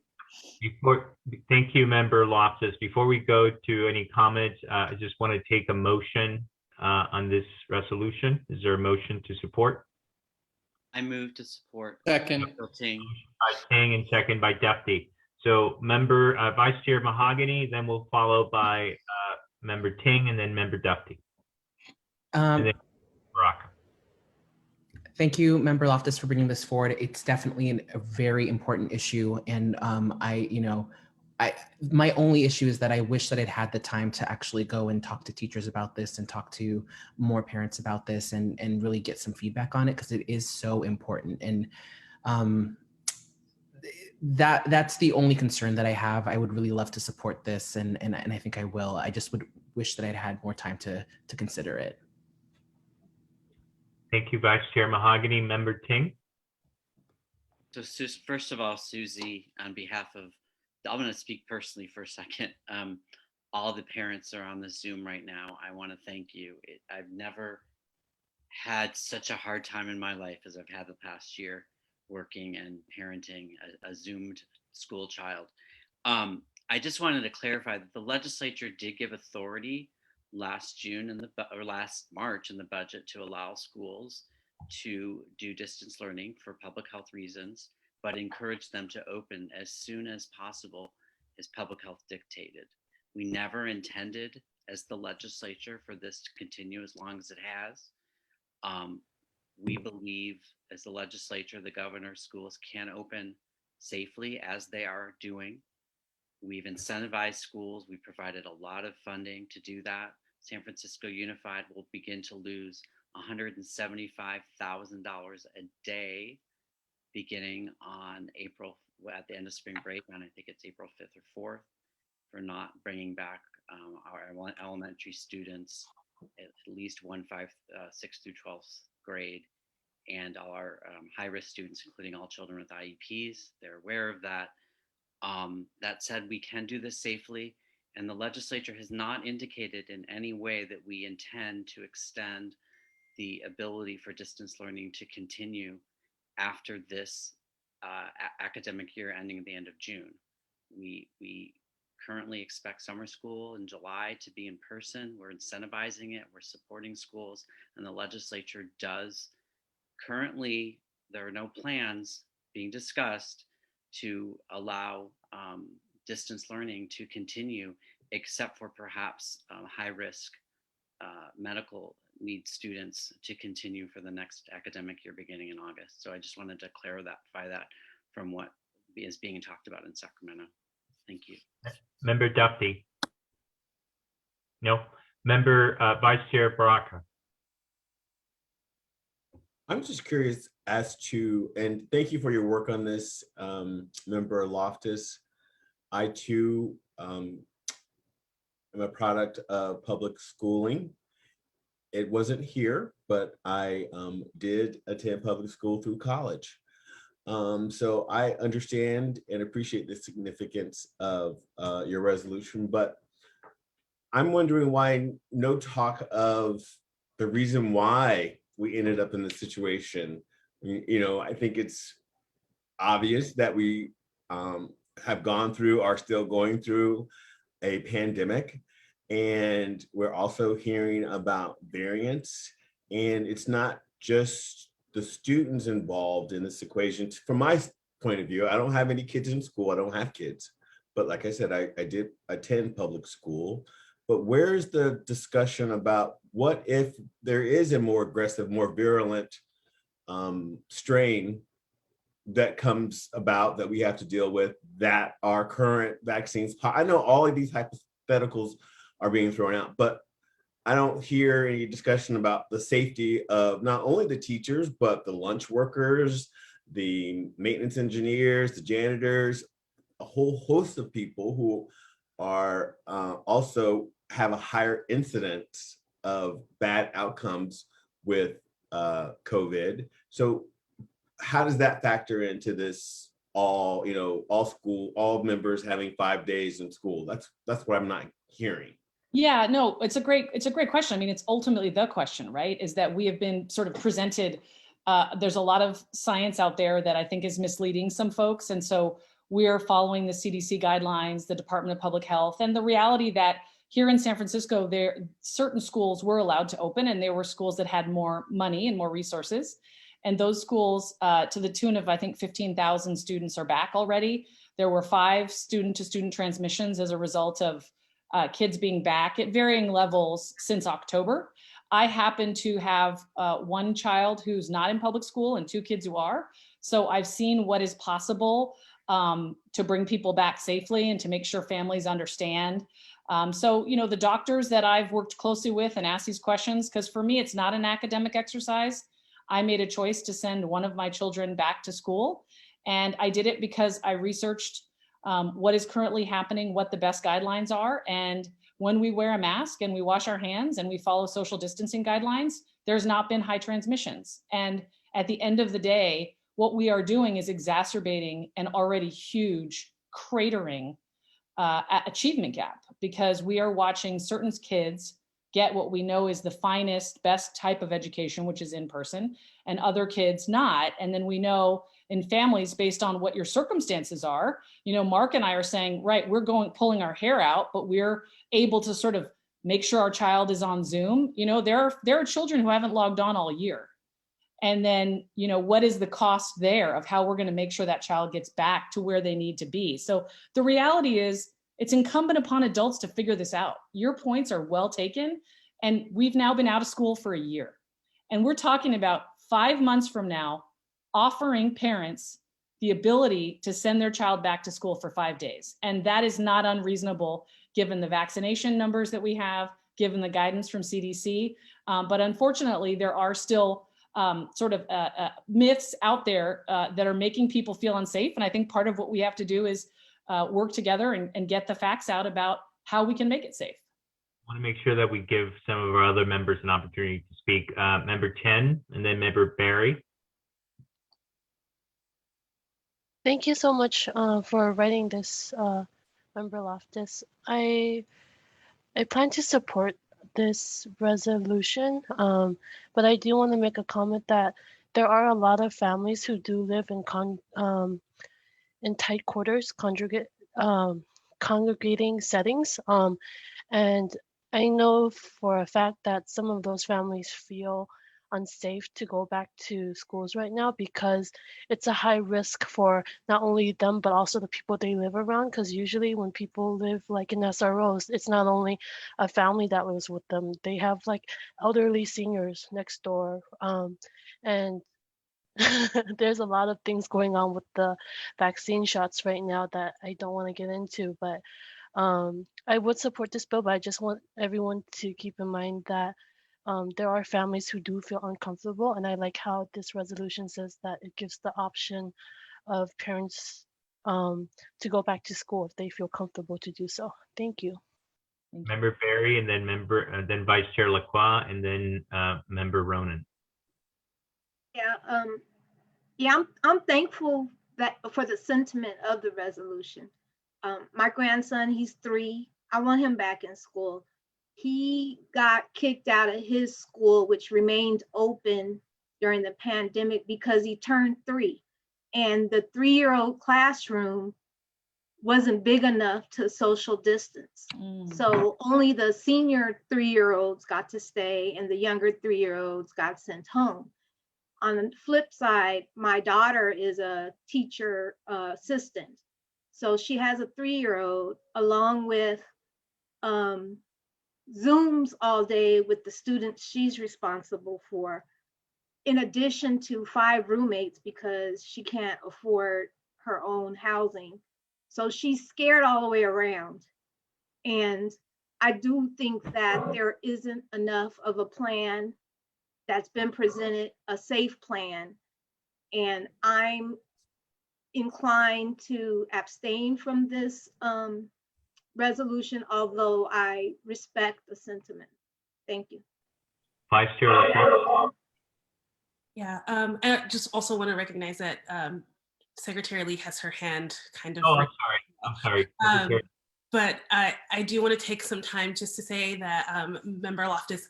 R: Thank you, Member Loftus. Before we go to any comments, I just want to take a motion on this resolution. Is there a motion to support?
B: I move to support.
I: Second.
B: Ting.
R: By Ting and second by Dufty. So Member Vice Chair Mahogany, then we'll follow by Member Ting and then Member Dufty. And then Baraka.
M: Thank you, Member Loftus, for bringing this forward. It's definitely a very important issue, and my only issue is that I wish that I'd had the time to actually go and talk to teachers about this and talk to more parents about this and really get some feedback on it, because it is so important. And that's the only concern that I have. I would really love to support this, and I think I will. I just would wish that I'd had more time to consider it.
R: Thank you, Vice Chair Mahogany. Member Ting.
B: So first of all, Susie, on behalf of, I'm going to speak personally for a second. All the parents are on the Zoom right now. I want to thank you. I've never had such a hard time in my life as I've had the past year working and parenting a Zoomed school child. I just wanted to clarify that the legislature did give authority last June or last March in the budget to allow schools to do distance learning for public health reasons, but encourage them to open as soon as possible as public health dictated. We never intended as the legislature for this to continue as long as it has. We believe as the legislature, the governor, schools can open safely as they are doing. We've incentivized schools. We provided a lot of funding to do that. San Francisco Unified will begin to lose $175,000 a day beginning on at the end of spring break, and I think it's April 5th or 4th, for not bringing back our elementary students, at least 6th through 12th grade, and all our high-risk students, including all children with IEPs. They're aware of that. That said, we can do this safely, and the legislature has not indicated in any way that we intend to extend the ability for distance learning to continue after this academic year ending at the end of June. We currently expect summer school in July to be in person. We're incentivizing it. We're supporting schools, and the legislature does. Currently, there are no plans being discussed to allow distance learning to continue, except for perhaps high-risk medical need students to continue for the next academic year beginning in August. So I just wanted to clarify that from what is being talked about in Sacramento. Thank you.
R: Member Duffy. No. Member Vice Chair Baraka.
K: I'm just curious as to, and thank you for your work on this, Member Loftus. I too am a product of public schooling. It wasn't here, but I did attend public school through college. So I understand and appreciate the significance of your resolution, but I'm wondering why no talk of the reason why we ended up in this situation. You know, I think it's obvious that we have gone through, are still going through a pandemic. And we're also hearing about variants. And it's not just the students involved in this equation. From my point of view, I don't have any kids in school. I don't have kids. But like I said, I did attend public school. But where's the discussion about what if there is a more aggressive, more virulent strain that comes about that we have to deal with, that our current vaccines, I know all of these hypotheticals are being thrown out, but I don't hear any discussion about the safety of not only the teachers, but the lunch workers, the maintenance engineers, the janitors, a whole host of people who are also have a higher incidence of bad outcomes with COVID. So how does that factor into this all members having 5 days in school? That's what I'm not hearing.
F: Yeah, no, it's a great question. I mean, it's ultimately the question, right? Is that we have been sort of presented, there's a lot of science out there that I think is misleading some folks. And so we're following the CDC guidelines, the Department of Public Health, and the reality that here in San Francisco, certain schools were allowed to open, and there were schools that had more money and more resources. And those schools, to the tune of, I think, 15,000 students are back already. There were 5 student-to-student transmissions as a result of kids being back at varying levels since October. I happen to have 1 child who's not in public school and 2 kids who are. So I've seen what is possible to bring people back safely and to make sure families understand. So, you know, the doctors that I've worked closely with and asked these questions, because for me, it's not an academic exercise. I made a choice to send one of my children back to school. And I did it because I researched what is currently happening, what the best guidelines are. And when we wear a mask and we wash our hands and we follow social distancing guidelines, there's not been high transmissions. And at the end of the day, what we are doing is exacerbating an already huge cratering achievement gap, because we are watching certain kids get what we know is the finest, best type of education, which is in person, and other kids not. And then we know in families, based on what your circumstances are, you know, Mark and I are saying, right, we're pulling our hair out, but we're able to sort of make sure our child is on Zoom. You know, there are children who haven't logged on all year. And then, you know, what is the cost there of how we're going to make sure that child gets back to where they need to be? So the reality is, it's incumbent upon adults to figure this out. Your points are well taken. And we've now been out of school for a year. And we're talking about 5 months from now, offering parents the ability to send their child back to school for 5 days. And that is not unreasonable given the vaccination numbers that we have, given the guidance from CDC. But unfortunately, there are still myths out there that are making people feel unsafe. And I think part of what we have to do is work together and get the facts out about how we can make it safe.
R: I want to make sure that we give some of our other members an opportunity to speak. Member 10 and then Member Barry.
Q: Thank you so much for writing this, Member Loftus. I plan to support this resolution, but I do want to make a comment that there are a lot of families who do live in tight quarters, congregating settings, and I know for a fact that some of those families feel unsafe to go back to schools right now because it's a high risk for not only them but also the people they live around, because usually when people live like in SROs, it's not only a family that lives with them, they have like elderly seniors next door, and there's a lot of things going on with the vaccine shots right now that I don't want to get into, but I would support this bill, but I just want everyone to keep in mind that there are families who do feel uncomfortable, and I like how this resolution says that it gives the option of parents to go back to school if they feel comfortable to do so. Thank you.
R: Member Barry, and then Vice Chair Lacroix, and then Member Ronan.
S: Yeah, I'm thankful that for the sentiment of the resolution. My grandson, he's 3. I want him back in school. He got kicked out of his school, which remained open during the pandemic, because he turned 3. And the 3-year-old classroom wasn't big enough to social distance. So only the senior 3-year-olds got to stay and the younger 3-year-olds got sent home. On the flip side, my daughter is a teacher assistant. So she has a 3-year-old along with Zooms all day with the students she's responsible for, in addition to 5 roommates because she can't afford her own housing. So she's scared all the way around. And I do think that there isn't enough of a plan that's been presented, a safe plan. And I'm inclined to abstain from this resolution, although I respect the sentiment. Thank you.
R: Vice Chair Lacroix.
A: Yeah, I just also want to recognize that Secretary Lee has her hand kind of.
R: Oh, I'm sorry.
A: But I do want to take some time just to say that Member Loftus,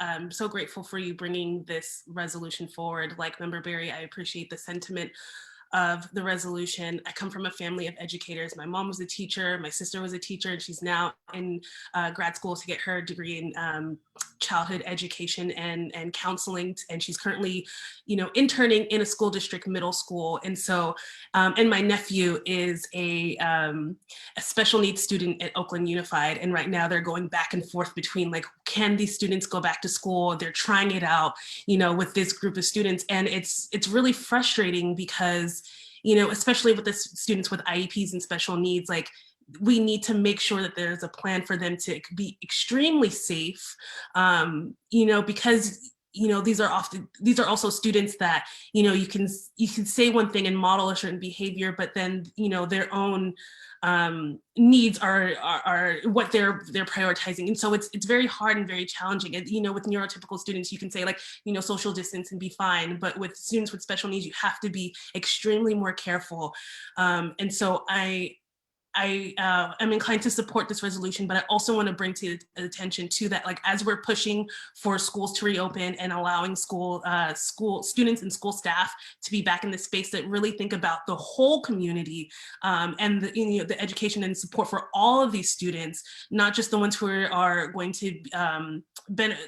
A: I'm so grateful for you bringing this resolution forward. Like Member Barry, I appreciate the sentiment of the resolution. I come from a family of educators. My mom was a teacher, my sister was a teacher, and she's now in grad school to get her degree in childhood education and counseling. And she's currently, interning in a school district middle school. And so, and my nephew is a special needs student at Oakland Unified. And right now they're going back and forth between like, can these students go back to school? They're trying it out, with this group of students. And it's really frustrating because, especially with the students with IEPs and special needs, like we need to make sure that there's a plan for them to be extremely safe, because these are also students that, you can say one thing and model a certain behavior, but then, their own needs are what they're prioritizing. And so it's very hard and very challenging. And, with neurotypical students, you can say like, social distance and be fine. But with students with special needs, you have to be extremely more careful. And so I am inclined to support this resolution, but I also want to bring to attention too that, like, as we're pushing for schools to reopen and allowing school students and school staff to be back in the space, that really think about the whole community and the education and support for all of these students, not just the ones who are going to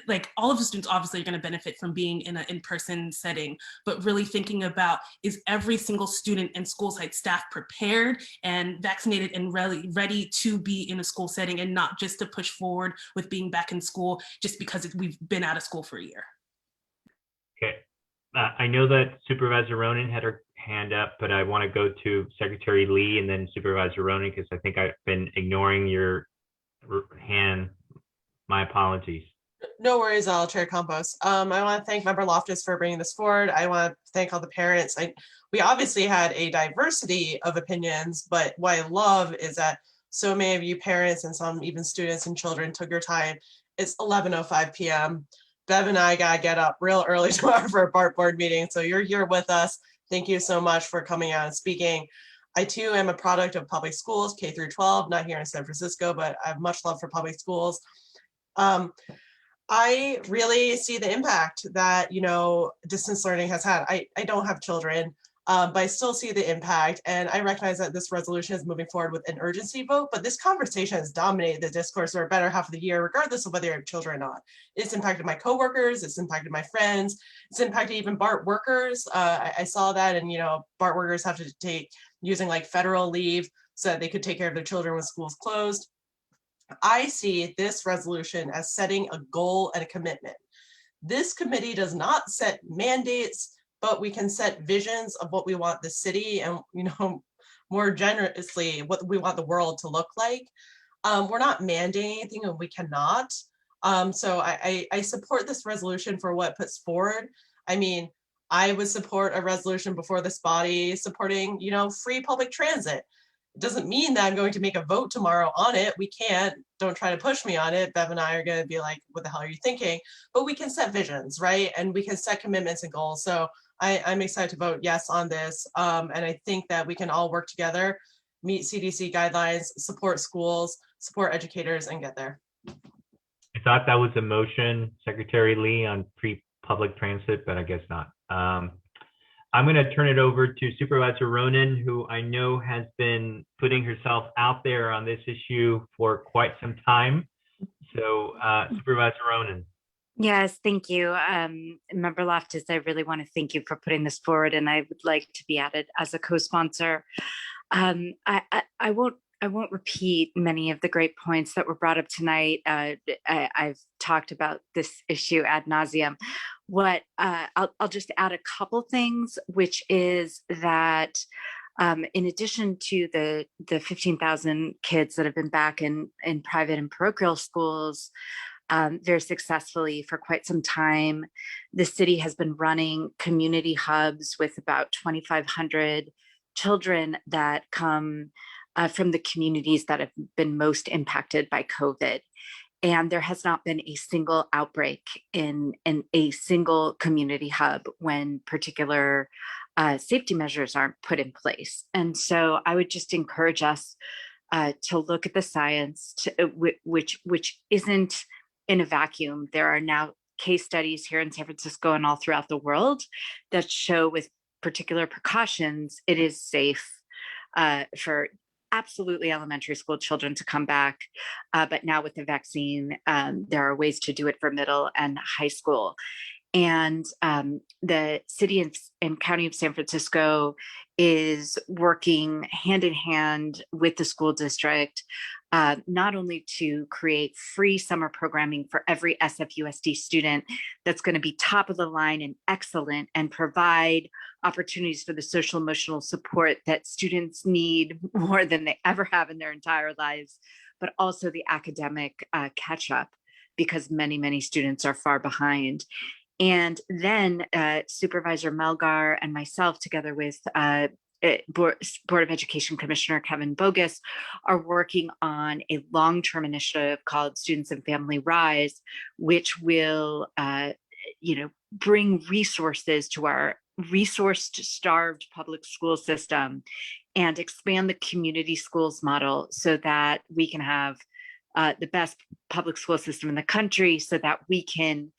A: like, all of the students obviously are going to benefit from being in an in-person setting, but really thinking about, is every single student and school site staff prepared and vaccinated and ready to be in a school setting, and not just to push forward with being back in school just because we've been out of school for a year.
R: Okay. I know that Supervisor Ronan had her hand up, but I want to go to Secretary Lee and then Supervisor Ronan, because I think I've been ignoring your hand. My apologies.
C: No worries, all, Chair Campos. I want to thank Member Loftus for bringing this forward. I want to thank all the parents. We obviously had a diversity of opinions, but what I love is that so many of you parents and some even students and children took your time. It's 11:05 p.m. Bev and I got to get up real early tomorrow for a BART board meeting, so you're here with us. Thank you so much for coming out and speaking. I too am a product of public schools, K through 12, not here in San Francisco, but I have much love for public schools. I really see the impact that, distance learning has had. I don't have children, but I still see the impact. And I recognize that this resolution is moving forward with an urgency vote, but this conversation has dominated the discourse for a better half of the year, regardless of whether you have children or not. It's impacted my coworkers, it's impacted my friends, it's impacted even BART workers. I saw that, and, BART workers have to take using like federal leave so that they could take care of their children when schools closed. I see this resolution as setting a goal and a commitment. This committee does not set mandates, but we can set visions of what we want the city and, more generously, what we want the world to look like. We're not mandating anything, and we cannot. So I support this resolution for what it puts forward. I mean, I would support a resolution before this body supporting, free public transit. It doesn't mean that I'm going to make a vote tomorrow on it. We can't. Don't try to push me on it. Bev and I are going to be like, what the hell are you thinking? But we can set visions, right? And we can set commitments and goals. So I'm excited to vote yes on this. And I think that we can all work together, meet CDC guidelines, support schools, support educators, and get there.
R: I thought that was a motion, Secretary Lee, on free public transit, but I guess not. I'm going to turn it over to Supervisor Ronan, who I know has been putting herself out there on this issue for quite some time. So Supervisor Ronan.
T: Yes, thank you. Member Loftus, I really want to thank you for putting this forward, and I would like to be added as a co-sponsor. I won't repeat many of the great points that were brought up tonight. I've talked about this issue ad nauseum. What I'll just add a couple things, which is that in addition to the 15,000 kids that have been back in private and parochial schools very successfully for quite some time, the city has been running community hubs with about 2,500 children that come from the communities that have been most impacted by COVID. And there has not been a single outbreak in a single community hub when particular safety measures aren't put in place. And so I would just encourage us to look at the science, which isn't in a vacuum. There are now case studies here in San Francisco and all throughout the world that show, with particular precautions, it is safe for absolutely elementary school children to come back. But now with the vaccine, there are ways to do it for middle and high school. And the city and county of San Francisco is working hand in hand with the school district, not only to create free summer programming for every SFUSD student that's going to be top of the line and excellent and provide opportunities for the social emotional support that students need more than they ever have in their entire lives, but also the academic catch up, because many students are far behind. And then Supervisor Melgar and myself, together with Board of Education Commissioner Kevin Bogus, are working on a long-term initiative called Students and Family Rise, which will bring resources to our resource-starved public school system and expand the community schools model so that we can have the best public school system in the country, so that we can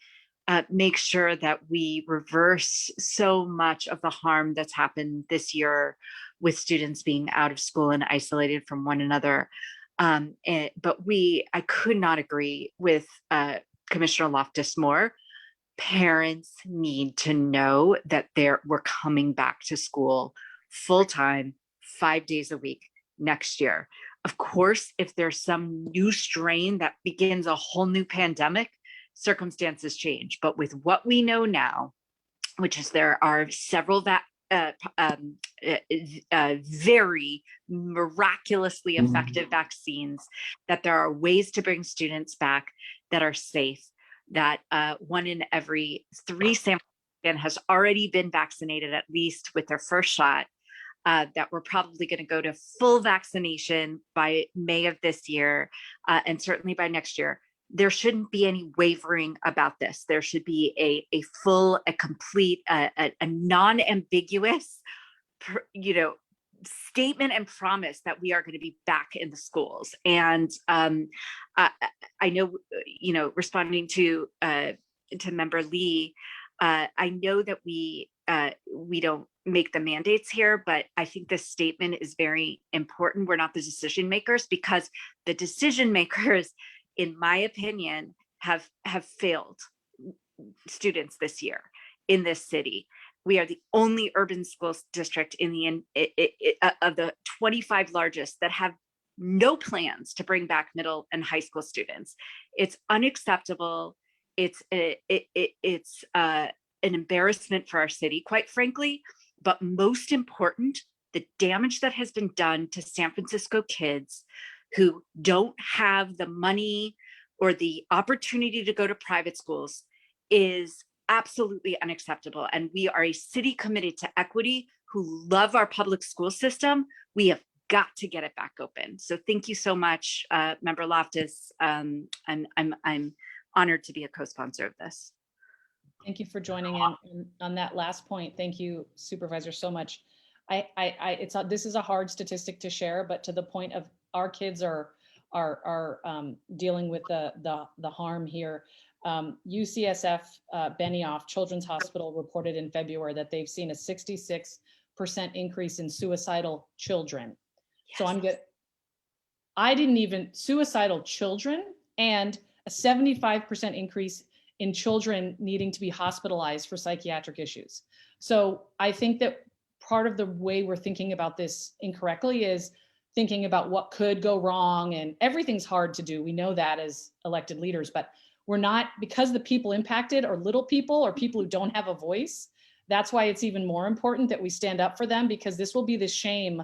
T: make sure that we reverse so much of the harm that's happened this year with students being out of school and isolated from one another. But I could not agree with Commissioner Loftus more. Parents need to know that we're coming back to school full-time, 5 days a week next year. Of course, if there's some new strain that begins a whole new pandemic, circumstances change. But with what we know now, which is there are several very miraculously effective vaccines, that there are ways to bring students back that are safe, that 1 in every 3 San Franciscan has already been vaccinated, at least with their first shot, that we're probably going to go to full vaccination by May of this year, and certainly by next year. There shouldn't be any wavering about this. There should be a full, a complete, a non-ambiguous, statement and promise that we are going to be back in the schools. And I know, responding to Member Lee, I know that we don't make the mandates here, but I think this statement is very important. We're not the decision makers, because the decision makers, in my opinion, have failed students this year in this city. We are the only urban school district in of the 25 largest that have no plans to bring back middle and high school students. It's unacceptable. It's an embarrassment for our city, quite frankly. But most important, the damage that has been done to San Francisco kids who don't have the money or the opportunity to go to private schools is absolutely unacceptable. And we are a city committed to equity who love our public school system. We have got to get it back open. So thank you so much, Member Loftus. I'm honored to be a co-sponsor of this.
F: Thank you for joining in on that last point. Thank you, Supervisor, so much. This is a hard statistic to share, but to the point of our kids are dealing with the harm here. UCSF Benioff Children's Hospital reported in February that they've seen a 66% increase in suicidal children. Yes. So suicidal children, and a 75% increase in children needing to be hospitalized for psychiatric issues. So I think that part of the way we're thinking about this incorrectly is thinking about what could go wrong, and everything's hard to do. We know that as elected leaders, but we're not, because the people impacted are little people or people who don't have a voice. That's why it's even more important that we stand up for them, because this will be the shame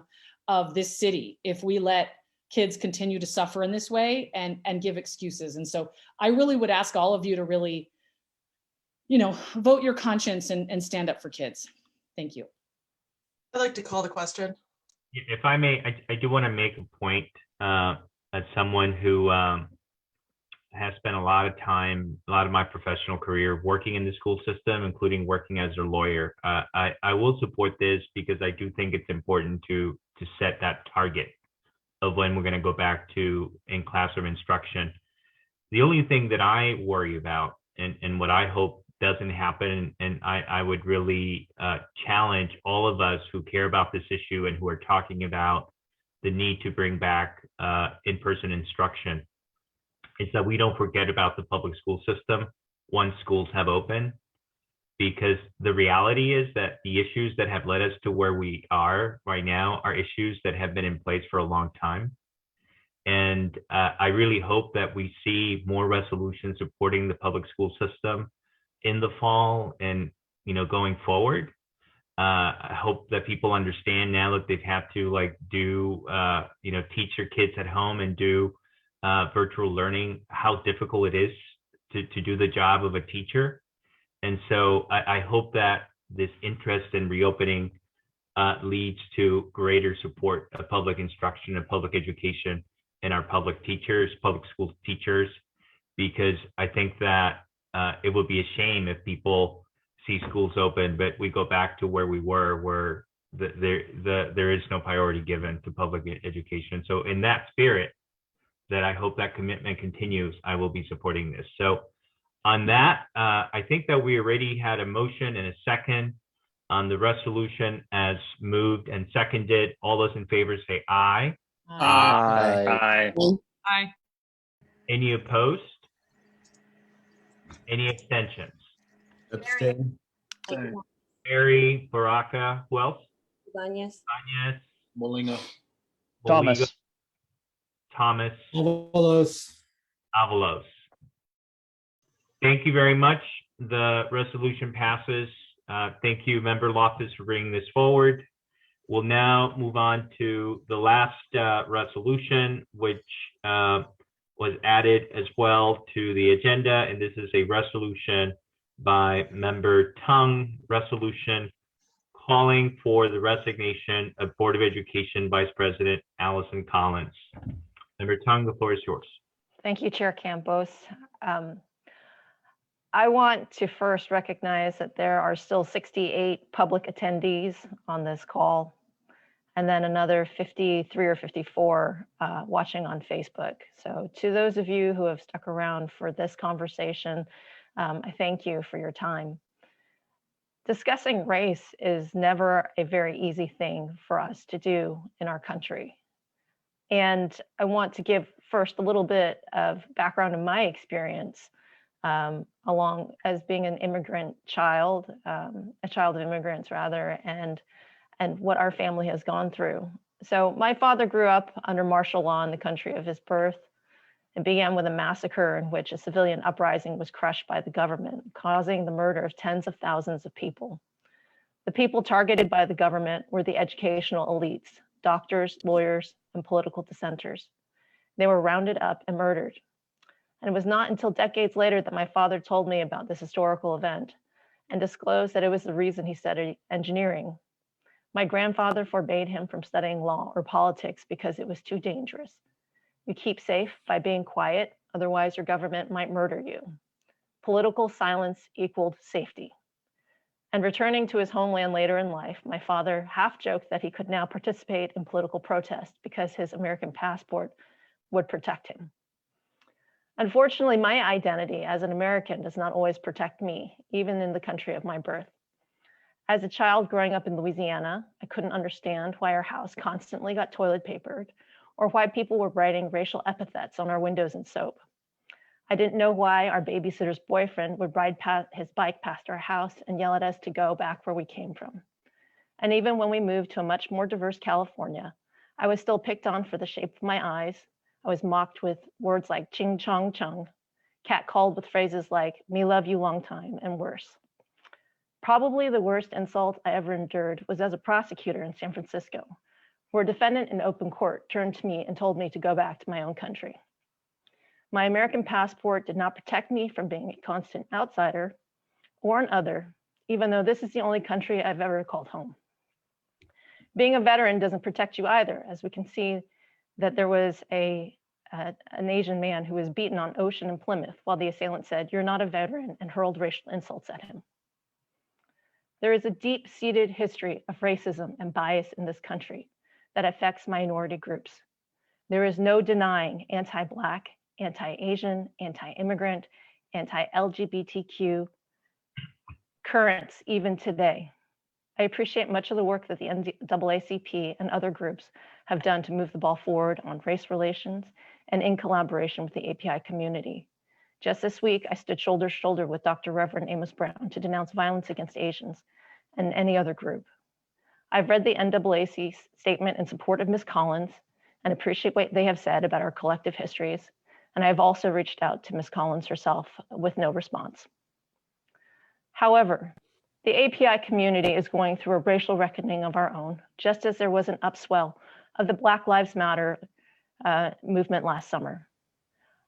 F: of this city if we let kids continue to suffer in this way and give excuses. And so I really would ask all of you to really, vote your conscience and stand up for kids. Thank you.
C: I'd like to call the question.
R: If I may, I do want to make a point as someone who has spent a lot of time, a lot of my professional career working in the school system, including working as a lawyer. I will support this because I do think it's important to set that target of when we're going to go back to in-classroom instruction. The only thing that I worry about and what I hope doesn't happen, and I would really challenge all of us who care about this issue and who are talking about the need to bring back in-person instruction, is that we don't forget about the public school system once schools have opened, because the reality is that the issues that have led us to where we are right now are issues that have been in place for a long time. And I really hope that we see more resolutions supporting the public school system in the fall and going forward. I hope that people understand now that they've had to do teach your kids at home and do virtual learning, how difficult it is to do the job of a teacher. And so I hope that this interest in reopening leads to greater support of public instruction and public education in our public teachers, public school teachers, because I think that it would be a shame if people see schools open, but we go back to where we were, where there is no priority given to public education. So in that spirit, that I hope that commitment continues, I will be supporting this. So on that, I think that we already had a motion and a second on the resolution as moved and seconded. All those in favor say aye.
U: Aye.
P: Aye.
R: Any opposed? Any abstentions?
K: Abstain.
R: Mary, Baraka, who else?
J: Ibanez.
R: Ibanez,
K: Molina.
O: Thomas.
R: Thomas,
D: Avalos.
R: Avalos. Thank you very much. The resolution passes. Thank you, Member Loftus, for bringing this forward. We'll now move on to the last resolution, which was added as well to the agenda, and this is a resolution by Member Tung, resolution calling for the resignation of Board of Education Vice President Allison Collins. Member Tung, the floor is yours.
F: Thank you, Chair Campos. I want to first recognize that there are still 68 public attendees on this call, and then another 53 or 54 watching on Facebook. So to those of you who have stuck around for this conversation, I thank you for your time. Discussing race is never a very easy thing for us to do in our country. And I want to give first a little bit of background in my experience along as being an immigrant child, a child of immigrants rather, and what our family has gone through. So my father grew up under martial law in the country of his birth. It began with a massacre in which a civilian uprising was crushed by the government, causing the murder of tens of thousands of people. The people targeted by the government were the educational elites, doctors, lawyers, and political dissenters. They were rounded up and murdered. And it was not until decades later that my father told me about this historical event and disclosed that it was the reason he studied engineering. My grandfather forbade him from studying law or politics because it was too dangerous. You keep safe by being quiet, otherwise your government might murder you. Political silence equaled safety. And returning to his homeland later in life, my father half joked that he could now participate in political protest because his American passport would protect him. Unfortunately, my identity as an American does not always protect me, even in the country of my birth. As a child growing up in Louisiana, I couldn't understand why our house constantly got toilet papered or why people were writing racial epithets on our windows in soap. I didn't know why our babysitter's boyfriend would ride his bike past our house and yell at us to go back where we came from. And even when we moved to a much more diverse California, I was still picked on for the shape of my eyes. I was mocked with words like ching chong chung, catcalled with phrases like me love you long time, and worse. Probably the worst insult I ever endured was as a prosecutor in San Francisco, where a defendant in open court turned to me and told me to go back to my own country. My American passport did not protect me from being a constant outsider or an other, even though this is the only country I've ever called home. Being a veteran doesn't protect you either, as we can see that there was an Asian man who was beaten on Ocean in Plymouth while the assailant said, "You're not a veteran," and hurled racial insults at him. There is a deep-seated history of racism and bias in this country that affects minority groups. There is no denying anti-Black, anti-Asian, anti-immigrant, anti-LGBTQ currents even today. I appreciate much of the work that the NAACP and other groups have done to move the ball forward on race relations and in collaboration with the API community. Just this week, I stood shoulder to shoulder with Dr. Reverend Amos Brown to denounce violence against Asians and any other group. I've read the NAACP statement in support of Ms. Collins and appreciate what they have said about our collective histories. And I've also reached out to Ms. Collins herself with no response. However, the API community is going through a racial reckoning of our own, just as there was an upswell of the Black Lives Matter movement last summer.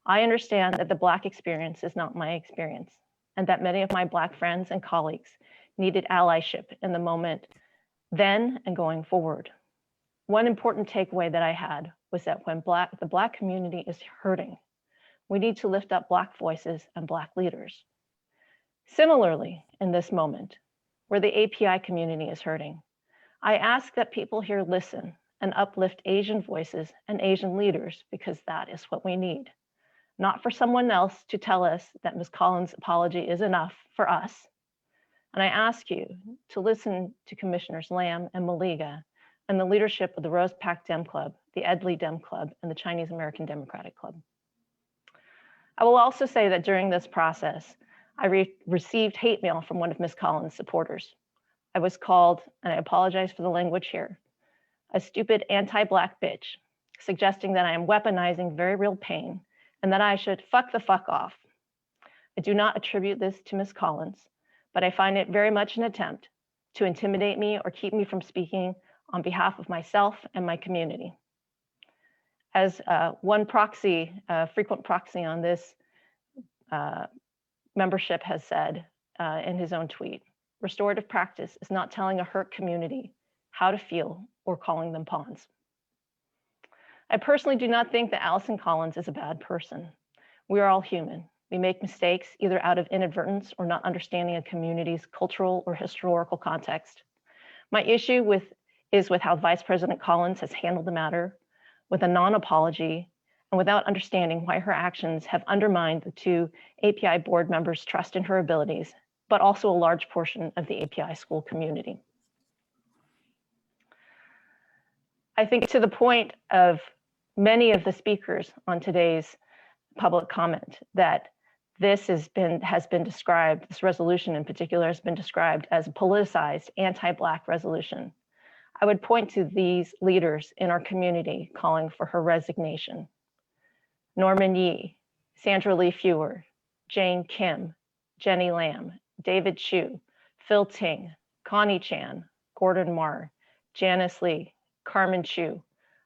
F: I understand that the Black experience is not my experience.
G: and that many of my Black friends and colleagues needed allyship in the moment then and going forward. One important takeaway that I had was that when the Black community is hurting, we need to lift up Black voices and Black leaders. Similarly, in this moment, where the API community is hurting, I ask that people here listen and uplift Asian voices and Asian leaders, because that is what we need. Not for someone else to tell us that Ms. Collins' apology is enough for us. And I ask you to listen to Commissioners Lam and Maliga and the leadership of the Rose Pac Dem Club, the Edley Dem Club, and the Chinese American Democratic Club. I will also say that during this process, I received hate mail from one of Ms. Collins' supporters. I was called, and I apologize for the language here, a stupid anti-Black bitch, suggesting that I am weaponizing very real pain and that I should fuck the fuck off. I do not attribute this to Ms. Collins, but I find it very much an attempt to intimidate me or keep me from speaking on behalf of myself and my community. As one proxy, frequent proxy on this membership has said in his own tweet, restorative practice is not telling a hurt community how to feel or calling them pawns. I personally do not think that Allison Collins is a bad person. We are all human. We make mistakes either out of inadvertence or not understanding a community's cultural or historical context. My issue is with how Vice President Collins has handled the matter, with a non-apology and without understanding why her actions have undermined the two API board members' trust in her abilities, but also a large portion of the API school community. I think to the point of many of the speakers on today's public comment that this has been described, this resolution in particular has been described as a politicized anti-Black resolution. I would point to these leaders in our community calling for her resignation. Norman Yee, Sandra Lee Fewer, Jane Kim, Jenny Lam, David Chu, Phil Ting, Connie Chan, Gordon Marr, Janice Lee, Carmen Chu,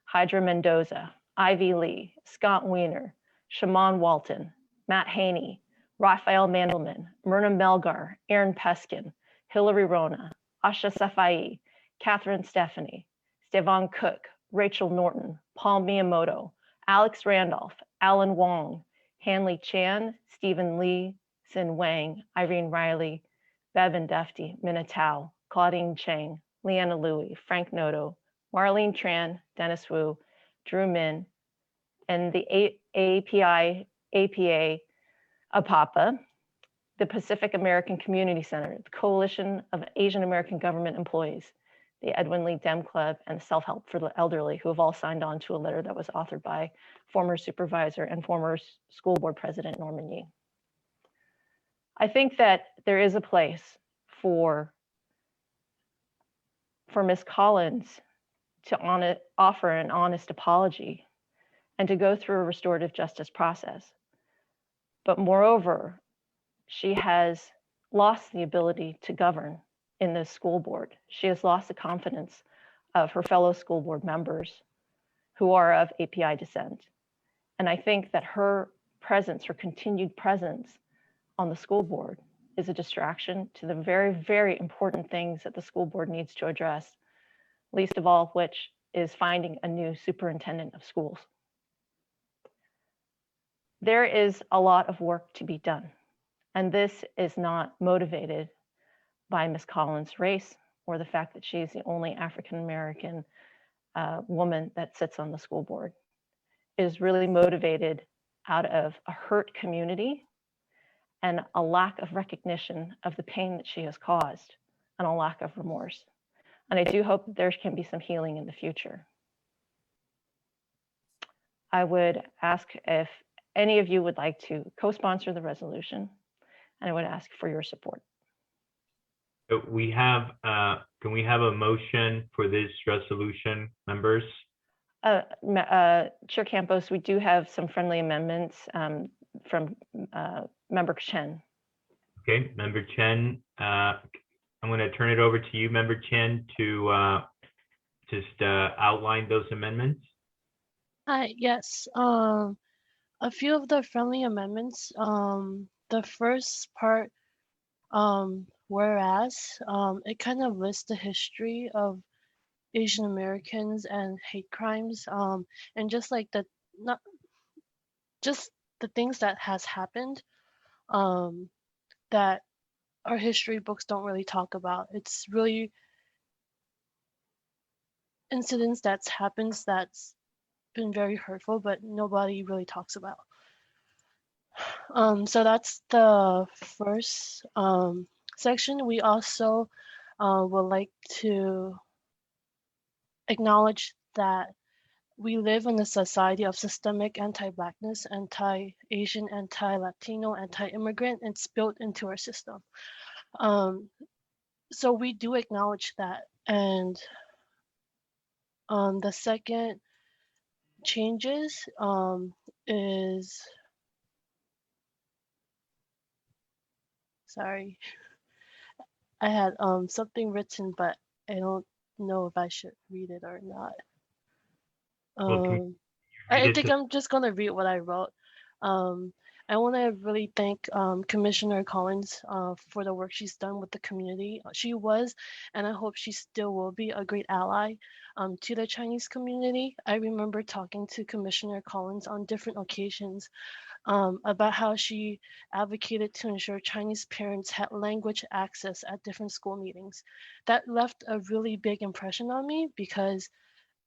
G: Hydra Mendoza, Ivy Lee, Scott Weiner, Shaman Walton, Matt Haney, Raphael Mandelman, Myrna Melgar, Aaron Peskin, Hillary Rona, Asha Safai, Catherine Stephanie, Stevan Cook, Rachel Norton, Paul Miyamoto, Alex Randolph, Alan Wong, Hanley Chan, Stephen Lee, Sin Wang, Irene Riley, Bevan Defty, Minna Tao, Claudine Chang, Leanna Louie, Frank Noto, Marlene Tran, Dennis Wu, Drew Min, and the APA APAPA, the Pacific American Community Center, the Coalition of Asian American Government Employees, the Edwin Lee Dem Club, and Self-Help for the Elderly, who have all signed on to a letter that was authored by former supervisor and former school board president Norman Yee. I think that there is a place for Ms. Collins to offer an honest apology and to go through a restorative justice process. But moreover, she has lost the ability to govern in the school board. She has lost the confidence of her fellow school board members who are of API descent. And I think that her presence, her continued presence on the school board is a distraction to the very, very important things that the school board needs to address, least of all of which is finding a new superintendent of schools. There is a lot of work to be done, and this is not motivated by Ms. Collins' race or the fact that she's the only African-American woman that sits on the school board. It is really motivated out of a hurt community and a lack of recognition of the pain that she has caused and a lack of remorse. And I do hope that there can be some healing in the future. I would ask if any of you would like to co-sponsor the resolution, and I would ask for your support.
R: So we have, can we have a motion for this resolution, members?
G: Chair Campos, we do have some friendly amendments from Member Chen.
R: Okay, Member Chen, I'm going to turn it over to you, Member Chen, to just outline those amendments.
Q: Yes, a few of the friendly amendments. The first part Whereas it kind of lists the history of Asian Americans and hate crimes, and just like the not just the things that has happened that our history books don't really talk about. It's really incidents that's happens that's been very hurtful, but nobody really talks about. So that's the first section. We also would like to acknowledge that we live in a society of systemic anti-Blackness, anti-Asian, anti-Latino, anti-immigrant. It's built into our system. So we do acknowledge that. And the second changes is, sorry, I had something written, but I don't know if I should read it or not.
R: Well,
Q: I think I'm just gonna read what I wrote. I want to really thank Commissioner Collins for the work she's done with the community. She was, and I hope she still will be, a great ally to the Chinese community. I remember talking to Commissioner Collins on different occasions about how she advocated to ensure Chinese parents had language access at different school meetings. That left a really big impression on me because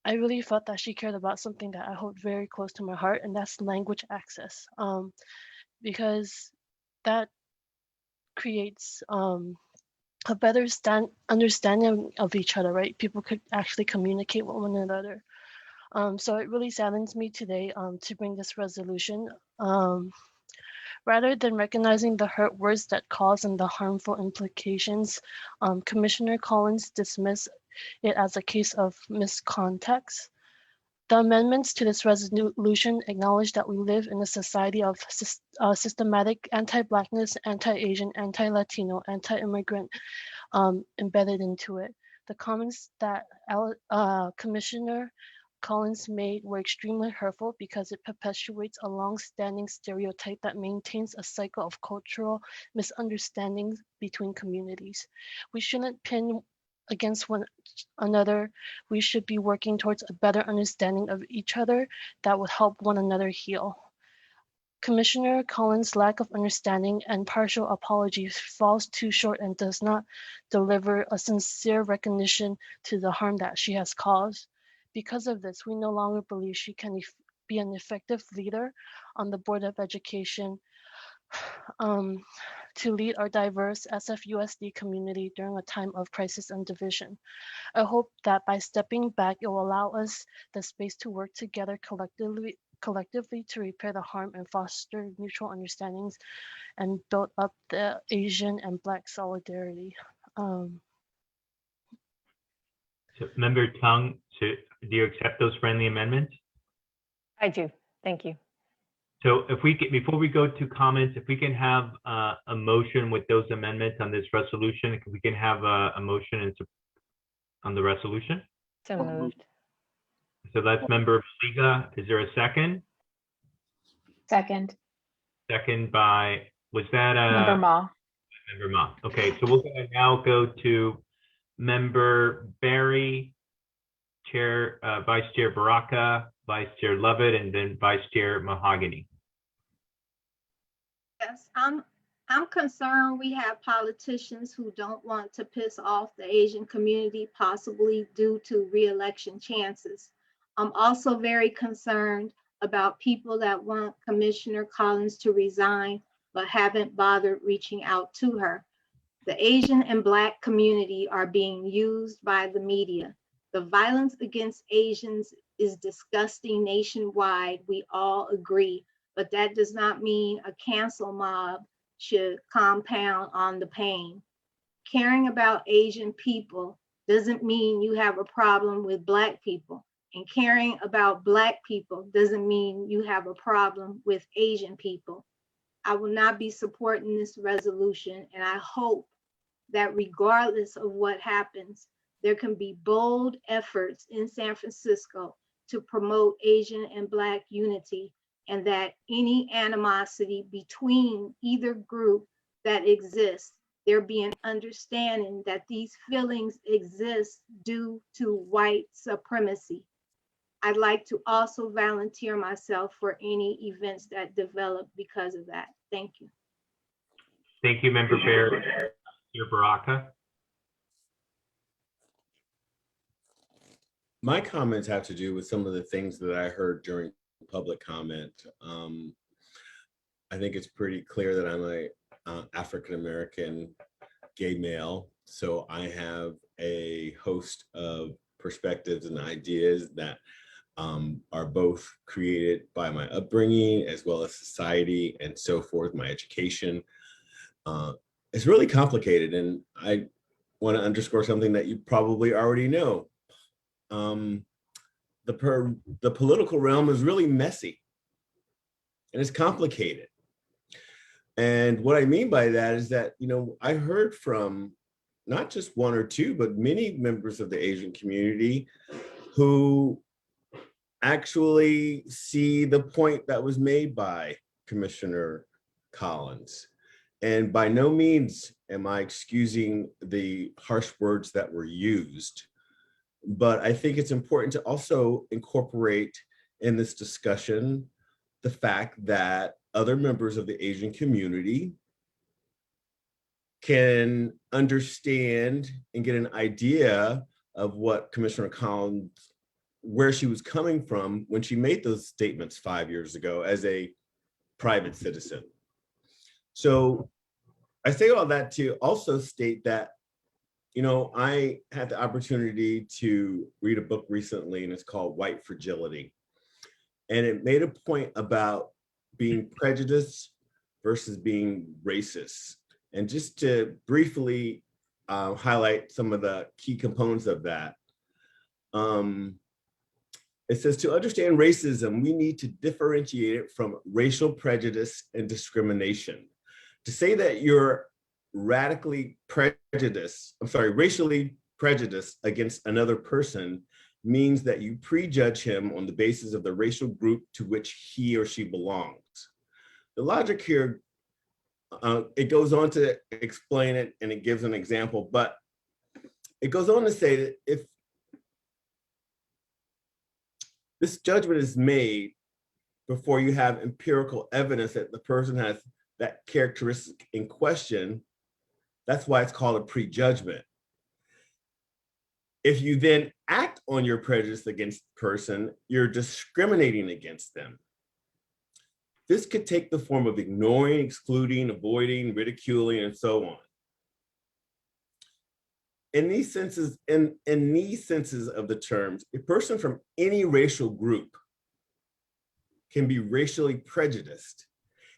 Q: I really felt that she cared about something that I hold very close to my heart, and that's language access. Because that creates a better understanding of each other, right? People could actually communicate with one another. So it really saddens me today to bring this resolution. Rather than recognizing the hurt words that cause and the harmful implications, Commissioner Collins dismissed it as a case of miscontext. The amendments to this resolution acknowledge that we live in a society of systematic anti-Blackness, anti-Asian, anti-Latino, anti-immigrant embedded into it. The comments that Commissioner Collins made were extremely hurtful because it perpetuates a long-standing stereotype that maintains a cycle of cultural misunderstandings between communities. We shouldn't pin against one another. We should be working towards a better understanding of each other that will help one another heal. Commissioner Collins' lack of understanding and partial apology falls too short and does not deliver a sincere recognition to the harm that she has caused. Because of this, we no longer believe she can be an effective leader on the Board of Education to lead our diverse SFUSD community during a time of crisis and division. I hope that by stepping back, it will allow us the space to work together collectively to repair the harm and foster mutual understandings and build up the Asian and Black solidarity.
R: So Member Tung, do you accept those friendly amendments?
G: I do. Thank you.
R: So if we get, before we go to comments, if we can have a motion with those amendments on this resolution, if we can have a motion on the resolution.
G: So moved.
R: So that's Member Maliga. Is there a second?
E: Second.
R: Second by, was that
E: Member Ma.
R: Member Ma. Okay, so we're going to now go to Member Barry, Chair, Vice Chair Baraka, Vice Chair Lovett, and then Vice Chair Mahogany.
S: Yes, I'm concerned we have politicians who don't want to piss off the Asian community, possibly due to re-election chances. I'm also very concerned about people that want Commissioner Collins to resign, but haven't bothered reaching out to her. The Asian and Black community are being used by the media. The violence against Asians is disgusting nationwide, we all agree, but that does not mean a cancel mob should compound on the pain. Caring about Asian people doesn't mean you have a problem with Black people, and caring about Black people doesn't mean you have a problem with Asian people. I will not be supporting this resolution, and I hope that regardless of what happens, there can be bold efforts in San Francisco to promote Asian and Black unity, and that any animosity between either group that exists, there be an understanding that these feelings exist due to white supremacy. I'd like to also volunteer myself for any events that develop because of that. Thank you.
R: Thank you, Member Barry. Your Baraka.
K: My comments have to do with some of the things that I heard during public comment. I think it's pretty clear that I'm a African-American gay male. So I have a host of perspectives and ideas that are both created by my upbringing as well as society and so forth, my education. It's really complicated, and I want to underscore something that you probably already know. The political realm is really messy and it's complicated. And what I mean by that is that, you know, I heard from not just one or two, but many members of the Asian community who actually see the point that was made by Commissioner Collins. And by no means am I excusing the harsh words that were used, but I think it's important to also incorporate in this discussion the fact that other members of the Asian community can understand and get an idea of what Commissioner Collins, where she was coming from when she made those statements 5 years ago as a private citizen. So I say all that to also state that, you know, I had the opportunity to read a book recently, and it's called White Fragility. And it made a point about being prejudiced versus being racist. And just to briefly highlight some of the key components of that, it says to understand racism, we need to differentiate it from racial prejudice and discrimination. To say that you're racially prejudiced against another person means that you prejudge him on the basis of the racial group to which he or she belongs. The logic here, it goes on to explain it, and it gives an example, but it goes on to say that if this judgment is made before you have empirical evidence that the person has that characteristic in question, that's why it's called a prejudgment. If you then act on your prejudice against the person, you're discriminating against them. This could take the form of ignoring, excluding, avoiding, ridiculing, and so on. In these senses of the terms, a person from any racial group can be racially prejudiced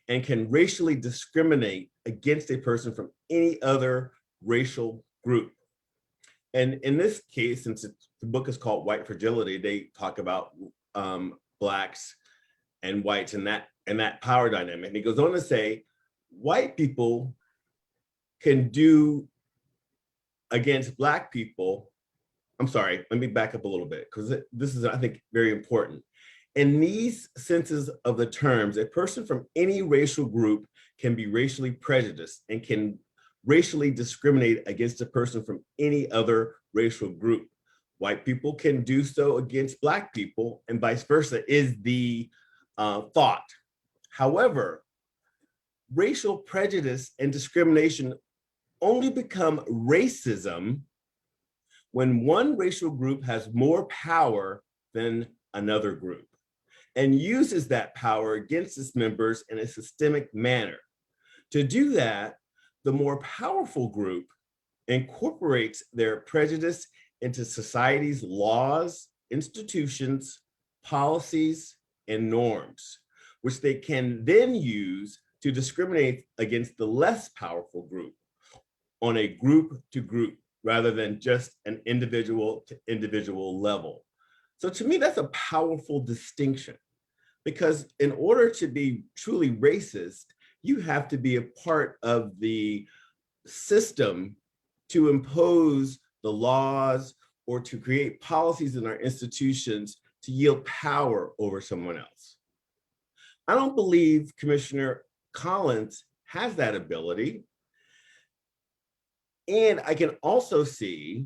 K: and can racially discriminate against a person from any other racial group. And in this case, since the book is called White Fragility, they talk about Blacks and whites and that power dynamic. And he goes on to say, white people can do against Black people. I'm sorry, let me back up a little bit, because this is, I think, very important. In these senses of the terms, a person from any racial group can be racially prejudiced and can racially discriminate against a person from any other racial group. White people can do so against Black people, and vice versa is the thought. However, racial prejudice and discrimination only become racism when one racial group has more power than another group and uses that power against its members in a systemic manner. To do that, the more powerful group incorporates their prejudice into society's laws, institutions, policies, and norms, which they can then use to discriminate against the less powerful group on a group to group rather than just an individual to individual level. So to me, that's a powerful distinction, because in order to be truly racist, you have to be a part of the system to impose the laws or to create policies in our institutions to yield power over someone else. I don't believe Commissioner Collins has that ability. And I can also see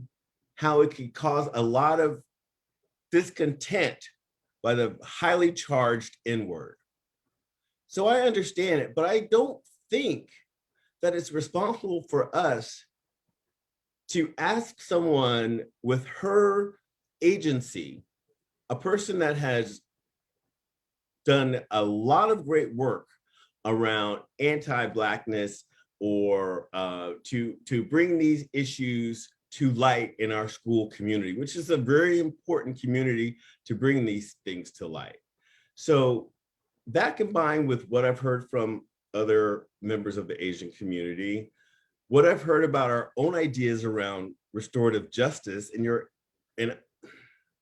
K: how it could cause a lot of discontent by the highly charged N-word. So I understand it, but I don't think that it's responsible for us to ask someone with her agency, a person that has done a lot of great work around anti-Blackness or to bring these issues to light in our school community, which is a very important community to bring these things to light. So that combined with what I've heard from other members of the Asian community, what I've heard about our own ideas around restorative justice and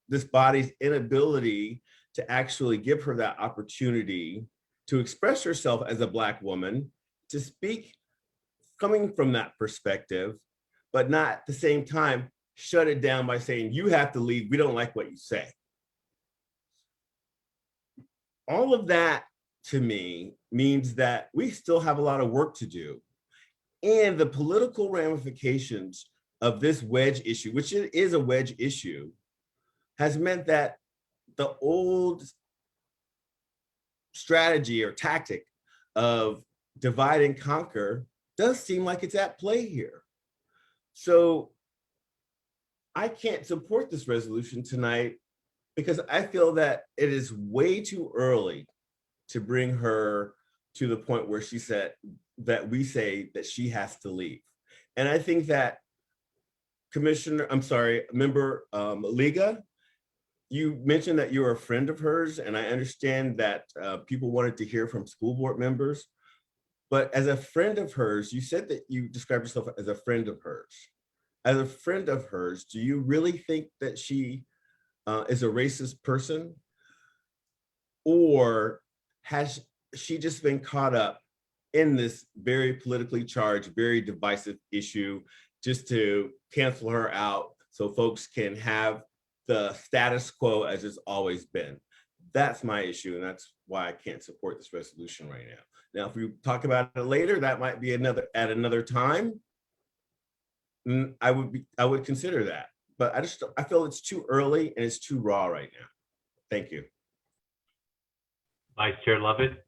K: this body's inability to actually give her that opportunity to express herself as a Black woman, to speak coming from that perspective, but not at the same time shut it down by saying, you have to leave, we don't like what you say. All of that to me means that we still have a lot of work to do. And the political ramifications of this wedge issue, which is a wedge issue, has meant that the old strategy or tactic of divide and conquer does seem like it's at play here. So I can't support this resolution tonight because I feel that it is way too early to bring her to the point where she said that we say that she has to leave. And I think that Member Liga, you mentioned that you're a friend of hers, and I understand that people wanted to hear from school board members, but as a friend of hers, you said that you described yourself as a friend of hers. As a friend of hers, do you really think that she is a racist person? Or has she just been caught up in this very politically charged, very divisive issue just to cancel her out so folks can have the status quo as it's always been? That's my issue, and that's why I can't support this resolution right now. Now, if we talk about it later, that might be at another time. I would consider that, but I feel it's too early and it's too raw right now. Thank you.
R: Vice Chair Lovett.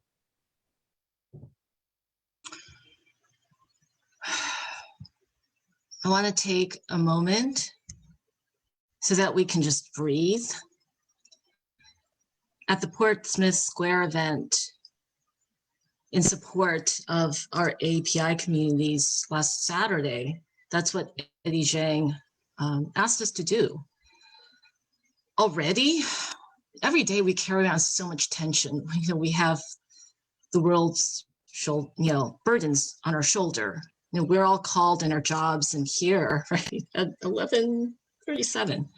H: I want to take a moment so that we can just breathe. At the Portsmouth Square event in support of our API communities last Saturday, that's what Eddie Zhang asked us to do. Already, every day we carry on so much tension. We have the world's burdens on our shoulder. We're all called in our jobs and here, right, at 11:37.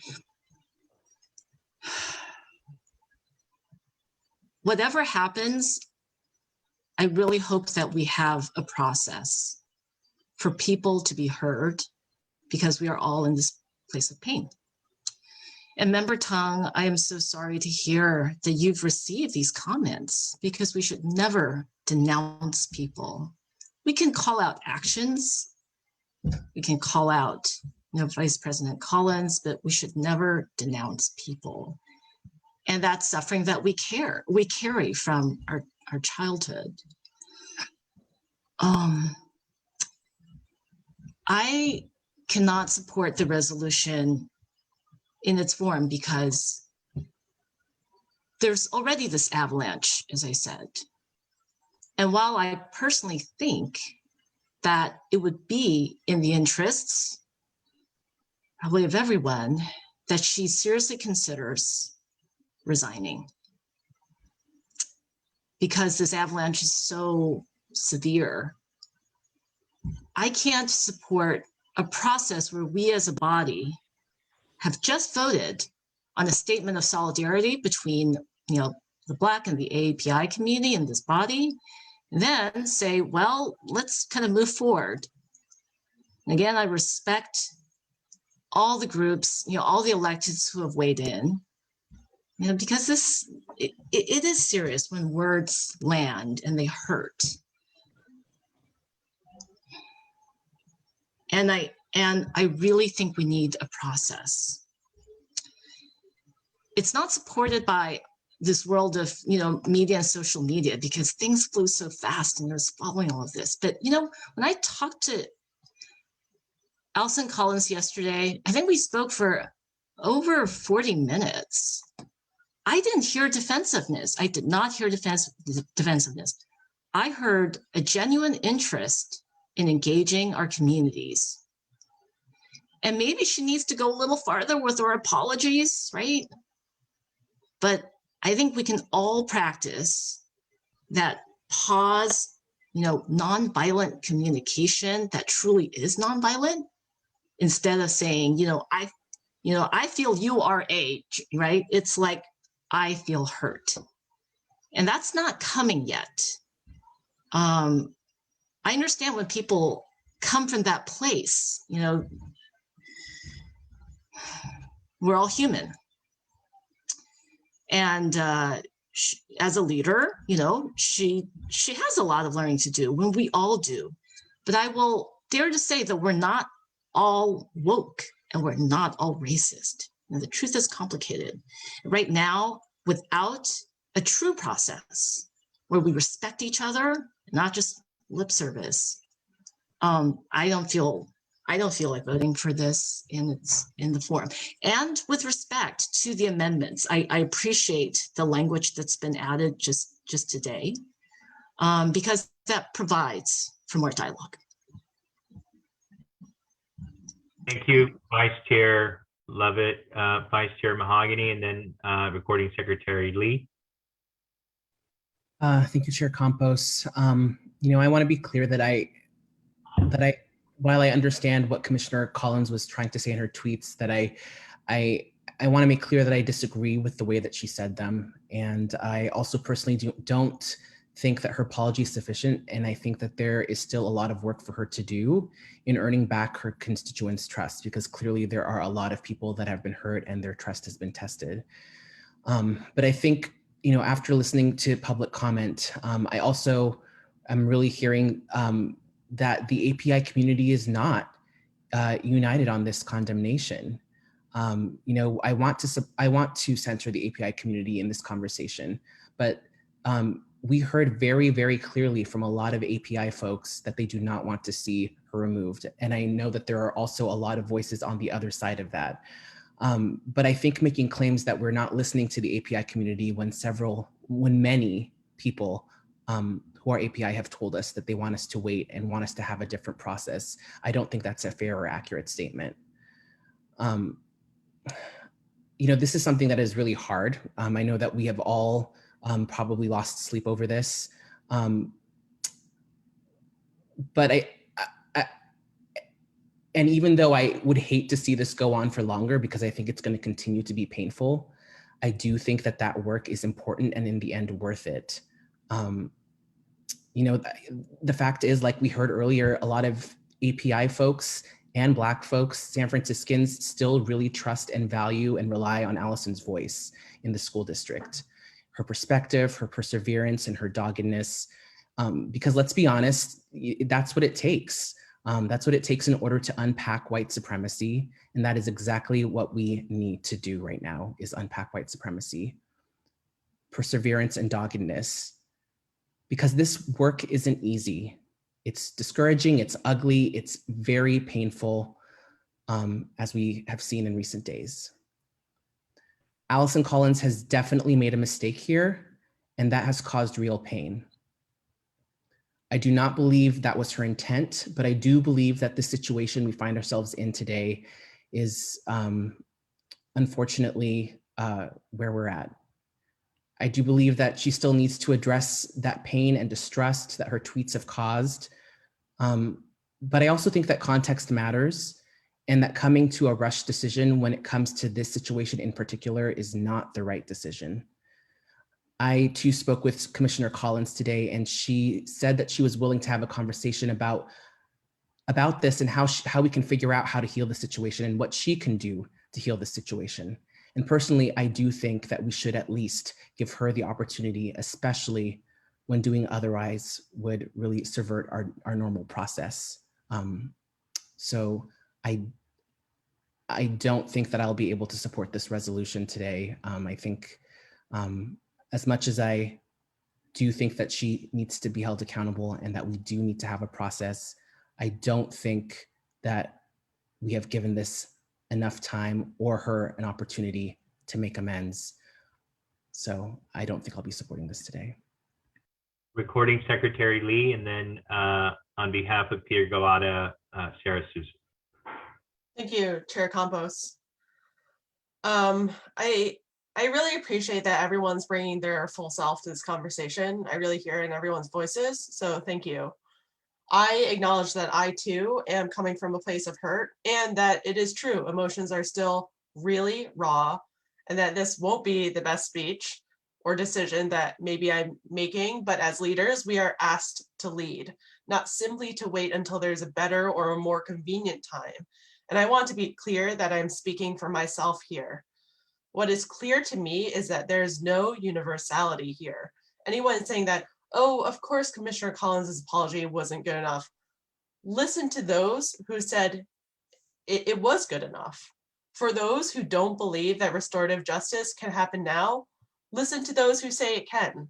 H: Whatever happens, I really hope that we have a process for people to be heard, because we are all in this place of pain. And Member Tong, I am so sorry to hear that you've received these comments, because we should never denounce people. We can call out actions. We can call out, Vice President Collins, but we should never denounce people. And that suffering that we carry from our childhood. I cannot support the resolution in its form because there's already this avalanche, as I said. And while I personally think that it would be in the interests, probably of everyone, that she seriously considers resigning, because this avalanche is so severe. I can't support a process where we as a body have just voted on a statement of solidarity between the Black and the AAPI community in this body, and then say, well, let's kind of move forward. And again, I respect all the groups, all the electeds who have weighed in, because it is serious when words land and they hurt. And And I really think we need a process. It's not supported by this world of, media and social media because things flew so fast and there's following all of this. But, when I talked to Allison Collins yesterday, I think we spoke for over 40 minutes. I didn't hear defensiveness. I did not hear defensiveness. I heard a genuine interest in engaging our communities. And maybe she needs to go a little farther with her apologies, right? But I think we can all practice that pause, nonviolent communication that truly is nonviolent, instead of saying, I feel you are right? It's like, I feel hurt. And that's not coming yet. I understand when people come from that place, we're all human. And as a leader, she has a lot of learning to do, when we all do. But I will dare to say that we're not all woke and we're not all racist. The truth is complicated. Right now, without a true process where we respect each other, not just lip service, I don't feel like voting for this in the form. And with respect to the amendments, I appreciate the language that's been added just today, because that provides for more dialogue.
R: Thank you, Vice Chair Lovett, Vice Chair Mahogany, and then Recording Secretary Lee.
M: Thank you, Chair Campos. I want to be clear that while I understand what Commissioner Collins was trying to say in her tweets, that I want to make clear that I disagree with the way that she said them. And I also personally don't think that her apology is sufficient. And I think that there is still a lot of work for her to do in earning back her constituents' trust, because clearly there are a lot of people that have been hurt and their trust has been tested. But I think, after listening to public comment, I also am really hearing that the API community is not united on this condemnation. I want to center the API community in this conversation, but we heard very, very clearly from a lot of API folks that they do not want to see her removed. And I know that there are also a lot of voices on the other side of that. But I think making claims that we're not listening to the API community when many people who are API have told us that they want us to wait and want us to have a different process, I don't think that's a fair or accurate statement. This is something that is really hard. I know that we have all probably lost sleep over this. But and even though I would hate to see this go on for longer, because I think it's going to continue to be painful, I do think that that work is important and in the end worth it. The fact is, like we heard earlier, a lot of API folks and Black folks, San Franciscans, still really trust and value and rely on Allison's voice in the school district. Her perspective, her perseverance, and her doggedness. Because let's be honest, that's what it takes. That's what it takes in order to unpack white supremacy. And that is exactly what we need to do right now, is unpack white supremacy. Perseverance and doggedness. Because this work isn't easy. It's discouraging, it's ugly, it's very painful, as we have seen in recent days. Allison Collins has definitely made a mistake here, and that has caused real pain. I do not believe that was her intent, but I do believe that the situation we find ourselves in today is unfortunately where we're at. I do believe that she still needs to address that pain and distrust that her tweets have caused. But I also think that context matters, and that coming to a rushed decision when it comes to this situation in particular is not the right decision. I too spoke with Commissioner Collins today, and she said that she was willing to have a conversation about this and how we can figure out how to heal the situation and what she can do to heal the situation. And personally, I do think that we should at least give her the opportunity, especially when doing otherwise would really subvert our normal process. So I don't think that I'll be able to support this resolution today. I think as much as I do think that she needs to be held accountable and that we do need to have a process, I don't think that we have given this enough time or her an opportunity to make amends. So I don't think I'll be supporting this today.
R: Recording Secretary Lee, and then on behalf of Peter Galata, Sarah Souza.
C: Thank you, Chair Campos. I really appreciate that everyone's bringing their full self to this conversation. I really hear it in everyone's voices, so thank you. I acknowledge that I too am coming from a place of hurt, and that it is true, emotions are still really raw, and that this won't be the best speech or decision that maybe I'm making, but as leaders, we are asked to lead, not simply to wait until there's a better or a more convenient time. And I want to be clear that I'm speaking for myself here. What is clear to me is that there's no universality here. Anyone saying that, oh, of course, Commissioner Collins' apology wasn't good enough. Listen to those who said it was good enough. For those who don't believe that restorative justice can happen now, listen to those who say it can.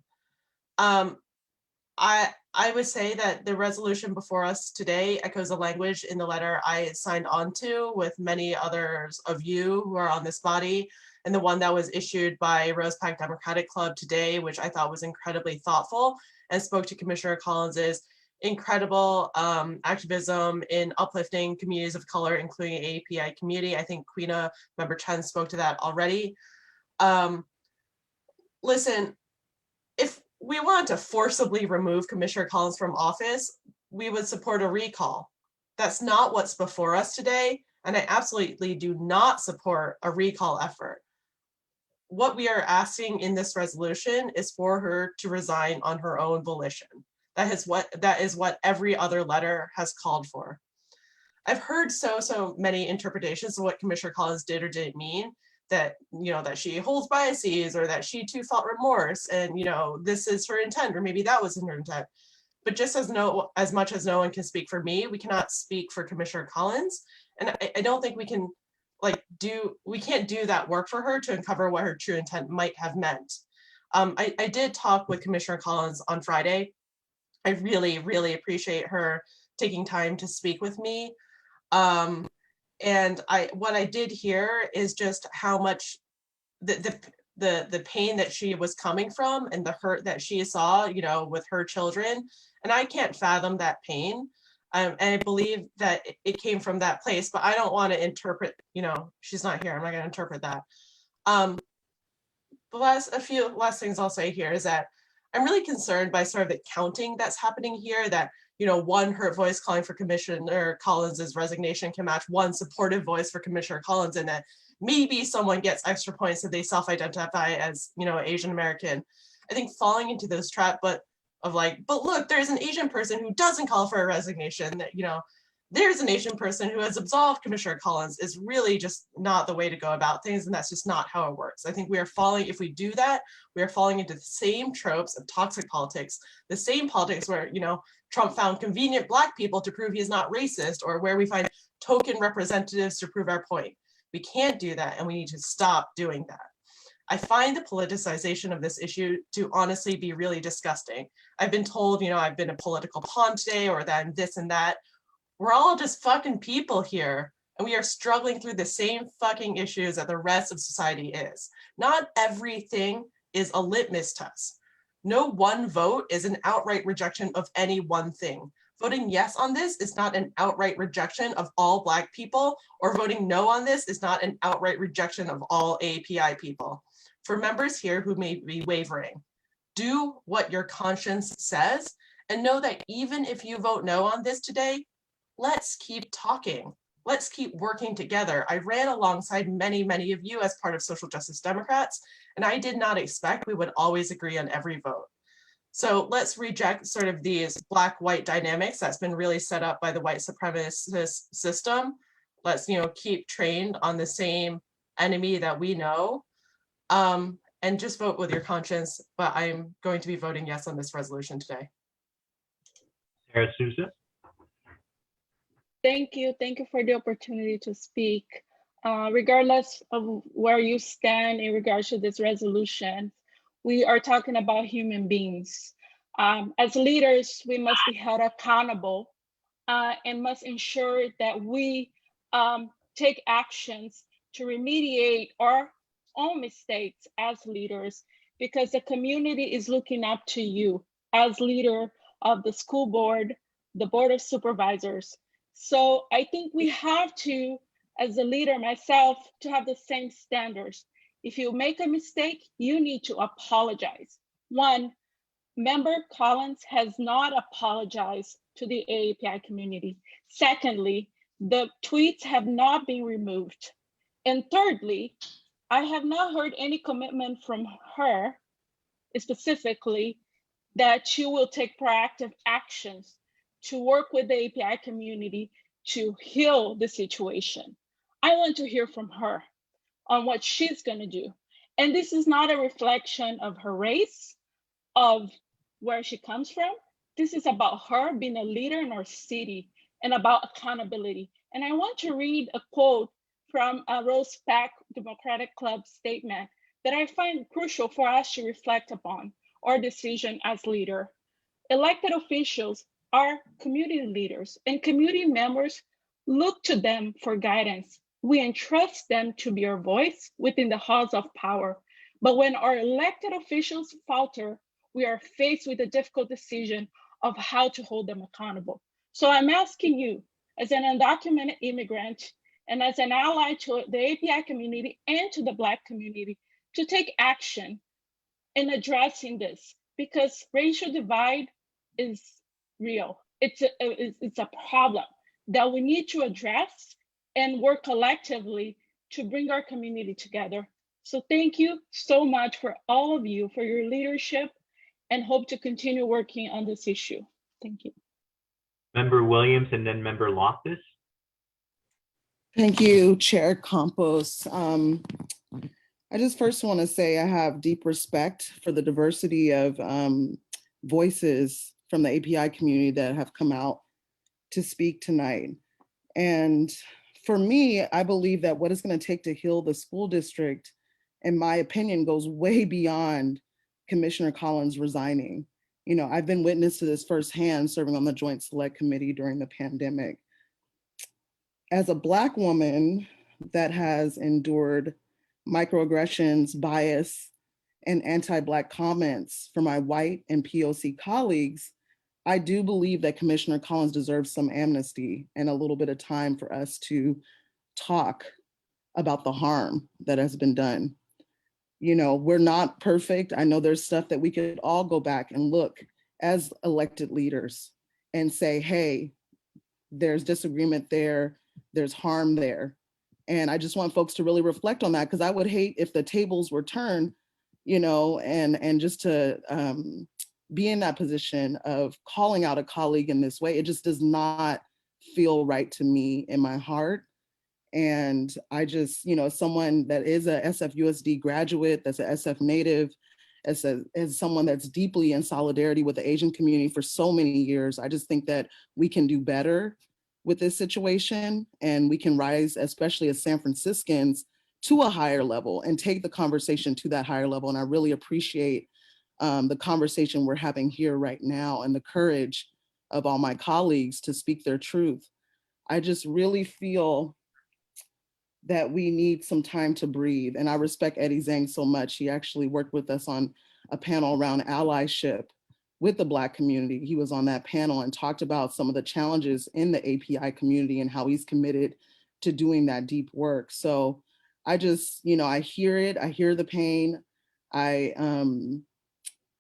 C: I would say that the resolution before us today echoes the language in the letter I signed on to with many others of you who are on this body, and the one that was issued by Rose Pack Democratic Club today, which I thought was incredibly thoughtful and spoke to Commissioner Collins's incredible activism in uplifting communities of color, including API community. I think Queena Member Chen spoke to that already. Listen, if we want to forcibly remove Commissioner Collins from office, we would support a recall. That's not what's before us today, and I absolutely do not support a recall effort. What we are asking in this resolution is for her to resign on her own volition. That is what every other letter has called for. I've heard so many interpretations of what Commissioner Collins did or didn't mean, that, you know, that she holds biases or that she too felt remorse and, you know, this is her intent, or maybe that wasn't her intent. But just as much as no one can speak for me, we cannot speak for Commissioner Collins. And I don't think we can we can't do that work for her to uncover what her true intent might have meant. I did talk with Commissioner Collins on Friday. I really appreciate her taking time to speak with me. And what I did hear is just how much the pain that she was coming from and the hurt that she saw, you know, with her children. And I can't fathom that pain. And I believe that it came from that place, but I don't want to interpret, you know, she's not here. I'm not going to interpret that. A few last things I'll say here is that I'm really concerned by sort of the counting that's happening here, that, you know, one hurt voice calling for Commissioner Collins's resignation can match one supportive voice for Commissioner Collins, and that maybe someone gets extra points if they self-identify as, you know, Asian American. I think falling into this trap, but look, there's an Asian person who doesn't call for a resignation, that, you know, there's an Asian person who has absolved Commissioner Collins, is really just not the way to go about things, and that's just not how it works. I think we are falling, if we do that, we are falling into the same tropes of toxic politics, the same politics where, you know, Trump found convenient Black people to prove he's not racist, or where we find token representatives to prove our point. We can't do that, and we need to stop doing that. I find the politicization of this issue to honestly be really disgusting. I've been told, you know, I've been a political pawn today, or that I'm this and that. We're all just fucking people here, and we are struggling through the same fucking issues that the rest of society is. Not everything is a litmus test. No one vote is an outright rejection of any one thing. Voting yes on this is not an outright rejection of all Black people, or voting no on this is not an outright rejection of all API people. For members here who may be wavering, do what your conscience says, and know that even if you vote no on this today, let's keep talking. Let's keep working together. I ran alongside many of you as part of Social Justice Democrats, and I did not expect we would always agree on every vote. So let's reject sort of these Black-white dynamics that's been really set up by the white supremacist system. Let's, you know, keep trained on the same enemy that we know, and just vote with your conscience. But I'm going to be voting yes on this resolution today.
R: Sarah Souza.
N: Thank you. Thank you for the opportunity to speak. Regardless of where you stand in regards to this resolution, we are talking about human beings. As leaders, we must be held accountable and must ensure that we take actions to remediate our own mistakes as leaders, because the community is looking up to you as leader of the school board, the board of supervisors. So I think we have to, as a leader myself, to have the same standards. If you make a mistake, you need to apologize. One, Member Collins has not apologized to the AAPI community. Secondly, the tweets have not been removed. And thirdly, I have not heard any commitment from her specifically that she will take proactive actions to work with the API community to heal the situation. I want to hear from her on what she's going to do. And this is not a reflection of her race, of where she comes from. This is about her being a leader in our city and about accountability. And I want to read a quote from a Rose Pack Democratic Club statement that I find crucial for us to reflect upon our decision as leader. Elected officials are community leaders, and community members look to them for guidance. We entrust them to be our voice within the halls of power. But when our elected officials falter, we are faced with a difficult decision of how to hold them accountable. So I'm asking you, as an undocumented immigrant and as an ally to the API community and to the Black community, to take action in addressing this, because racial divide is real. It's a problem that we need to address and work collectively to bring our community together. So thank you so much for all of you for your leadership, and hope to continue working on this issue. Thank you.
R: Member Williams and then Member Loftus.
L: Thank you, Chair Campos. I just first want to say I have deep respect for the diversity of voices from the API community that have come out to speak tonight. And for me, I believe that what it's going to take to heal the school district, in my opinion, goes way beyond Commissioner Collins resigning. You know, I've been witness to this firsthand serving on the Joint Select Committee during the pandemic. As a Black woman that has endured microaggressions, bias, and anti-Black comments from my white and POC colleagues, I do believe that Commissioner Collins deserves some amnesty and a little bit of time for us to talk about the harm that has been done. You know, we're not perfect. I know there's stuff that we could all go back and look as elected leaders and say, hey, there's disagreement there, there's harm there. And I just want folks to really reflect on that, because I would hate if the tables were turned, you know, and just to be in that position of calling out a colleague in this way. It just does not feel right to me in my heart. And I just, you know, as someone that is a SFUSD graduate, that's a SF native, as someone that's deeply in solidarity with the Asian community for so many years, I just think that we can do better with this situation, and we can rise, especially as San Franciscans, to a higher level and take the conversation to that higher level. And I really appreciate the conversation we're having here right now and the courage of all my colleagues to speak their truth. I just really feel that we need some time to breathe. And I respect Eddie Zhang so much. He actually worked with us on a panel around allyship with the Black community. He was on that panel and talked about some of the challenges in the API community and how he's committed to doing that deep work. So I just, you know, I hear it, I hear the pain.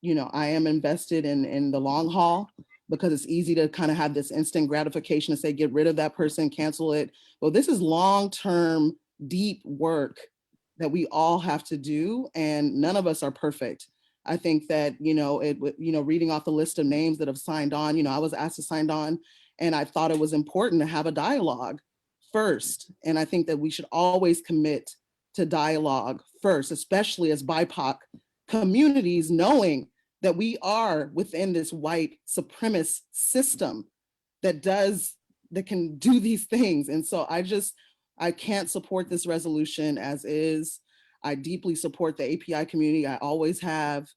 L: You know, I am invested in the long haul, because it's easy to kind of have this instant gratification to say, get rid of that person, cancel it. Well, this is long-term, deep work that we all have to do, and none of us are perfect. I think that, you know, reading off the list of names that have signed on, you know, I was asked to sign on, and I thought it was important to have a dialogue first. And I think that we should always commit to dialogue first, especially as BIPOC communities, knowing that we are within this white supremacist system that does do these things. And so I can't support this resolution as is. I deeply support the API community. I always have.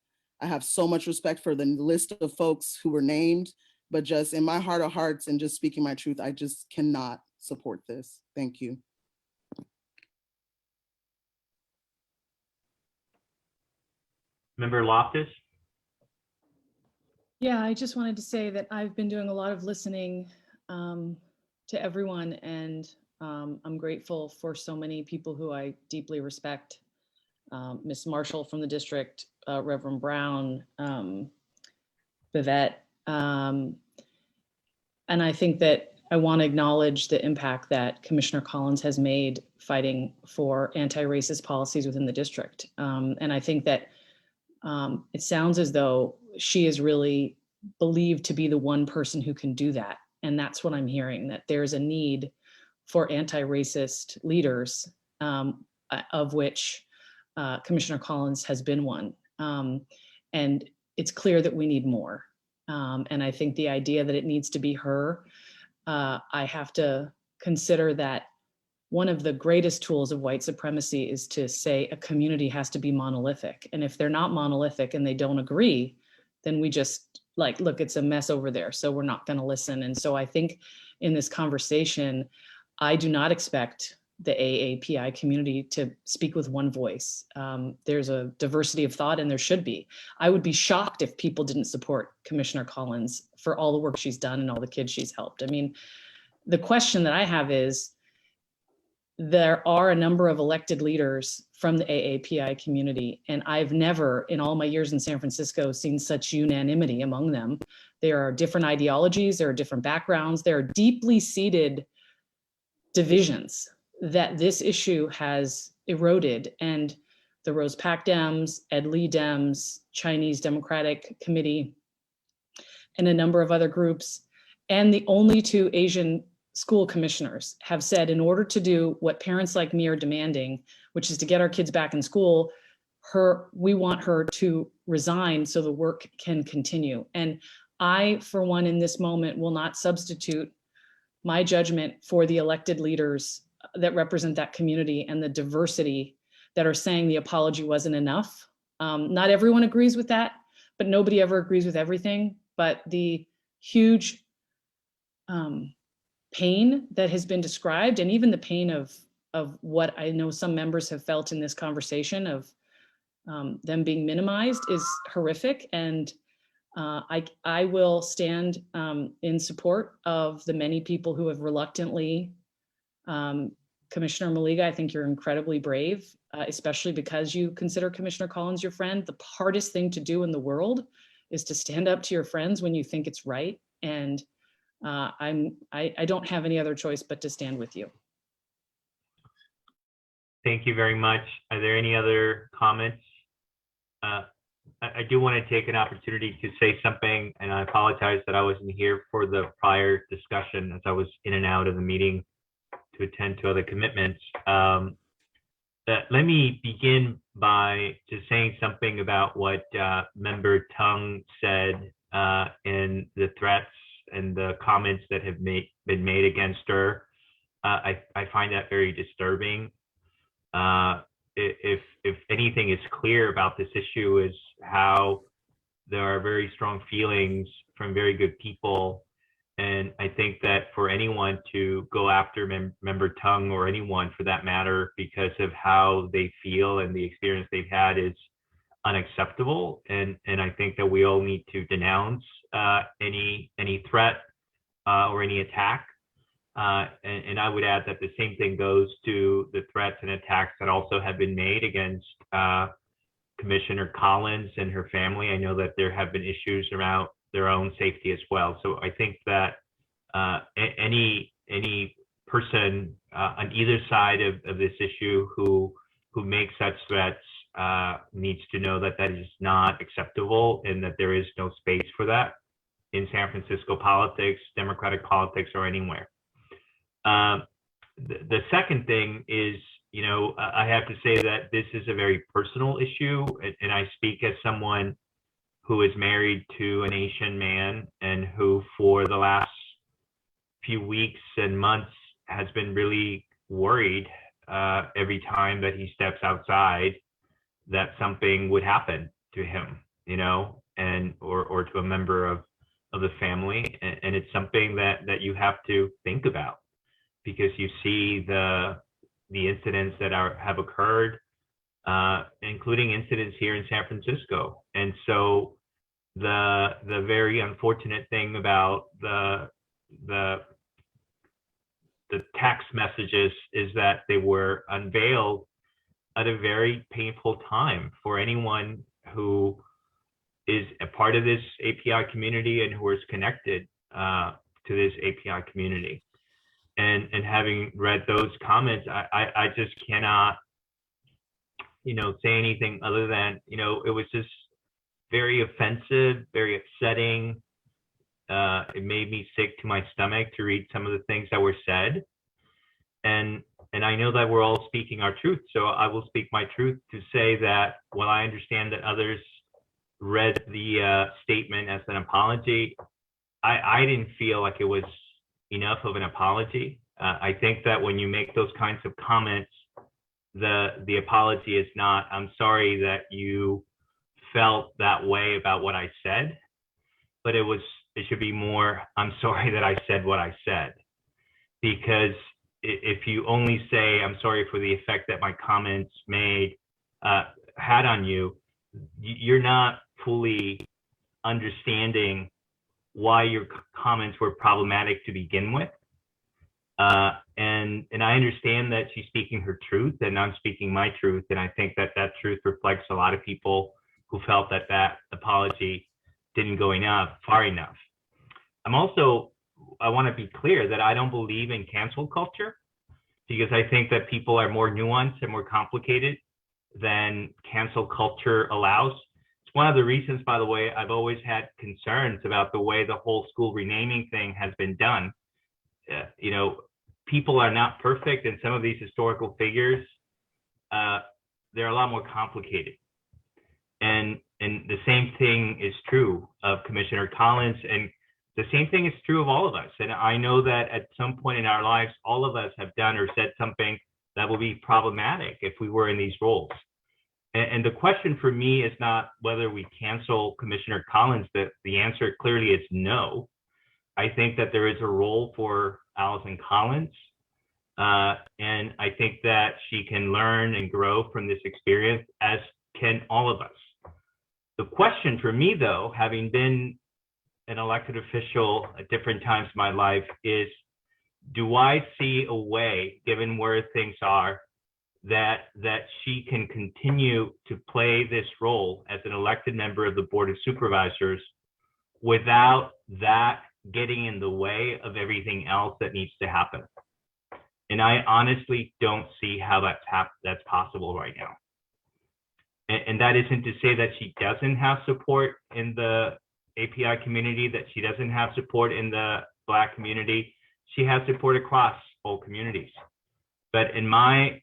L: I have so much respect for the list of folks who were named, but just in my heart of hearts and just speaking my truth, I just cannot support this. Thank you.
R: Member Loftus?
F: Yeah, I just wanted to say that I've been doing a lot of listening to everyone, and I'm grateful for so many people who I deeply respect. Ms. Marshall from the district, Reverend Brown, Vivette. And I think that I want to acknowledge the impact that Commissioner Collins has made fighting for anti-racist policies within the district. And I think that it sounds as though she is really believed to be the one person who can do that. And that's what I'm hearing, that there's a need for anti-racist leaders, of which Commissioner Collins has been one. And it's clear that we need more. And I think the idea that it needs to be her, I have to consider that one of the greatest tools of white supremacy is to say a community has to be monolithic. And if they're not monolithic and they don't agree, then we just like, look, it's a mess over there, so we're not going to listen. And so I think in this conversation, I do not expect the AAPI community to speak with one voice. There's a diversity of thought, and there should be. I would be shocked if people didn't support Commissioner Collins for all the work she's done and all the kids she's helped. I mean, the question that I have is, there are a number of elected leaders from the AAPI community, and I've never, in all my years in San Francisco, seen such unanimity among them. There are different ideologies, there are different backgrounds, there are deeply seated divisions that this issue has eroded. And the Rose Pac Dems, Ed Lee Dems, Chinese Democratic Committee, and a number of other groups, and the only two Asian school commissioners have said, in order to do what parents like me are demanding, which is to get our kids back in school, we want her to resign so the work can continue. And I, for one, in this moment, will not substitute my judgment for the elected leaders that represent that community and the diversity that are saying the apology wasn't enough. Not everyone agrees with that, but nobody ever agrees with everything. But the huge pain that has been described, and even the pain of what I know some members have felt in this conversation of them being minimized, is horrific. And I will stand in support of the many people who have reluctantly, Commissioner Maliga, I think you're incredibly brave, especially because you consider Commissioner Collins your friend. The hardest thing to do in the world is to stand up to your friends when you think it's right. And I don't have any other choice but to stand with you.
R: Thank you very much. Are there any other comments? I do want to take an opportunity to say something, and I apologize that I wasn't here for the prior discussion as I was in and out of the meeting to attend to other commitments. Let me begin by just saying something about what Member Tung said in the threats and the comments that have been made against her. I find that very disturbing. If anything is clear about this issue, is how there are very strong feelings from very good people. And I think that for anyone to go after Member Tung, or anyone for that matter, because of how they feel and the experience they've had, is unacceptable. And I think that we all need to denounce any threat or any attack. And I would add that the same thing goes to the threats and attacks that also have been made against Commissioner Collins and her family. I know that there have been issues around their own safety as well. So I think that any person on either side of this issue who makes such threats needs to know that that is not acceptable, and that there is no space for that in San Francisco politics, Democratic politics, or anywhere. The second thing is, I have to say that this is a very personal issue, and I speak as someone who is married to an Asian man, and who for the last few weeks and months has been really worried every time that he steps outside that something would happen to him, you know, and or to a member of the family. And it's something that you have to think about, because you see the incidents that have occurred, including incidents here in San Francisco. And so the very unfortunate thing about the text messages is that they were unveiled at a very painful time for anyone who is a part of this API community and who is connected to this API community. And having read those comments, I just cannot, you know, say anything other than, you know, it was just very offensive, very upsetting. It made me sick to my stomach to read some of the things that were said. And I know that we're all speaking our truth, so I will speak my truth to say that while I understand that others read the statement as an apology, I didn't feel like it was enough of an apology. I think that when you make those kinds of comments, the apology is not, I'm sorry that you felt that way about what I said, but it should be more, I'm sorry that I said what I said. Because if you only say, I'm sorry for the effect that my comments had on you, you're not fully understanding why your comments were problematic to begin with. And I understand that she's speaking her truth and I'm speaking my truth. And I think that truth reflects a lot of people who felt that apology didn't go far enough. I want to be clear that I don't believe in cancel culture, because I think that people are more nuanced and more complicated than cancel culture allows. It's one of the reasons, by the way, I've always had concerns about the way the whole school renaming thing has been done. You know, people are not perfect, and some of these historical figures, they're a lot more complicated. And the same thing is true of Commissioner Collins, and the same thing is true of all of us. And I know that at some point in our lives, all of us have done or said something that will be problematic if we were in these roles. And the question for me is not whether we cancel Commissioner Collins. The answer clearly is no. I think that there is a role for Allison Collins. And I think that she can learn and grow from this experience, as can all of us. The question for me, though, having been an elected official at different times in my life, is, do I see a way, given where things are, that she can continue to play this role as an elected member of the Board of Supervisors without that getting in the way of everything else that needs to happen? And I honestly don't see how that's possible right now. And that isn't to say that she doesn't have support in the API community, that she doesn't have support in the Black community. She has support across all communities. But in my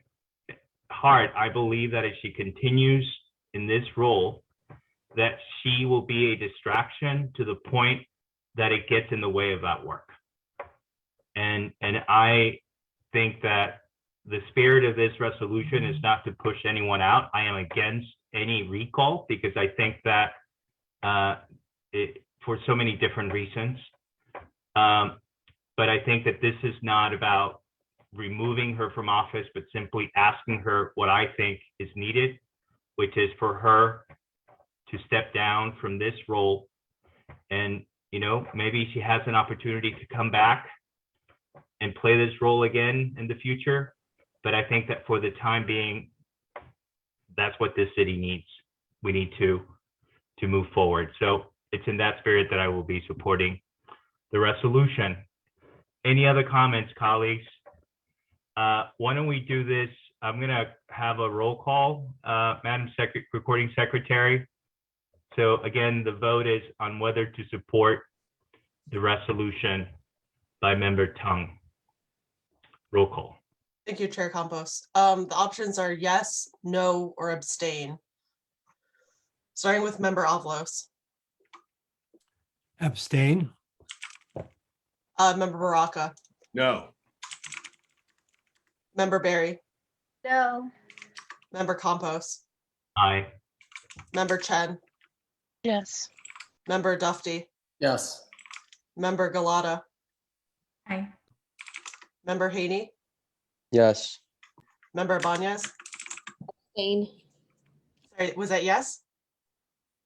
R: heart, I believe that if she continues in this role, that she will be a distraction to the point that it gets in the way of that work. And I think that the spirit of this resolution is not to push anyone out. I am against any recall, because I think that for so many different reasons. But I think that this is not about removing her from office, but simply asking her what I think is needed, which is for her to step down from this role. And, you know, maybe she has an opportunity to come back and play this role again in the future. But I think that for the time being, that's what this city needs. We need to move forward. So it's in that spirit that I will be supporting the resolution. Any other comments, colleagues? Why don't we do this? I'm going to have a roll call, Madam Recording Secretary. So again, the vote is on whether to support the resolution by Member Tung. Roll call.
C: Thank you, Chair Campos. The options are yes, no, or abstain. Starting with Member Avalos.
D: Abstain.
C: Member Baraka,
K: No.
C: Member Barry,
S: No.
C: Member Campos,
R: Aye.
C: Member Chen,
Q: Yes.
C: Member Dufty,
D: Yes.
C: Member Galata,
P: Aye.
C: Member Haney,
I: Yes.
C: Member Ibanez.
J: Abstain.
C: Sorry, was that yes?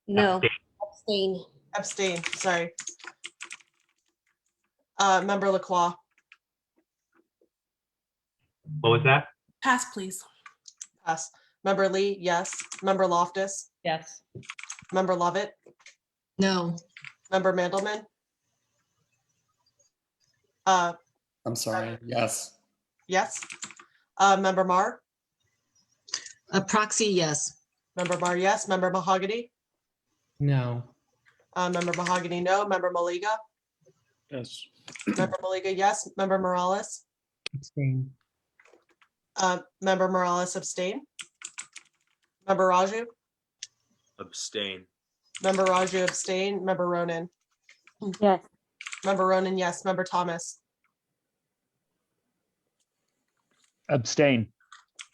J: No.
R: Abstain.
J: Abstain.
C: Abstain, sorry. Member Lacroix,
R: What was that?
A: Pass, please.
C: pass. Member Lee, yes. Member Loftus,
P: Yes.
C: Member Lovett,
H: No.
C: Member Mandelman.
D: I'm sorry. Yes.
C: Yes. Member Marr,
H: A proxy, yes.
C: Member Marr, yes. Member Mahogany,
M: No.
C: Member Mahogany, no. Member Maliga,
D: Yes.
C: Member Maliga, yes. Member Morales,
M: Abstain.
C: Member Morales abstain. Member Raju,
I: Abstain.
C: Member Raju abstain. Member Ronan,
P: Yes.
C: Member Ronan, yes. Member Thomas,
O: Abstain.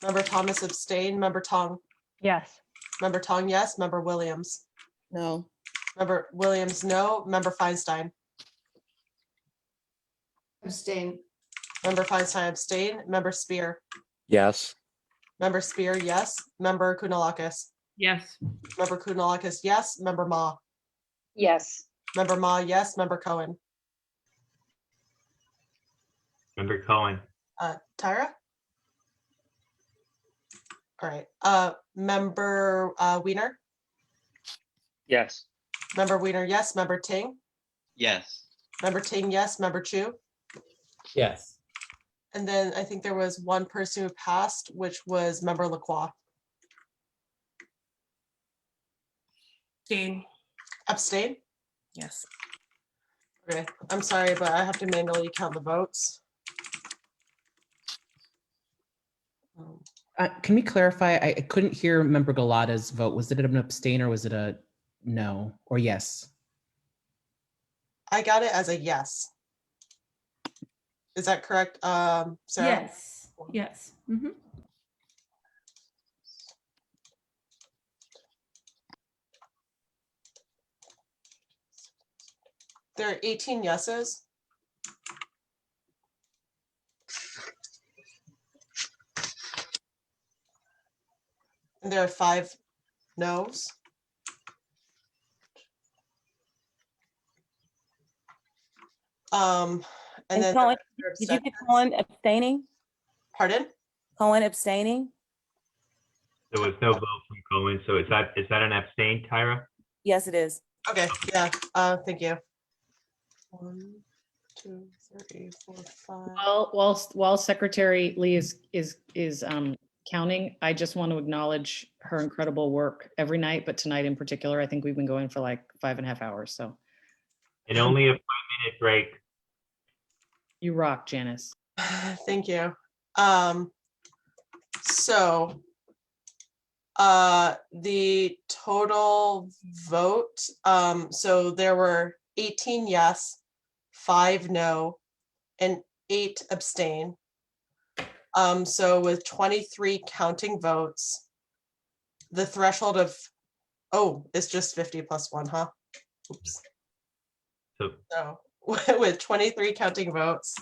C: Member Thomas abstain. Member Tong,
G: Yes.
C: Member Tong, yes. Member Williams,
L: No.
C: Member Williams, no. Member Feinstein,
P: Abstain.
C: Member Feinstein abstain. Member Spear,
U: Yes.
C: Member Spear, yes. Member Kunalakis,
P: Yes.
C: Member Kunalakis, yes. Member Ma,
P: Yes.
C: Member Ma, yes. Member Cohen,
R: Member Cohen.
C: Tyra. All right. Member Weiner,
I: Yes.
C: Member Weiner, yes. Member Ting,
B: Yes.
C: Member Ting, yes. Member Chu.
M: Yes.
C: And then I think there was one person who passed, which was Member Lacroix.
A: Abstain.
C: Abstain?
A: Yes.
C: Okay, I'm sorry, but I have to manually count the votes.
M: Can we clarify? I couldn't hear Member Galata's vote. Was it an abstain or was it a no or yes?
C: I got it as a yes. Is that correct, Sarah?
P: Yes. Yes. Mhm.
C: There are 18 yeses. And there are 5 noes. And then
P: Colin,
C: there are
P: did you get
C: abstentions.
P: Colin abstaining?
C: Pardon?
P: Colin abstaining?
R: There was no vote from Cohen, so is that an abstain, Tyra?
P: Yes, it is.
C: Okay, yeah, thank you. 1, 2, 3, 4, 5.
F: While Secretary Lee is counting, I just want to acknowledge her incredible work every night, but tonight in particular, I think we've been going for like 5.5 hours. So
R: And only a 5-minute break.
F: you rock, Janice.
C: Thank you. So the total vote, so there were 18 yes, 5 no, and 8 abstain. So with 23 counting votes, the threshold of, oh, it's just 50 plus 1, huh? Oops. So with 23 counting votes,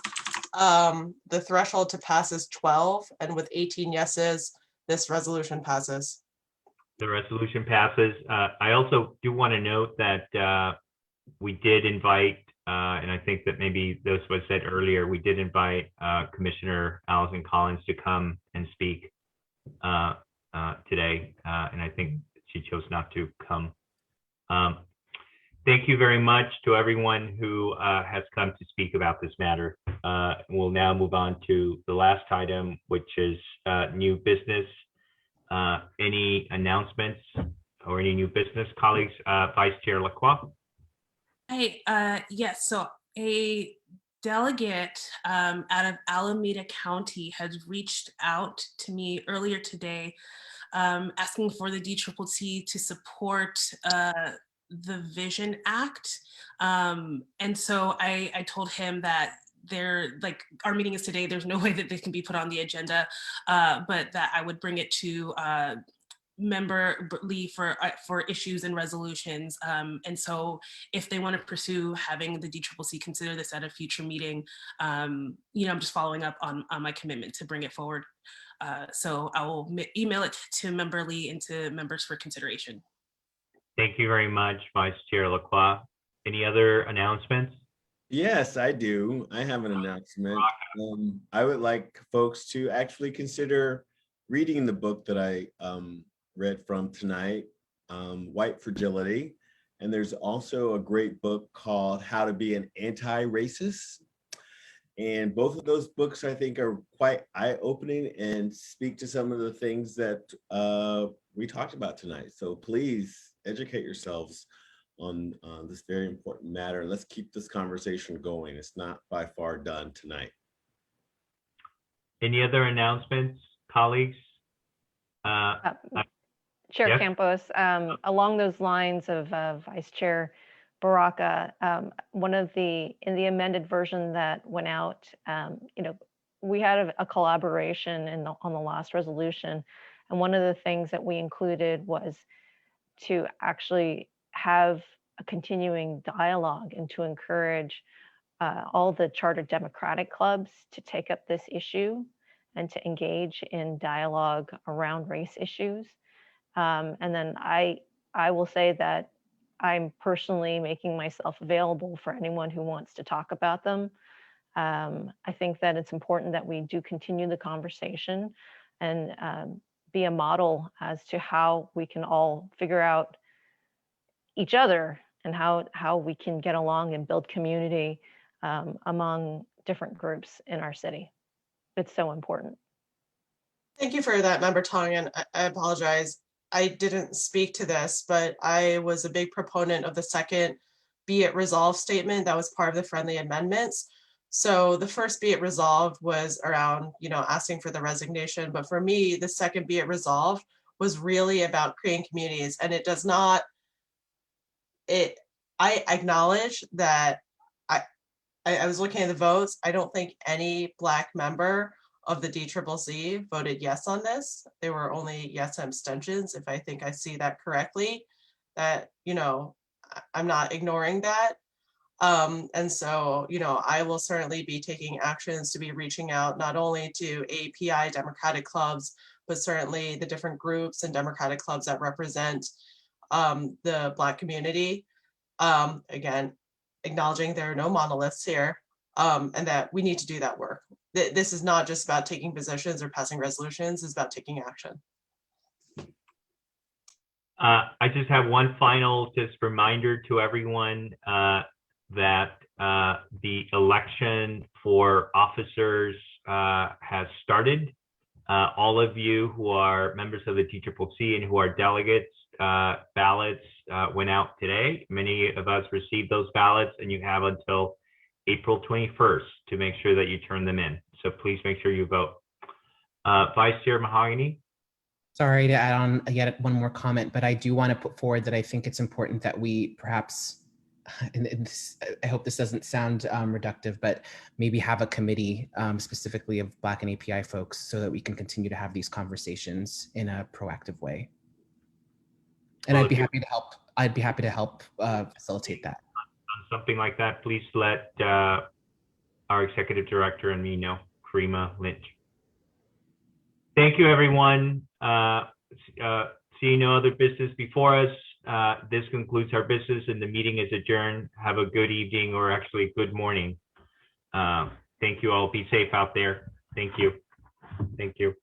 C: the threshold to pass is 12, and with 18 yeses, this resolution passes.
R: The resolution passes. I also do want to note that we did invite, and I think that maybe this was said earlier, we did invite Commissioner Allison Collins to come and speak today, and I think she chose not to come. Thank you very much to everyone who has come to speak about this matter. We'll now move on to the last item, which is new business. Any announcements or any new business, colleagues? Vice Chair Lacroix.
A: Hey, yes, so a delegate out of Alameda County had reached out to me earlier today asking for the DCCC to support the Vision Act. And so I told him that our meeting is today, there's no way that they can be put on the agenda, but that I would bring it to member Lee for issues and resolutions. And so if they want to pursue having the DCCC consider this at a future meeting, I'm just following up on my commitment to bring it forward. So I will email it to member Lee and to members for consideration.
R: Thank you very much, Vice Chair Lacroix. Any other announcements?
K: Yes, I do. I have an announcement. I would like folks to actually consider reading the book that I read from tonight, White Fragility. And there's also a great book called How to Be an Anti-Racist. And both of those books, I think, are quite eye-opening and speak to some of the things that we talked about tonight. So please educate yourselves on this very important matter. Let's keep this conversation going. It's not by far done tonight.
R: Any other announcements, colleagues?
G: Chair
R: Yes?
G: Campos, along those lines of Vice Chair Baraka, in the amended version that went out, we had a collaboration on the last resolution. And one of the things that we included was to actually have a continuing dialogue and to encourage all the chartered democratic clubs to take up this issue and to engage in dialogue around race issues. And then I will say that I'm personally making myself available for anyone who wants to talk about them. I think that it's important that we do continue the conversation and be a model as to how we can all figure out each other and how we can get along and build community among different groups in our city. It's so important.
C: Thank you for that, Member Tong, and I apologize. I didn't speak to this, but I was a big proponent of the second be it resolved statement that was part of the friendly amendments. So the first be it resolved was around, asking for the resignation. But for me, the second be it resolved was really about creating communities. And it does not, I acknowledge that I was looking at the votes. I don't think any Black member of the DCCC voted yes on this. There were only yes abstentions, if I think I see that correctly. That, I'm not ignoring that. And so, I will certainly be taking actions to be reaching out not only to API Democratic clubs, but certainly the different groups and Democratic clubs that represent the Black community. Again, acknowledging there are no monoliths here, and that we need to do that work. This is not just about taking positions or passing resolutions, it's about taking action.
R: I just have one final reminder to everyone that the election for officers has started. All of you who are members of the DCCC and who are delegates, ballots went out today. Many of us received those ballots, and you have until April 21st to make sure that you turn them in. So please make sure you vote. Vice Chair Mahogany.
M: Sorry to add on yet one more comment, but I do want to put forward that I think it's important that we perhaps, I hope this doesn't sound reductive, but maybe have a committee specifically of Black and API folks so that we can continue to have these conversations in a proactive way. And well, I'd be happy to help facilitate that.
R: On something like that, please let our executive director and me know, Karima Lynch. Thank you, everyone. Seeing no other business before us, this concludes our business and the meeting is adjourned. Have a good evening, or actually good morning. Thank you all. Be safe out there. Thank you. Thank you.